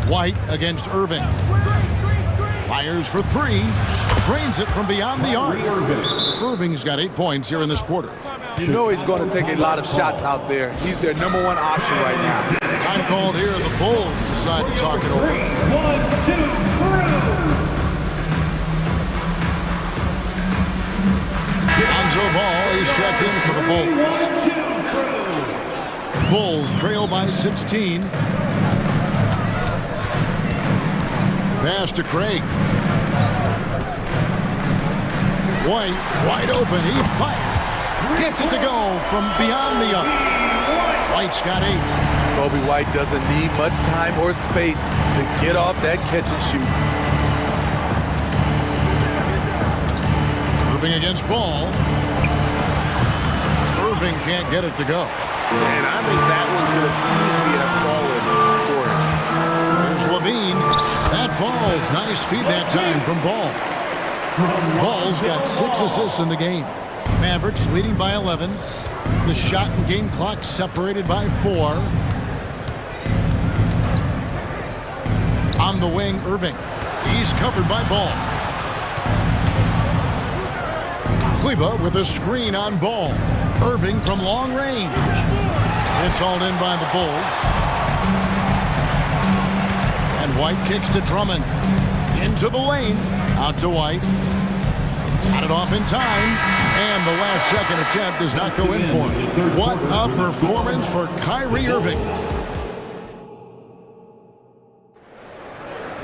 White against Irving. Fires for three. Drains it from beyond the arc. Irving's got 8 points here in this quarter. You know he's going to take a lot of shots out there. He's their #1 option right now. Time called here. The Bulls decide to talk it over. 1, 2, 3. Lonzo Ball is checked in for the Bulls. Bulls trail by 16. Pass to Craig. White, wide open. He fires. Gets it to go from beyond the arc. White's got 8. Kobe White doesn't need much time or space to get off that catch and shoot. Irving against Ball. Irving can't get it to go. And I think that one could have easily have fallen for him. There's Levine. That falls. Nice feed that time from Ball. Ball's got 6 assists in the game. Mavericks leading by 11. The shot and game clock separated by 4. On the wing, Irving. He's covered by Ball. Kleber with a screen on Ball. Irving from long range. It's hauled in by the Bulls. And White kicks to Drummond. Into the lane. Out to White. Got it off in time. And the last second attempt does not go in for him. What a performance for Kyrie Irving.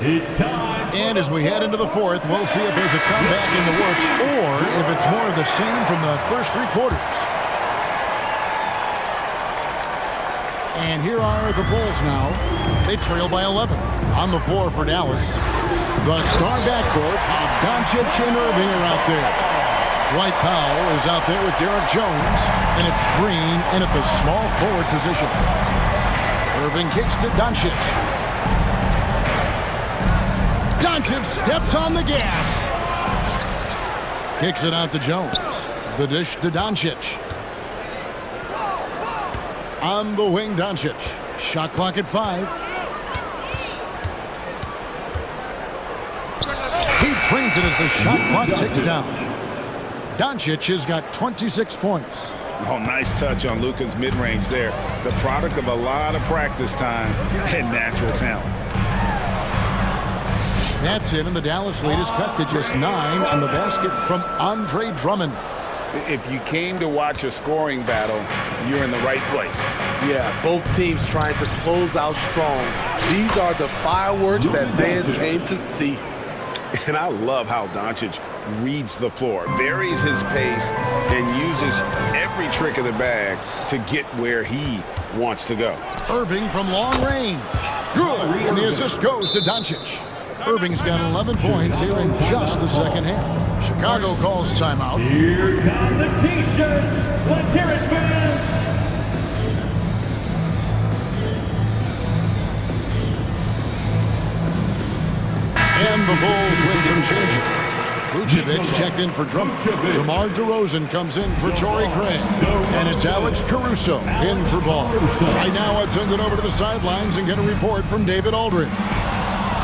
It's time. And as we head into the fourth, we'll see if there's a comeback in the works or if it's more of the same from the first 3 quarters. And here are the Bulls now. They trail by 11. On the floor for Dallas. The star backcourt of Doncic and Irving are out there. Dwight Powell is out there with Derek Jones. And it's Green in at the small forward position. Irving kicks to Doncic. Doncic steps on the gas. Kicks it out to Jones. The dish to Doncic. On the wing, Doncic. Shot clock at 5. He trains it as the shot clock ticks down. Doncic has got 26 points. Oh, nice touch on Luka's mid-range there. The product of a lot of practice time and natural talent. That's it, and the Dallas lead is cut to just 9 on the basket from Andre Drummond. If you came to watch a scoring battle, you're in the right place. Yeah, both teams trying to close out strong. These are the fireworks that fans came to see. And I love how Doncic reads the floor, varies his pace, and uses every trick of the bag to get where he wants to go. Irving from long range. Good, and the assist goes to Doncic. Irving's got 11 points here in just the second half. Chicago calls timeout. Here come the T-shirts. Let's hear it, fans. And the Bulls with some changes. Vucevic checked in for Drummond. DeMar DeRozan comes in for Torrey Craig. And it's Alex Caruso in for Ball. Right now, let's send it over to the sidelines and get a report from David Aldridge.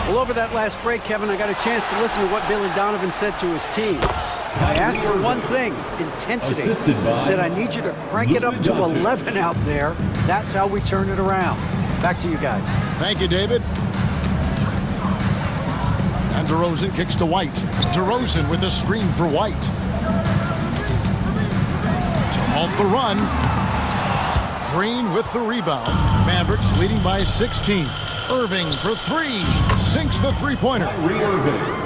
Well, over that last break, Kevin, I got a chance to listen to what Billy Donovan said to his team. I asked for one thing, intensity. He said, I need you to crank it up to 11 out there. That's how we turn it around. Back to you guys. Thank you, David. And DeRozan kicks to White. DeRozan with a screen for White. To halt the run. Green with the rebound. Mavericks leading by 16. Irving for 3. Sinks the three-pointer.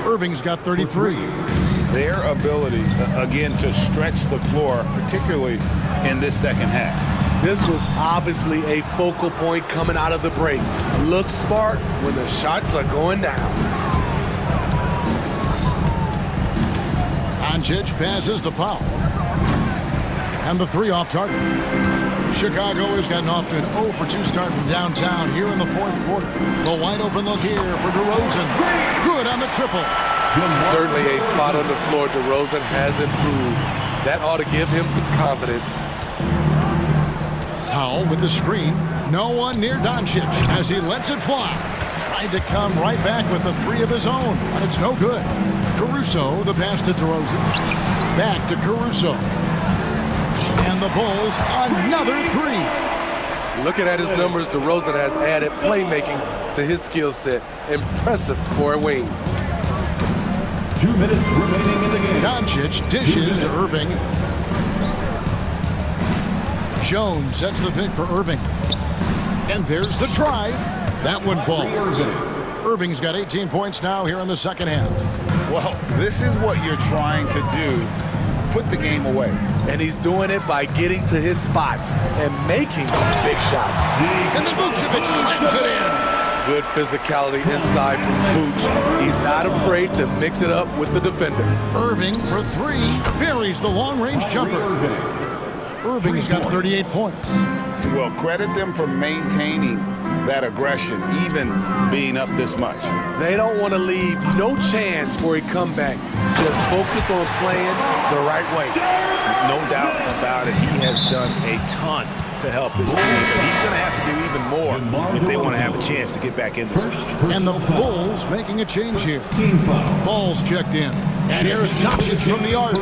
Irving's got 33. their ability, again, to stretch the floor, particularly in this second half. This was obviously a focal point coming out of the break. Look smart when the shots are going down. Doncic passes to Powell. And the three off target. Chicago has gotten off to an 0 for 2 start from downtown here in the fourth quarter. The wide open look here for DeRozan. Good on the triple. Certainly a spot on the floor. DeRozan has improved. That ought to give him some confidence. Powell with the screen. No one near Doncic as he lets it fly. Tried to come right back with the three of his own, but it's no good. Caruso, the pass to DeRozan. Back to Caruso. And the Bulls, another three. Looking at his numbers, DeRozan has added playmaking to his skill set. Impressive for a wing. 2 minutes remaining in the game. Doncic dishes to Irving. Jones sets the pick for Irving. And there's the drive. That one falls. Irving's got 18 points now here in the second half. Well, this is what you're trying to do. Put the game away. And he's doing it by getting to his spots and making big shots. And then Vucevic slams it in. Good physicality inside from Vooch. He's not afraid to mix it up with the defender. Irving for three. Buries the long-range jumper. Irving's got 38 points. Well, credit them for maintaining that aggression, even being up this much. They don't want to leave no chance for a comeback. Just focus on playing the right way. No doubt about it. He has done a ton to help his team, but he's going to have to do even more if they want to have a chance to get back in this. And the Bulls making a change here. Ball's checked in. And here's Doncic from the arc.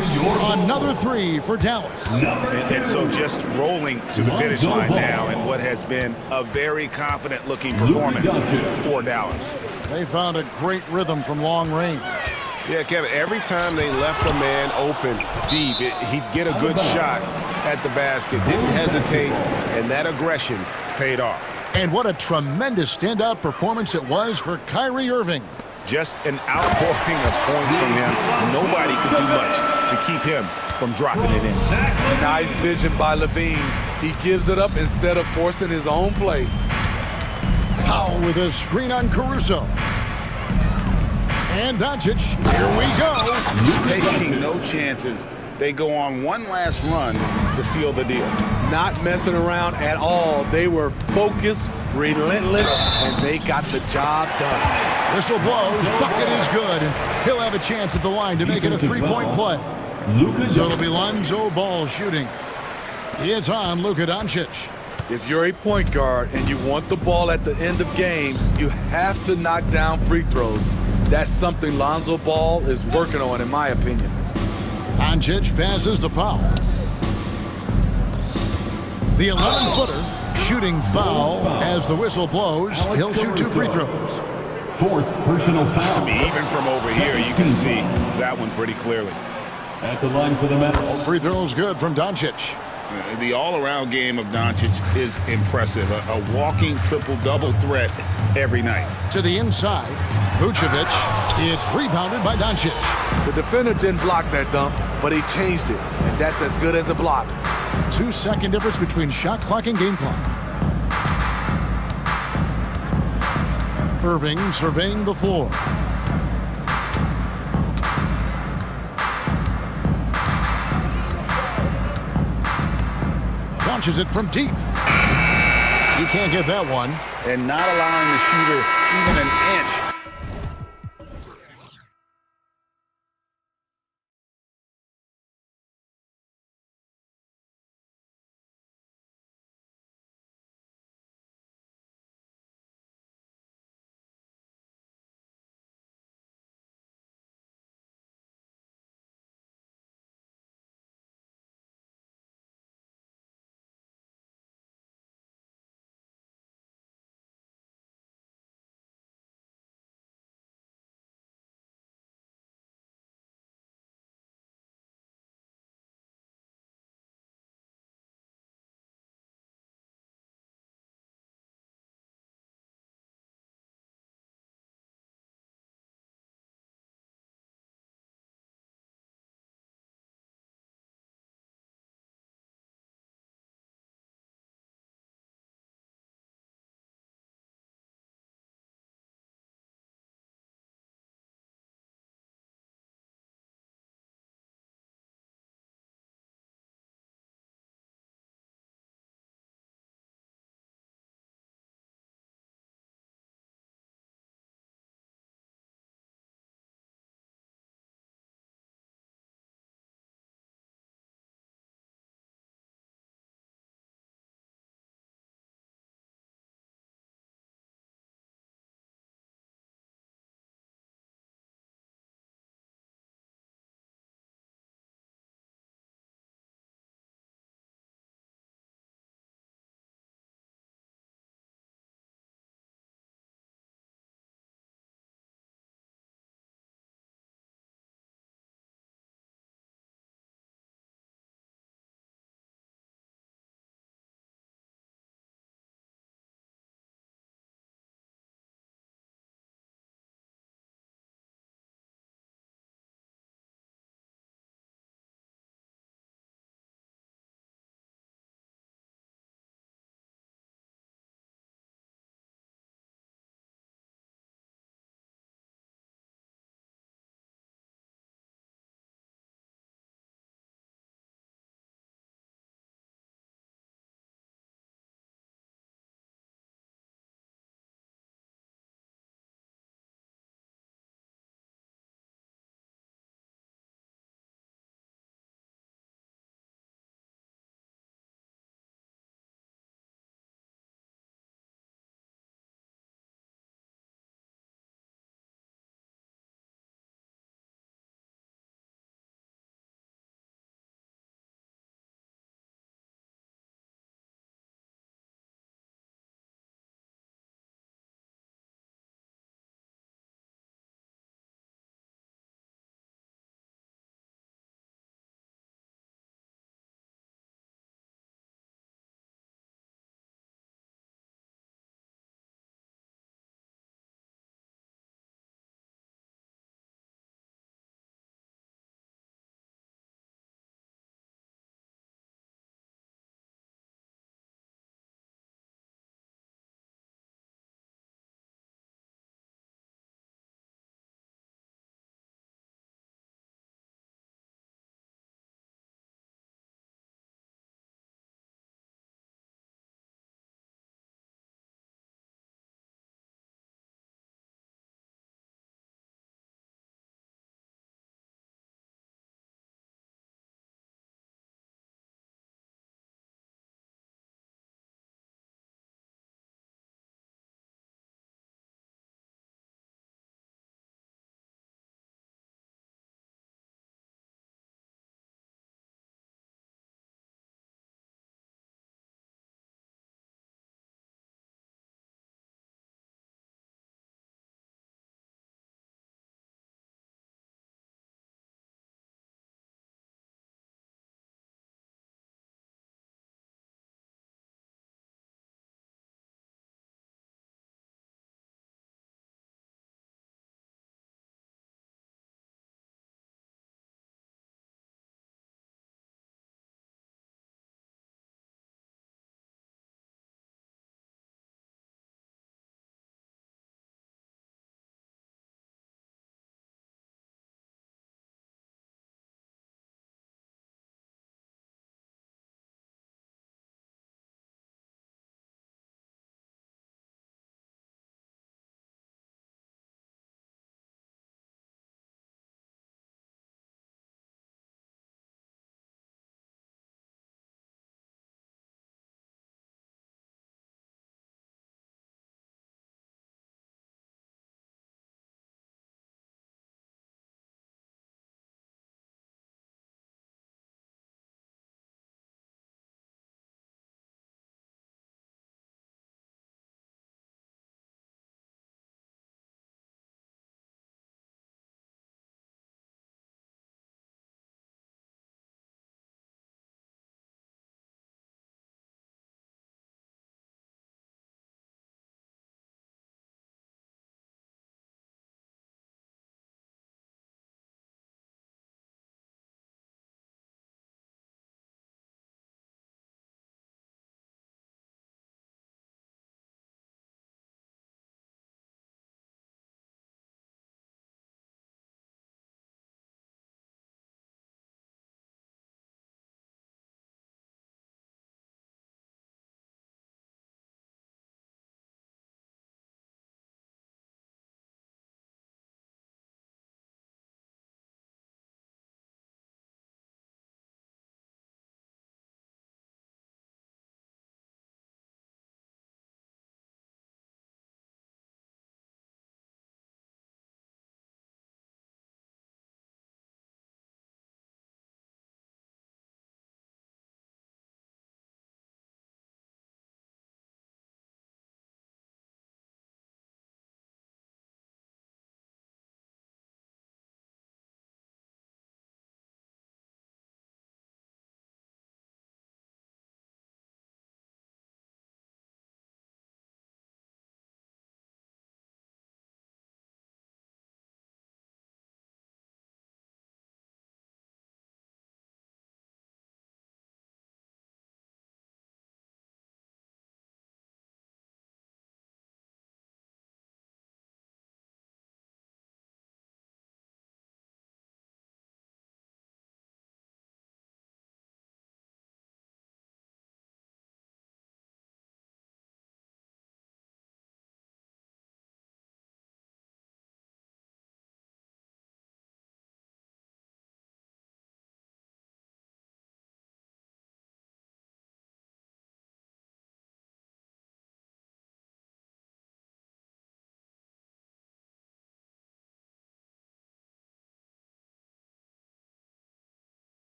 Another three for Dallas. And so just rolling to the finish line now in what has been a very confident-looking performance for Dallas. They found a great rhythm from long range. Yeah, Kevin, every time they left a man open deep, he'd get a good shot at the basket, didn't hesitate, and that aggression paid off. And what a tremendous standout performance it was for Kyrie Irving. Just an outpouring of points from him. Nobody could do much to keep him from dropping it in. Nice vision by Levine. He gives it up instead of forcing his own play. Powell with a screen on Caruso. And Doncic, here we go. Taking no chances. They go on one last run to seal the deal. Not messing around at all. They were focused, relentless, and they got the job done. Whistle blows, bucket is good, and he'll have a chance at the line to make it a three-point play. So it'll be Lonzo Ball shooting. It's on Luka Doncic. If you're a point guard and you want the ball at the end of games, you have to knock down free throws. That's something Lonzo Ball is working on, in my opinion. Doncic passes to Powell. The 11-footer shooting foul as the whistle blows. He'll shoot 2 free throws. Fourth personal foul. I mean, even from over here, you can see that one pretty clearly. At the line for the medal. Free throws good from Doncic. The all-around game of Doncic is impressive. A walking triple-double threat every night. To the inside, Vucevic. It's rebounded by Doncic. The defender didn't block that dunk, but he changed it, and that's as good as a block. 2-second difference between shot clock and game clock. Irving surveying the floor. Launches it from deep. You can't get that one. And not allowing the shooter even an inch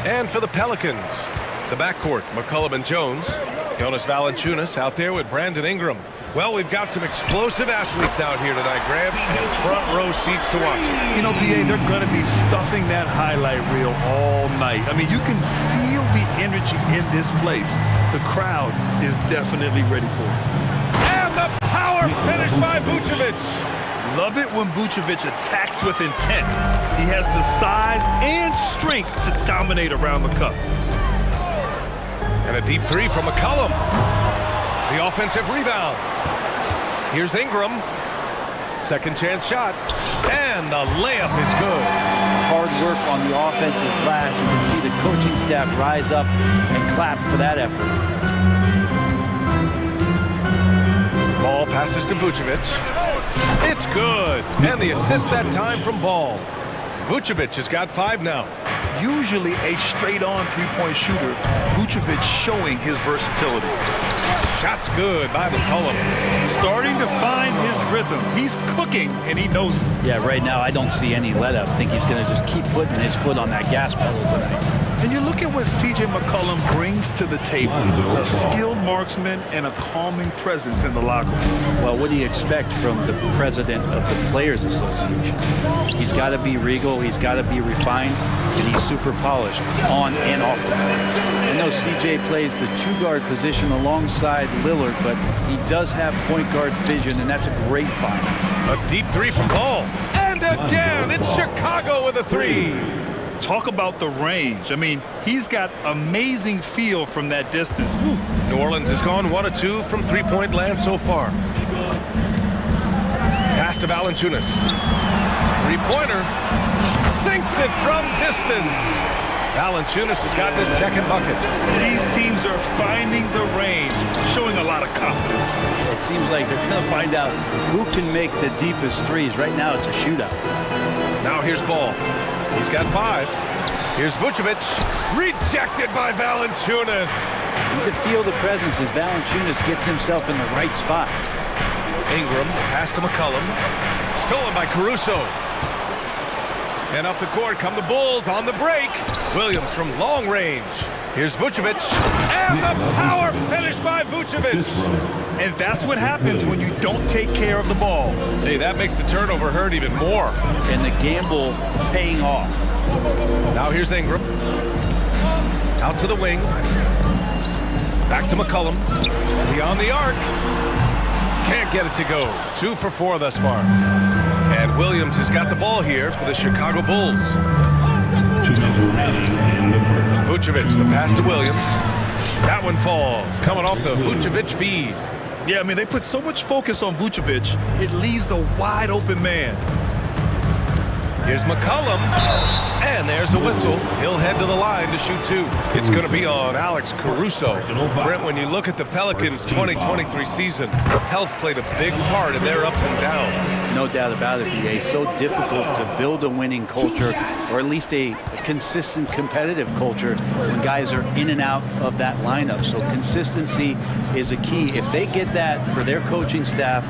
And for the Pelicans, the backcourt, McCollum and Jones. Jonas Valanciunas out there with Brandon Ingram. Well, we've got some explosive athletes out here tonight, Graham, and front row seats to watch it. You know, BA, they're going to be stuffing that highlight reel all night. I mean, you can feel the energy in this place. The crowd is definitely ready for it. And the power finish by Vucevic. Love it when Vucevic attacks with intent. He has the size and strength to dominate around the cup. And a deep three from McCollum. The offensive rebound. Here's Ingram. Second chance shot. And the layup is good. Hard work on the offensive glass. You can see the coaching staff rise up and clap for that effort. Ball passes to Vucevic. It's good. And the assist that time from Ball. Vucevic has got 5 now. Usually a straight-on three-point shooter, Vucevic showing his versatility. Shot's good by McCollum. Starting to find his rhythm. He's cooking, and he knows it. Yeah, right now I don't see any let up. I think he's going to just keep putting his foot on that gas pedal tonight. And you look at what C.J. McCollum brings to the table. A skilled marksman and a calming presence in the locker room. Well, what do you expect from the president of the Players Association? He's got to be regal, he's got to be refined, and he's super polished on and off the floor. I know C.J. plays the 2-guard position alongside Lillard, but he does have point guard vision, and that's a great find. A deep three from Ball. And again, it's Chicago with a 3. Talk about the range. I mean, he's got amazing feel from that distance. Woo. New Orleans has gone 1 of 2 from three-point land so far. Pass to Valanciunas. Three-pointer. Sinks it from distance. Valanciunas has gotten his second bucket. These teams are finding the range, showing a lot of confidence. It seems like they're going to find out who can make the deepest threes. Right now, it's a shootout. Now here's Ball. He's got 5. Here's Vucevic. Rejected by Valanciunas. You can feel the presence as Valanciunas gets himself in the right spot. Ingram, pass to McCollum. Stolen by Caruso. And up the court come the Bulls on the break. Williams from long range. Here's Vucevic. And the power finish by Vucevic. And that's what happens when you don't take care of the ball. Hey, that makes the turnover hurt even more. And the gamble paying off. Now here's Ingram. Out to the wing. Back to McCollum. Beyond the arc. Can't get it to go. 2 for 4 thus far. And Williams has got the ball here for the Chicago Bulls. 2 minutes remaining in the first. Vucevic, the pass to Williams. That one falls, coming off the Vucevic feed. Yeah, I mean, they put so much focus on Vucevic, it leaves a wide open man. Here's McCollum, and there's a whistle. He'll head to the line to shoot 2. It's going to be on Alex Caruso. Brent, when you look at the Pelicans' 2023 season, health played a big part in their ups and downs. No doubt about it, BA. So difficult to build a winning culture, or at least a consistent competitive culture when guys are in and out of that lineup. So consistency is a key. If they get that for their coaching staff,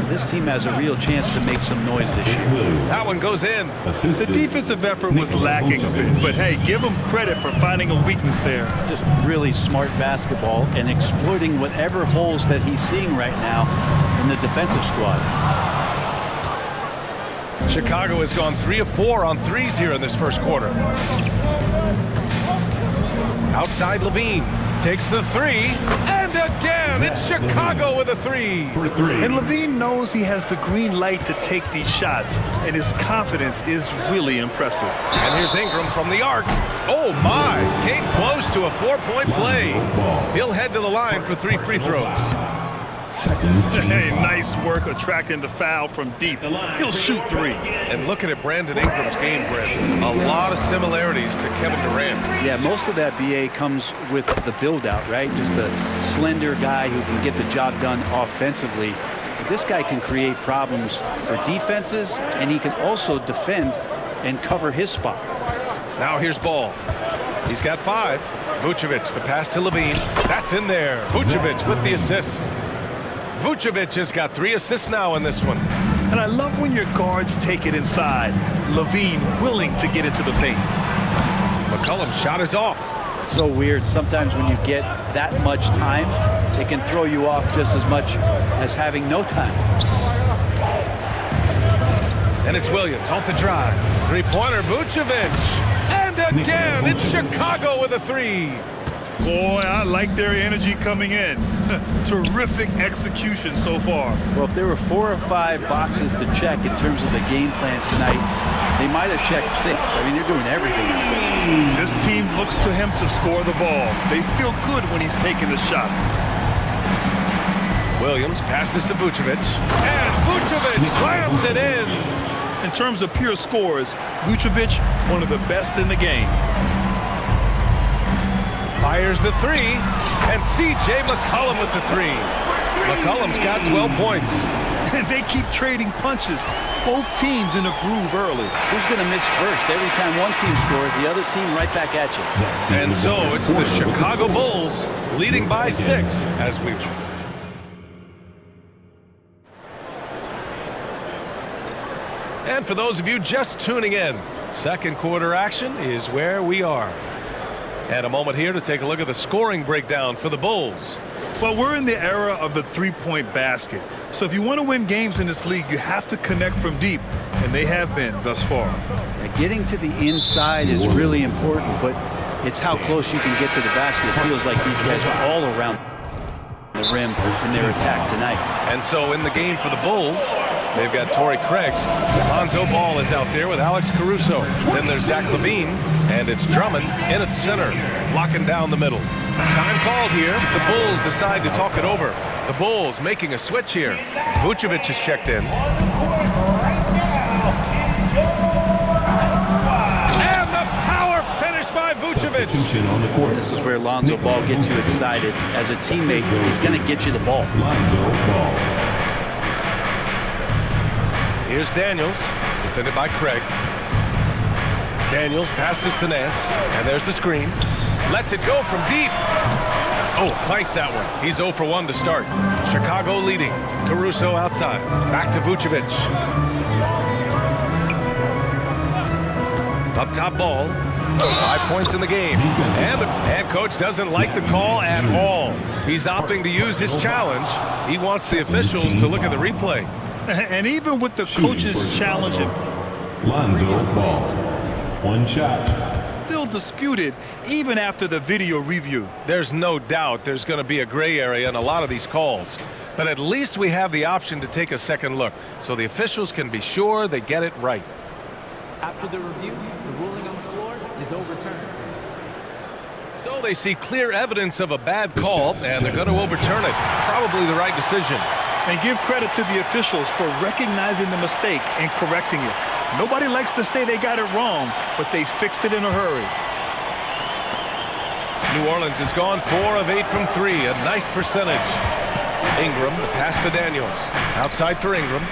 this team has a real chance to make some noise this year. That one goes in. The defensive effort was lacking a bit, but hey, give them credit for finding a weakness there. Just really smart basketball and exploiting whatever holes that he's seeing right now in the defensive squad. Chicago has gone 3 of 4 on threes here in this first quarter. Outside Levine takes the 3, and again it's Chicago with a 3. And Levine knows he has the green light to take these shots, and his confidence is really impressive. And here's Ingram from the arc. Oh my, came close to a 4-point play. He'll head to the line for 3 free throws. Hey, nice work attracting the foul from deep. He'll shoot 3. And looking at Brandon Ingram's game, Brent, a lot of similarities to Kevin Durant. Yeah, most of that, BA, comes with the build-out, right? Just a slender guy who can get the job done offensively. But this guy can create problems for defenses, and he can also defend and cover his spot. Now here's Ball. He's got 5. Vucevic, the pass to Levine. That's in there. Vucevic with the assist. Vucevic has got 3 assists now in this one. And I love when your guards take it inside. Levine willing to get into the paint. McCollum's shot is off. So weird. Sometimes when you get that much time, it can throw you off just as much as having no time. And it's Williams off the drive. Three-pointer, Vucevic. And again, it's Chicago with a three. Boy, I like their energy coming in. Terrific execution so far. Well, if there were 4 or 5 boxes to check in terms of the game plan tonight, they might have checked 6. I mean, they're doing everything out there. This team looks to him to score the ball. They feel good when he's taking the shots. Williams passes to Vucevic. And Vucevic slams it in. In terms of pure scores, Vucevic, one of the best in the game. Fires the three, and C.J. McCollum with the three. McCollum's got 12 points. They keep trading punches. Both teams in a groove early. Who's going to miss first? Every time one team scores, the other team right back at you. And so it's the Chicago Bulls leading by 6 as we... And for those of you just tuning in, second quarter action is where we are. And a moment here to take a look at the scoring breakdown for the Bulls. Well, we're in the era of the three-point basket. So if you want to win games in this league, you have to connect from deep, and they have been thus far. Getting to the inside is really important, but it's how close you can get to the basket. It feels like these guys are all around the rim in their attack tonight. And so in the game for the Bulls, they've got Torrey Craig. Lonzo Ball is out there with Alex Caruso. Then there's Zach LaVine, and it's Drummond in at center, locking down the middle. Time called here. The Bulls decide to talk it over. The Bulls making a switch here. Vucevic is checked in. And the power finish by Vucevic. This is where Lonzo Ball gets you excited. As a teammate, he's going to get you the ball. Here's Daniels, defended by Craig. Daniels passes to Nance, and there's the screen. Lets it go from deep. Oh, clanks that one. He's 0 for 1 to start. Chicago leading. Caruso outside. Back to Vucevic. Up top Ball. 5 points in the game. And the head coach doesn't like the call at all. He's opting to use his challenge. He wants the officials to look at the replay. And even with the coaches challenging, Lonzo Ball. One shot. Still disputed even after the video review. There's no doubt there's going to be a gray area in a lot of these calls. But at least we have the option to take a second look, so the officials can be sure they get it right. After the review, the ruling on the floor is overturned. So they see clear evidence of a bad call, and they're going to overturn it. Probably the right decision. And give credit to the officials for recognizing the mistake and correcting it. Nobody likes to say they got it wrong, but they fixed it in a hurry. New Orleans has gone 4 of 8 from 3, a nice percentage. Ingram, the pass to Daniels. Outside for Ingram.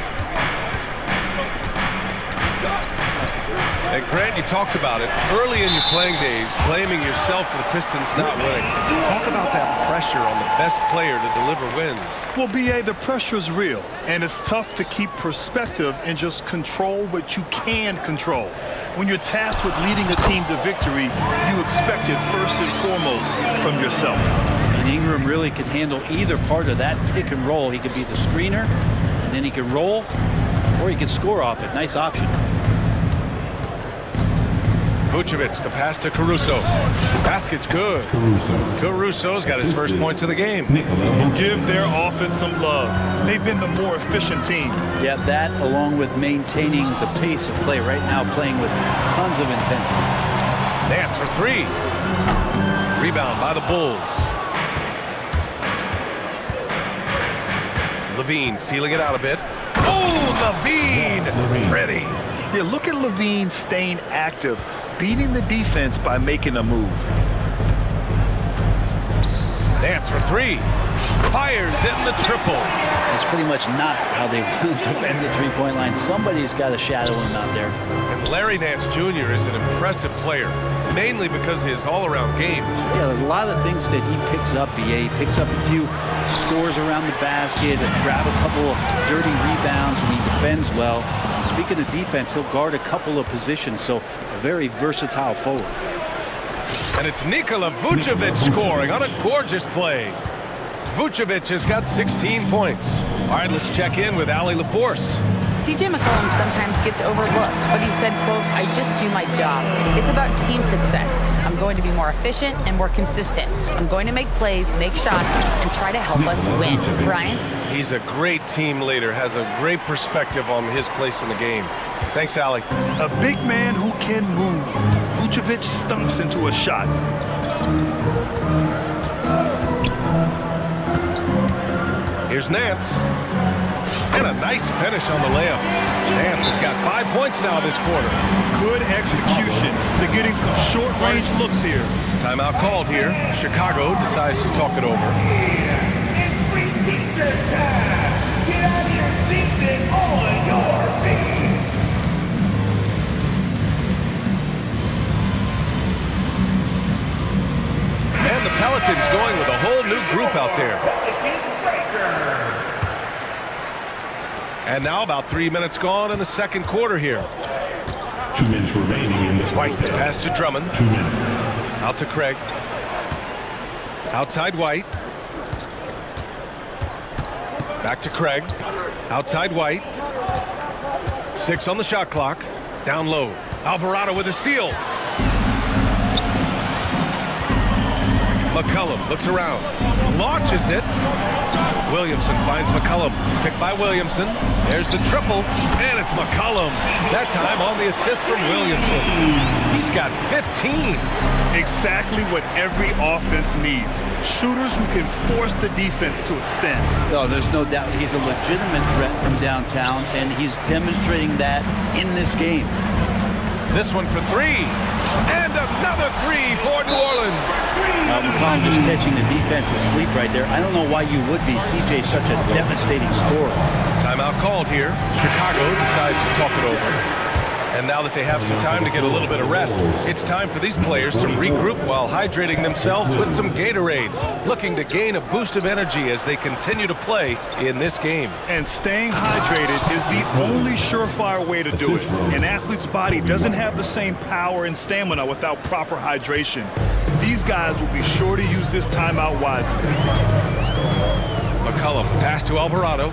And Grant, you talked about it early in your playing days, blaming yourself for the Pistons not winning. Talk about that pressure on the best player to deliver wins. Well, B.A., the pressure is real, and it's tough to keep perspective and just control what you can control. When you're tasked with leading a team to victory, you expect it first and foremost from yourself. And Ingram really can handle either part of that pick and roll. He could be the screener, and then he can roll, or he can score off it. Nice option. Vucevic, the pass to Caruso. The basket's good. Caruso's got his first points of the game. Give their offense some love. They've been the more efficient team. Yeah, that along with maintaining the pace of play right now, playing with tons of intensity. Nance for 3. Rebound by the Bulls. LaVine feeling it out a bit. Oh, LaVine! Pretty. Yeah, look at LaVine staying active, beating the defense by making a move. Nance for 3. Fires in the triple. It's pretty much not how they defend the three-point line. Somebody's got to shadow him out there. And Larry Nance Jr. is an impressive player, mainly because of his all-around game. Yeah, there's a lot of things that he picks up, B.A. He picks up a few scores around the basket, and grab a couple of dirty rebounds, and he defends well. Speaking of defense, he'll guard a couple of positions, so a very versatile forward. And it's Nikola Vucevic scoring on a gorgeous play. Vucevic has got 16 points. All right, let's check in with Allie LaForce. CJ McCollum sometimes gets overlooked, but he said, quote, "I just do my job. It's about team success. I'm going to be more efficient and more consistent. I'm going to make plays, make shots, and try to help us win." Brian? He's a great team leader, has a great perspective on his place in the game. Thanks, Allie. A big man who can move. Vucevic stumps into a shot. Here's Nance. And a nice finish on the layup. Nance has got 5 points now this quarter. Good execution. They're getting some short-range looks here. Timeout called here. Chicago decides to talk it over. Get out of your seats and on your feet. And the Pelicans going with a whole new group out there. And now about 3 minutes gone in the second quarter here. 2 minutes remaining in the White pass to Drummond. 2 minutes. Out to Craig. Outside White. Back to Craig. Outside White. 6 on the shot clock. Down low. Alvarado with a steal. McCollum looks around. Launches it. Williamson finds McCollum. Picked by Williamson. There's the triple. And it's McCollum. That time on the assist from Williamson. He's got 15. Exactly what every offense needs. Shooters who can force the defense to extend. No, there's no doubt he's a legitimate threat from downtown, and he's demonstrating that in this game. This one for 3. And another 3 for New Orleans. McCollum just catching the defense asleep right there. I don't know why you would be. CJ's such a devastating scorer. Timeout called here. Chicago decides to talk it over. And now that they have some time to get a little bit of rest, it's time for these players to regroup while hydrating themselves with some Gatorade, looking to gain a boost of energy as they continue to play in this game. And staying hydrated is the only surefire way to do it. An athlete's body doesn't have the same power and stamina without proper hydration. These guys will be sure to use this timeout wisely. McCollum, pass to Alvarado.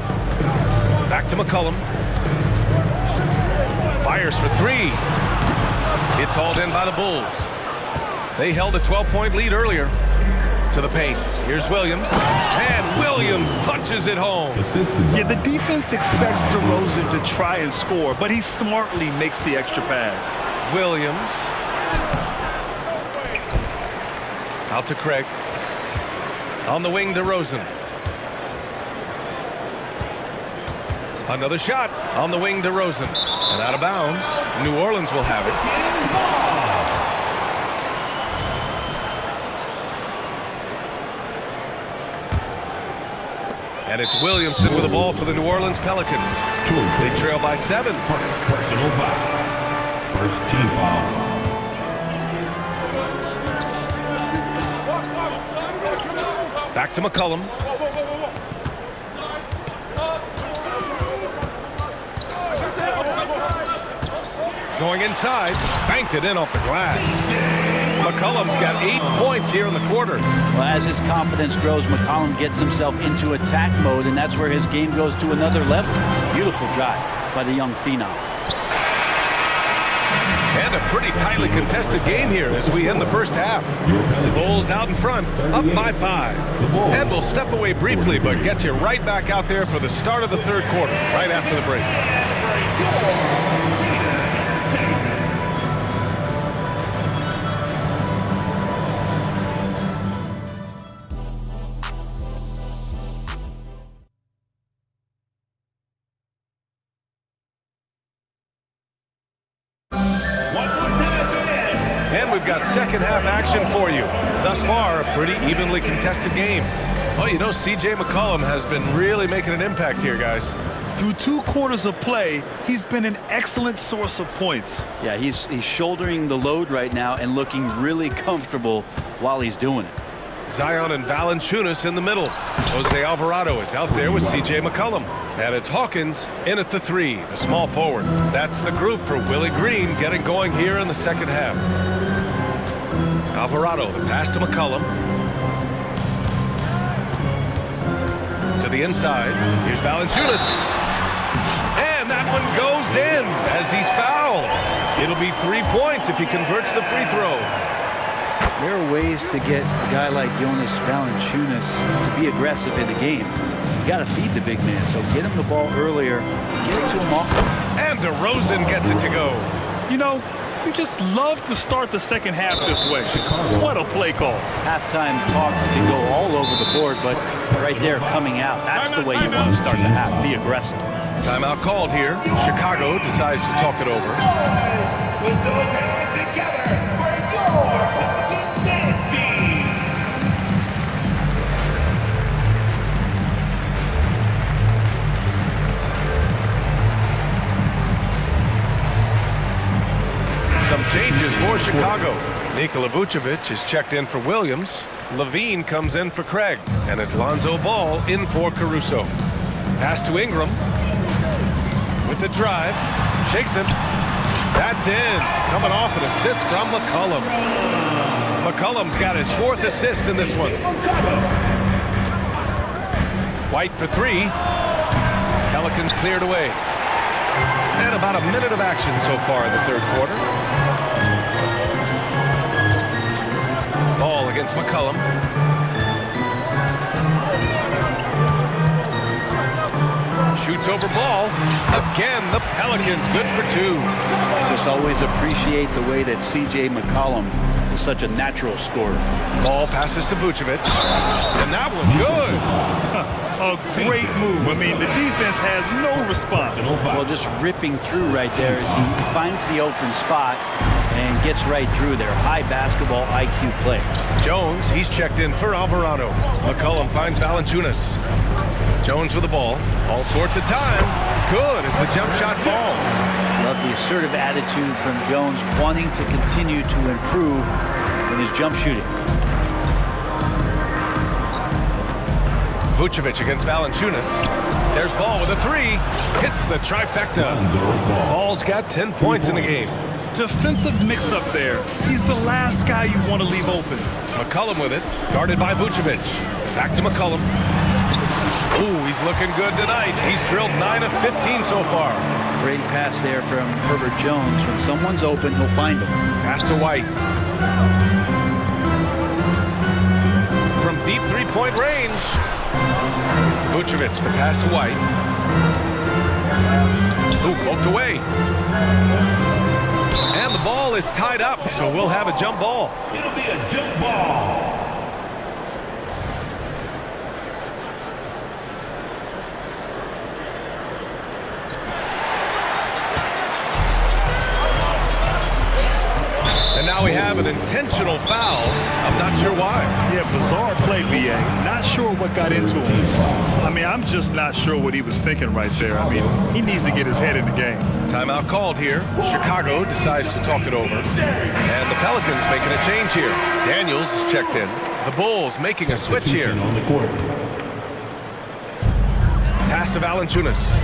Back to McCollum. Fires for 3. It's hauled in by the Bulls. They held a 12-point lead earlier. To the paint. Here's Williams. And Williams punches it home. Yeah, the defense expects DeRozan to try and score, but he smartly makes the extra pass. Williams. Out to Craig. On the wing, DeRozan. Another shot on the wing, DeRozan. And out of bounds. New Orleans will have it. And it's Williamson with the ball for the New Orleans Pelicans. They trail by 7. Personal foul. First team foul. Back to McCollum. Going inside, banked it in off the glass. McCollum's got 8 points here in the quarter. Well, as his confidence grows, McCollum gets himself into attack mode, and that's where his game goes to another level. Beautiful drive by the young phenom. And a pretty tightly contested game here as we end the first half. The Bulls out in front, up by 5. And we'll step away briefly, but get you right back out there for the start of the third quarter, right after the break. We've got second half action for you. Thus far, a pretty evenly contested game. Oh, you know, CJ McCollum has been really making an impact here, guys. Through 2 quarters of play, he's been an excellent source of points. Yeah, he's shouldering the load right now and looking really comfortable while he's doing it. Zion and Valanciunas in the middle. Jose Alvarado is out there with CJ McCollum. And it's Hawkins in at the 3, the small forward. That's the group for Willie Green getting going here in the second half. Alvarado, the pass to McCollum. To the inside. Here's Valanciunas. And that one goes in as he's fouled. It'll be 3 points if he converts the free throw. There are ways to get a guy like Jonas Valanciunas to be aggressive in the game. You got to feed the big man, so get him the ball earlier and get it to him often. And DeRozan gets it to go. You know, you just love to start the second half this way. What a play call. Halftime talks can go all over the board, but right there coming out, that's the way you want to start the half. Be aggressive. Timeout called here. Chicago decides to talk it over. Some changes for Chicago. Nikola Vucevic is checked in for Williams. Levine comes in for Craig. And it's Lonzo Ball in for Caruso. Pass to Ingram. With the drive. Shakes him. That's in. Coming off an assist from McCollum. McCollum's got his 4th assist in this one. White for 3. Pelicans cleared away. And about a minute of action so far in the 3rd quarter. Ball against McCollum. Shoots over Ball. Again, the Pelicans good for 2. Just always appreciate the way that C.J. McCollum is such a natural scorer. Ball passes to Vucevic. And that one good. A great move. I mean, the defense has no response. Well, just ripping through right there as he finds the open spot and gets right through there. High basketball IQ play. Jones, he's checked in for Alvarado. McCollum finds Valanciunas. Jones with the ball. All sorts of time. Good as the jump shot falls. Love the assertive attitude from Jones, wanting to continue to improve in his jump shooting. Vucevic against Valanciunas. There's Ball with a 3. Hits the trifecta. Ball's got 10 points in the game. Defensive mix-up there. He's the last guy you want to leave open. McCollum with it. Guarded by Vucevic. Back to McCollum. Ooh, he's looking good tonight. He's drilled 9 of 15 so far. Great pass there from Herbert Jones. When someone's open, he'll find them. Pass to White. From deep 3-point range. Vucevic, the pass to White. Ooh, poked away. And the ball is tied up, so we'll have a jump ball. It'll be a jump ball. And now we have an intentional foul. I'm not sure why. Yeah, bizarre play, B.A. Not sure what got into him. I mean, I'm just not sure what he was thinking right there. I mean, he needs to get his head in the game. Timeout called here. Chicago decides to talk it over. And the Pelicans making a change here. Daniels is checked in. The Bulls making a switch here. Pass to Valanciunas.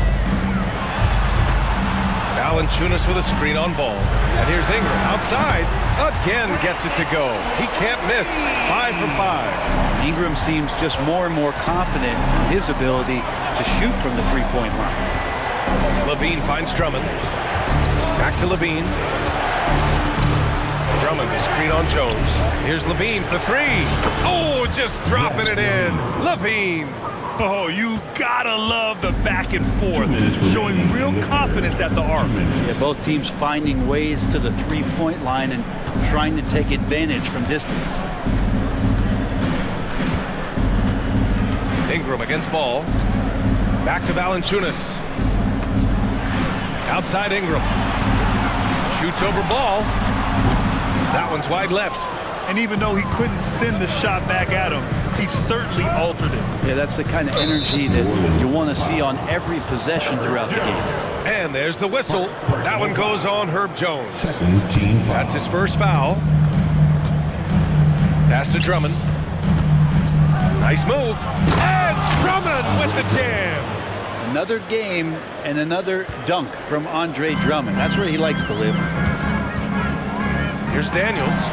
Valanciunas with a screen on Ball. And here's Ingram outside. Again gets it to go. He can't miss. 5 for 5. Ingram seems just more and more confident in his ability to shoot from the 3-point line. Levine finds Drummond. Back to Levine. Drummond, the screen on Jones. Here's Levine for 3. Oh, just dropping it in. Levine. Oh, you gotta love the back and forth, showing real confidence at the arc. Yeah, both teams finding ways to the 3-point line and trying to take advantage from distance. Ingram against Ball. Back to Valanciunas. Outside Ingram. Shoots over Ball. That one's wide left. And even though he couldn't send the shot back at him, he certainly altered it. Yeah, that's the kind of energy that you want to see on every possession throughout the game. And there's the whistle. That one goes on Herb Jones. That's his first foul. Pass to Drummond. Nice move. And Drummond with the jam. Another game and another dunk from Andre Drummond. That's where he likes to live. Here's Daniels.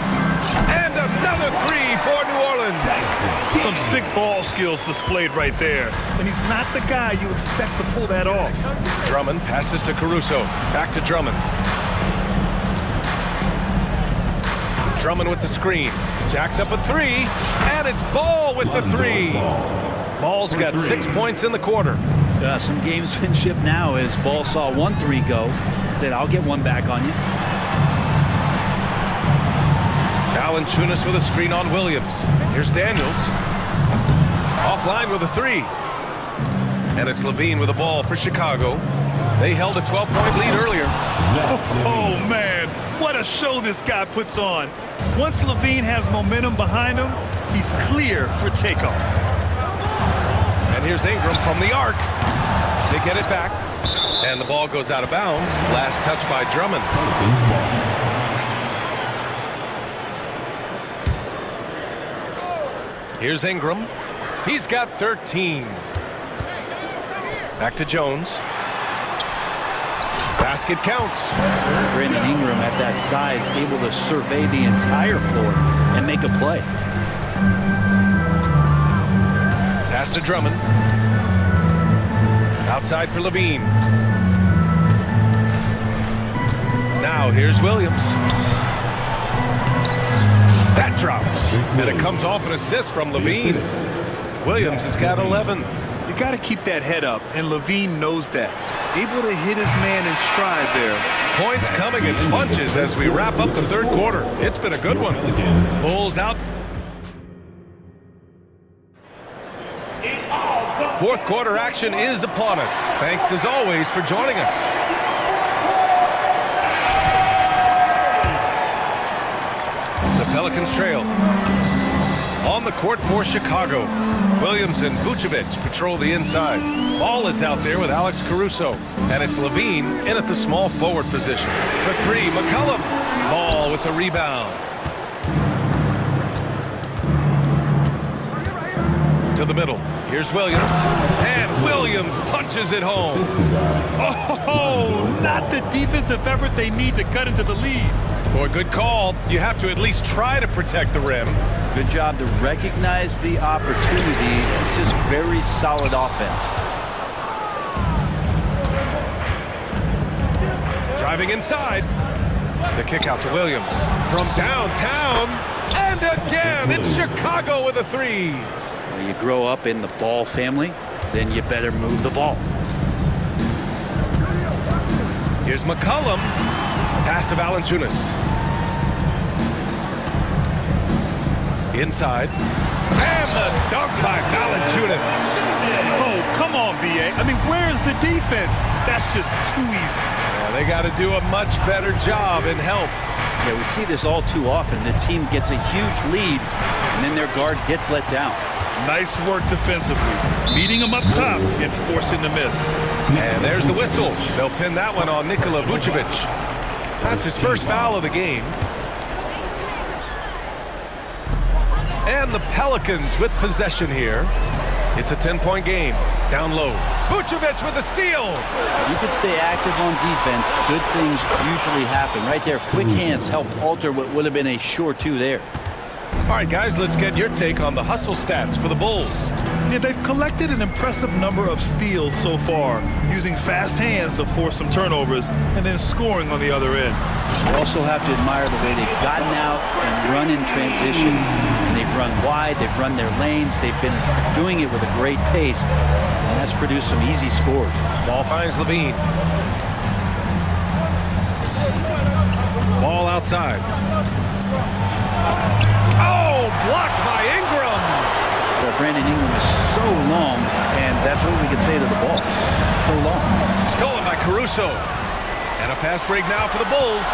And a Another three for New Orleans. Some sick ball skills displayed right there. And he's not the guy you expect to pull that off. Drummond passes to Caruso. Back to Drummond. Drummond with the screen. Jacks up a three, and it's Ball with the three. Ball's got 6 points in the quarter. Some gamesmanship now as Ball saw 1-3 go. Said, I'll get one back on you. Valanciunas with a screen on Williams. Here's Daniels. Offline with a three. And it's Levine with the ball for Chicago. They held a 12-point lead earlier. Oh, man, what a show this guy puts on. Once Levine has momentum behind him, he's clear for takeoff. And here's Ingram from the arc. They get it back. And the ball goes out of bounds. Last touch by Drummond. Here's Ingram. He's got 13. Back to Jones. Basket counts. Brandon Ingram at that size, able to survey the entire floor and make a play. Pass to Drummond. Outside for Levine. Now here's Williams. That drops. And it comes off an assist from Levine. Williams has got 11. You got to keep that head up, and Levine knows that. Able to hit his man in stride there. Points coming in bunches as we wrap up the third quarter. It's been a good one. Bulls out. Fourth quarter action is upon us. Thanks as always for joining us. The Pelicans trail. On the court for Chicago. Williams and Vucevic patrol the inside. Ball is out there with Alex Caruso. And it's Levine in at the small forward position. For three, McCollum. Ball with the rebound. To the middle. Here's Williams. And Williams punches it home. Oh, not the defensive effort they need to cut into the lead. Boy, good call. You have to at least try to protect the rim. Good job to recognize the opportunity. It's just very solid offense. Driving inside. The kick out to Williams. From downtown. And again, it's Chicago with a three. When you grow up in the Ball family, then you better move the ball. Here's McCollum. Pass to Valanciunas. Inside. And the dunk by Valanciunas. Oh, come on, B.A. I mean, where's the defense? That's just too easy. Yeah, they got to do a much better job in help. Yeah, we see this all too often. The team gets a huge lead, and then their guard gets let down. Nice work defensively. Meeting him up top and forcing the miss. And there's the whistle. They'll pin that one on Nikola Vucevic. That's his first foul of the game. And the Pelicans with possession here. It's a 10-point game. Down low. Vucevic with a steal. You could stay active on defense. Good things usually happen. Right there, quick hands helped alter what would have been a sure two there. All right, guys, let's get your take on the hustle stats for the Bulls. Yeah, they've collected an impressive number of steals so far, using fast hands to force some turnovers and then scoring on the other end. You also have to admire the way they've gotten out and run in transition. And they've run wide, they've run their lanes, they've been doing it with a great pace, and that's produced some easy scores. Ball finds Levine. Ball outside. Oh, blocked by Ingram. Well, Brandon Ingram is so long, and that's what we could say to the ball. So long. Stolen by Caruso. And a fast break now for the Bulls.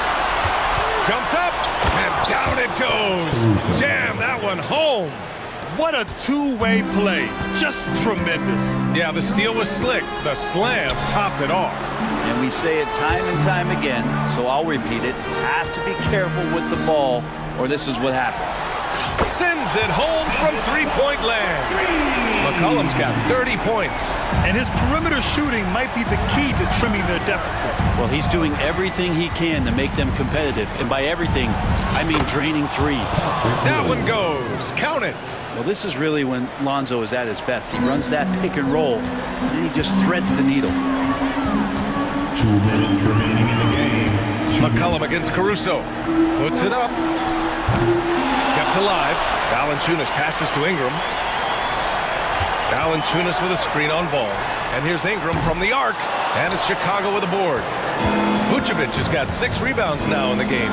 Jumps up, and down it goes. Jam that one home. What a two-way play. Just tremendous. Yeah, the steal was slick. The slam topped it off. And we say it time and time again, so I'll repeat it. Have to be careful with the ball, or this is what happens. Sends it home from three-point land. McCollum's got 30 points. And his perimeter shooting might be the key to trimming their deficit. Well, he's doing everything he can to make them competitive. And by everything, I mean draining threes. That one goes. Count it. Well, this is really when Lonzo is at his best. He runs that pick and roll, and then he just threads the needle. 2 minutes remaining in the game. McCollum against Caruso. Puts it up. Kept alive. Valanciunas passes to Ingram. Valanciunas with a screen on ball. And here's Ingram from the arc. And it's Chicago with a board. Vucevic has got 6 rebounds now in the game.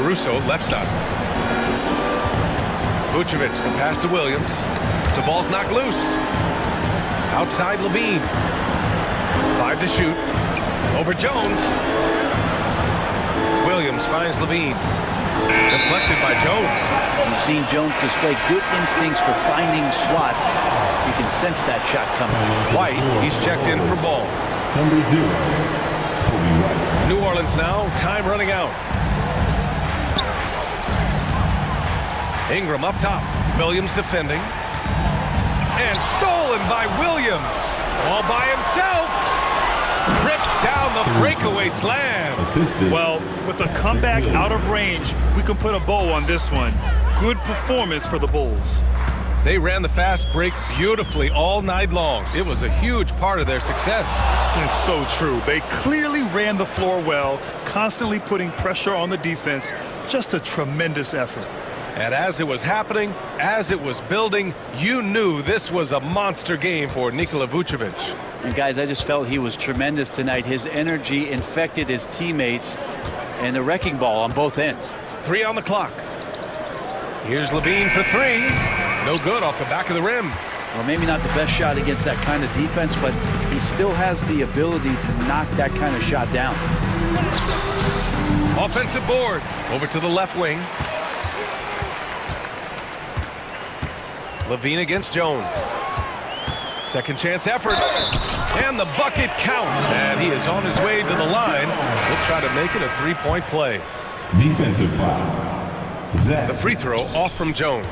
Caruso, left side. Vucevic, the pass to Williams. The ball's knocked loose. Outside Levine. 5 to shoot. Over Jones. Williams finds Levine. Deflected by Jones. You've seen Jones display good instincts for finding swats. You can sense that shot coming. White, he's checked in for ball. Number 0, Kobe White. New Orleans now, time running out. Ingram up top. Williams defending. And stolen by Williams. All by himself. Rips down the breakaway slam. Assisted. Well, with a comeback out of range, we can put a bow on this one. Good performance for the Bulls. They ran the fast break beautifully all night long. It was a huge part of their success. It's so true. They clearly ran the floor well, constantly putting pressure on the defense. Just a tremendous effort. And as it was happening, as it was building, you knew this was a monster game for Nikola Vucevic. And guys, I just felt he was tremendous tonight. His energy infected his teammates, and the wrecking ball on both ends. 3 on the clock. Here's Levine for 3. No good off the back of the rim. Well, maybe not the best shot against that kind of defense, but he still has the ability to knock that kind of shot down. Offensive board. Over to the left wing. Levine against Jones. Second chance effort. And the bucket counts. And he is on his way to the line. He'll try to make it a 3-point play. Defensive foul. The free throw off from Jones.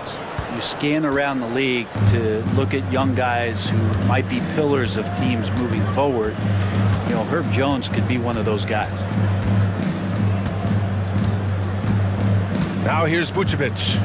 You scan around the league to look at young guys who might be pillars of teams moving forward. You know, Herb Jones could be one of those guys. Now here's Vucevic.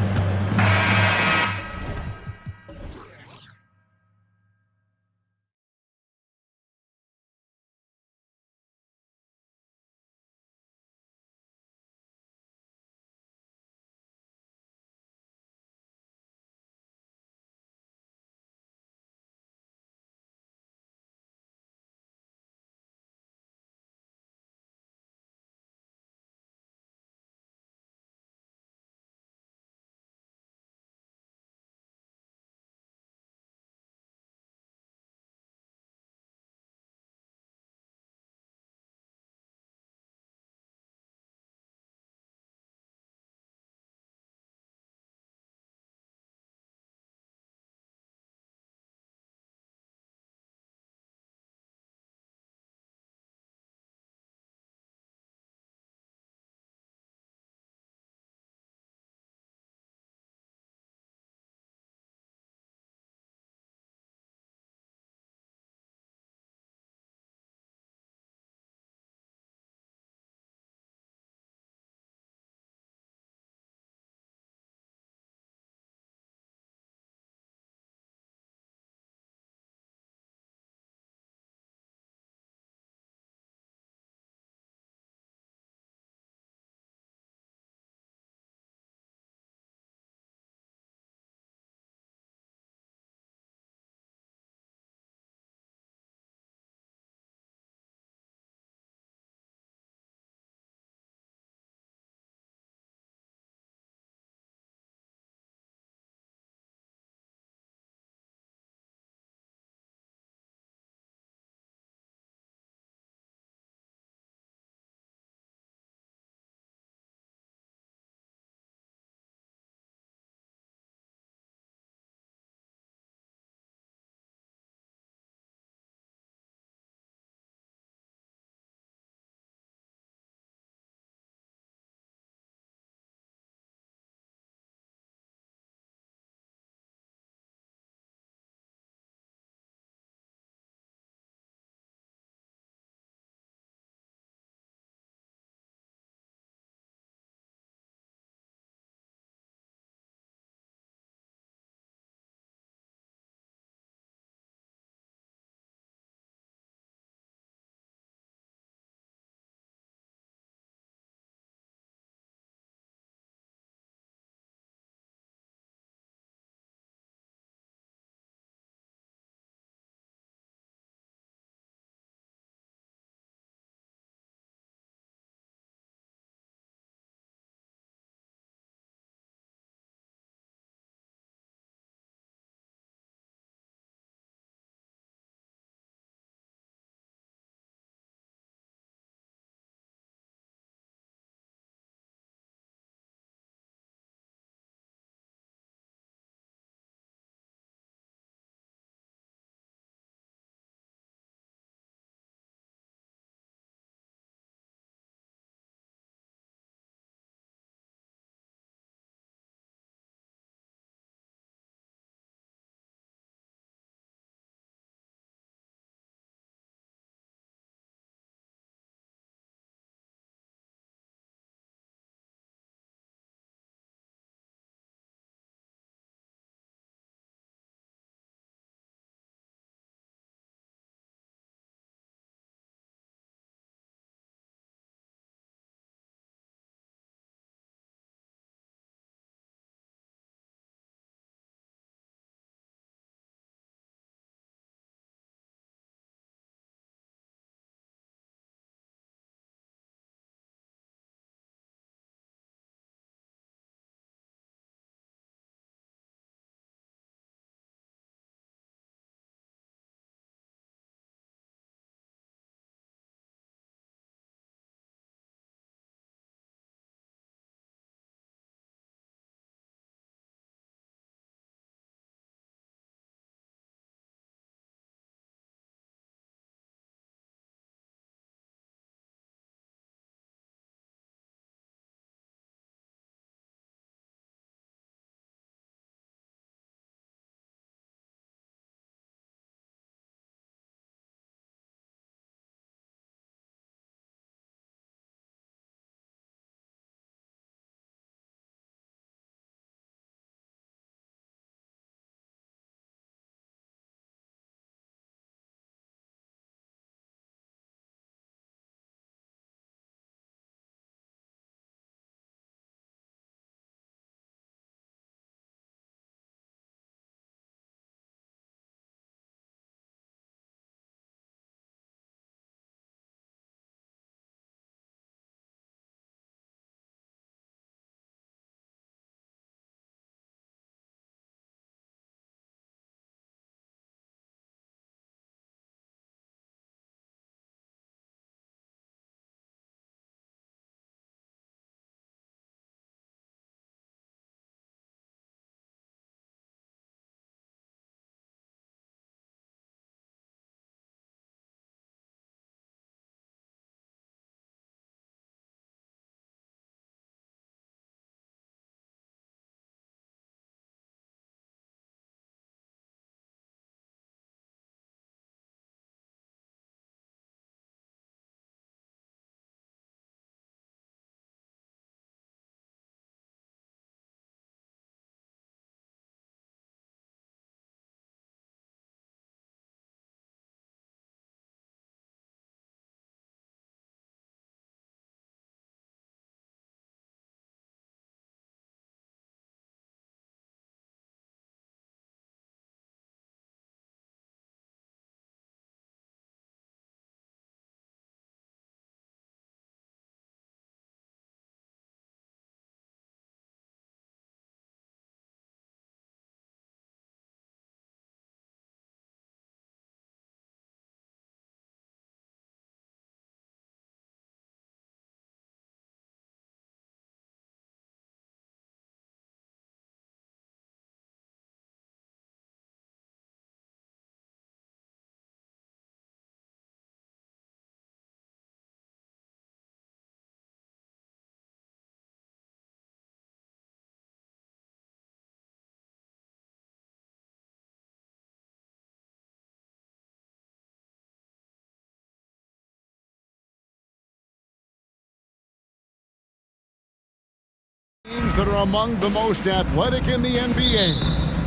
teams that are among the most athletic in the NBA.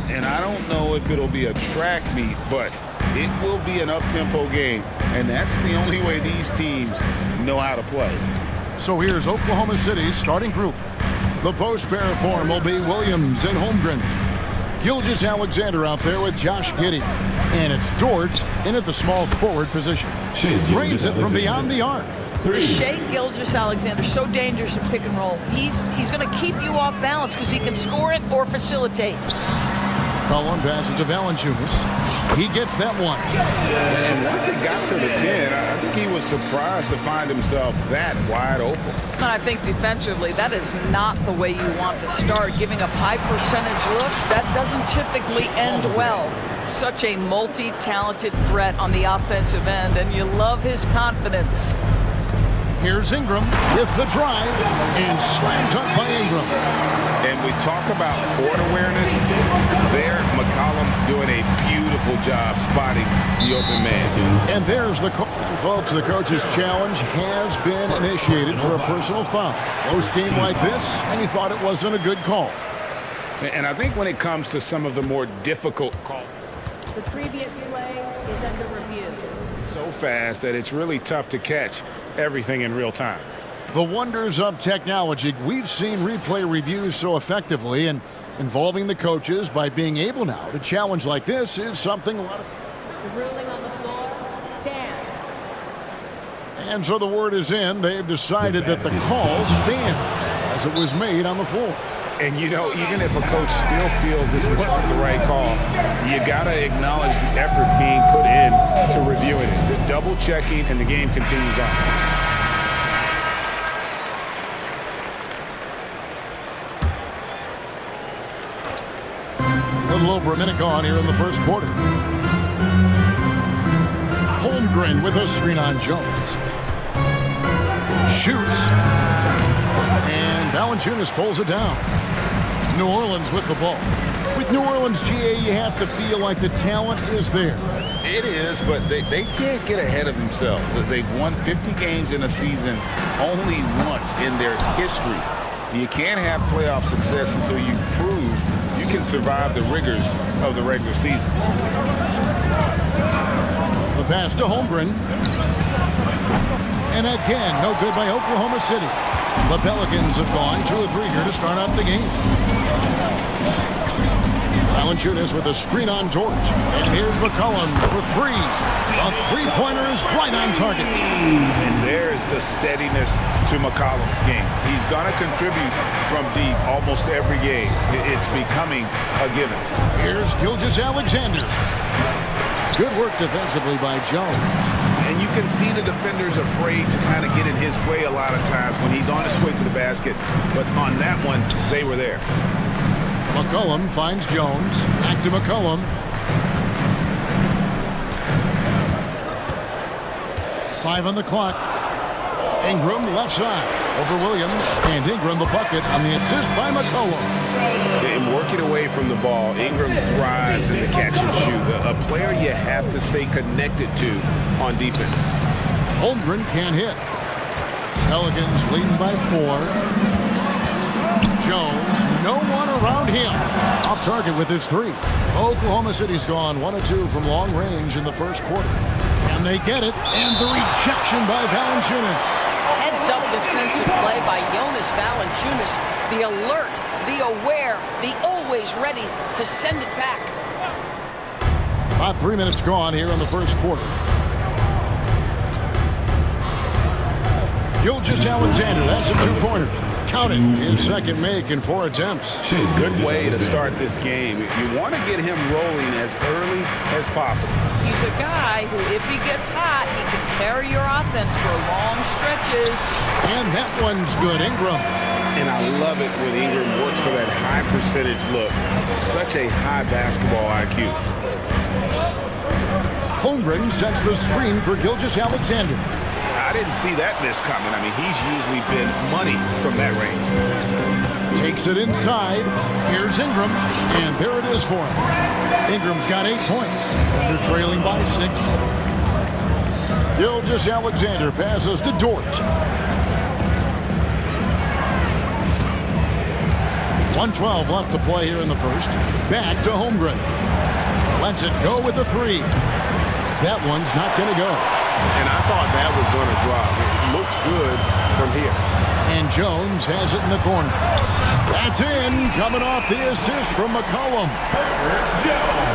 And I don't know if it'll be a track meet, but it will be an up-tempo game. And that's the only way these teams know how to play. So here's Oklahoma City's starting group. The post pair form will be Williams and Holmgren. Gilgeous-Alexander out there with Josh Giddey. And it's Dort in at the small forward position. Drains it from beyond the arc. The Shea Gilgeous-Alexander, so dangerous in pick and roll. He's going to keep you off balance because he can score it or facilitate. Cullen passes to Valanciunas. He gets that one. And once he got to the 10, I think he was surprised to find himself that wide open. I think defensively, that is not the way you want to start. Giving up high percentage looks, that doesn't typically end well. Such a multi-talented threat on the offensive end, and you love his confidence. Here's Ingram with the drive, and slammed up by Ingram. And we talk about court awareness. There, McCollum doing a beautiful job spotting the open man. And there's the call. Folks, the coach's challenge has been initiated for a personal foul. Close game like this, and he thought it wasn't a good call. And I think when it comes to some of the more difficult calls, the previous play is under review. So fast that it's really tough to catch everything in real time. The wonders of technology. We've seen replay reviews so effectively, and involving the coaches by being able now to challenge like this is something a lot of... The ruling on the floor stands. And so the word is in. They've decided that the call stands as it was made on the floor. And you know, even if a coach still feels this wasn't the right call, you gotta acknowledge the effort being put in to reviewing it. The double checking, and the game continues on. A little over a minute gone here in the first quarter. Holmgren with a screen on Jones. Shoots. And Valanciunas pulls it down. New Orleans with the ball. With New Orleans, GA, you have to feel like the talent is there. It is, but they can't get ahead of themselves. They've won 50 games in a season only once in their history. You can't have playoff success until you prove you can survive the rigors of the regular season. The pass to Holmgren. And again, no good by Oklahoma City. The Pelicans have gone 2 of 3 here to start out the game. Valanciunas with a screen on Dort. And here's McCollum for 3. A three-pointer is right on target. And there's the steadiness to McCollum's game. He's going to contribute from deep almost every game. It's becoming a given. Here's Gilgeous-Alexander. Good work defensively by Jones. And you can see the defenders afraid to kind of get in his way a lot of times when he's on his way to the basket. But on that one, they were there. McCollum finds Jones. Back to McCollum. Five on the clock. Ingram left side over Williams. And Ingram the bucket on the assist by McCollum. And working away from the ball, Ingram thrives in the catch and shoot. A player you have to stay connected to on defense. Holmgren can't hit. Pelicans leading by 4. Jones, no one around him. Off target with his 3. Oklahoma City's gone 1 of 2 from long range in the first quarter. And they get it, and the rejection by Valanciunas. Heads-up defensive play by Jonas Valanciunas. The alert, the aware, the always ready to send it back. About 3 minutes gone here in the first quarter. Gilgeous-Alexander, that's a 2-pointer. Count it. His second make in 4 attempts. Good way to start this game. You want to get him rolling as early as possible. He's a guy who, if he gets hot, he can carry your offense for long stretches. And that one's good. Ingram. And I love it when Ingram works for that high percentage look. Such a high basketball IQ. Holmgren sets the screen for Gilgeous-Alexander. I didn't see that miss coming. I mean, he's usually been money from that range. Takes it inside. Here's Ingram. And there it is for him. Ingram's got 8 points. Under trailing by 6. Gilgeous-Alexander passes to Dort. 1:12 left to play here in the first. Back to Holmgren. Lets it go with a three. That one's not going to go. And I thought that was going to drop. It looked good from here. And Jones has it in the corner. That's in, coming off the assist from McCollum.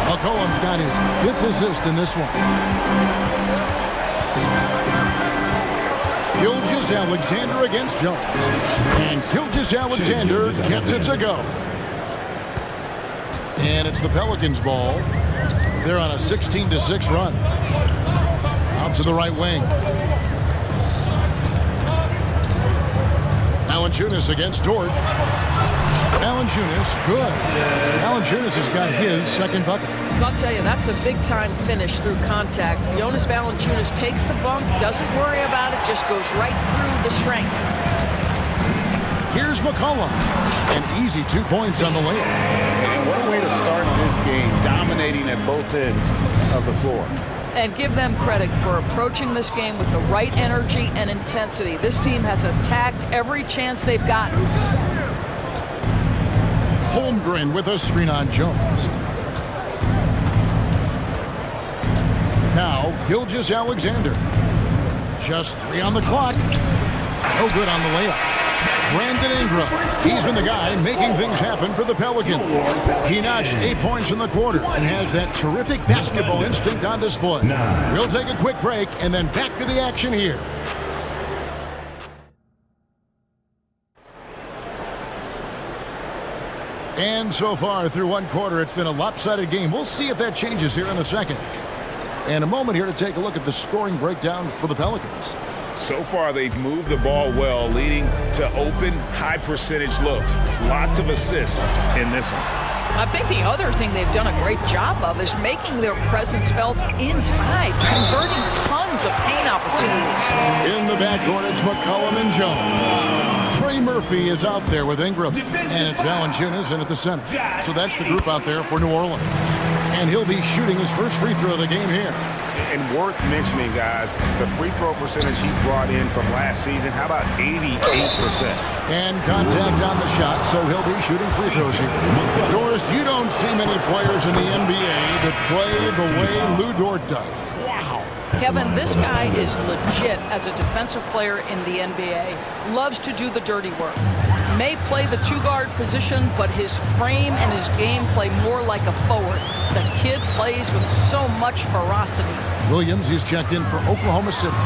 McCollum's got his 5th assist in this one. Gilgeous-Alexander against Jones. And Gilgeous-Alexander gets it to go. And it's the Pelicans' ball. They're on a 16-6 run. Out to the right wing. Valanciunas against Dort. Valanciunas, good. Valanciunas has got his second bucket. I'll tell you, that's a big-time finish through contact. Jonas Valanciunas takes the bump, doesn't worry about it, just goes right through the strength. Here's McCollum. An easy 2 points on the layup. And what a way to start this game, dominating at both ends of the floor. And give them credit for approaching this game with the right energy and intensity. This team has attacked every chance they've gotten. Holmgren with a screen on Jones. Now, Gilgeous-Alexander. Just 3 on the clock. No good on the layup. Brandon Ingram. He's been the guy making things happen for the Pelicans. He notched 8 points in the quarter and has that terrific basketball instinct on display. We'll take a quick break and then back to the action here. And so far through one quarter, it's been a lopsided game. We'll see if that changes here in a second. And a moment here to take a look at the scoring breakdown for the Pelicans. So far, they've moved the ball well, leading to open, high-percentage looks. Lots of assists in this one. I think the other thing they've done a great job of is making their presence felt inside, converting tons of paint opportunities. In the backcourt, it's McCollum and Jones. Trey Murphy is out there with Ingram, and it's Valanciunas in at the center. So that's the group out there for New Orleans. And he'll be shooting his first free throw of the game here. And worth mentioning, guys, the free throw percentage he brought in from last season, how about 88%? And contact on the shot, so he'll be shooting free throws here. Doris, you don't see many players in the NBA that play the way Lou Dort does. Wow. Kevin, this guy is legit as a defensive player in the NBA. Loves to do the dirty work. May play the two-guard position, but his frame and his game play more like a forward. The kid plays with so much ferocity. Williams, he's checked in for Oklahoma City.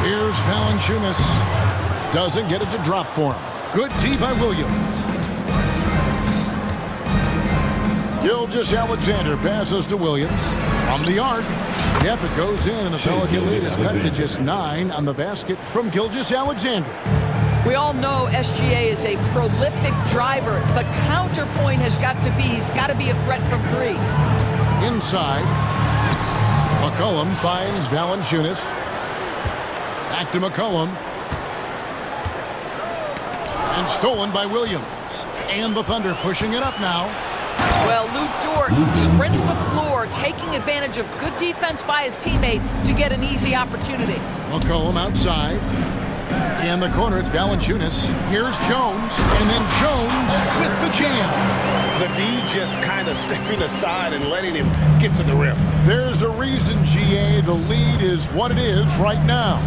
Here's Valanciunas. Doesn't get it to drop for him. Good D by Williams. Gilgeous-Alexander passes to Williams. From the arc. Yep, it goes in, and the Pelican lead is cut to just 9 on the basket from Gilgeous-Alexander. We all know SGA is a prolific driver. The counterpoint has got to be, he's got to be a threat from 3. Inside. McCollum finds Valanciunas. Back to McCollum. And stolen by Williams. And the Thunder pushing it up now. Well, Lou Dort sprints the floor, taking advantage of good defense by his teammate to get an easy opportunity. McCollum outside. In the corner, it's Valanciunas. Here's Jones, and then Jones with the jam. The D just kind of stepping aside and letting him get to the rim. There's a reason, GA, the lead is what it is right now.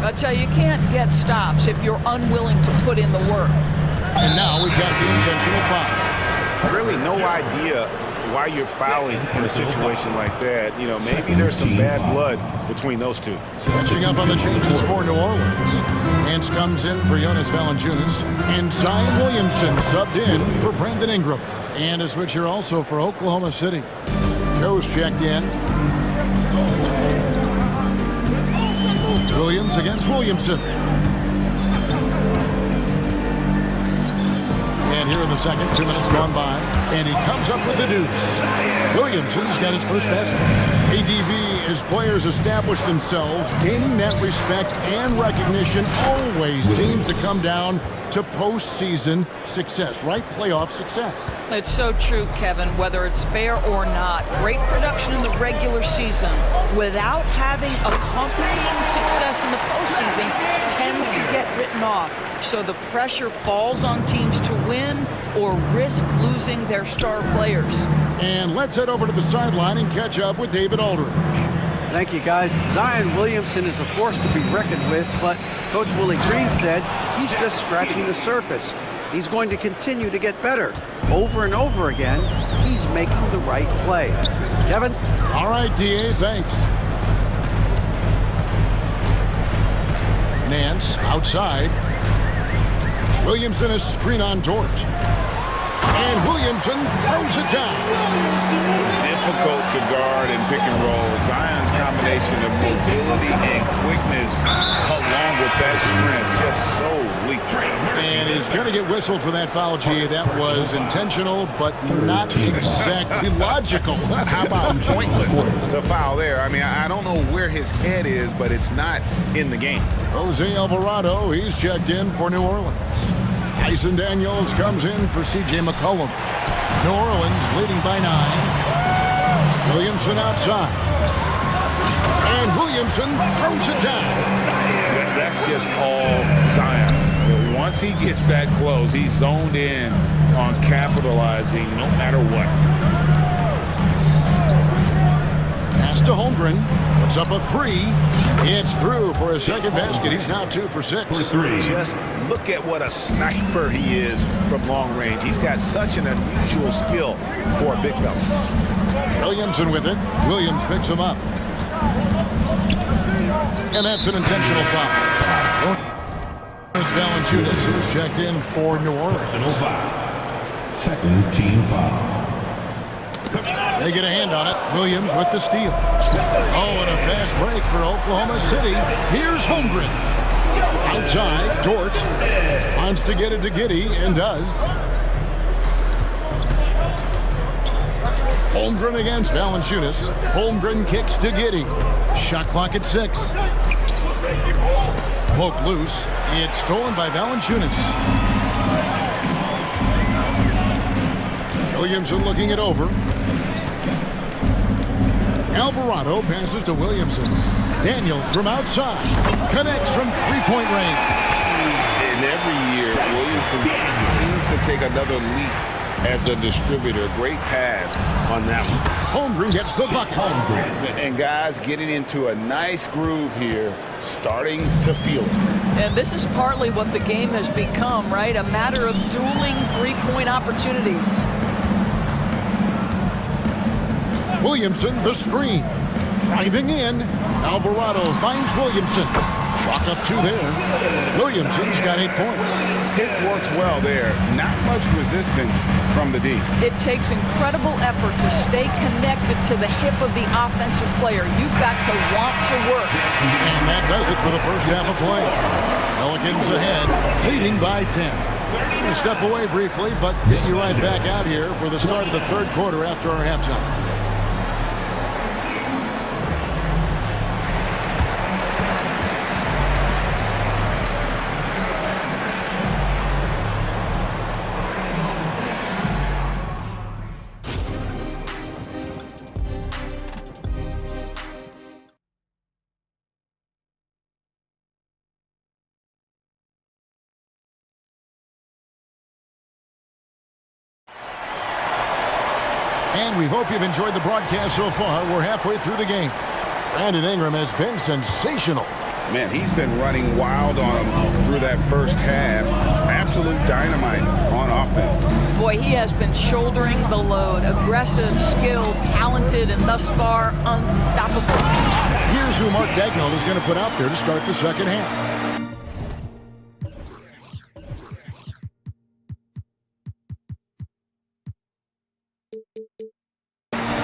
I tell you, you can't get stops if you're unwilling to put in the work. And now we've got the intentional foul. Really no idea why you're fouling in a situation like that. You know, maybe there's some bad blood between those two. Switching up on the changes for New Orleans. Hance comes in for Jonas Valanciunas. And Zion Williamson subbed in for Brandon Ingram. And a switch here also for Oklahoma City. Joe's checked in. Williams against Williamson. And here in the second, 2 minutes gone by, and he comes up with the deuce. Williamson's got his first basket. ADV, as players establish themselves, gaining that respect and recognition always seems to come down to postseason success, right? Playoff success. It's so true, Kevin, whether it's fair or not. Great production in the regular season without having accompanying success in the postseason tends to get written off. So the pressure falls on teams to win, or risk losing their star players. And let's head over to the sideline and catch up with David Aldridge. Thank you, guys. Zion Williamson is a force to be reckoned with, but Coach Willie Green said he's just scratching the surface. He's going to continue to get better. Over and over again, he's making the right play. Kevin? All right, D.A., thanks. Nance outside. Williamson is screen on Dort. And Williamson throws it down. Difficult to guard and pick and roll. Zion's combination of mobility and quickness along with that strength just so lethal. And he's going to get whistled for that foul, G. That was intentional, but not exactly logical. How about pointless to foul there? I mean, I don't know where his head is, but it's not in the game. Jose Alvarado, he's checked in for New Orleans. Tyson Daniels comes in for C.J. McCollum. New Orleans leading by 9. Williamson outside. And Williamson throws it down. That's just all Zion. Once he gets that close, he's zoned in on capitalizing no matter what. Pass to Holmgren. Puts up a 3. It's through for a second basket. He's now 2 for 6. Just look at what a sniper he is from long range. He's got such an unusual skill for a big fella. Williamson with it. Williams picks him up. And that's an intentional foul. Valanciunas is checked in for New Orleans. Second team foul. They get a hand on it. Williams with the steal. Oh, and a fast break for Oklahoma City. Here's Holmgren. Outside, Dort wants to get it to Giddey and does. Holmgren against Valanciunas. Holmgren kicks to Giddey. Shot clock at 6. Poked loose. It's stolen by Valanciunas. Williamson looking it over. Alvarado passes to Williamson. Daniels from outside. Connects from three-point range. And every year, Williamson seems to take another leap as a distributor. Great pass on that one. Holmgren gets the bucket. And guys getting into a nice groove here, starting to feel it. And this is partly what the game has become, right? A matter of dueling three-point opportunities. Williamson, the screen. Driving in. Alvarado finds Williamson. Chalk up 2 there. Williamson's got 8 points. Hit works well there. Not much resistance from the D. It takes incredible effort to stay connected to the hip of the offensive player. You've got to want to work. And that does it for the first half of play. Pelicans ahead, leading by 10. We're going to step away briefly, but get you right back out here for the start of the third quarter after our halftime. And we hope you've enjoyed the broadcast so far. We're halfway through the game. Brandon Ingram has been sensational. Man, he's been running wild on him through that first half. Absolute dynamite on offense. Boy, he has been shouldering the load. Aggressive, skilled, talented, and thus far unstoppable. Here's who Mark Daigneault is going to put out there to start the second half.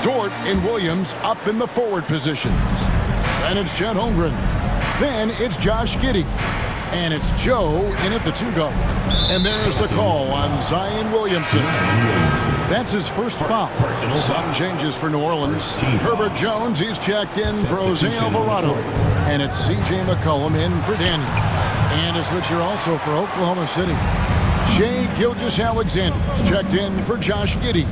Dort and Williams up in the forward positions. Then it's Chet Holmgren. Then it's Josh Giddey. And it's Joe in at the 2 guard. And there's the call on Zion Williamson. That's his first foul. Some changes for New Orleans. Herbert Jones, he's checked in for Jose Alvarado. And it's C.J. McCollum in for Daniels. And a switcher also for Oklahoma City. Shai Gilgeous-Alexander checked in for Josh Giddey.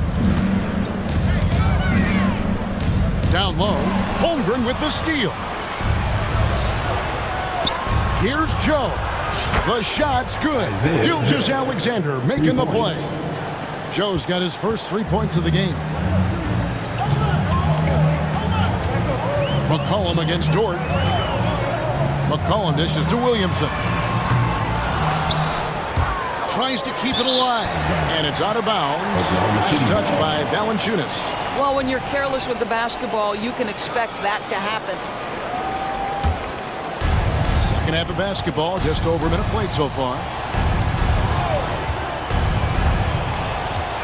Down low, Holmgren with the steal. Here's Joe. The shot's good. Gilgeous-Alexander making the play. Joe's got his first 3 points of the game. McCollum against Dort. McCollum dishes to Williamson. Tries to keep it alive, and it's out of bounds. Nice touch by Valanciunas. Well, when you're careless with the basketball, you can expect that to happen. Second half of basketball, just over a minute played so far.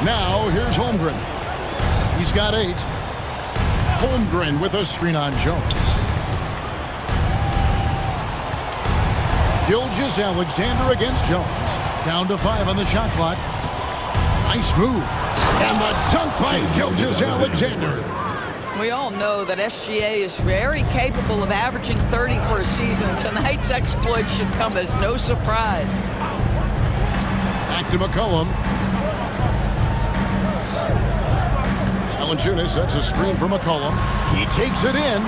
Now, here's Holmgren. He's got 8. Holmgren with a screen on Jones. Gilgeous-Alexander against Jones. Down to 5 on the shot clock. Nice move. And the dunk by Gilgeous-Alexander. We all know that SGA is very capable of averaging 30 for a season. Tonight's exploit should come as no surprise. Back to McCollum. Valanciunas sets a screen for McCollum. He takes it in,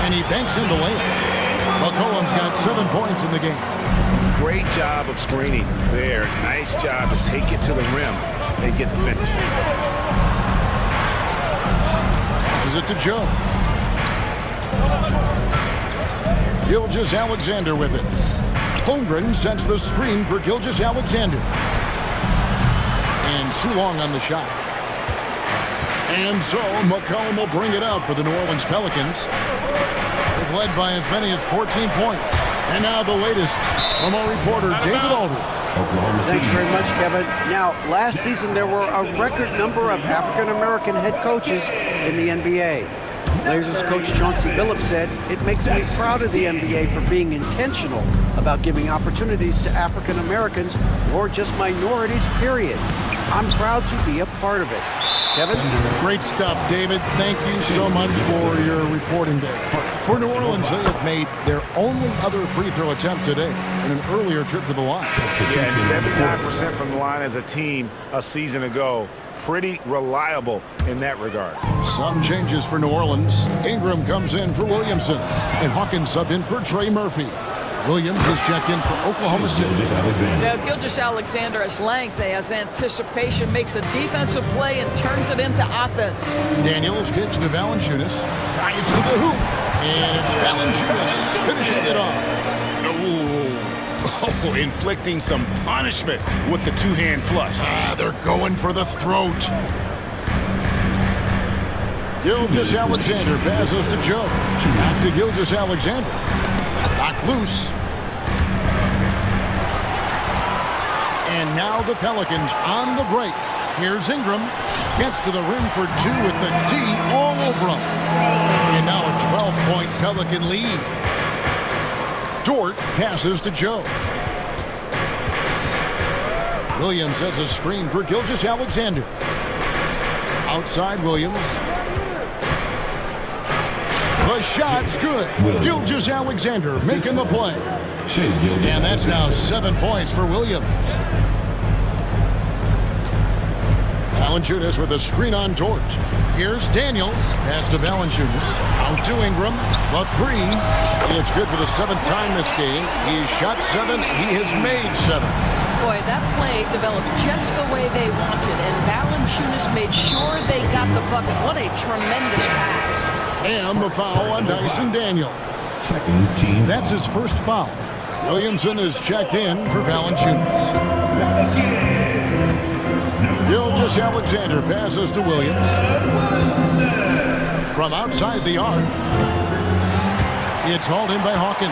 and he banks into layup. McCollum's got 7 points in the game. Great job of screening there. Nice job to take it to the rim and get the finish. Passes it to Joe. Gilgeous-Alexander with it. Holmgren sets the screen for Gilgeous-Alexander. And too long on the shot. And so McCollum will bring it up for the New Orleans Pelicans. They've led by as many as 14 points. And now the latest from our reporter, David Alder. Thanks very much, Kevin. Now, last season there were a record number of African-American head coaches in the NBA. Blazers coach Chauncey Billups said, "It makes me proud of the NBA for being intentional about giving opportunities to African-Americans or just minorities, period. I'm proud to be a part of it." Kevin? Great stuff, David. Thank you so much for your reporting there. For New Orleans, they have made their only other free throw attempt today in an earlier trip to the line. Yeah, and 79% from the line as a team a season ago. Pretty reliable in that regard. Some changes for New Orleans. Ingram comes in for Williamson, and Hawkins subbed in for Trey Murphy. Williams is checked in for Oklahoma City. Now, Gilgeous-Alexander has length, has anticipation, makes a defensive play and turns it into offense. Daniels kicks to Valanciunas, drives to the hoop, and it's Valanciunas finishing it off. Oh, inflicting some punishment with the two-hand flush. They're going for the throat. Gilgeous-Alexander passes to Joe. Back to Gilgeous-Alexander. Knocked loose. And now the Pelicans on the break. Here's Ingram. Gets to the rim for 2 with the D all over him. And now a 12-point Pelican lead. Dort passes to Joe. Williams sets a screen for Gilgeous-Alexander. Outside Williams. The shot's good. Gilgeous-Alexander making the play. And that's now 7 points for Williams. Valanciunas with a screen on Dort. Here's Daniels. Pass to Valanciunas. Out to Ingram. The 3. It's good for the 7th time this game. He has shot 7. He has made 7. Boy, that play developed just the way they wanted, and Valanciunas made sure they got the bucket. What a tremendous pass. And the foul on Dyson Daniels. Second team. That's his first foul. Williamson is checked in for Valanciunas. Gilgeous-Alexander passes to Williams. From outside the arc, it's hauled in by Hawkins.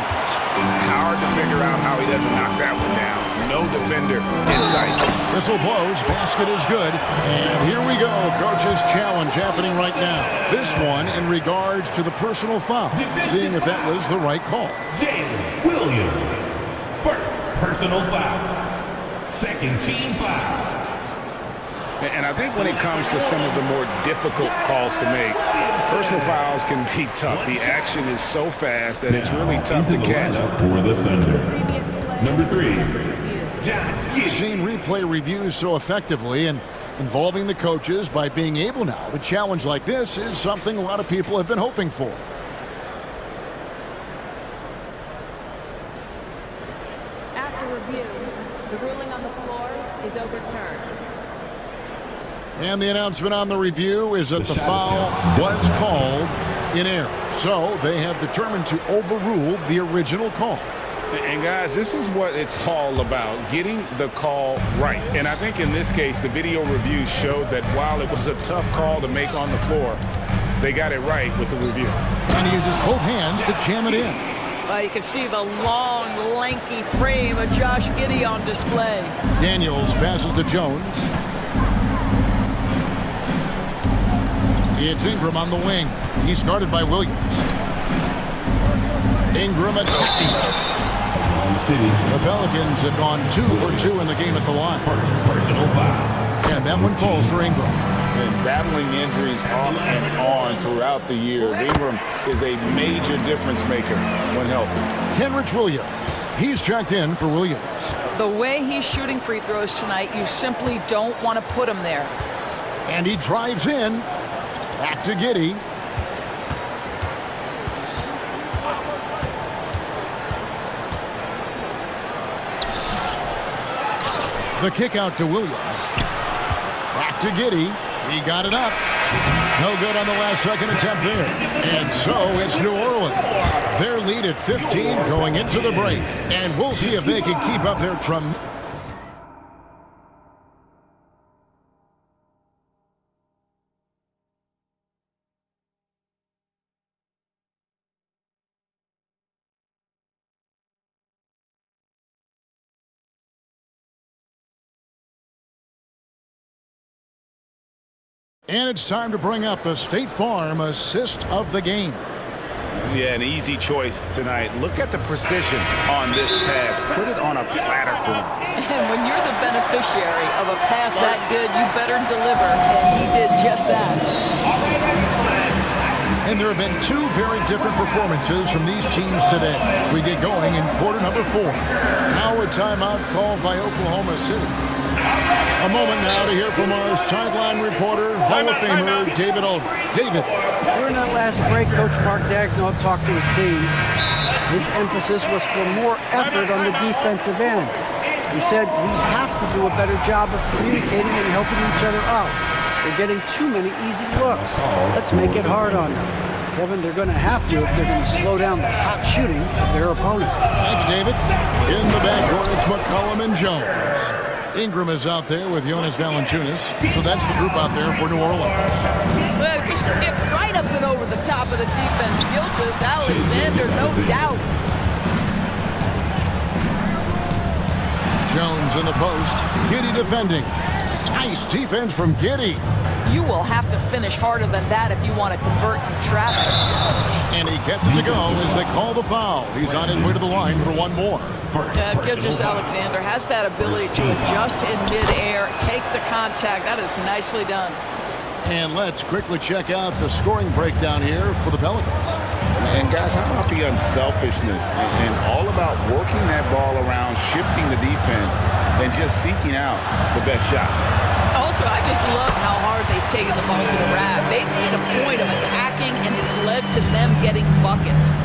Hard to figure out how he doesn't knock that one down. No defender in sight. Whistle blows, basket is good. And here we go, coach's challenge happening right now. This one in regards to the personal foul, seeing if that was the right call. Jalen Williams. First personal foul. Second team foul. And I think when it comes to some of the more difficult calls to make, personal fouls can be tough. The action is so fast that it's really tough to catch. For the Thunder. Number 3. Seen replay reviews so effectively and involving the coaches by being able now to challenge like this is something a lot of people have been hoping for. After review, the ruling on the floor is overturned. And the announcement on the review is that the foul was called in error. So they have determined to overrule the original call. And guys, this is what it's all about, getting the call right. And I think in this case, the video review showed that while it was a tough call to make on the floor, they got it right with the review. And he uses both hands to jam it in. Well, you can see the long, lanky frame of Josh Giddey on display. Daniels passes to Jones. It's Ingram on the wing. He's guarded by Williams. Ingram attacking. The Pelicans have gone 2 for 2 in the game at the line. Personal foul. And that one falls for Ingram. And battling injuries off and on throughout the years, Ingram is a major difference maker when healthy. Kenrich Williams. He's checked in for Williams. The way he's shooting free throws tonight, you simply don't want to put him there. And he drives in. Back to Giddey. The kick out to Williams. Back to Giddey. He got it up. No good on the last second attempt there. And so it's New Orleans. Their lead at 15 going into the break. And we'll see if they can keep up their tremendous. And it's time to bring up the State Farm assist of the game. Yeah, an easy choice tonight. Look at the precision on this pass. Put it on a platter for him. And when you're the beneficiary of a pass that good, you better deliver. And he did just that. And there have been 2 very different performances from these teams today as we get going in quarter number 4. Now a timeout called by Oklahoma City. A moment now to hear from our sideline reporter, Hall of Famer David Aldridge. David. During that last break, Coach Mark Daigneault talked to his team. His emphasis was for more effort on the defensive end. He said, we have to do a better job of communicating and helping each other out. They're getting too many easy looks. Let's make it hard on them. Kevin, they're going to have to if they're going to slow down the hot shooting of their opponent. Thanks, David. In the backcourt, it's McCollum and Jones. Ingram is out there with Jonas Valanciunas. So that's the group out there for New Orleans. Well, just get right up and over the top of the defense. Gilgeous Alexander, no doubt. Jones in the post. Giddey defending. Nice defense from Giddey. You will have to finish harder than that if you want to convert in traffic. And he gets it to go as they call the foul. He's on his way to the line for one more. Gilgeous Alexander has that ability to adjust in midair, take the contact. That is nicely done. And let's quickly check out the scoring breakdown here for the Pelicans. And guys, how about the unselfishness and all about working that ball around, shifting the defense, and just seeking out the best shot. Also, I just love how hard they've taken the ball to the rack. They've made a point of attacking, and it's led to them getting buckets.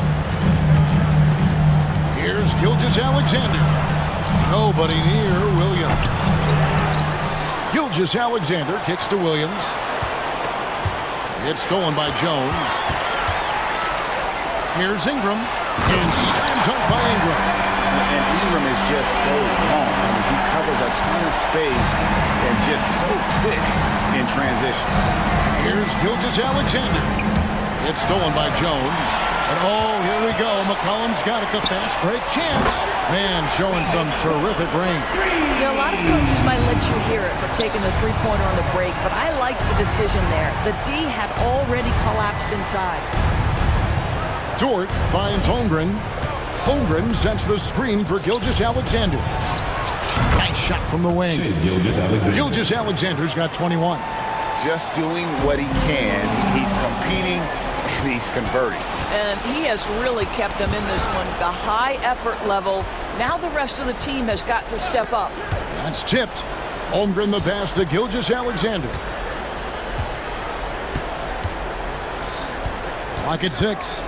Here's Gilgeous Alexander. Nobody near Williams. Gilgeous Alexander kicks to Williams. It's stolen by Jones. Here's Ingram. And slam dunk by Ingram. And Ingram is just so long. I mean, he covers a ton of space and just so quick in transition. Here's Gilgeous Alexander. It's stolen by Jones. And oh, here we go. McCollum's got it. The fast break chance. Man, showing some terrific range. Yeah, a lot of coaches might let you hear it for taking the three-pointer on the break, but I like the decision there. The D had already collapsed inside. Dort finds Holmgren. Holmgren sets the screen for Gilgeous Alexander. Nice shot from the wing. Gilgeous Alexander's got 21. Just doing what he can. He's competing. He's converting. And he has really kept them in this one. The high effort level. Now the rest of the team has got to step up. That's tipped. Holmgren the pass to Gilgeous Alexander. Clock at 6.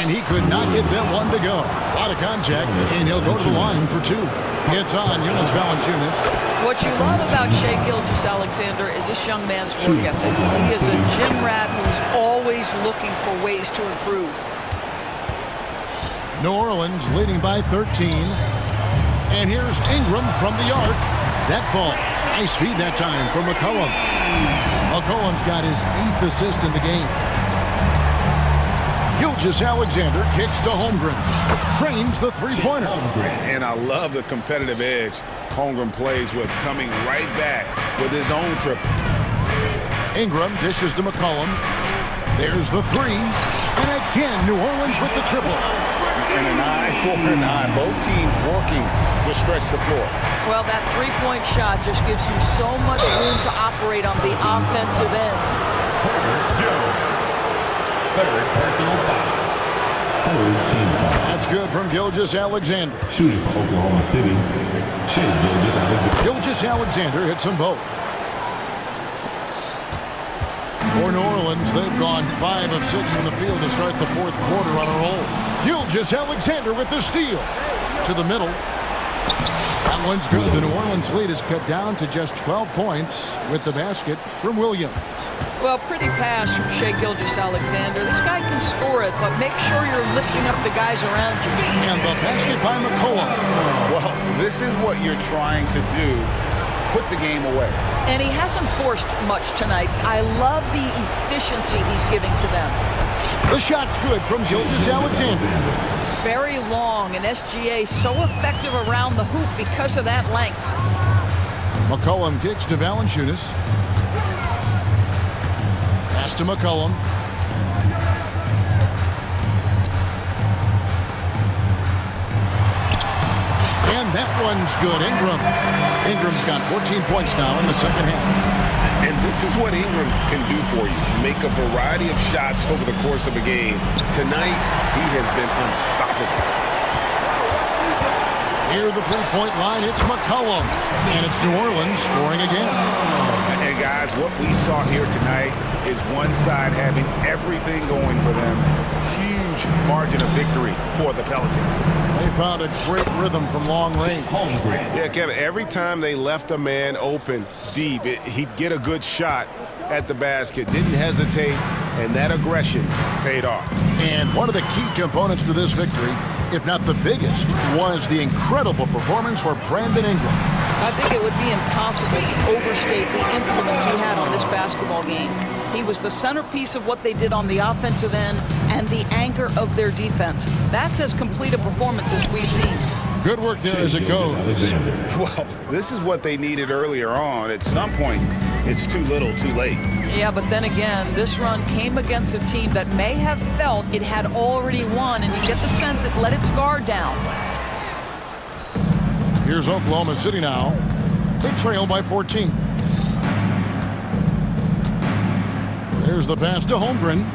And he could not get that one to go. A lot of contact, and he'll go to the line for two. It's on Jonas Valanciunas. What you love about Shai Gilgeous-Alexander is this young man's work ethic. He is a gym rat who's always looking for ways to improve. New Orleans leading by 13. And here's Ingram from the arc. That falls. Nice feed that time for McCollum. McCollum's got his 8th assist in the game. Gilgeous-Alexander kicks to Holmgren. Trains the three-pointer. And I love the competitive edge Holmgren plays with, coming right back with his own triple. Ingram dishes to McCollum. There's the three. And again, New Orleans with the triple. And an eye for an eye. Both teams working to stretch the floor. Well, that three-point shot just gives you so much room to operate on the offensive end. Third personal foul. Third team foul. That's good from Gilgeous-Alexander. Shooting for Oklahoma City, Shai Gilgeous-Alexander. Gilgeous-Alexander hits them both. For New Orleans, they've gone 5 of 6 from the field to start the fourth quarter on a roll. Gilgeous-Alexander with the steal. To the middle. That one's good. The New Orleans lead is cut down to just 12 points with the basket from Williams. Well, pretty pass from Shai Gilgeous-Alexander. This guy can score it, but make sure you're lifting up the guys around you. And the basket by McCollum. Well, this is what you're trying to do. Put the game away. And he hasn't forced much tonight. I love the efficiency he's giving to them. The shot's good from Gilgeous-Alexander. It's very long, and SGA so effective around the hoop because of that length. McCollum kicks to Valanciunas. Pass to McCollum. And that one's good. Ingram's got 14 points now in the second half. And this is what Ingram can do for you. Make a variety of shots over the course of a game. Tonight, he has been unstoppable. Near the three-point line, it's McCollum. And it's New Orleans scoring again. And guys, what we saw here tonight is one side having everything going for them. Huge margin of victory for the Pelicans. They found a great rhythm from long range. Yeah, Kevin, every time they left a man open deep, he'd get a good shot at the basket. Didn't hesitate, and that aggression paid off. And one of the key components to this victory, if not the biggest, was the incredible performance for Brandon Ingram. I think it would be impossible to overstate the influence he had on this basketball game. He was the centerpiece of what they did on the offensive end and the anchor of their defense. That's as complete a performance as we've seen. Good work there as it goes. Well, this is what they needed earlier on. At some point, it's too little, too late. Yeah, but then again, this run came against a team that may have felt it had already won, and you get the sense it let its guard down. Here's Oklahoma City now. They trail by 14. There's the pass to Holmgren.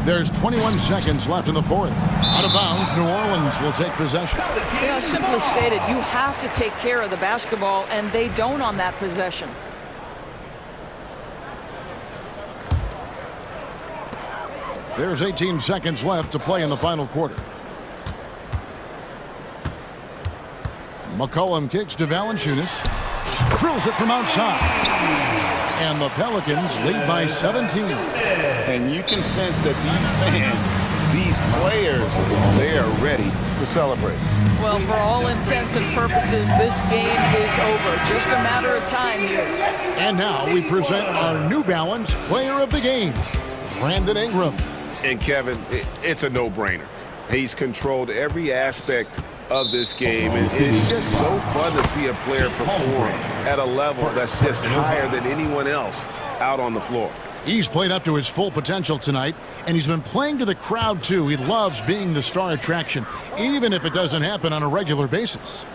There's 21 seconds left in the fourth. Out of bounds, New Orleans will take possession. Yeah, simply stated, you have to take care of the basketball, and they don't on that possession. There's 18 seconds left to play in the final quarter. McCollum kicks to Valanciunas. Drills it from outside. And the Pelicans lead by 17. And you can sense that these fans, these players, they are ready to celebrate. Well, for all intents and purposes, this game is over. Just a matter of time here. And now we present our New Balance Player of the Game, Brandon Ingram. And Kevin, it's a no-brainer. He's controlled every aspect of this game, and it's just so fun to see a player perform at a level that's just higher than anyone else out on the floor. He's played up to his full potential tonight, and he's been playing to the crowd too. He loves being the star attraction, even if it doesn't happen on a regular basis.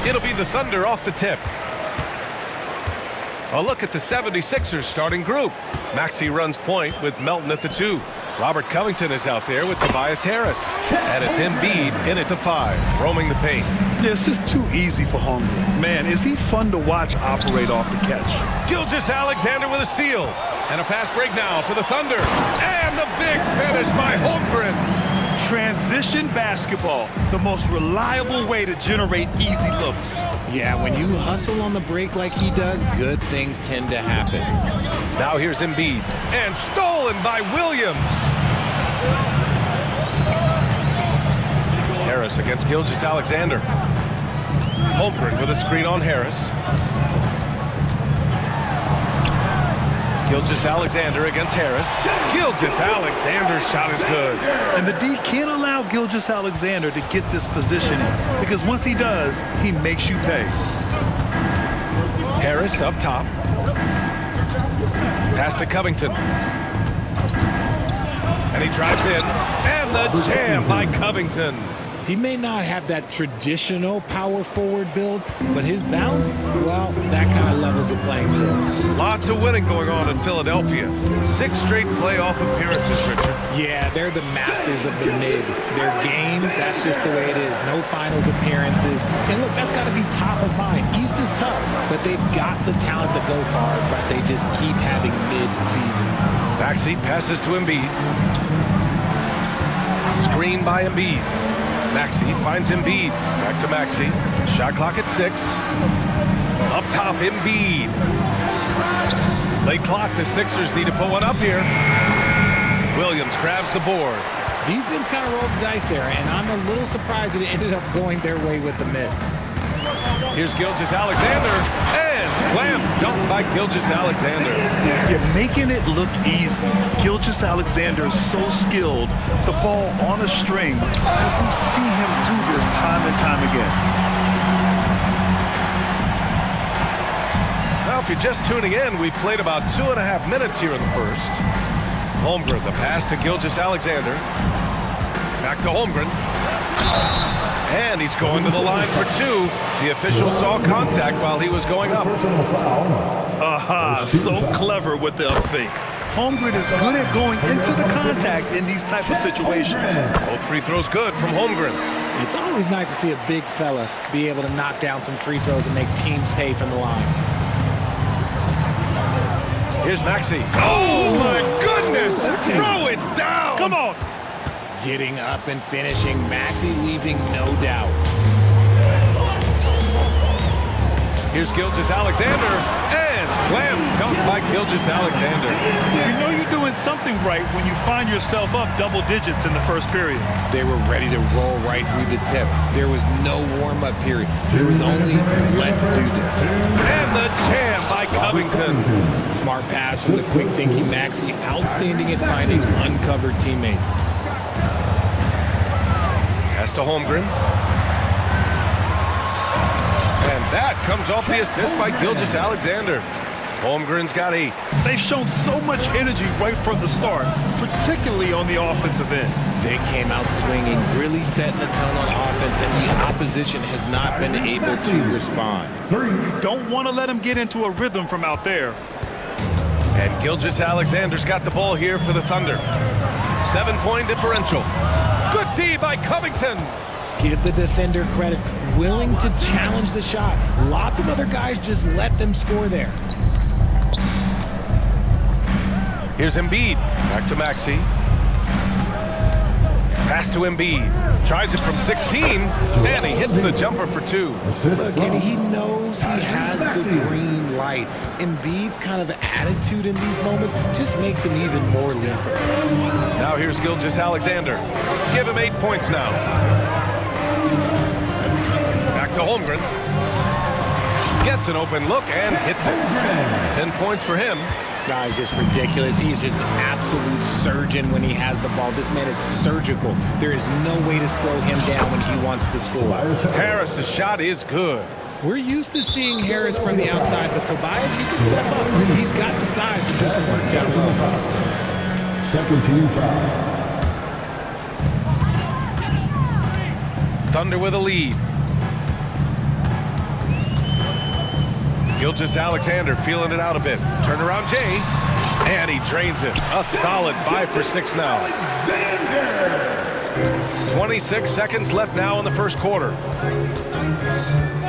It'll be the Thunder off the tip. A look at the 76ers starting group. Maxey runs point with Melton at the 2. Robert Covington is out there with Tobias Harris. And it's Embiid in at the 5, roaming the paint. Yeah, it's just too easy for Holmgren. Man, is he fun to watch operate off the catch. Gilgeous-Alexander with a steal. And a fast break now for the Thunder. And the big finish by Holmgren. Transition basketball, the most reliable way to generate easy looks. Yeah, when you hustle on the break like he does, good things tend to happen. Now here's Embiid. And stolen by Williams. Harris against Gilgeous-Alexander. Holmgren with a screen on Harris. Gilgeous-Alexander against Harris. Gilgeous-Alexander's shot is good. And the D can't allow Gilgeous-Alexander to get this positioning because once he does, he makes you pay. Harris up top. Pass to Covington. And he drives in. And the jam by Covington. He may not have that traditional power forward build, but his bounce, well, that kind of levels the playing field. Lots of winning going on in Philadelphia. 6 straight playoff appearances, Richard. Yeah, they're the masters of the mid. Their game, that's just the way it is. No finals appearances. And look, that's got to be top of mind. East is tough, but they've got the talent to go far, but they just keep having mid-seasons. Backseat passes to Embiid. Screen by Embiid. Maxey finds Embiid. Back to Maxey. Shot clock at 6. Up top, Embiid. Late clock, the Sixers need to put one up here. Williams grabs the board. Defense kind of rolled the dice there, and I'm a little surprised that it ended up going their way with the miss. Here's Gilgeous-Alexander, and slam dunk by Gilgeous-Alexander. You're making it look easy. Gilgeous-Alexander is so skilled, the ball on a string. We see him do this time and time again. Well, if you're just tuning in, we played about 2.5 minutes here in the first. Holmgren, the pass to Gilgeous-Alexander. Back to Holmgren. And he's going to the line for 2. The official saw contact while he was going up. Aha, so clever with the fake. Holmgren is good at going into the contact in these type of situations. Both free throws good from Holmgren. It's always nice to see a big fella be able to knock down some free throws and make teams pay from the line. Here's Maxey. Oh, my goodness! Throw it down! Come on! Getting up and finishing, Maxey leaving no doubt. Here's Gilgeous-Alexander, and slam dunk by Gilgeous-Alexander. You know you're doing something right when you find yourself up double digits in the first period. They were ready to roll right through the tip. There was no warm-up period. There was only, let's do this. And the jam by Covington. Smart pass from the quick-thinking Maxey, outstanding at finding uncovered teammates. Pass to Holmgren. And that comes off the assist by Gilgeous-Alexander. Holmgren's got 8. They've shown so much energy right from the start, particularly on the offensive end. They came out swinging, really setting the tone on offense, and the opposition has not been able to respond. You don't want to let them get into a rhythm from out there. And Gilgeous-Alexander's got the ball here for the Thunder. 7-point differential. Good D by Covington. Give the defender credit, willing to challenge the shot. Lots of other guys just let them score there. Here's Embiid. Back to Maxey. Pass to Embiid. Tries it from 16, and he hits the jumper for 2. Look, and he knows he has the green light. Embiid's kind of attitude in these moments just makes him even more lethal. Now here's Gilgeous-Alexander. Give him 8 points now. Back to Holmgren. Gets an open look and hits it. 10 points for him. Guy's just ridiculous. He's just an absolute surgeon when he has the ball. This man is surgical. There is no way to slow him down when he wants to score. Harris's shot is good. We're used to seeing Harris from the outside, but Tobias, he can step up. He's got the size to do some work down low. Second team foul. Thunder with a lead. Gilgeous-Alexander feeling it out a bit. Turn around, Jay. And he drains it. A solid 5 for 6 now. 26 seconds left now in the first quarter.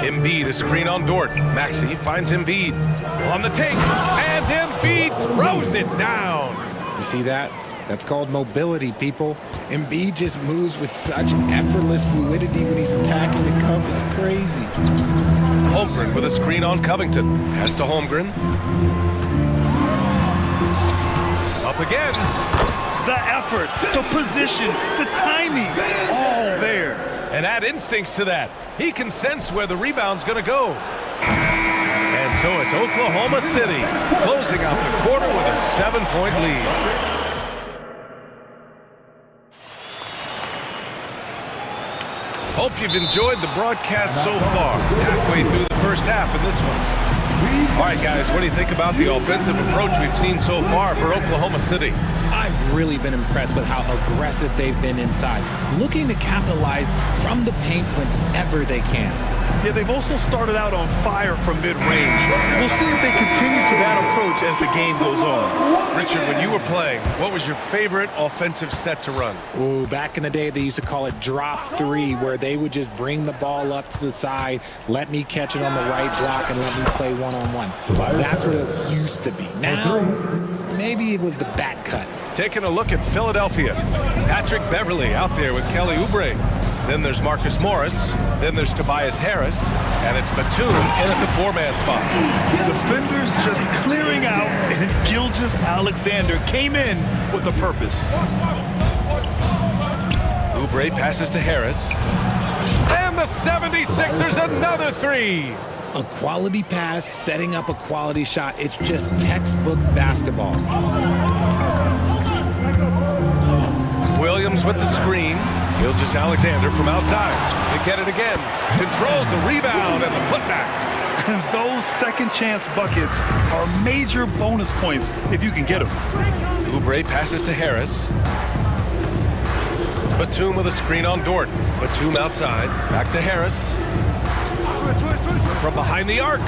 Embiid, a screen on Dort. Maxey finds Embiid on the take. And Embiid throws it down. You see that? That's called mobility, people. Embiid just moves with such effortless fluidity when he's attacking the cup. It's crazy. Holmgren with a screen on Covington. Pass to Holmgren. Up again. The effort, the position, the timing, all there. And add instincts to that. He can sense where the rebound's going to go. And so it's Oklahoma City closing out the quarter with a 7-point lead. Hope you've enjoyed the broadcast so far. Halfway through the first half in this one. All right, guys, what do you think about the offensive approach we've seen so far for Oklahoma City? I've really been impressed with how aggressive they've been inside, looking to capitalize from the paint whenever they can. Yeah, they've also started out on fire from mid-range. We'll see if they continue to that approach as the game goes on. Richard, when you were playing, what was your favorite offensive set to run? Ooh, back in the day, they used to call it drop 3, where they would just bring the ball up to the side, let me catch it on the right block, and let me play one-on-one. That's what it used to be. Now, maybe it was the back cut. Taking a look at Philadelphia. Patrick Beverly out there with Kelly Oubre. Then there's Marcus Morris. Then there's Tobias Harris. And it's Batum in at the 4-man spot. Defenders just clearing out, and Gilgeous-Alexander came in with a purpose. Oubre passes to Harris. And the 76ers another 3. A quality pass, setting up a quality shot. It's just textbook basketball. Williams with the screen. Gilgeous-Alexander from outside. They get it again. Controls the rebound and the putback. Those second chance buckets are major bonus points if you can get them. Oubre passes to Harris. Batum with a screen on Dort. Batum outside. Back to Harris. From behind the arc.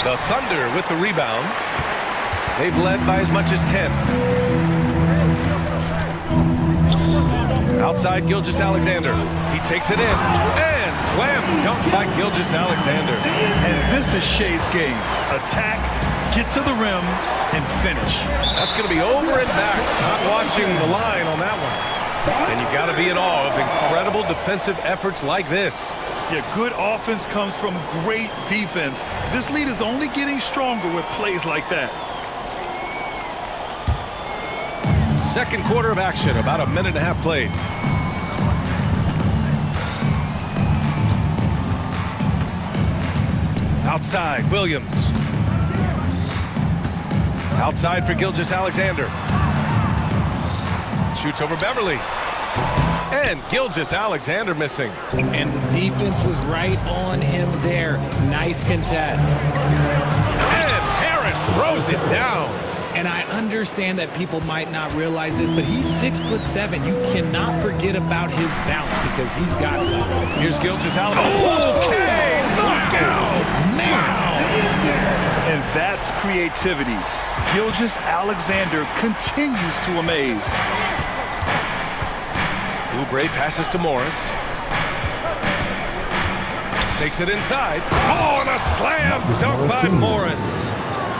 The Thunder with the rebound. They've led by as much as 10. Outside Gilgeous-Alexander. He takes it in. And slam dunk by Gilgeous-Alexander. And this is Shea's game. Attack, get to the rim, and finish. That's going to be over and back. Not watching the line on that one. And you got to be in awe of incredible defensive efforts like this. Yeah, good offense comes from great defense. This lead is only getting stronger with plays like that. Second quarter of action, about a minute and a half played. Outside, Williams. Outside for Gilgeous-Alexander. Shoots over Beverly. And Gilgeous-Alexander missing. And the defense was right on him there. Nice contest. And Harris throws it down. And I understand that people might not realize this, but he's 6'7". You cannot forget about his bounce because he's got something. Here's Gilgeous-Alexander. Okay, knockout. Now. And that's creativity. Gilgeous-Alexander continues to amaze. Oubre passes to Morris. Takes it inside. Oh, and a slam dunk by Morris.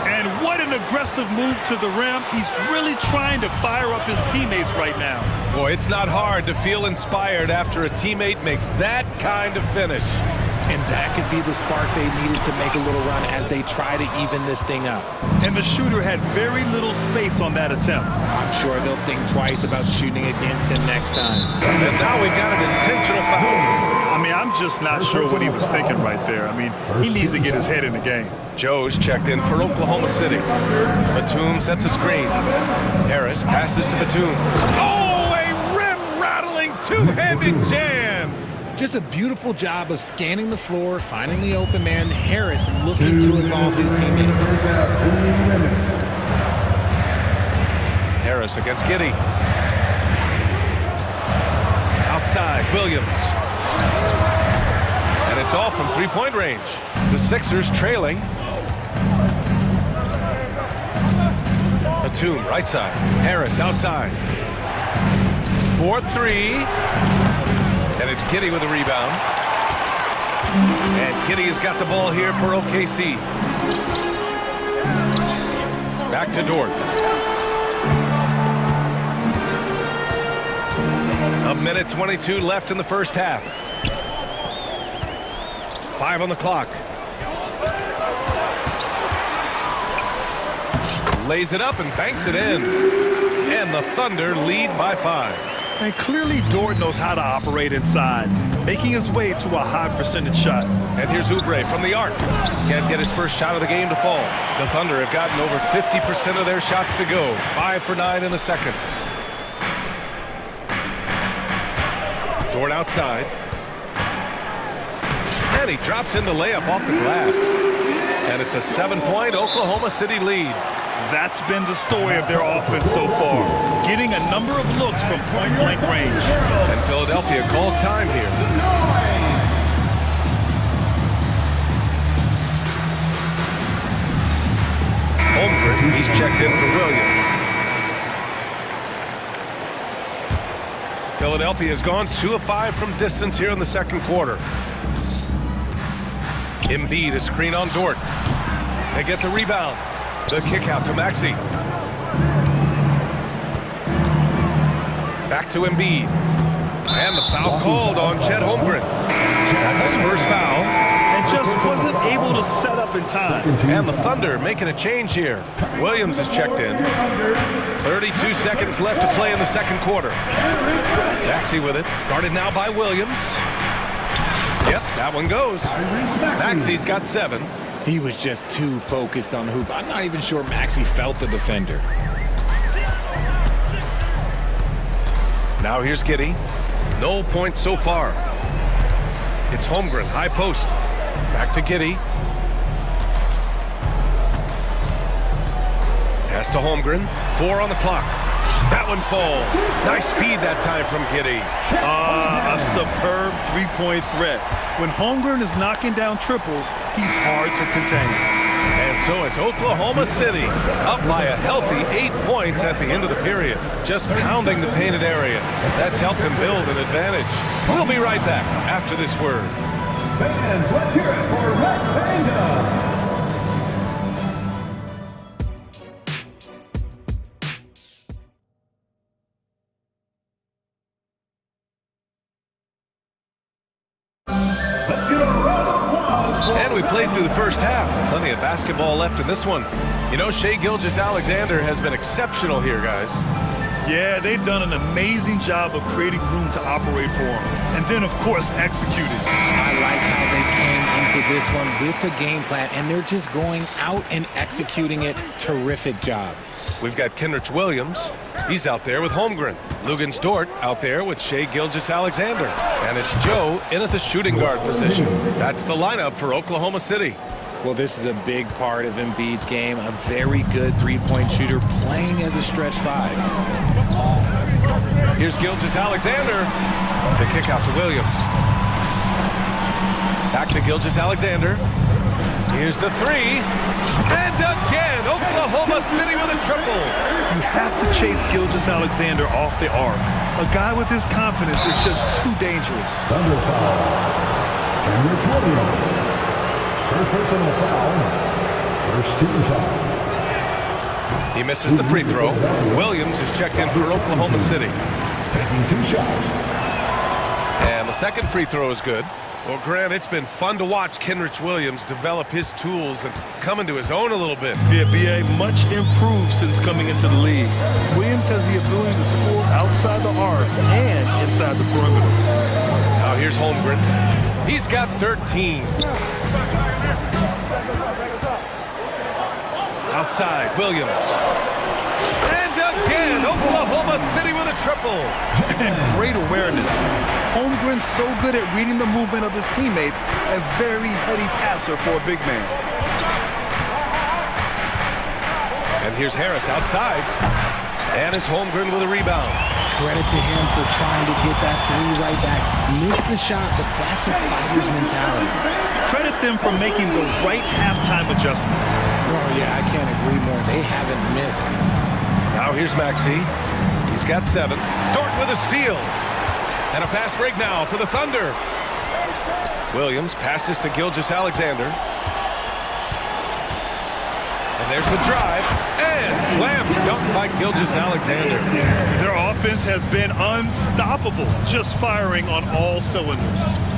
And what an aggressive move to the rim. He's really trying to fire up his teammates right now. Boy, it's not hard to feel inspired after a teammate makes that kind of finish. And that could be the spark they needed to make a little run as they try to even this thing up. And the shooter had very little space on that attempt. I'm sure they'll think twice about shooting against him next time. And now we've got an intentional foul. I mean, I'm just not sure what he was thinking right there. I mean, he needs to get his head in the game. Joe's checked in for Oklahoma City. Batum sets a screen. Harris passes to Batum. Oh, a rim-rattling two-handed jam. Just a beautiful job of scanning the floor, finding the open man. Harris looking to involve his teammates. Harris against Giddey. Outside, Williams. And And it's all from three-point range. The Sixers trailing. Batum, right side. Harris, outside. 4-3. And it's Giddey with a rebound. And Giddey has got the ball here for OKC. Back to Dort. A minute 22 left in the first half. 5 on the clock. Lays it up and banks it in. And the Thunder lead by 5. And clearly Dort knows how to operate inside, making his way to a high percentage shot. And here's Oubre from the arc. Can't get his first shot of the game to fall. The Thunder have gotten over 50% of their shots to go. 5 for 9 in the second. Dort outside. And he drops in the layup off the glass. And it's a 7-point Oklahoma City lead. That's been the story of their offense so far, getting a number of looks from point-blank range. And Philadelphia calls time here. Holmgren, he's checked in for Williams. Philadelphia has gone 2 of 5 from distance here in the second quarter. Embiid, a screen on Dort. They get the rebound. The kick out to Maxey. Back to Embiid. And the foul called on Chet Holmgren. That's his first foul. And just wasn't able to set up in time. And the Thunder making a change here. Williams is checked in. 32 seconds left to play in the second quarter. Maxey with it. Guarded now by Williams. Yep, that one goes. Maxey's got 7. He was just too focused on the hoop. I'm not even sure Maxey felt the defender. Now here's Giddey. No points so far. It's Holmgren, high post. Back to Giddey. Pass to Holmgren. 4 on the clock. That one falls. Nice feed that time from Giddey. A superb three-point threat. When Holmgren is knocking down triples, he's hard to contain. And so it's Oklahoma City up by a healthy 8 points at the end of the period. Just pounding the painted area. That's helped them build an advantage. We'll be right back after this word. Fans, let's hear it for Red Panda. Played through the first half. Plenty of basketball left in this one. You know, Shai Gilgeous-Alexander has been exceptional here, guys. Yeah, they've done an amazing job of creating room to operate for him. And then, of course, executing. I like how they came into this one with the game plan, and they're just going out and executing it. Terrific job. We've got Kenrich Williams. He's out there with Holmgren. Lugens Dort out there with Shai Gilgeous-Alexander. And it's Joe in at the shooting guard position. That's the lineup for Oklahoma City. Well, this is a big part of Embiid's game. A very good three-point shooter playing as a stretch 5. Here's Gilgeous-Alexander. The kick out to Williams. Back to Gilgeous-Alexander. Here's the 3. And again, Oklahoma City with a triple. You have to chase Gilgeous-Alexander off the arc. A guy with his confidence is just too dangerous. Thunder foul. Kenrich Williams. First personal foul. First team foul. He misses the free throw. Williams is checked in for Oklahoma City. Taking 2 shots. And the second free throw is good. Well, Grant, it's been fun to watch Kenrich Williams develop his tools and come into his own a little bit. Yeah, B.A. much improved since coming into the league. Williams has the ability to score outside the arc and inside the perimeter. Now here's Holmgren. He's got 13. Outside, Williams. And again, Oklahoma City with a triple. And great awareness. Holmgren's so good at reading the movement of his teammates, a very heady passer for a big man. And here's Harris outside. And it's Holmgren with a rebound. Credit to him for trying to get that three right back. Missed the shot, but that's a fighter's mentality. Credit them for making the right halftime adjustments. Oh, yeah, I can't agree more. They haven't missed. Now here's Maxey. He's got 7. Dort with a steal. And a fast break now for the Thunder. Williams passes to Gilgeous-Alexander. And there's the drive. And slam dunk by Gilgeous-Alexander. Their offense has been unstoppable, just firing on all cylinders.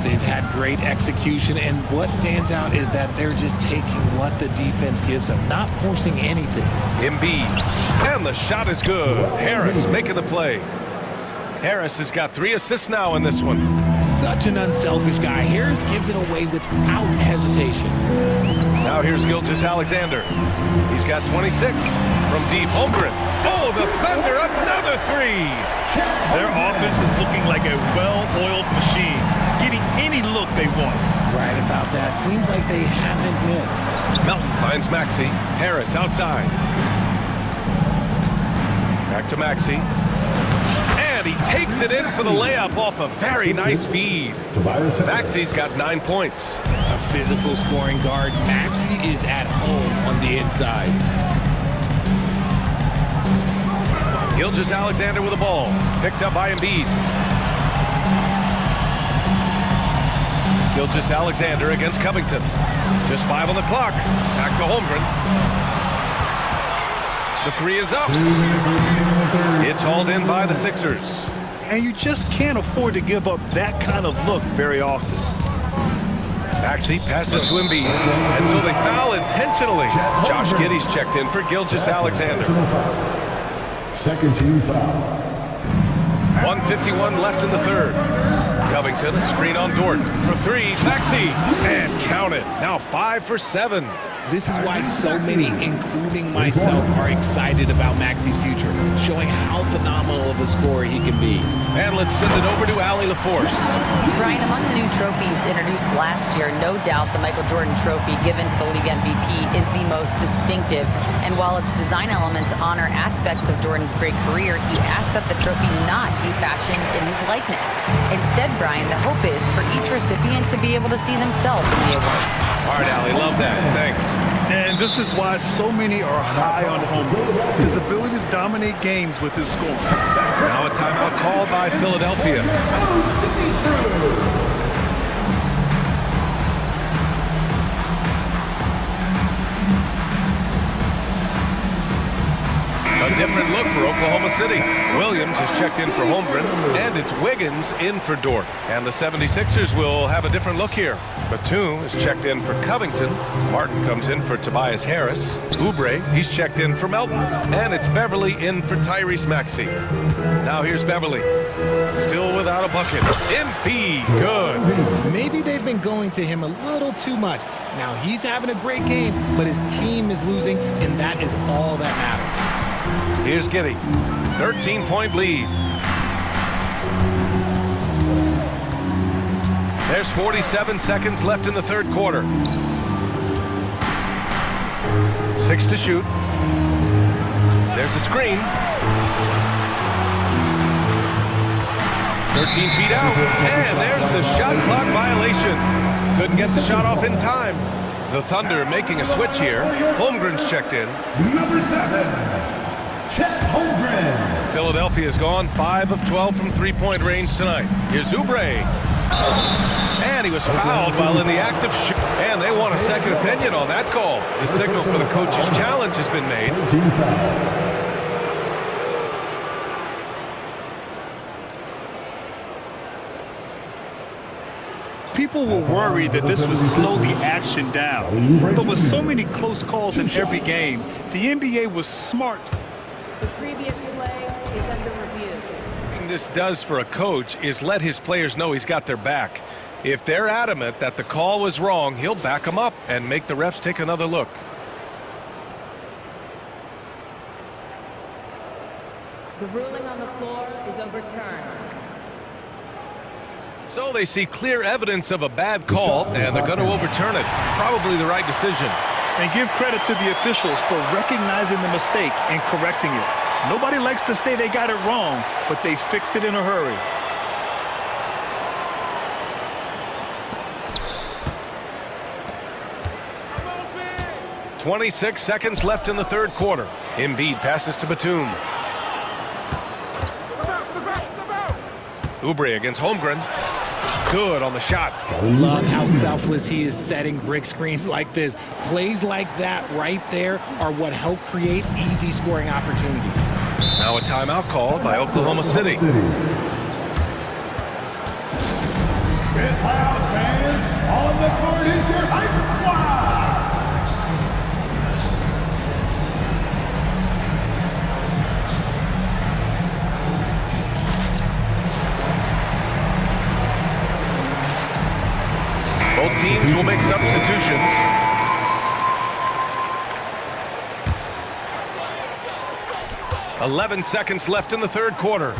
They've had great execution, and what stands out is that they're just taking what the defense gives them, not forcing anything. Embiid. And the shot is good. Harris making the play. Harris has got 3 assists now in this one. Such an unselfish guy. Harris gives it away without hesitation. Now here's Gilgeous-Alexander. He's got 26 from deep. Holmgren. Oh, the Thunder, another 3. Their offense is looking like a well-oiled machine, getting any look they want. Right about that. Seems like they haven't missed. Melton finds Maxey. Harris outside. Back to Maxey. And he takes it in for the layup off a very nice feed. Maxey's got 9 points. A physical scoring guard. Maxey is at home on the inside. Gilgeous-Alexander with the ball. Picked up by Embiid. Gilgeous-Alexander against Covington. Just 5 on the clock. Back to Holmgren. The 3 is up. It's hauled in by the Sixers. And you just can't afford to give up that kind of look very often. Maxey passes to Embiid, and so they foul intentionally. Josh Giddey's checked in for Gilgeous-Alexander. Second team foul. 1:51 left in the third. Covington, screen on Dort for 3. Maxey, and count it. Now 5 for 7. This is why so many, including myself, are excited about Maxey's future, showing how phenomenal of a scorer he can be. And let's send it over to Allie LaForce. Brian, among the new trophies introduced last year, no doubt the Michael Jordan Trophy given to the league MVP is the most distinctive. And while its design elements honor aspects of Jordan's great career, he asked that the trophy not be fashioned in his likeness. Instead, Brian, the hope is for each recipient to be able to see themselves in the award. All right, Allie, love that. Thanks. And this is why so many are high on Holmgren. His ability to dominate games with his scoring. Now a timeout called by Philadelphia. A different look for Oklahoma City. Williams has checked in for Holmgren, and it's Wiggins in for Dort. And the 76ers will have a different look here. Batum is checked in for Covington. Martin comes in for Tobias Harris. Oubre, he's checked in for Melton. And it's Beverly in for Tyrese Maxey. Now here's Beverly. Still without a bucket. Embiid, good. Maybe they've been going to him a little too much. Now he's having a great game, but his team is losing, and that is all that matters. Here's Giddey. 13-point lead. There's 47 seconds left in the third quarter. 6 to shoot. There's a screen. 13 feet out. And there's the shot clock violation. Couldn't get the shot off in time. The Thunder making a switch here. Holmgren's checked in. Number 7. Holmgren. Philadelphia's gone 5 of 12 from three-point range tonight. Here's Oubre. And he was fouled while in the act of shoot. And they want a second opinion on that call. The signal for the coach's challenge has been made. People were worried that this would slow the action down. But with so many close calls in every game, the NBA was smart. The previous play is under review. What this does for a coach is let his players know he's got their back. If they're adamant that the call was wrong, he'll back them up and make the refs take another look. The ruling on the floor is overturned. So they see clear evidence of a bad call, and they're going to overturn it. Probably the right decision. And give credit to the officials for recognizing the mistake and correcting it. Nobody likes to say they got it wrong, but they fixed it in a hurry. .26 seconds left in the third quarter. Embiid passes to Batum. Oubre against Holmgren. Good on the shot. Love how selfless he is setting brick screens like this. Plays like that right there are what help create easy scoring opportunities. Now a timeout called by Oklahoma City. On the court is your hyper squad. Both teams will make substitutions. .11 seconds left in the third quarter.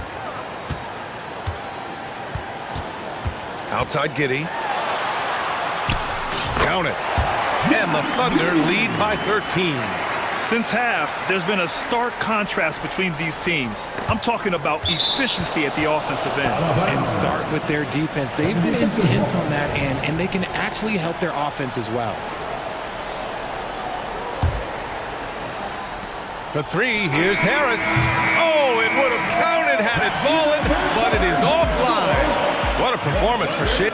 Outside Giddey. Count it. And the Thunder lead by 13. Since half, there's been a stark contrast between these teams. I'm talking about efficiency at the offensive end. And start with their defense. They've been intense on that end, and they can actually help their offense as well. For three, here's Harris. Oh, it would have counted had it fallen, but it is offline. What a performance for Shea.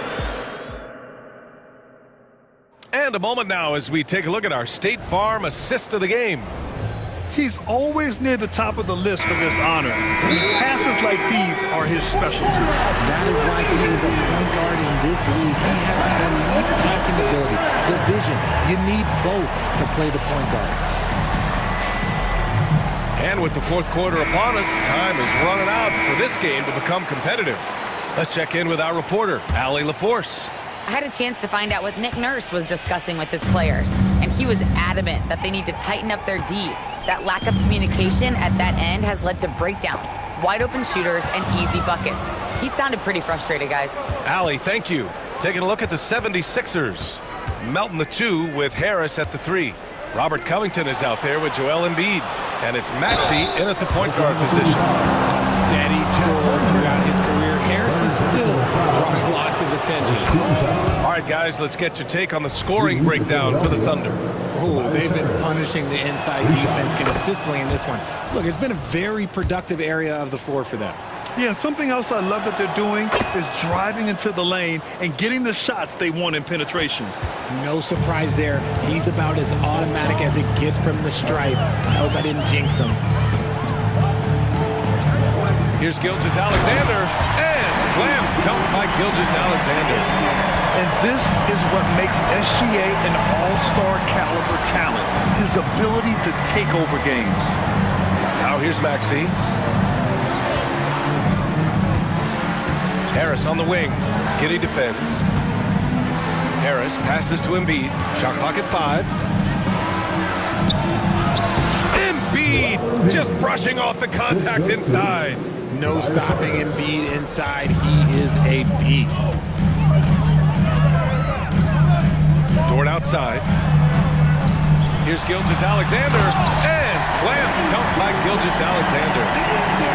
And a moment now as we take a look at our State Farm assist of the game. He's always near the top of the list for this honor. Passes like these are his specialty. That is why he is a point guard in this league. He has the elite passing ability, the vision. You need both to play the point guard. And with the fourth quarter upon us, time is running out for this game to become competitive. Let's check in with our reporter, Allie LaForce. I had a chance to find out what Nick Nurse was discussing with his players, and he was adamant that they need to tighten up their D. That lack of communication at that end has led to breakdowns, wide open shooters, and easy buckets. He sounded pretty frustrated, guys. Allie, thank you. Taking a look at the 76ers. Melton the 2 with Harris at the 3. Robert Covington is out there with Joel Embiid. And it's Maxey in at the point guard position. A steady scorer throughout his career. Harris is still drawing lots of attention. All right, guys, let's get your take on the scoring breakdown for the Thunder. Oh, they've been punishing the inside defense consistently in this one. Look, it's been a very productive area of the floor for them. Yeah, something else I love that they're doing is driving into the lane and getting the shots they want in penetration. No surprise there. He's about as automatic as it gets from the stripe. I hope I didn't jinx him. Here's Gilgeous-Alexander, and slam dunk by Gilgeous-Alexander. And this is what makes SGA an all-star caliber talent, his ability to take over games. Now here's Maxey. Harris on the wing. Giddey defends. Harris passes to Embiid. Shot clock at 5. Embiid just brushing off the contact inside. No stopping Embiid inside. He is a beast. Dort outside. Here's Gilgeous-Alexander. And slam dunk by Gilgeous-Alexander.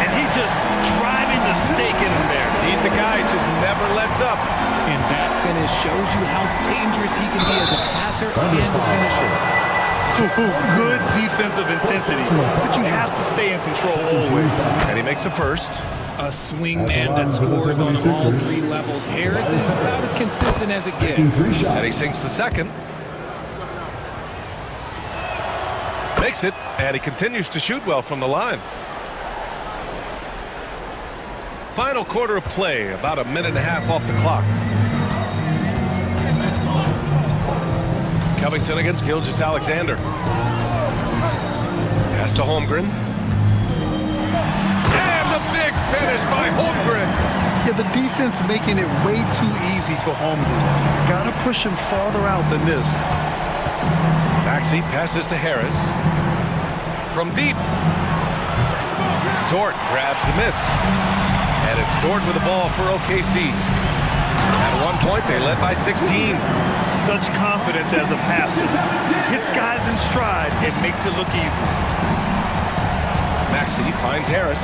And he just driving the stake in him there. He's a guy who just never lets up. And that finish shows you how dangerous he can be as a passer and a finisher. Good defensive intensity, but you have to stay in control always. And he makes a first. A swing man that scores on all 3 levels. Harris is about as consistent as it gets. And he sinks the second. Makes it, and he continues to shoot well from the line. Final quarter of play, about a minute and a half off the clock. Covington against Gilgeous-Alexander. Pass to Holmgren. And the big finish by Holmgren. Yeah, the defense making it way too easy for Holmgren. Gotta push him farther out than this. Maxey passes to Harris. From deep. Dort grabs the miss. And it's Dort with the ball for OKC. At one point, they led by 16. Such confidence as a passer. Hits guys in stride. It makes it look easy. Maxey finds Harris.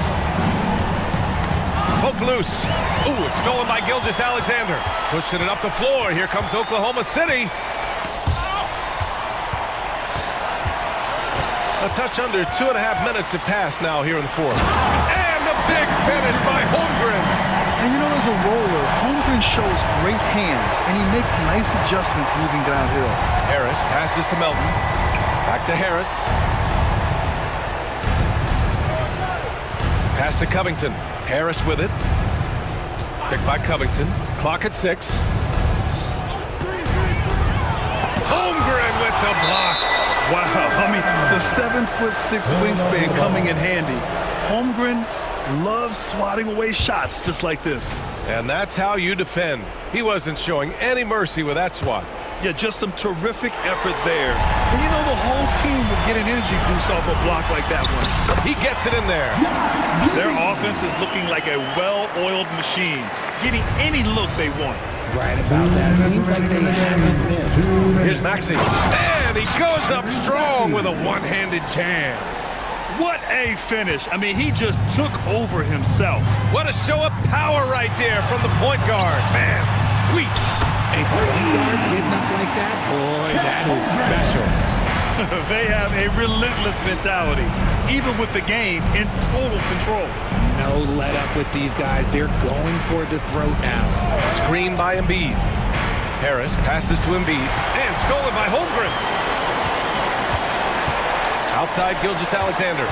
Poke loose. Ooh, it's stolen by Gilgeous-Alexander. Pushing it up the floor. Here comes Oklahoma City. A touch under 2.5 minutes have passed now here in the fourth. And the big finish by Holmgren. And you know, as a roller, Holmgren shows great hands, and he makes nice adjustments moving downhill. Harris passes to Melton. Back to Harris. Pass to Covington. Harris with it. Picked by Covington. Clock at 6. Holmgren with the block. Wow, I mean, the 7'6" wingspan coming in handy. Holmgren loves swatting away shots just like this. And that's how you defend. He wasn't showing any mercy with that swat. Yeah, just some terrific effort there. And you know, the whole team would get an energy boost off a block like that one. He gets it in there. Their offense is looking like a well-oiled machine, getting any look they want. Right about that. Seems like they haven't missed. Here's Maxey. And he goes up strong with a one-handed jam. What a finish. I mean, he just took over himself. What a show of power right there from the point guard. Man, sweet. A point guard getting up like that? Boy, that is special. They have a relentless mentality, even with the game in total control. No let up with these guys. They're going for the throat now. Screen by Embiid. Harris passes to Embiid. And stolen by Holmgren. Outside Gilgeous-Alexander.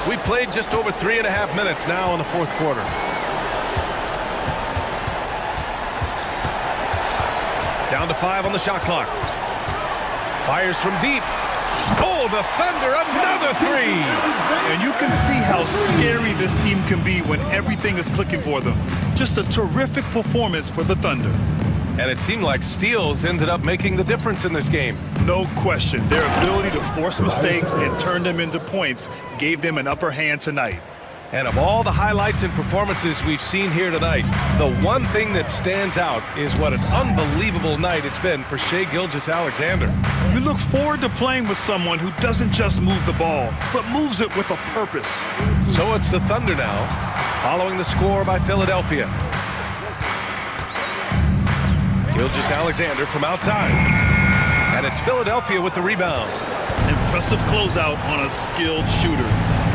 We played just over 3.5 minutes now in the fourth quarter. Down to 5 on the shot clock. Fires from deep. Oh, the Thunder, another 3. And you can see how scary this team can be when everything is clicking for them. Just a terrific performance for the Thunder. And it seemed like steals ended up making the difference in this game. No question. Their ability to force mistakes and turn them into points gave them an upper hand tonight. And of all the highlights and performances we've seen here tonight, the one thing that stands out is what an unbelievable night it's been for Shai Gilgeous-Alexander. You look forward to playing with someone who doesn't just move the ball, but moves it with a purpose. So it's the Thunder now, following the score by Philadelphia. Gilgeous-Alexander from outside. And it's Philadelphia with the rebound. Impressive closeout on a skilled shooter.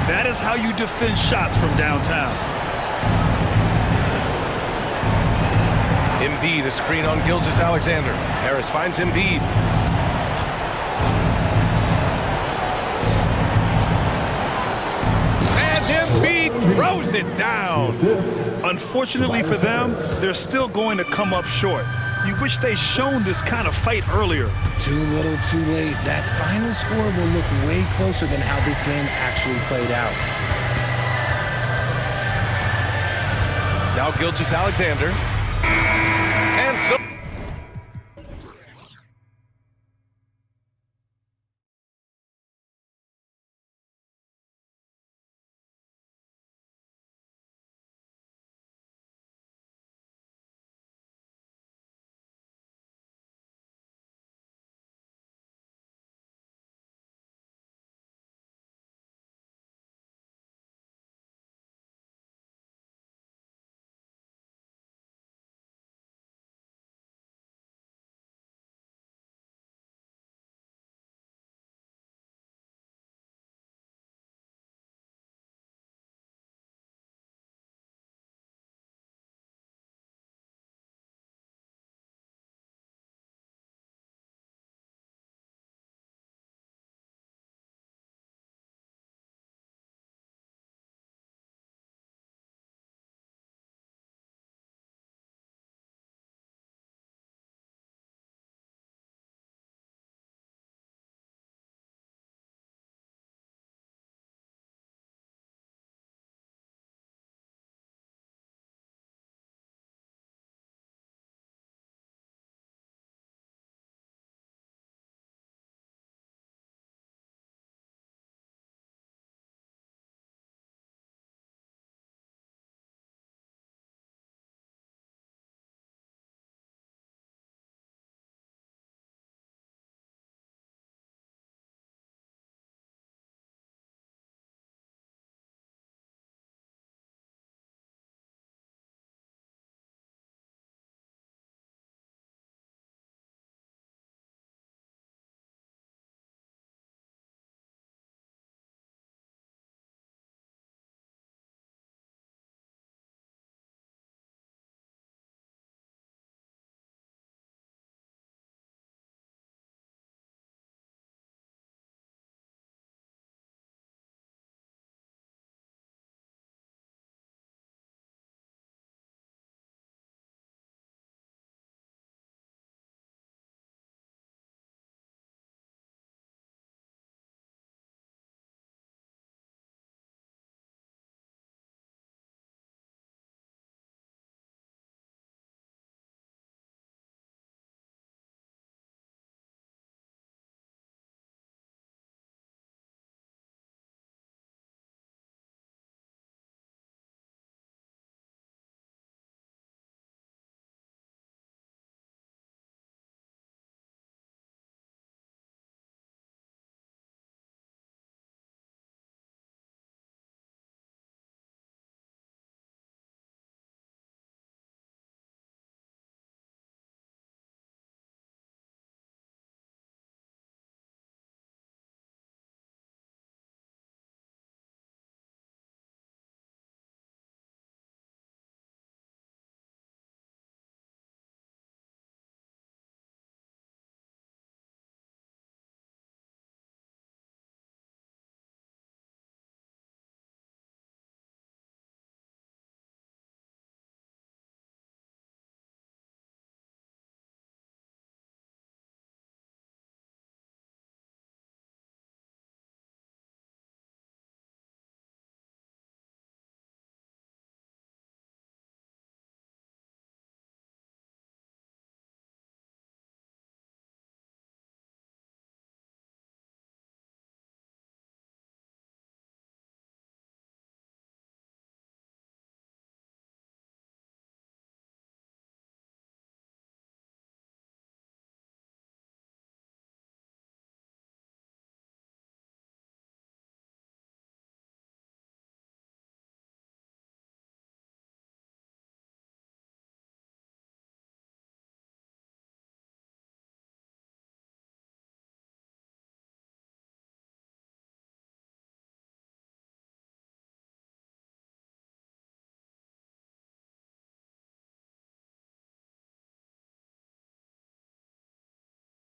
That is how you defend shots from downtown. Embiid, a screen on Gilgeous-Alexander. Harris finds Embiid. And Embiid throws it down. Unfortunately for them, they're still going to come up short. You wish they'd shown this kind of fight earlier. Too little, too late. That final score will look way closer than how this game actually played out. Now Gilgeous-Alexander. And so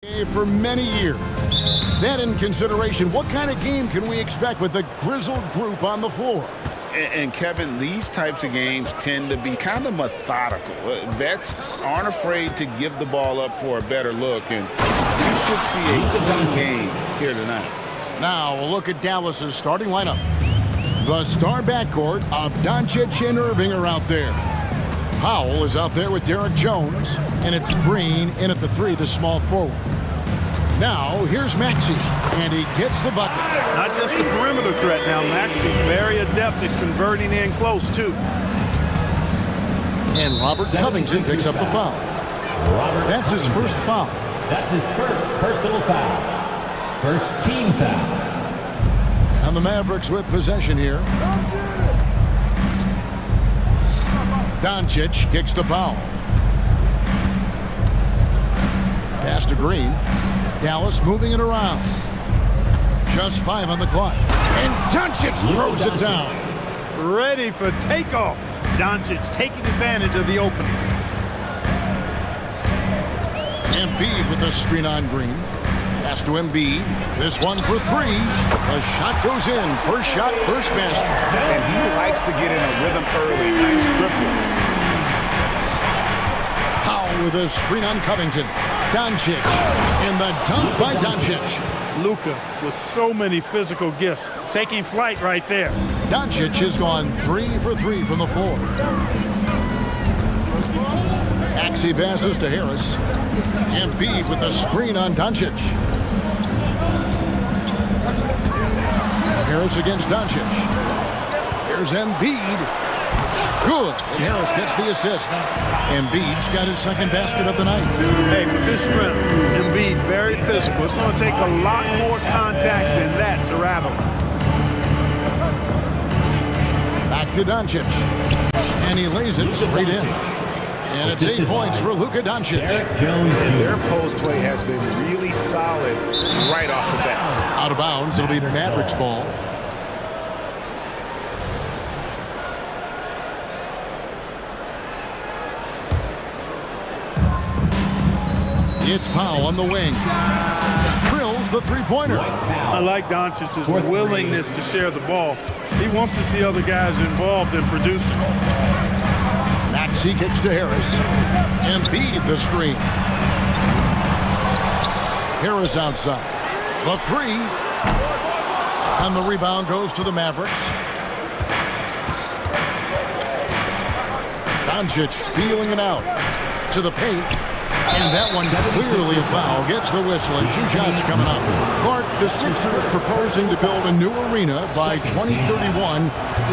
For many years. Then in consideration, what kind of game can we expect with a grizzled group on the floor? And Kevin, these types of games tend to be kind of methodical. Vets aren't afraid to give the ball up for a better look, and we should see a clean game here tonight. Now we'll look at Dallas's starting lineup. The star backcourt of Doncic and Irving are out there. Powell is out there with Derek Jones, and it's Green in at the 3, the small forward. Now, here's Maxey, and he gets the bucket. Not just a perimeter threat now. Maxey very adept at converting in close, too. And Robert Covington picks up the foul. That's his first foul. That's his first personal foul. First team foul. And the Mavericks with possession here. Doncic kicks to Powell. Pass to Green. Dallas moving it around. Just 5 on the clock. And Doncic throws it down. Ready for takeoff. Doncic taking advantage of the opening. Embiid with the screen on Green. Pass to Embiid. This one for 3. The shot goes in. First shot, first basket. And he likes to get in a rhythm early. Nice triple. Powell with a screen on Covington. Doncic. And the dunk by Doncic. Luka with so many physical gifts. Taking flight right there. Doncic has gone 3 for 3 from the floor. Maxey passes to Harris. Embiid with a screen on Doncic. Harris against Doncic. Here's Embiid. Good. And Harris gets the assist. Embiid's got his second basket of the night. Hey, with this strength, Embiid very physical. It's going to take a lot more contact than that to rattle. Back to Doncic. And he lays it straight in. And it's 8 points for Luka Doncic. And their post play has been really solid right off the bat. Out of bounds, it'll be Mavericks ball. It's Powell on the wing. Drills the three-pointer. I like Doncic's willingness to share the ball. He wants to see other guys involved in producing. Maxey kicks to Harris. Embiid the screen. Harris outside. The 3. And the rebound goes to the Mavericks. Doncic feeling it out. To the paint. And that one clearly a foul. Gets the whistle and 2 shots coming up. Clark, the Sixers proposing to build a new arena by 2031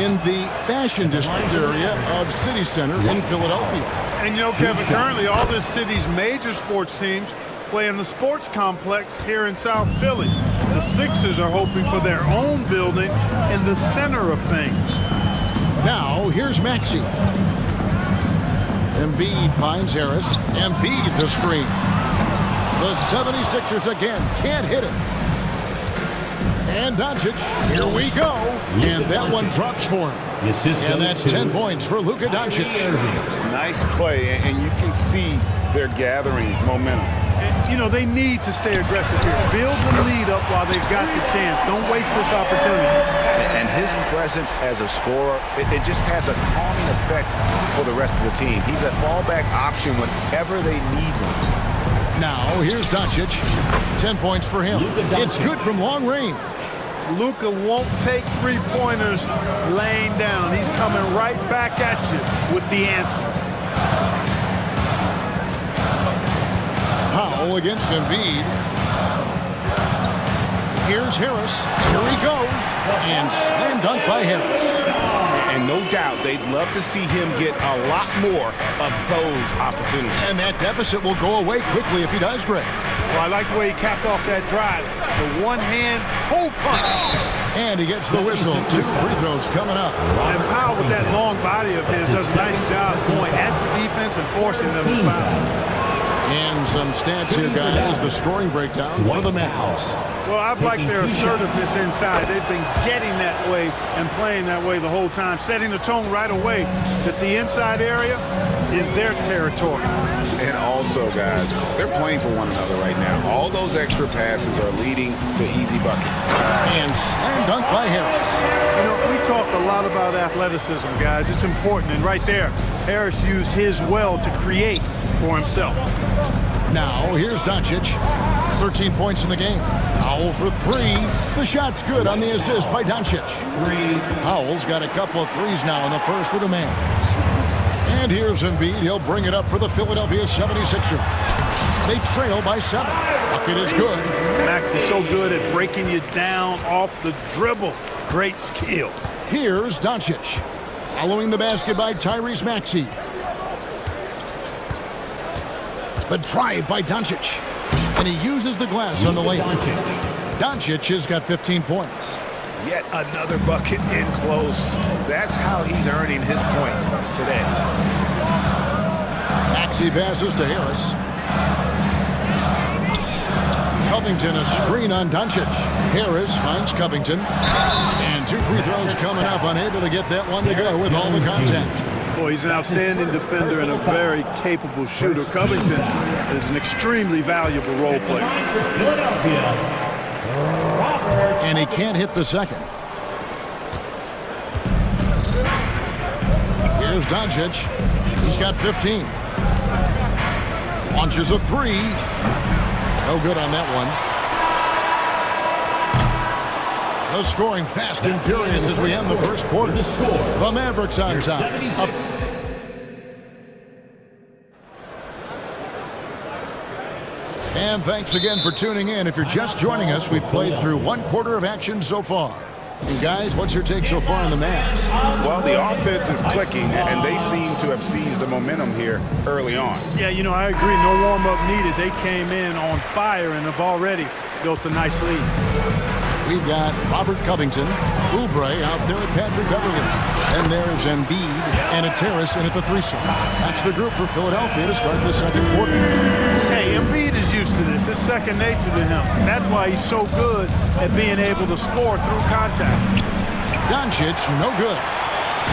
in the fashion district area of City Center in Philadelphia. And you know, Kevin, currently all this city's major sports teams play in the sports complex here in South Philly. The Sixers are hoping for their own building in the center of things. Now, here's Maxey. Embiid finds Harris. Embiid the screen. The 76ers again can't hit it. And Doncic, here we go. And that one drops for him. And that's 10 points for Luka Doncic. Nice play, and you can see they're gathering momentum. And, you know, they need to stay aggressive here. Build the lead up while they've got the chance. Don't waste this opportunity. And his presence as a scorer, it just has a calming effect for the rest of the team. He's a fallback option whenever they need him. Now, here's Doncic. 10 points for him. It's good from long range. Luka won't take three-pointers laying down. He's coming right back at you with the answer. Powell against Embiid. Here's Harris. Here he goes. And slam dunk by Harris. And no doubt they'd love to see him get a lot more of those opportunities. And that deficit will go away quickly if he does, Greg. Well, I like the way he capped off that drive. The one-hand hole punch. And he gets the whistle. 2 free throws coming up. And Powell, with that long body of his, does a nice job going at the defense and forcing them to foul. And some stats here, guys. The scoring breakdown for the Mavericks. Well, I've liked their assertiveness inside. They've been getting that way and playing that way the whole time, setting the tone right away that the inside area is their territory. And also, guys, they're playing for one another right now. All those extra passes are leading to easy buckets. And slam dunk by Harris. You know, we talk a lot about athleticism, guys. It's important. And right there, Harris used his well to create for himself. Now, here's Doncic. 13 points in the game. Powell for three. The shot's good on the assist by Doncic. Powell's got a couple of threes now in the first for the Mavs. And here's Embiid. He'll bring it up for the Philadelphia 76ers. They trail by 7. Bucket is good. Max is so good at breaking you down off the dribble. Great skill. Here's Doncic. Following the basket by Tyrese Maxey. The drive by Doncic. And he uses the glass on the layup. Doncic has got 15 points. Yet another bucket in close. That's how he's earning his points today. Maxey passes to Harris. Covington a screen on Doncic. Harris finds Covington. And 2 free throws coming up. Unable to get that one to go with all the contact. Boy, he's an outstanding defender and a very capable shooter. Covington is an extremely valuable role player. And he can't hit the second. Here's Doncic. He's got 15. Launches a three. No good on that one. The scoring fast and furious as we end the first quarter. The Mavericks on top. And thanks again for tuning in. If you're just joining us, we've played through 1 quarter of action so far. And guys, what's your take so far on the Mavs? Well, the offense is clicking, and they seem to have seized the momentum here early on. Yeah, you know, I agree. No warm-up needed. They came in on fire and have already built a nice lead. We've got Robert Covington, Oubre out there at Patrick Beverly. And there's Embiid, and it's Harris in at the threesome. That's the group for Philadelphia to start the second quarter. Hey, Embiid is used to this. It's second nature to him. That's why he's so good at being able to score through contact. Doncic, no good.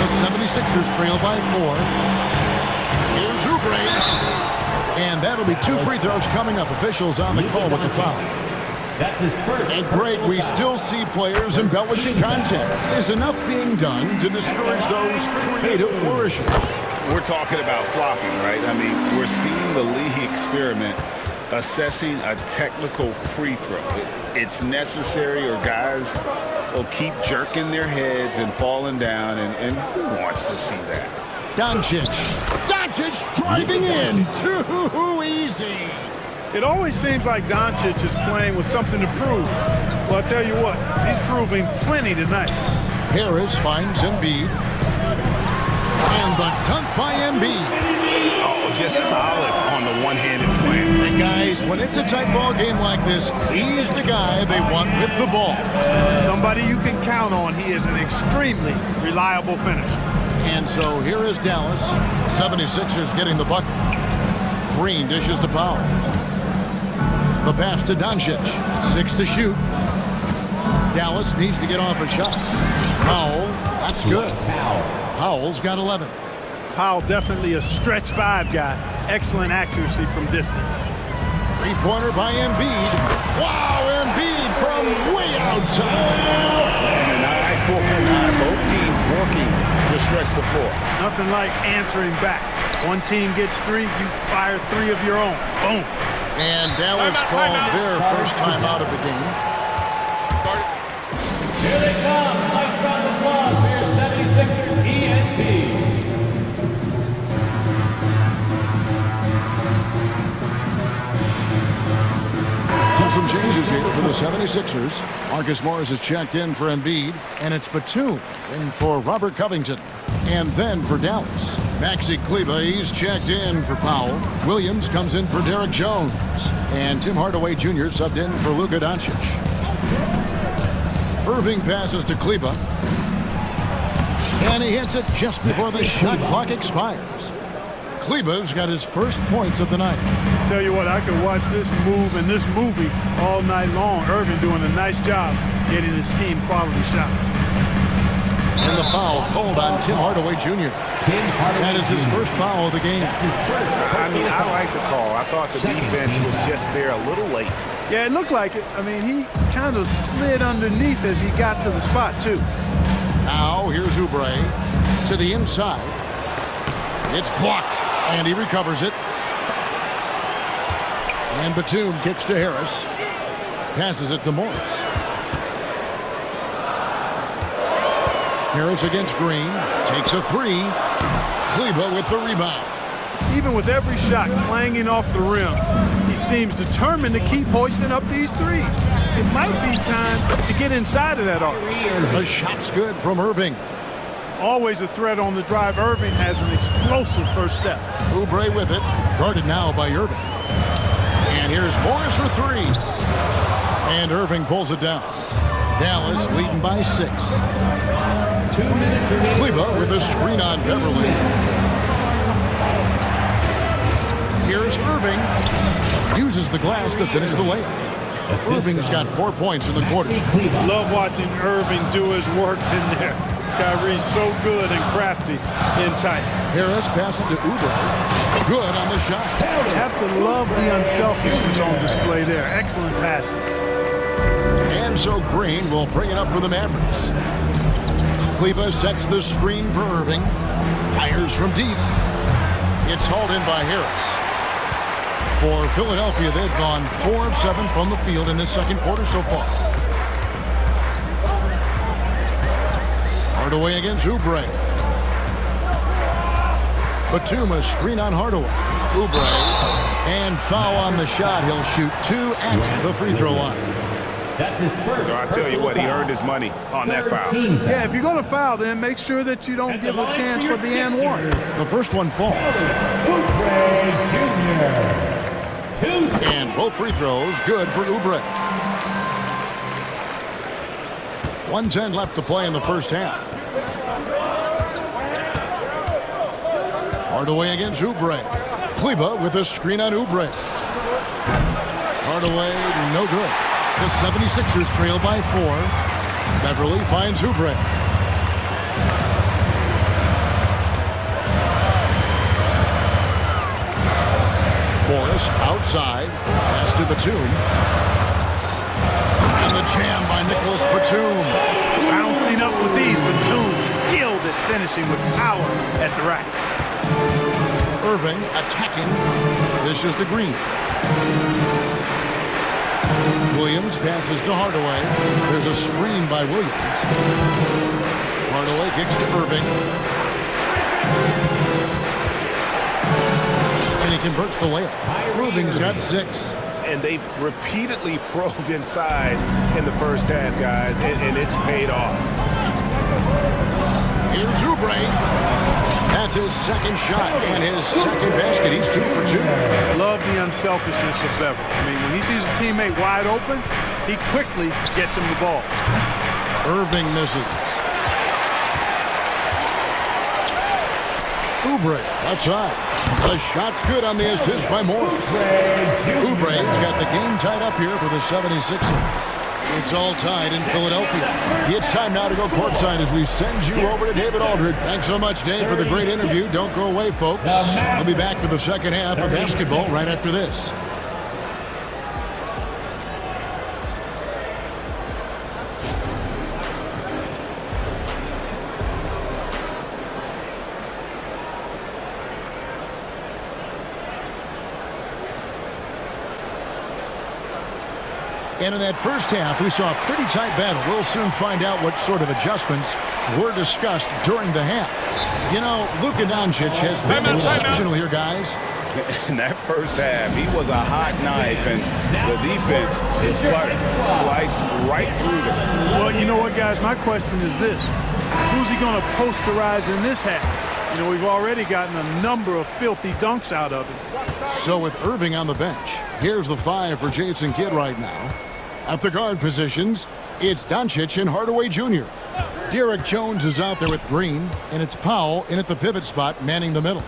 The 76ers trail by 4. Here's Oubre. And that'll be 2 free throws coming up. Officials on the call with the foul. That's his first. And great, we still see players embellishing contact. Is enough being done to discourage those creative flourishes? We're talking about flopping, right? I mean, we're seeing the league experiment assessing a technical free throw. It's necessary, or guys will keep jerking their heads and falling down, and who wants to see that? Doncic driving in. Too easy. It always seems like Doncic is playing with something to prove. Well, I'll tell you what, he's proving plenty tonight. Harris finds Embiid. And the dunk by Embiid. Oh, just solid on the one-handed slam. And guys, when it's a tight ball game like this, he's the guy they want with the ball. Somebody you can count on. He is an extremely reliable finisher. And so here is Dallas. 76ers getting the bucket. Green dishes to Powell. The pass to Doncic. 6 to shoot. Dallas needs to get off a shot. Powell, that's good. Powell's got 11. Powell definitely a stretch 5 guy. Excellent accuracy from distance. 3-pointer by Embiid. Wow, Embiid from way outside. And an eye for an eye. Both teams working to stretch the floor. Nothing like answering back. One team gets 3, you fire 3 of your own. Boom. And Dallas calls their first time out of the game. Here they come. Nice round of applause for your 76ers ENT. Some changes here for the 76ers. Marcus Morris is checked in for Embiid, and it's Batum in for Robert Covington. And then for Dallas, Maxi Kleber, he's checked in for Powell. Williams comes in for Derek Jones. And Tim Hardaway Jr. subbed in for Luka Doncic. Irving passes to Kleber. And he hits it just before the shot clock expires. Kleber's got his first points of the night. Tell you what, I could watch this move and this movie all night long. Irving doing a nice job getting his team quality shots. And the foul called on Tim Hardaway Jr. That is his first foul of the game. I mean, I like the call. I thought the defense was just there a little late. Yeah, it looked like it. I mean, he kind of slid underneath as he got to the spot, too. Now, here's Oubre to the inside. It's blocked, and he recovers it. And Batum kicks to Harris. Passes it to Morris. Harris against Green. Takes a three. Kleber with the rebound. Even with every shot clanging off the rim, he seems determined to keep hoisting up these threes. It might be time to get inside of that arc. The shot's good from Irving. Always a threat on the drive. Irving has an explosive first step. Oubre with it. Guarded now by Irving. And here's Morris for three. And Irving pulls it down. Dallas leading by 6. Kleber with a screen on Beverly. Here's Irving. Uses the glass to finish the layup. Irving's got 4 points in the quarter. Love watching Irving do his work in there. Kyrie's so good and crafty in tight. Harris passes to Oubre. Good on the shot. You have to love the unselfishness on display there. Excellent passing. And so Green will bring it up for the Mavericks. Kleber sets the screen for Irving. Fires from deep. It's hauled in by Harris. For Philadelphia, they've gone 4 of 7 from the field in this second quarter so far. Hardaway against Oubre. Batum a screen on Hardaway. Oubre. And foul on the shot. He'll shoot 2 at the free throw line. That's his first. So I tell you what, he earned his money on that foul. Yeah, if you're going to foul, then make sure that you don't give a chance for the and one. The first one falls. And both free throws good for Oubre. 1:10 left to play in the first half. Hardaway against Oubre. Kleber with a screen on Oubre. Hardaway, no good. The 76ers trail by 4. Beverly finds Oubre. Morris outside. Pass to Batum. And the jam by Nicholas Batum. Bouncing up with these, Batum skilled at finishing with power at the rack. Irving attacking. Dishes to Green. Williams passes to Hardaway. There's a screen by Williams. Hardaway kicks to Irving. And he converts the layup. Irving's got 6. And they've repeatedly probed inside in the first half, guys, and it's paid off. Here's Oubre. That's his second shot and his second basket. He's 2 for 2. Love the unselfishness of Beverly. I mean, when he sees his teammate wide open, he quickly gets him the ball. Irving misses. Oubre outside. The shot's good on the assist by Morris. Oubre's got the game tied up here for the 76ers. It's all tied in Philadelphia. It's time now to go courtside as we send you over to David Aldridge. Thanks so much, Dave, for the great interview. Don't go away, folks. We'll be back for the second half of basketball right after this. And in that first half, we saw a pretty tight battle. We'll soon find out what sort of adjustments were discussed during the half. You know, Luka Doncic has been exceptional here, guys. In that first half, he was a hot knife, and the defense sliced right through them. Well, you know what, guys? My question is this. Who's he going to posterize in this half? You know, we've already gotten a number of filthy dunks out of him. So with Irving on the bench, here's the 5 for Jason Kidd right now. At the guard positions, it's Doncic and Hardaway Jr. Derek Jones is out there with Green, and it's Powell in at the pivot spot, manning the middle.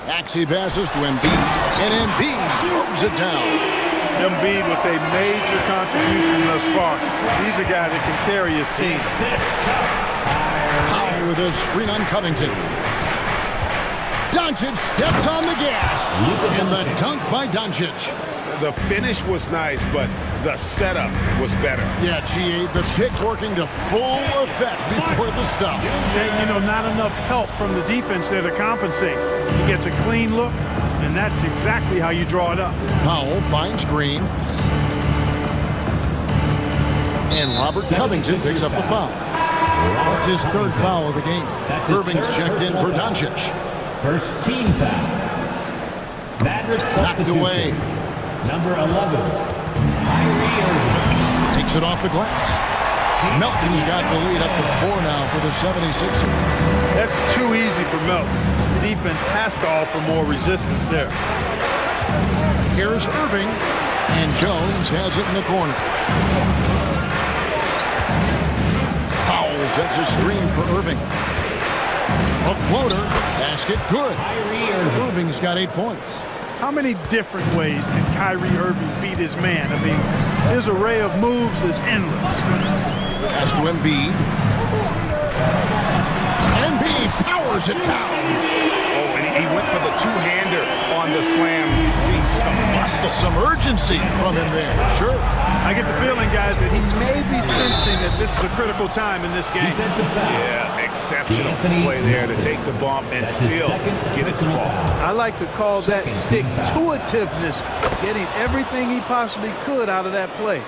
Axie passes to Embiid, and Embiid throws it down. Embiid with a major contribution thus far. He's a guy that can carry his team. Powell with a screen on Covington. Doncic steps on the gas. And the dunk by Doncic. The finish was nice, but the setup was better. Yeah, G8, the pick working to full effect before the stuff. And, you know, not enough help from the defense there to compensate. He gets a clean look, and that's exactly how you draw it up. Powell finds Green. And Robert Covington picks up the foul. That's his third foul of the game. Irving's checked in for Doncic. First team foul. Knocked away. Number 11. Kyrie Irving. Takes it off the glass. Melton's got the lead up to 4 now for the 76ers. That's too easy for Melton. The defense has to offer more resistance there. Here's Irving, and Jones has it in the corner. Powell sets a screen for Irving. A floater, basket good. Irving's got 8 points. How many different ways can Kyrie Irving beat his man? I mean, his array of moves is endless. Pass to Embiid. Embiid powers it down. Oh, and he went for the two-hander on the slam. See some urgency from him there. Sure. I get the feeling, guys, that he may be sensing that this is a critical time in this game. Yeah, exceptional play there to take the bump and still get it to fall. I like to call that stick-to-itiveness, getting everything he possibly could out of that play.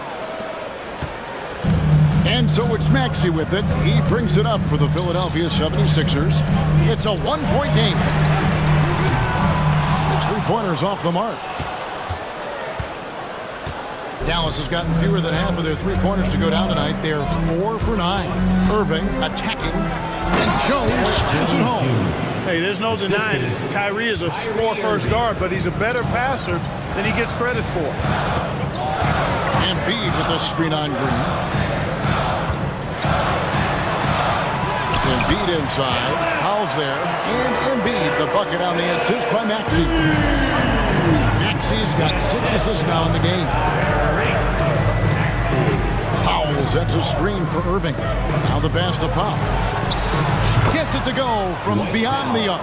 And so it's Maxey with it. He brings it up for the Philadelphia 76ers. It's a one-point game. His three-pointers off the mark. Dallas has gotten fewer than half of their three-pointers to go down tonight. They're 4 for 9. Irving attacking, and Jones skins it home. Hey, there's no denying it. Kyrie is a score-first guard, but he's a better passer than he gets credit for. Embiid with a screen on Green. Embiid inside. Powell's there. And Embiid, the bucket on the assist by Maxey. Maxey's got 6 assists now in the game. Powell sets a screen for Irving. Now the pass to Powell. Gets it to go from beyond the arc.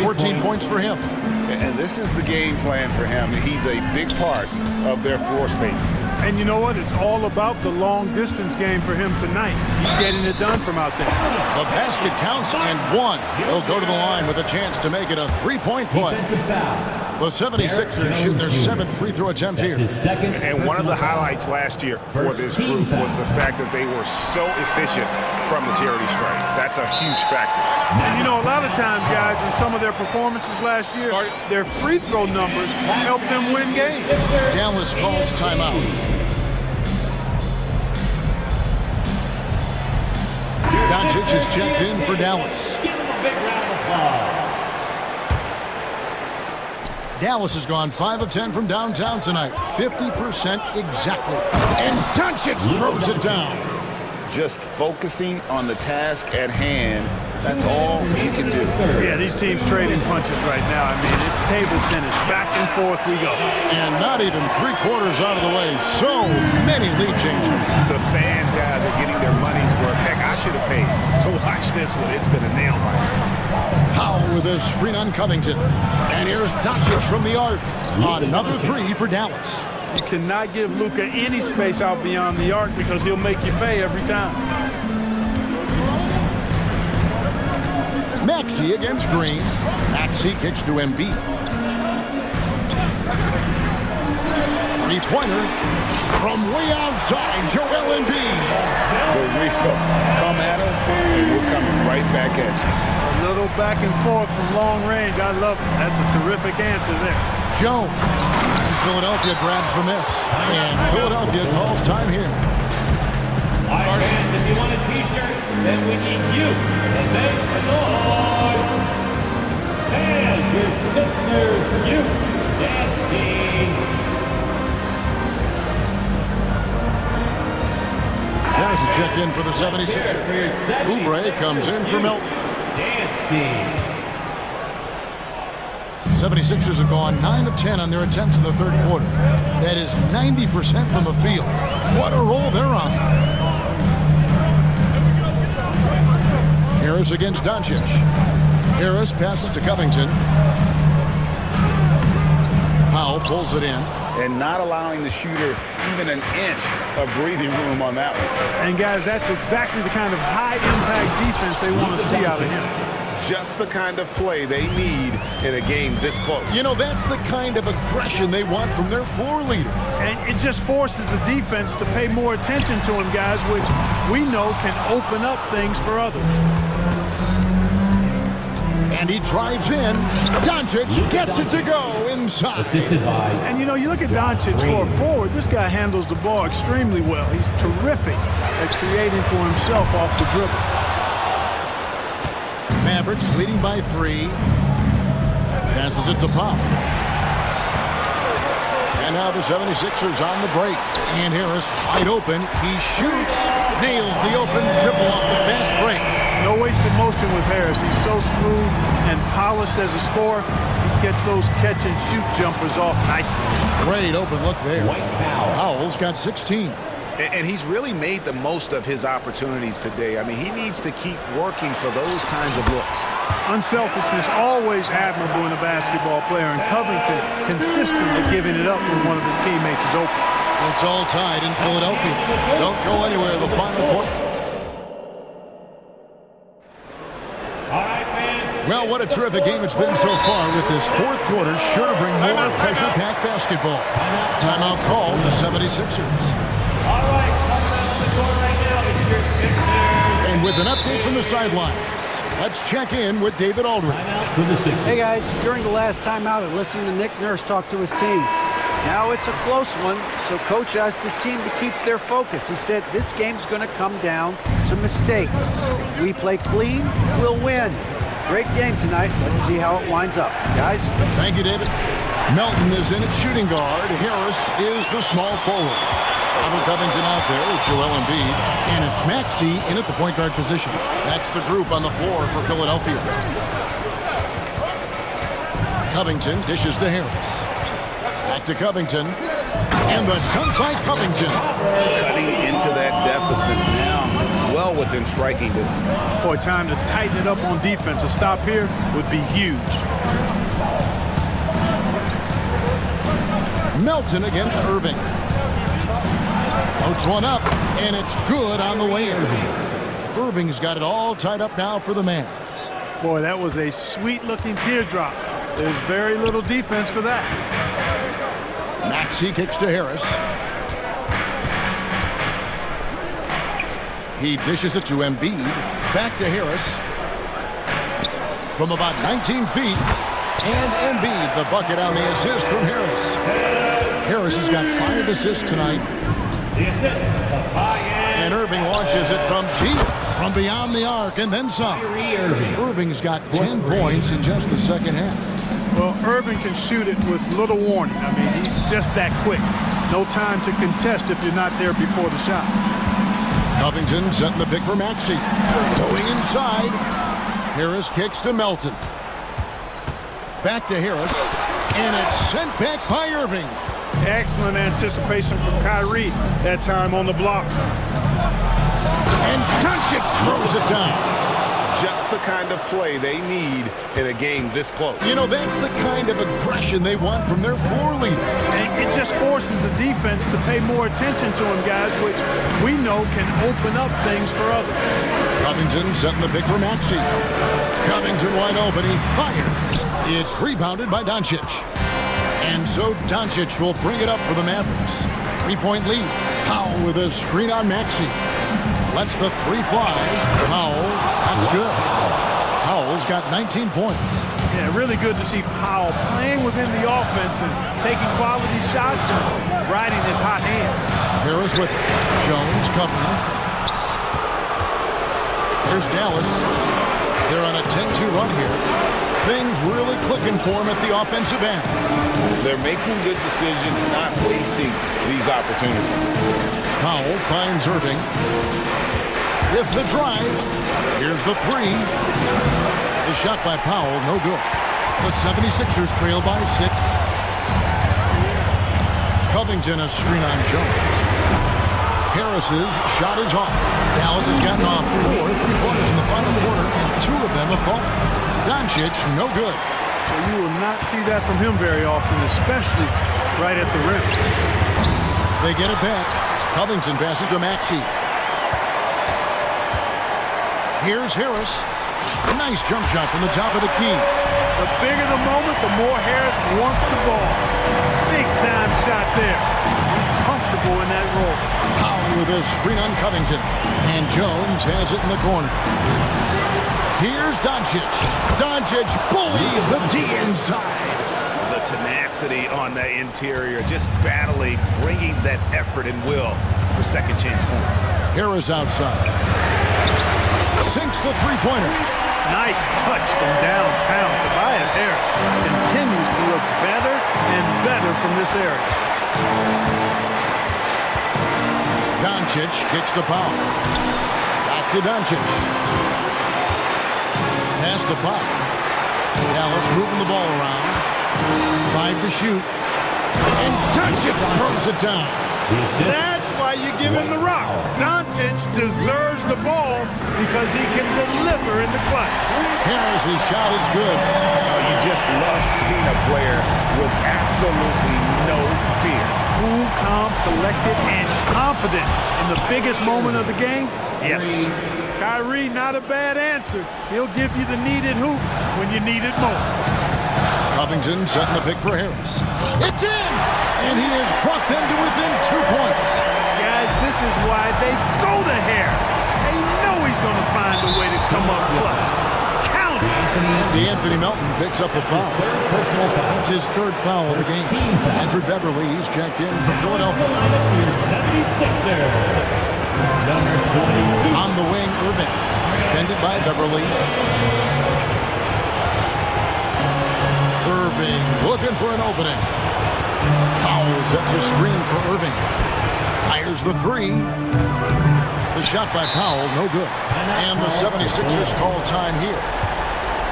14 points for him. And this is the game plan for him. He's a big part of their floor spacing. And you know what? It's all about the long-distance game for him tonight. He's getting it done from out there. The basket counts and 1. He'll go to the line with a chance to make it a 3-point play. The 76ers shoot their 7th free throw attempt here. And one of the highlights last year for this group was the fact that they were so efficient from the charity stripe. That's a huge factor. And you know, a lot of times, guys, in some of their performances last year, their free throw numbers helped them win games. Dallas calls timeout. Doncic is checked in for Dallas. Give him a big round of applause. Dallas has gone 5 of 10 from downtown tonight. 50% exactly. And Doncic throws it down. Just focusing on the task at hand. That's all you can do. Yeah, these teams trading punches right now. I mean, it's table tennis. Back and forth we go. And not even 3/4 out of the way. So many lead changes. The fans, guys, are getting their money's worth. Heck, I should have paid to watch this one. It's been a nail biter. Powell with a screen on Covington. And here's Doncic from the arc. Another 3 for Dallas. You cannot give Luka any space out beyond the arc because he'll make you pay every time. Maxey against Green. Maxey kicks to Embiid. Three-pointer from way outside, Joel Embiid. The real come at us, and we're coming right back at you. A little back and forth from long range. I love it. That's a terrific answer there. Jones. And Philadelphia grabs the miss. And Philadelphia calls time here. All right, fans, if you want a t-shirt, then we need you to make the noise. And your Sixers youth dance team. Dallas is checked in for the 76ers. Oubre comes in for Melton. Dance team. 76ers have gone 9 of 10 on their attempts in the third quarter. That is 90% from the field. What a roll they're on. Harris against Doncic. Harris passes to Covington. Powell pulls it in. And not allowing the shooter even an inch of breathing room on that one. And guys, that's exactly the kind of high-impact defense they want to see out of him. Just the kind of play they need in a game this close. You know, that's the kind of aggression they want from their floor leader. And it just forces the defense to pay more attention to him, guys, which we know can open up things for others. And he drives in. Doncic gets it to go inside. Assisted by. And you know, you look at Doncic for a forward, this guy handles the ball extremely well. He's terrific at creating for himself off the dribble. Mavericks leading by 3. Passes it to Powell. And now the 76ers on the break. And Harris wide open. He shoots. Nails the open triple off the fast break. No wasted motion with Harris. He's so smooth and polished as a scorer. He gets those catch-and-shoot jumpers off nicely. Great open look there. Powell's got 16. And he's really made the most of his opportunities today. I mean, he needs to keep working for those kinds of looks. Unselfishness, always admirable in a basketball player, and Covington consistently giving it up when one of his teammates is open. It's all tied in Philadelphia. Don't go anywhere. The final quarter. Well, what a terrific game it's been so far, with this fourth quarter sure to bring more pressure-packed basketball. Timeout called the 76ers. All right, coming out on the court right now is your Sixers. And with an update from the sidelines, let's check in with David Aldridge. Hey guys, during the last timeout, I listened to Nick Nurse talk to his team. Now it's a close one, so coach asked his team to keep their focus. He said this game's going to come down to mistakes. If we play clean, we'll win. Great game tonight. Let's see how it winds up. Guys? Thank you, David. Melton is in at shooting guard. Harris is the small forward. Robert Covington out there with Joel Embiid. And it's Maxey in at the point guard position. That's the group on the floor for Philadelphia. Covington dishes to Harris. Back to Covington. And the dunk by Covington. Cutting into that deficit now. Well within striking distance. Boy, time to tighten it up on defense. A stop here would be huge. Melton against Irving. Floats one up, and it's good on the way in. Irving's got it all tied up now for the Mavs. Boy, that was a sweet-looking teardrop. There's very little defense for that. Maxey kicks to Harris. He dishes it to Embiid. Back to Harris. From about 19 feet. And Embiid, the bucket on the assist from Harris. Harris has got 5 assists tonight. And Irving launches it from deep, from beyond the arc, and then some. Irving's got 10 points in just the second half. Well, Irving can shoot it with little warning. I mean, he's just that quick. No time to contest if you're not there before the shot. Covington setting the pick for Maxey. Going inside. Harris kicks to Melton. Back to Harris. And it's sent back by Irving. Excellent anticipation from Kyrie that time on the block. And Doncic throws it down. Just the kind of play they need in a game this close. You know, that's the kind of aggression they want from their floor leader. And it just forces the defense to pay more attention to him, guys, which we know can open up things for others. Covington setting the pick for Maxey. Covington wide open. He fires. It's rebounded by Doncic. And so Doncic will bring it up for the Mavericks. 3-point lead. Powell with a screen on Maxey. Lets the 3 fly. Powell, that's good. Powell's got 19 points. Yeah, really good to see Powell playing within the offense and taking quality shots and riding his hot hand. Harris with Jones covering. Here's Dallas. They're on a 10-2 run here. Things really clicking for him at the offensive end. They're making good decisions, not wasting these opportunities. Powell finds Irving. With the drive, here's the 3. The shot by Powell, no good. The 76ers trail by 6. Covington a screen on Jones. Harris's shot is off. Dallas has gotten off 4 3-pointers in the final quarter, and 2 of them have fallen. Doncic, no good. Well, you will not see that from him very often, especially right at the rim. They get it back. Covington passes to Maxey. Here's Harris. Nice jump shot from the top of the key. The bigger the moment, the more Harris wants the ball. Big time shot there. He's comfortable in that role. Powell with a screen on Covington. And Jones has it in the corner. Here's Doncic. Doncic bullies the D inside. The tenacity on the interior, just battling, bringing that effort and will for second chance points. Harris outside. Sinks the three-pointer. Nice touch from downtown. Tobias Harris continues to look better and better from this area. Doncic kicks to Powell. Back to Doncic. Pass to Powell. Dallas moving the ball around. 5 to shoot. And Doncic throws it down. That's why you give him the rock. Doncic deserves the ball because he can deliver in the clutch. Harris's shot is good. Oh, you just love seeing a player with absolutely no fear. Cool, calm, collected, and confident in the biggest moment of the game. Yes. Kyrie, not a bad answer. He'll give you the needed hoop when you need it most. Covington setting the pick for Harris. It's in! And he has brought them to within 2 points. Guys, this is why they go to Harris. They know he's going to find a way to come up clutch. Count it! Anthony Melton picks up the foul. That's his 3rd foul of the game. Andrew Beverly, he's checked in for Philadelphia. On the wing, Irving. Defended by Beverly. Irving looking for an opening. Powell sets a screen for Irving. Fires the 3. The shot by Powell, no good. And the 76ers call time here.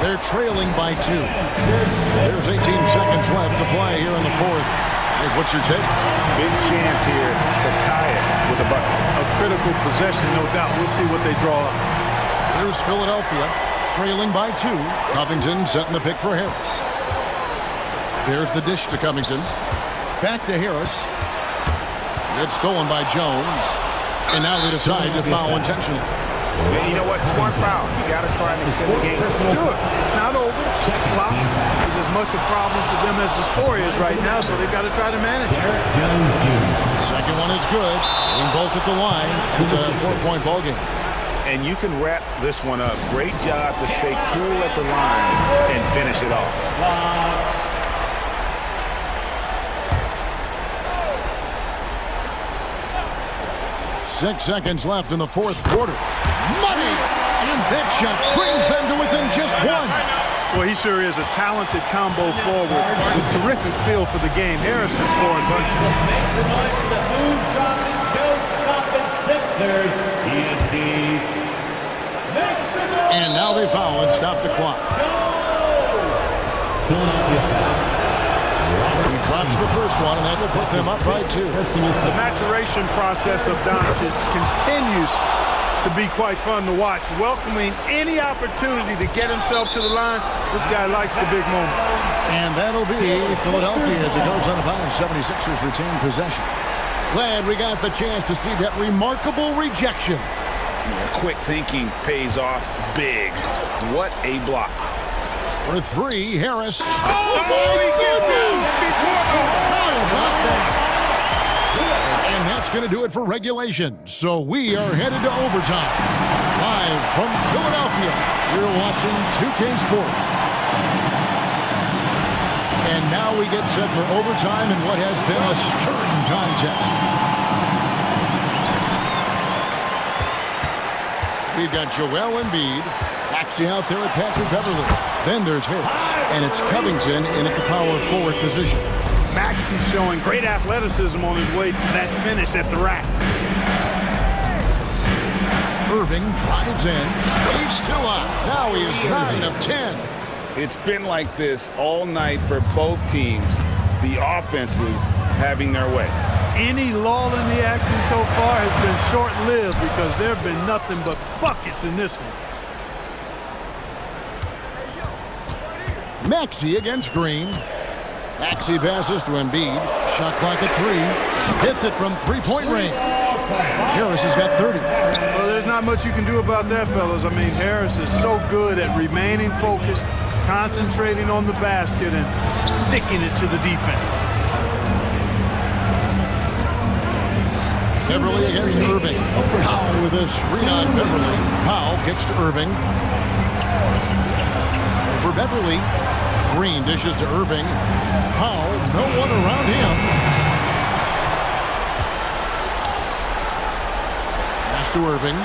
They're trailing by 2. There's 18 seconds left to play here in the 4th. Here's what's your take? Big chance here to tie it with a bucket. A critical possession, no doubt. We'll see what they draw up. Here's Philadelphia, trailing by 2. Covington setting the pick for Harris. There's the dish to Covington. Back to Harris. It's stolen by Jones. And now they decide to foul intentionally. Yeah, you know what? Smart foul. You got to try and extend the game. Sure. It's not over. Clock is as much a problem for them as the score is right now, so they've got to try to manage it. Second one is good. Being both at the line. It's a 4-point ball game. And you can wrap this one up. Great job to stay cool at the line and finish it off. 6 seconds left in the 4th quarter. Money! And that shot brings them to within just 1. Well, he sure is a talented combo forward with terrific feel for the game. Harris can score in bunches. And now they foul and stop the clock. He drops the first one, and that will put them up by 2. The maturation process of Doncic continues to be quite fun to watch. Welcoming any opportunity to get himself to the line. This guy likes the big moments. And that'll be Philadelphia as it goes on a bounce. 76ers retain possession. Glad we got the chance to see that remarkable rejection. Quick thinking pays off big. What a block. For 3, Harris. Oh, my goodness! And that's going to do it for regulation. So we are headed to overtime. Live from Philadelphia, you're watching 2K Sports. And now we get set for overtime in what has been a stirring contest. We've got Joel Embiid, Maxey out there at Patrick Beverly. Then there's Harris, and it's Covington in at the power forward position. Maxey's showing great athleticism on his way to that finish at the rack. Irving drives in. He's still on. Now he is 9 of 10. It's been like this all night for both teams. The offenses having their way. Any lull in the action so far has been short-lived because there have been nothing but buckets in this one. Maxey against Green. Maxey passes to Embiid. Shot clock at 3. Hits it from three-point range. Harris has got 30. Well, there's not much you can do about that, fellas. I mean, Harris is so good at remaining focused, concentrating on the basket, and sticking it to the defense. Beverly against Irving. Powell with a screen on Beverly. Powell kicks to Irving. For Beverly, Green dishes to Irving. Powell, no one around him. Pass to Irving.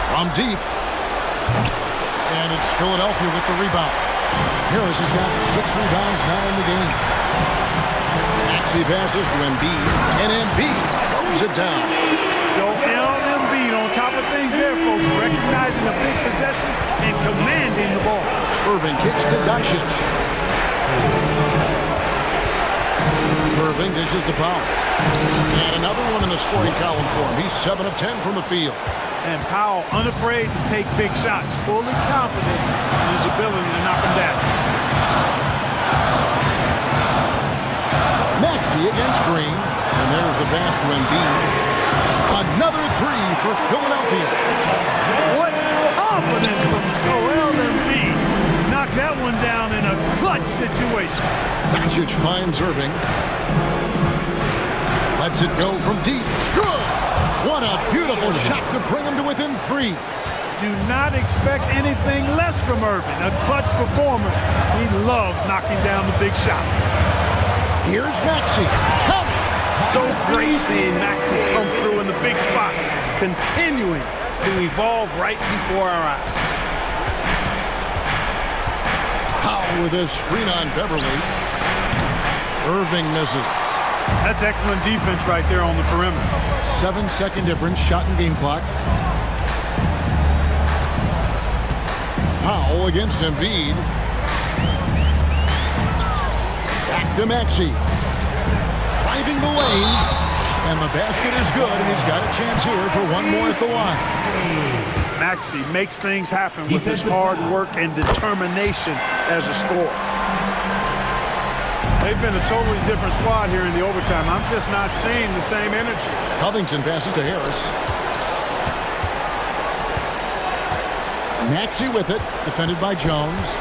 From deep. And it's Philadelphia with the rebound. Harris has got 6 rebounds now in the game. Maxey passes to Embiid, and Embiid throws it down. Joel Embiid on top of things there, folks, recognizing the big possession and commanding the ball. Irving kicks to Doncic. Irving dishes to Powell. And another one in the scoring column for him. He's 7 of 10 from the field. And Powell unafraid to take big shots, fully confident in his ability to knock them down. Maxey against Green. And there's the pass to Embiid. Another 3 for Philadelphia. What confidence from Joel Embiid. Knocked that one down in a clutch situation. Doncic finds Irving. Lets it go from deep. Good! What a beautiful shot to bring him to within 3. Do not expect anything less from Irving. A clutch performer. He loves knocking down the big shots. Here's Maxey. Coming. So great seeing Maxey come through in the big spots, continuing to evolve right before our eyes. Powell with a screen on Beverly. Irving misses. That's excellent defense right there on the perimeter. 7-second difference, shot and game clock. Powell against Embiid. Back to Maxey. Driving the lane. And the basket is good, and he's got a chance here for one more at the line. Maxey makes things happen with his hard work and determination as a scorer. They've been a totally different squad here in the overtime. I'm just not seeing the same energy. Covington passes to Harris. Maxey with it, defended by Jones.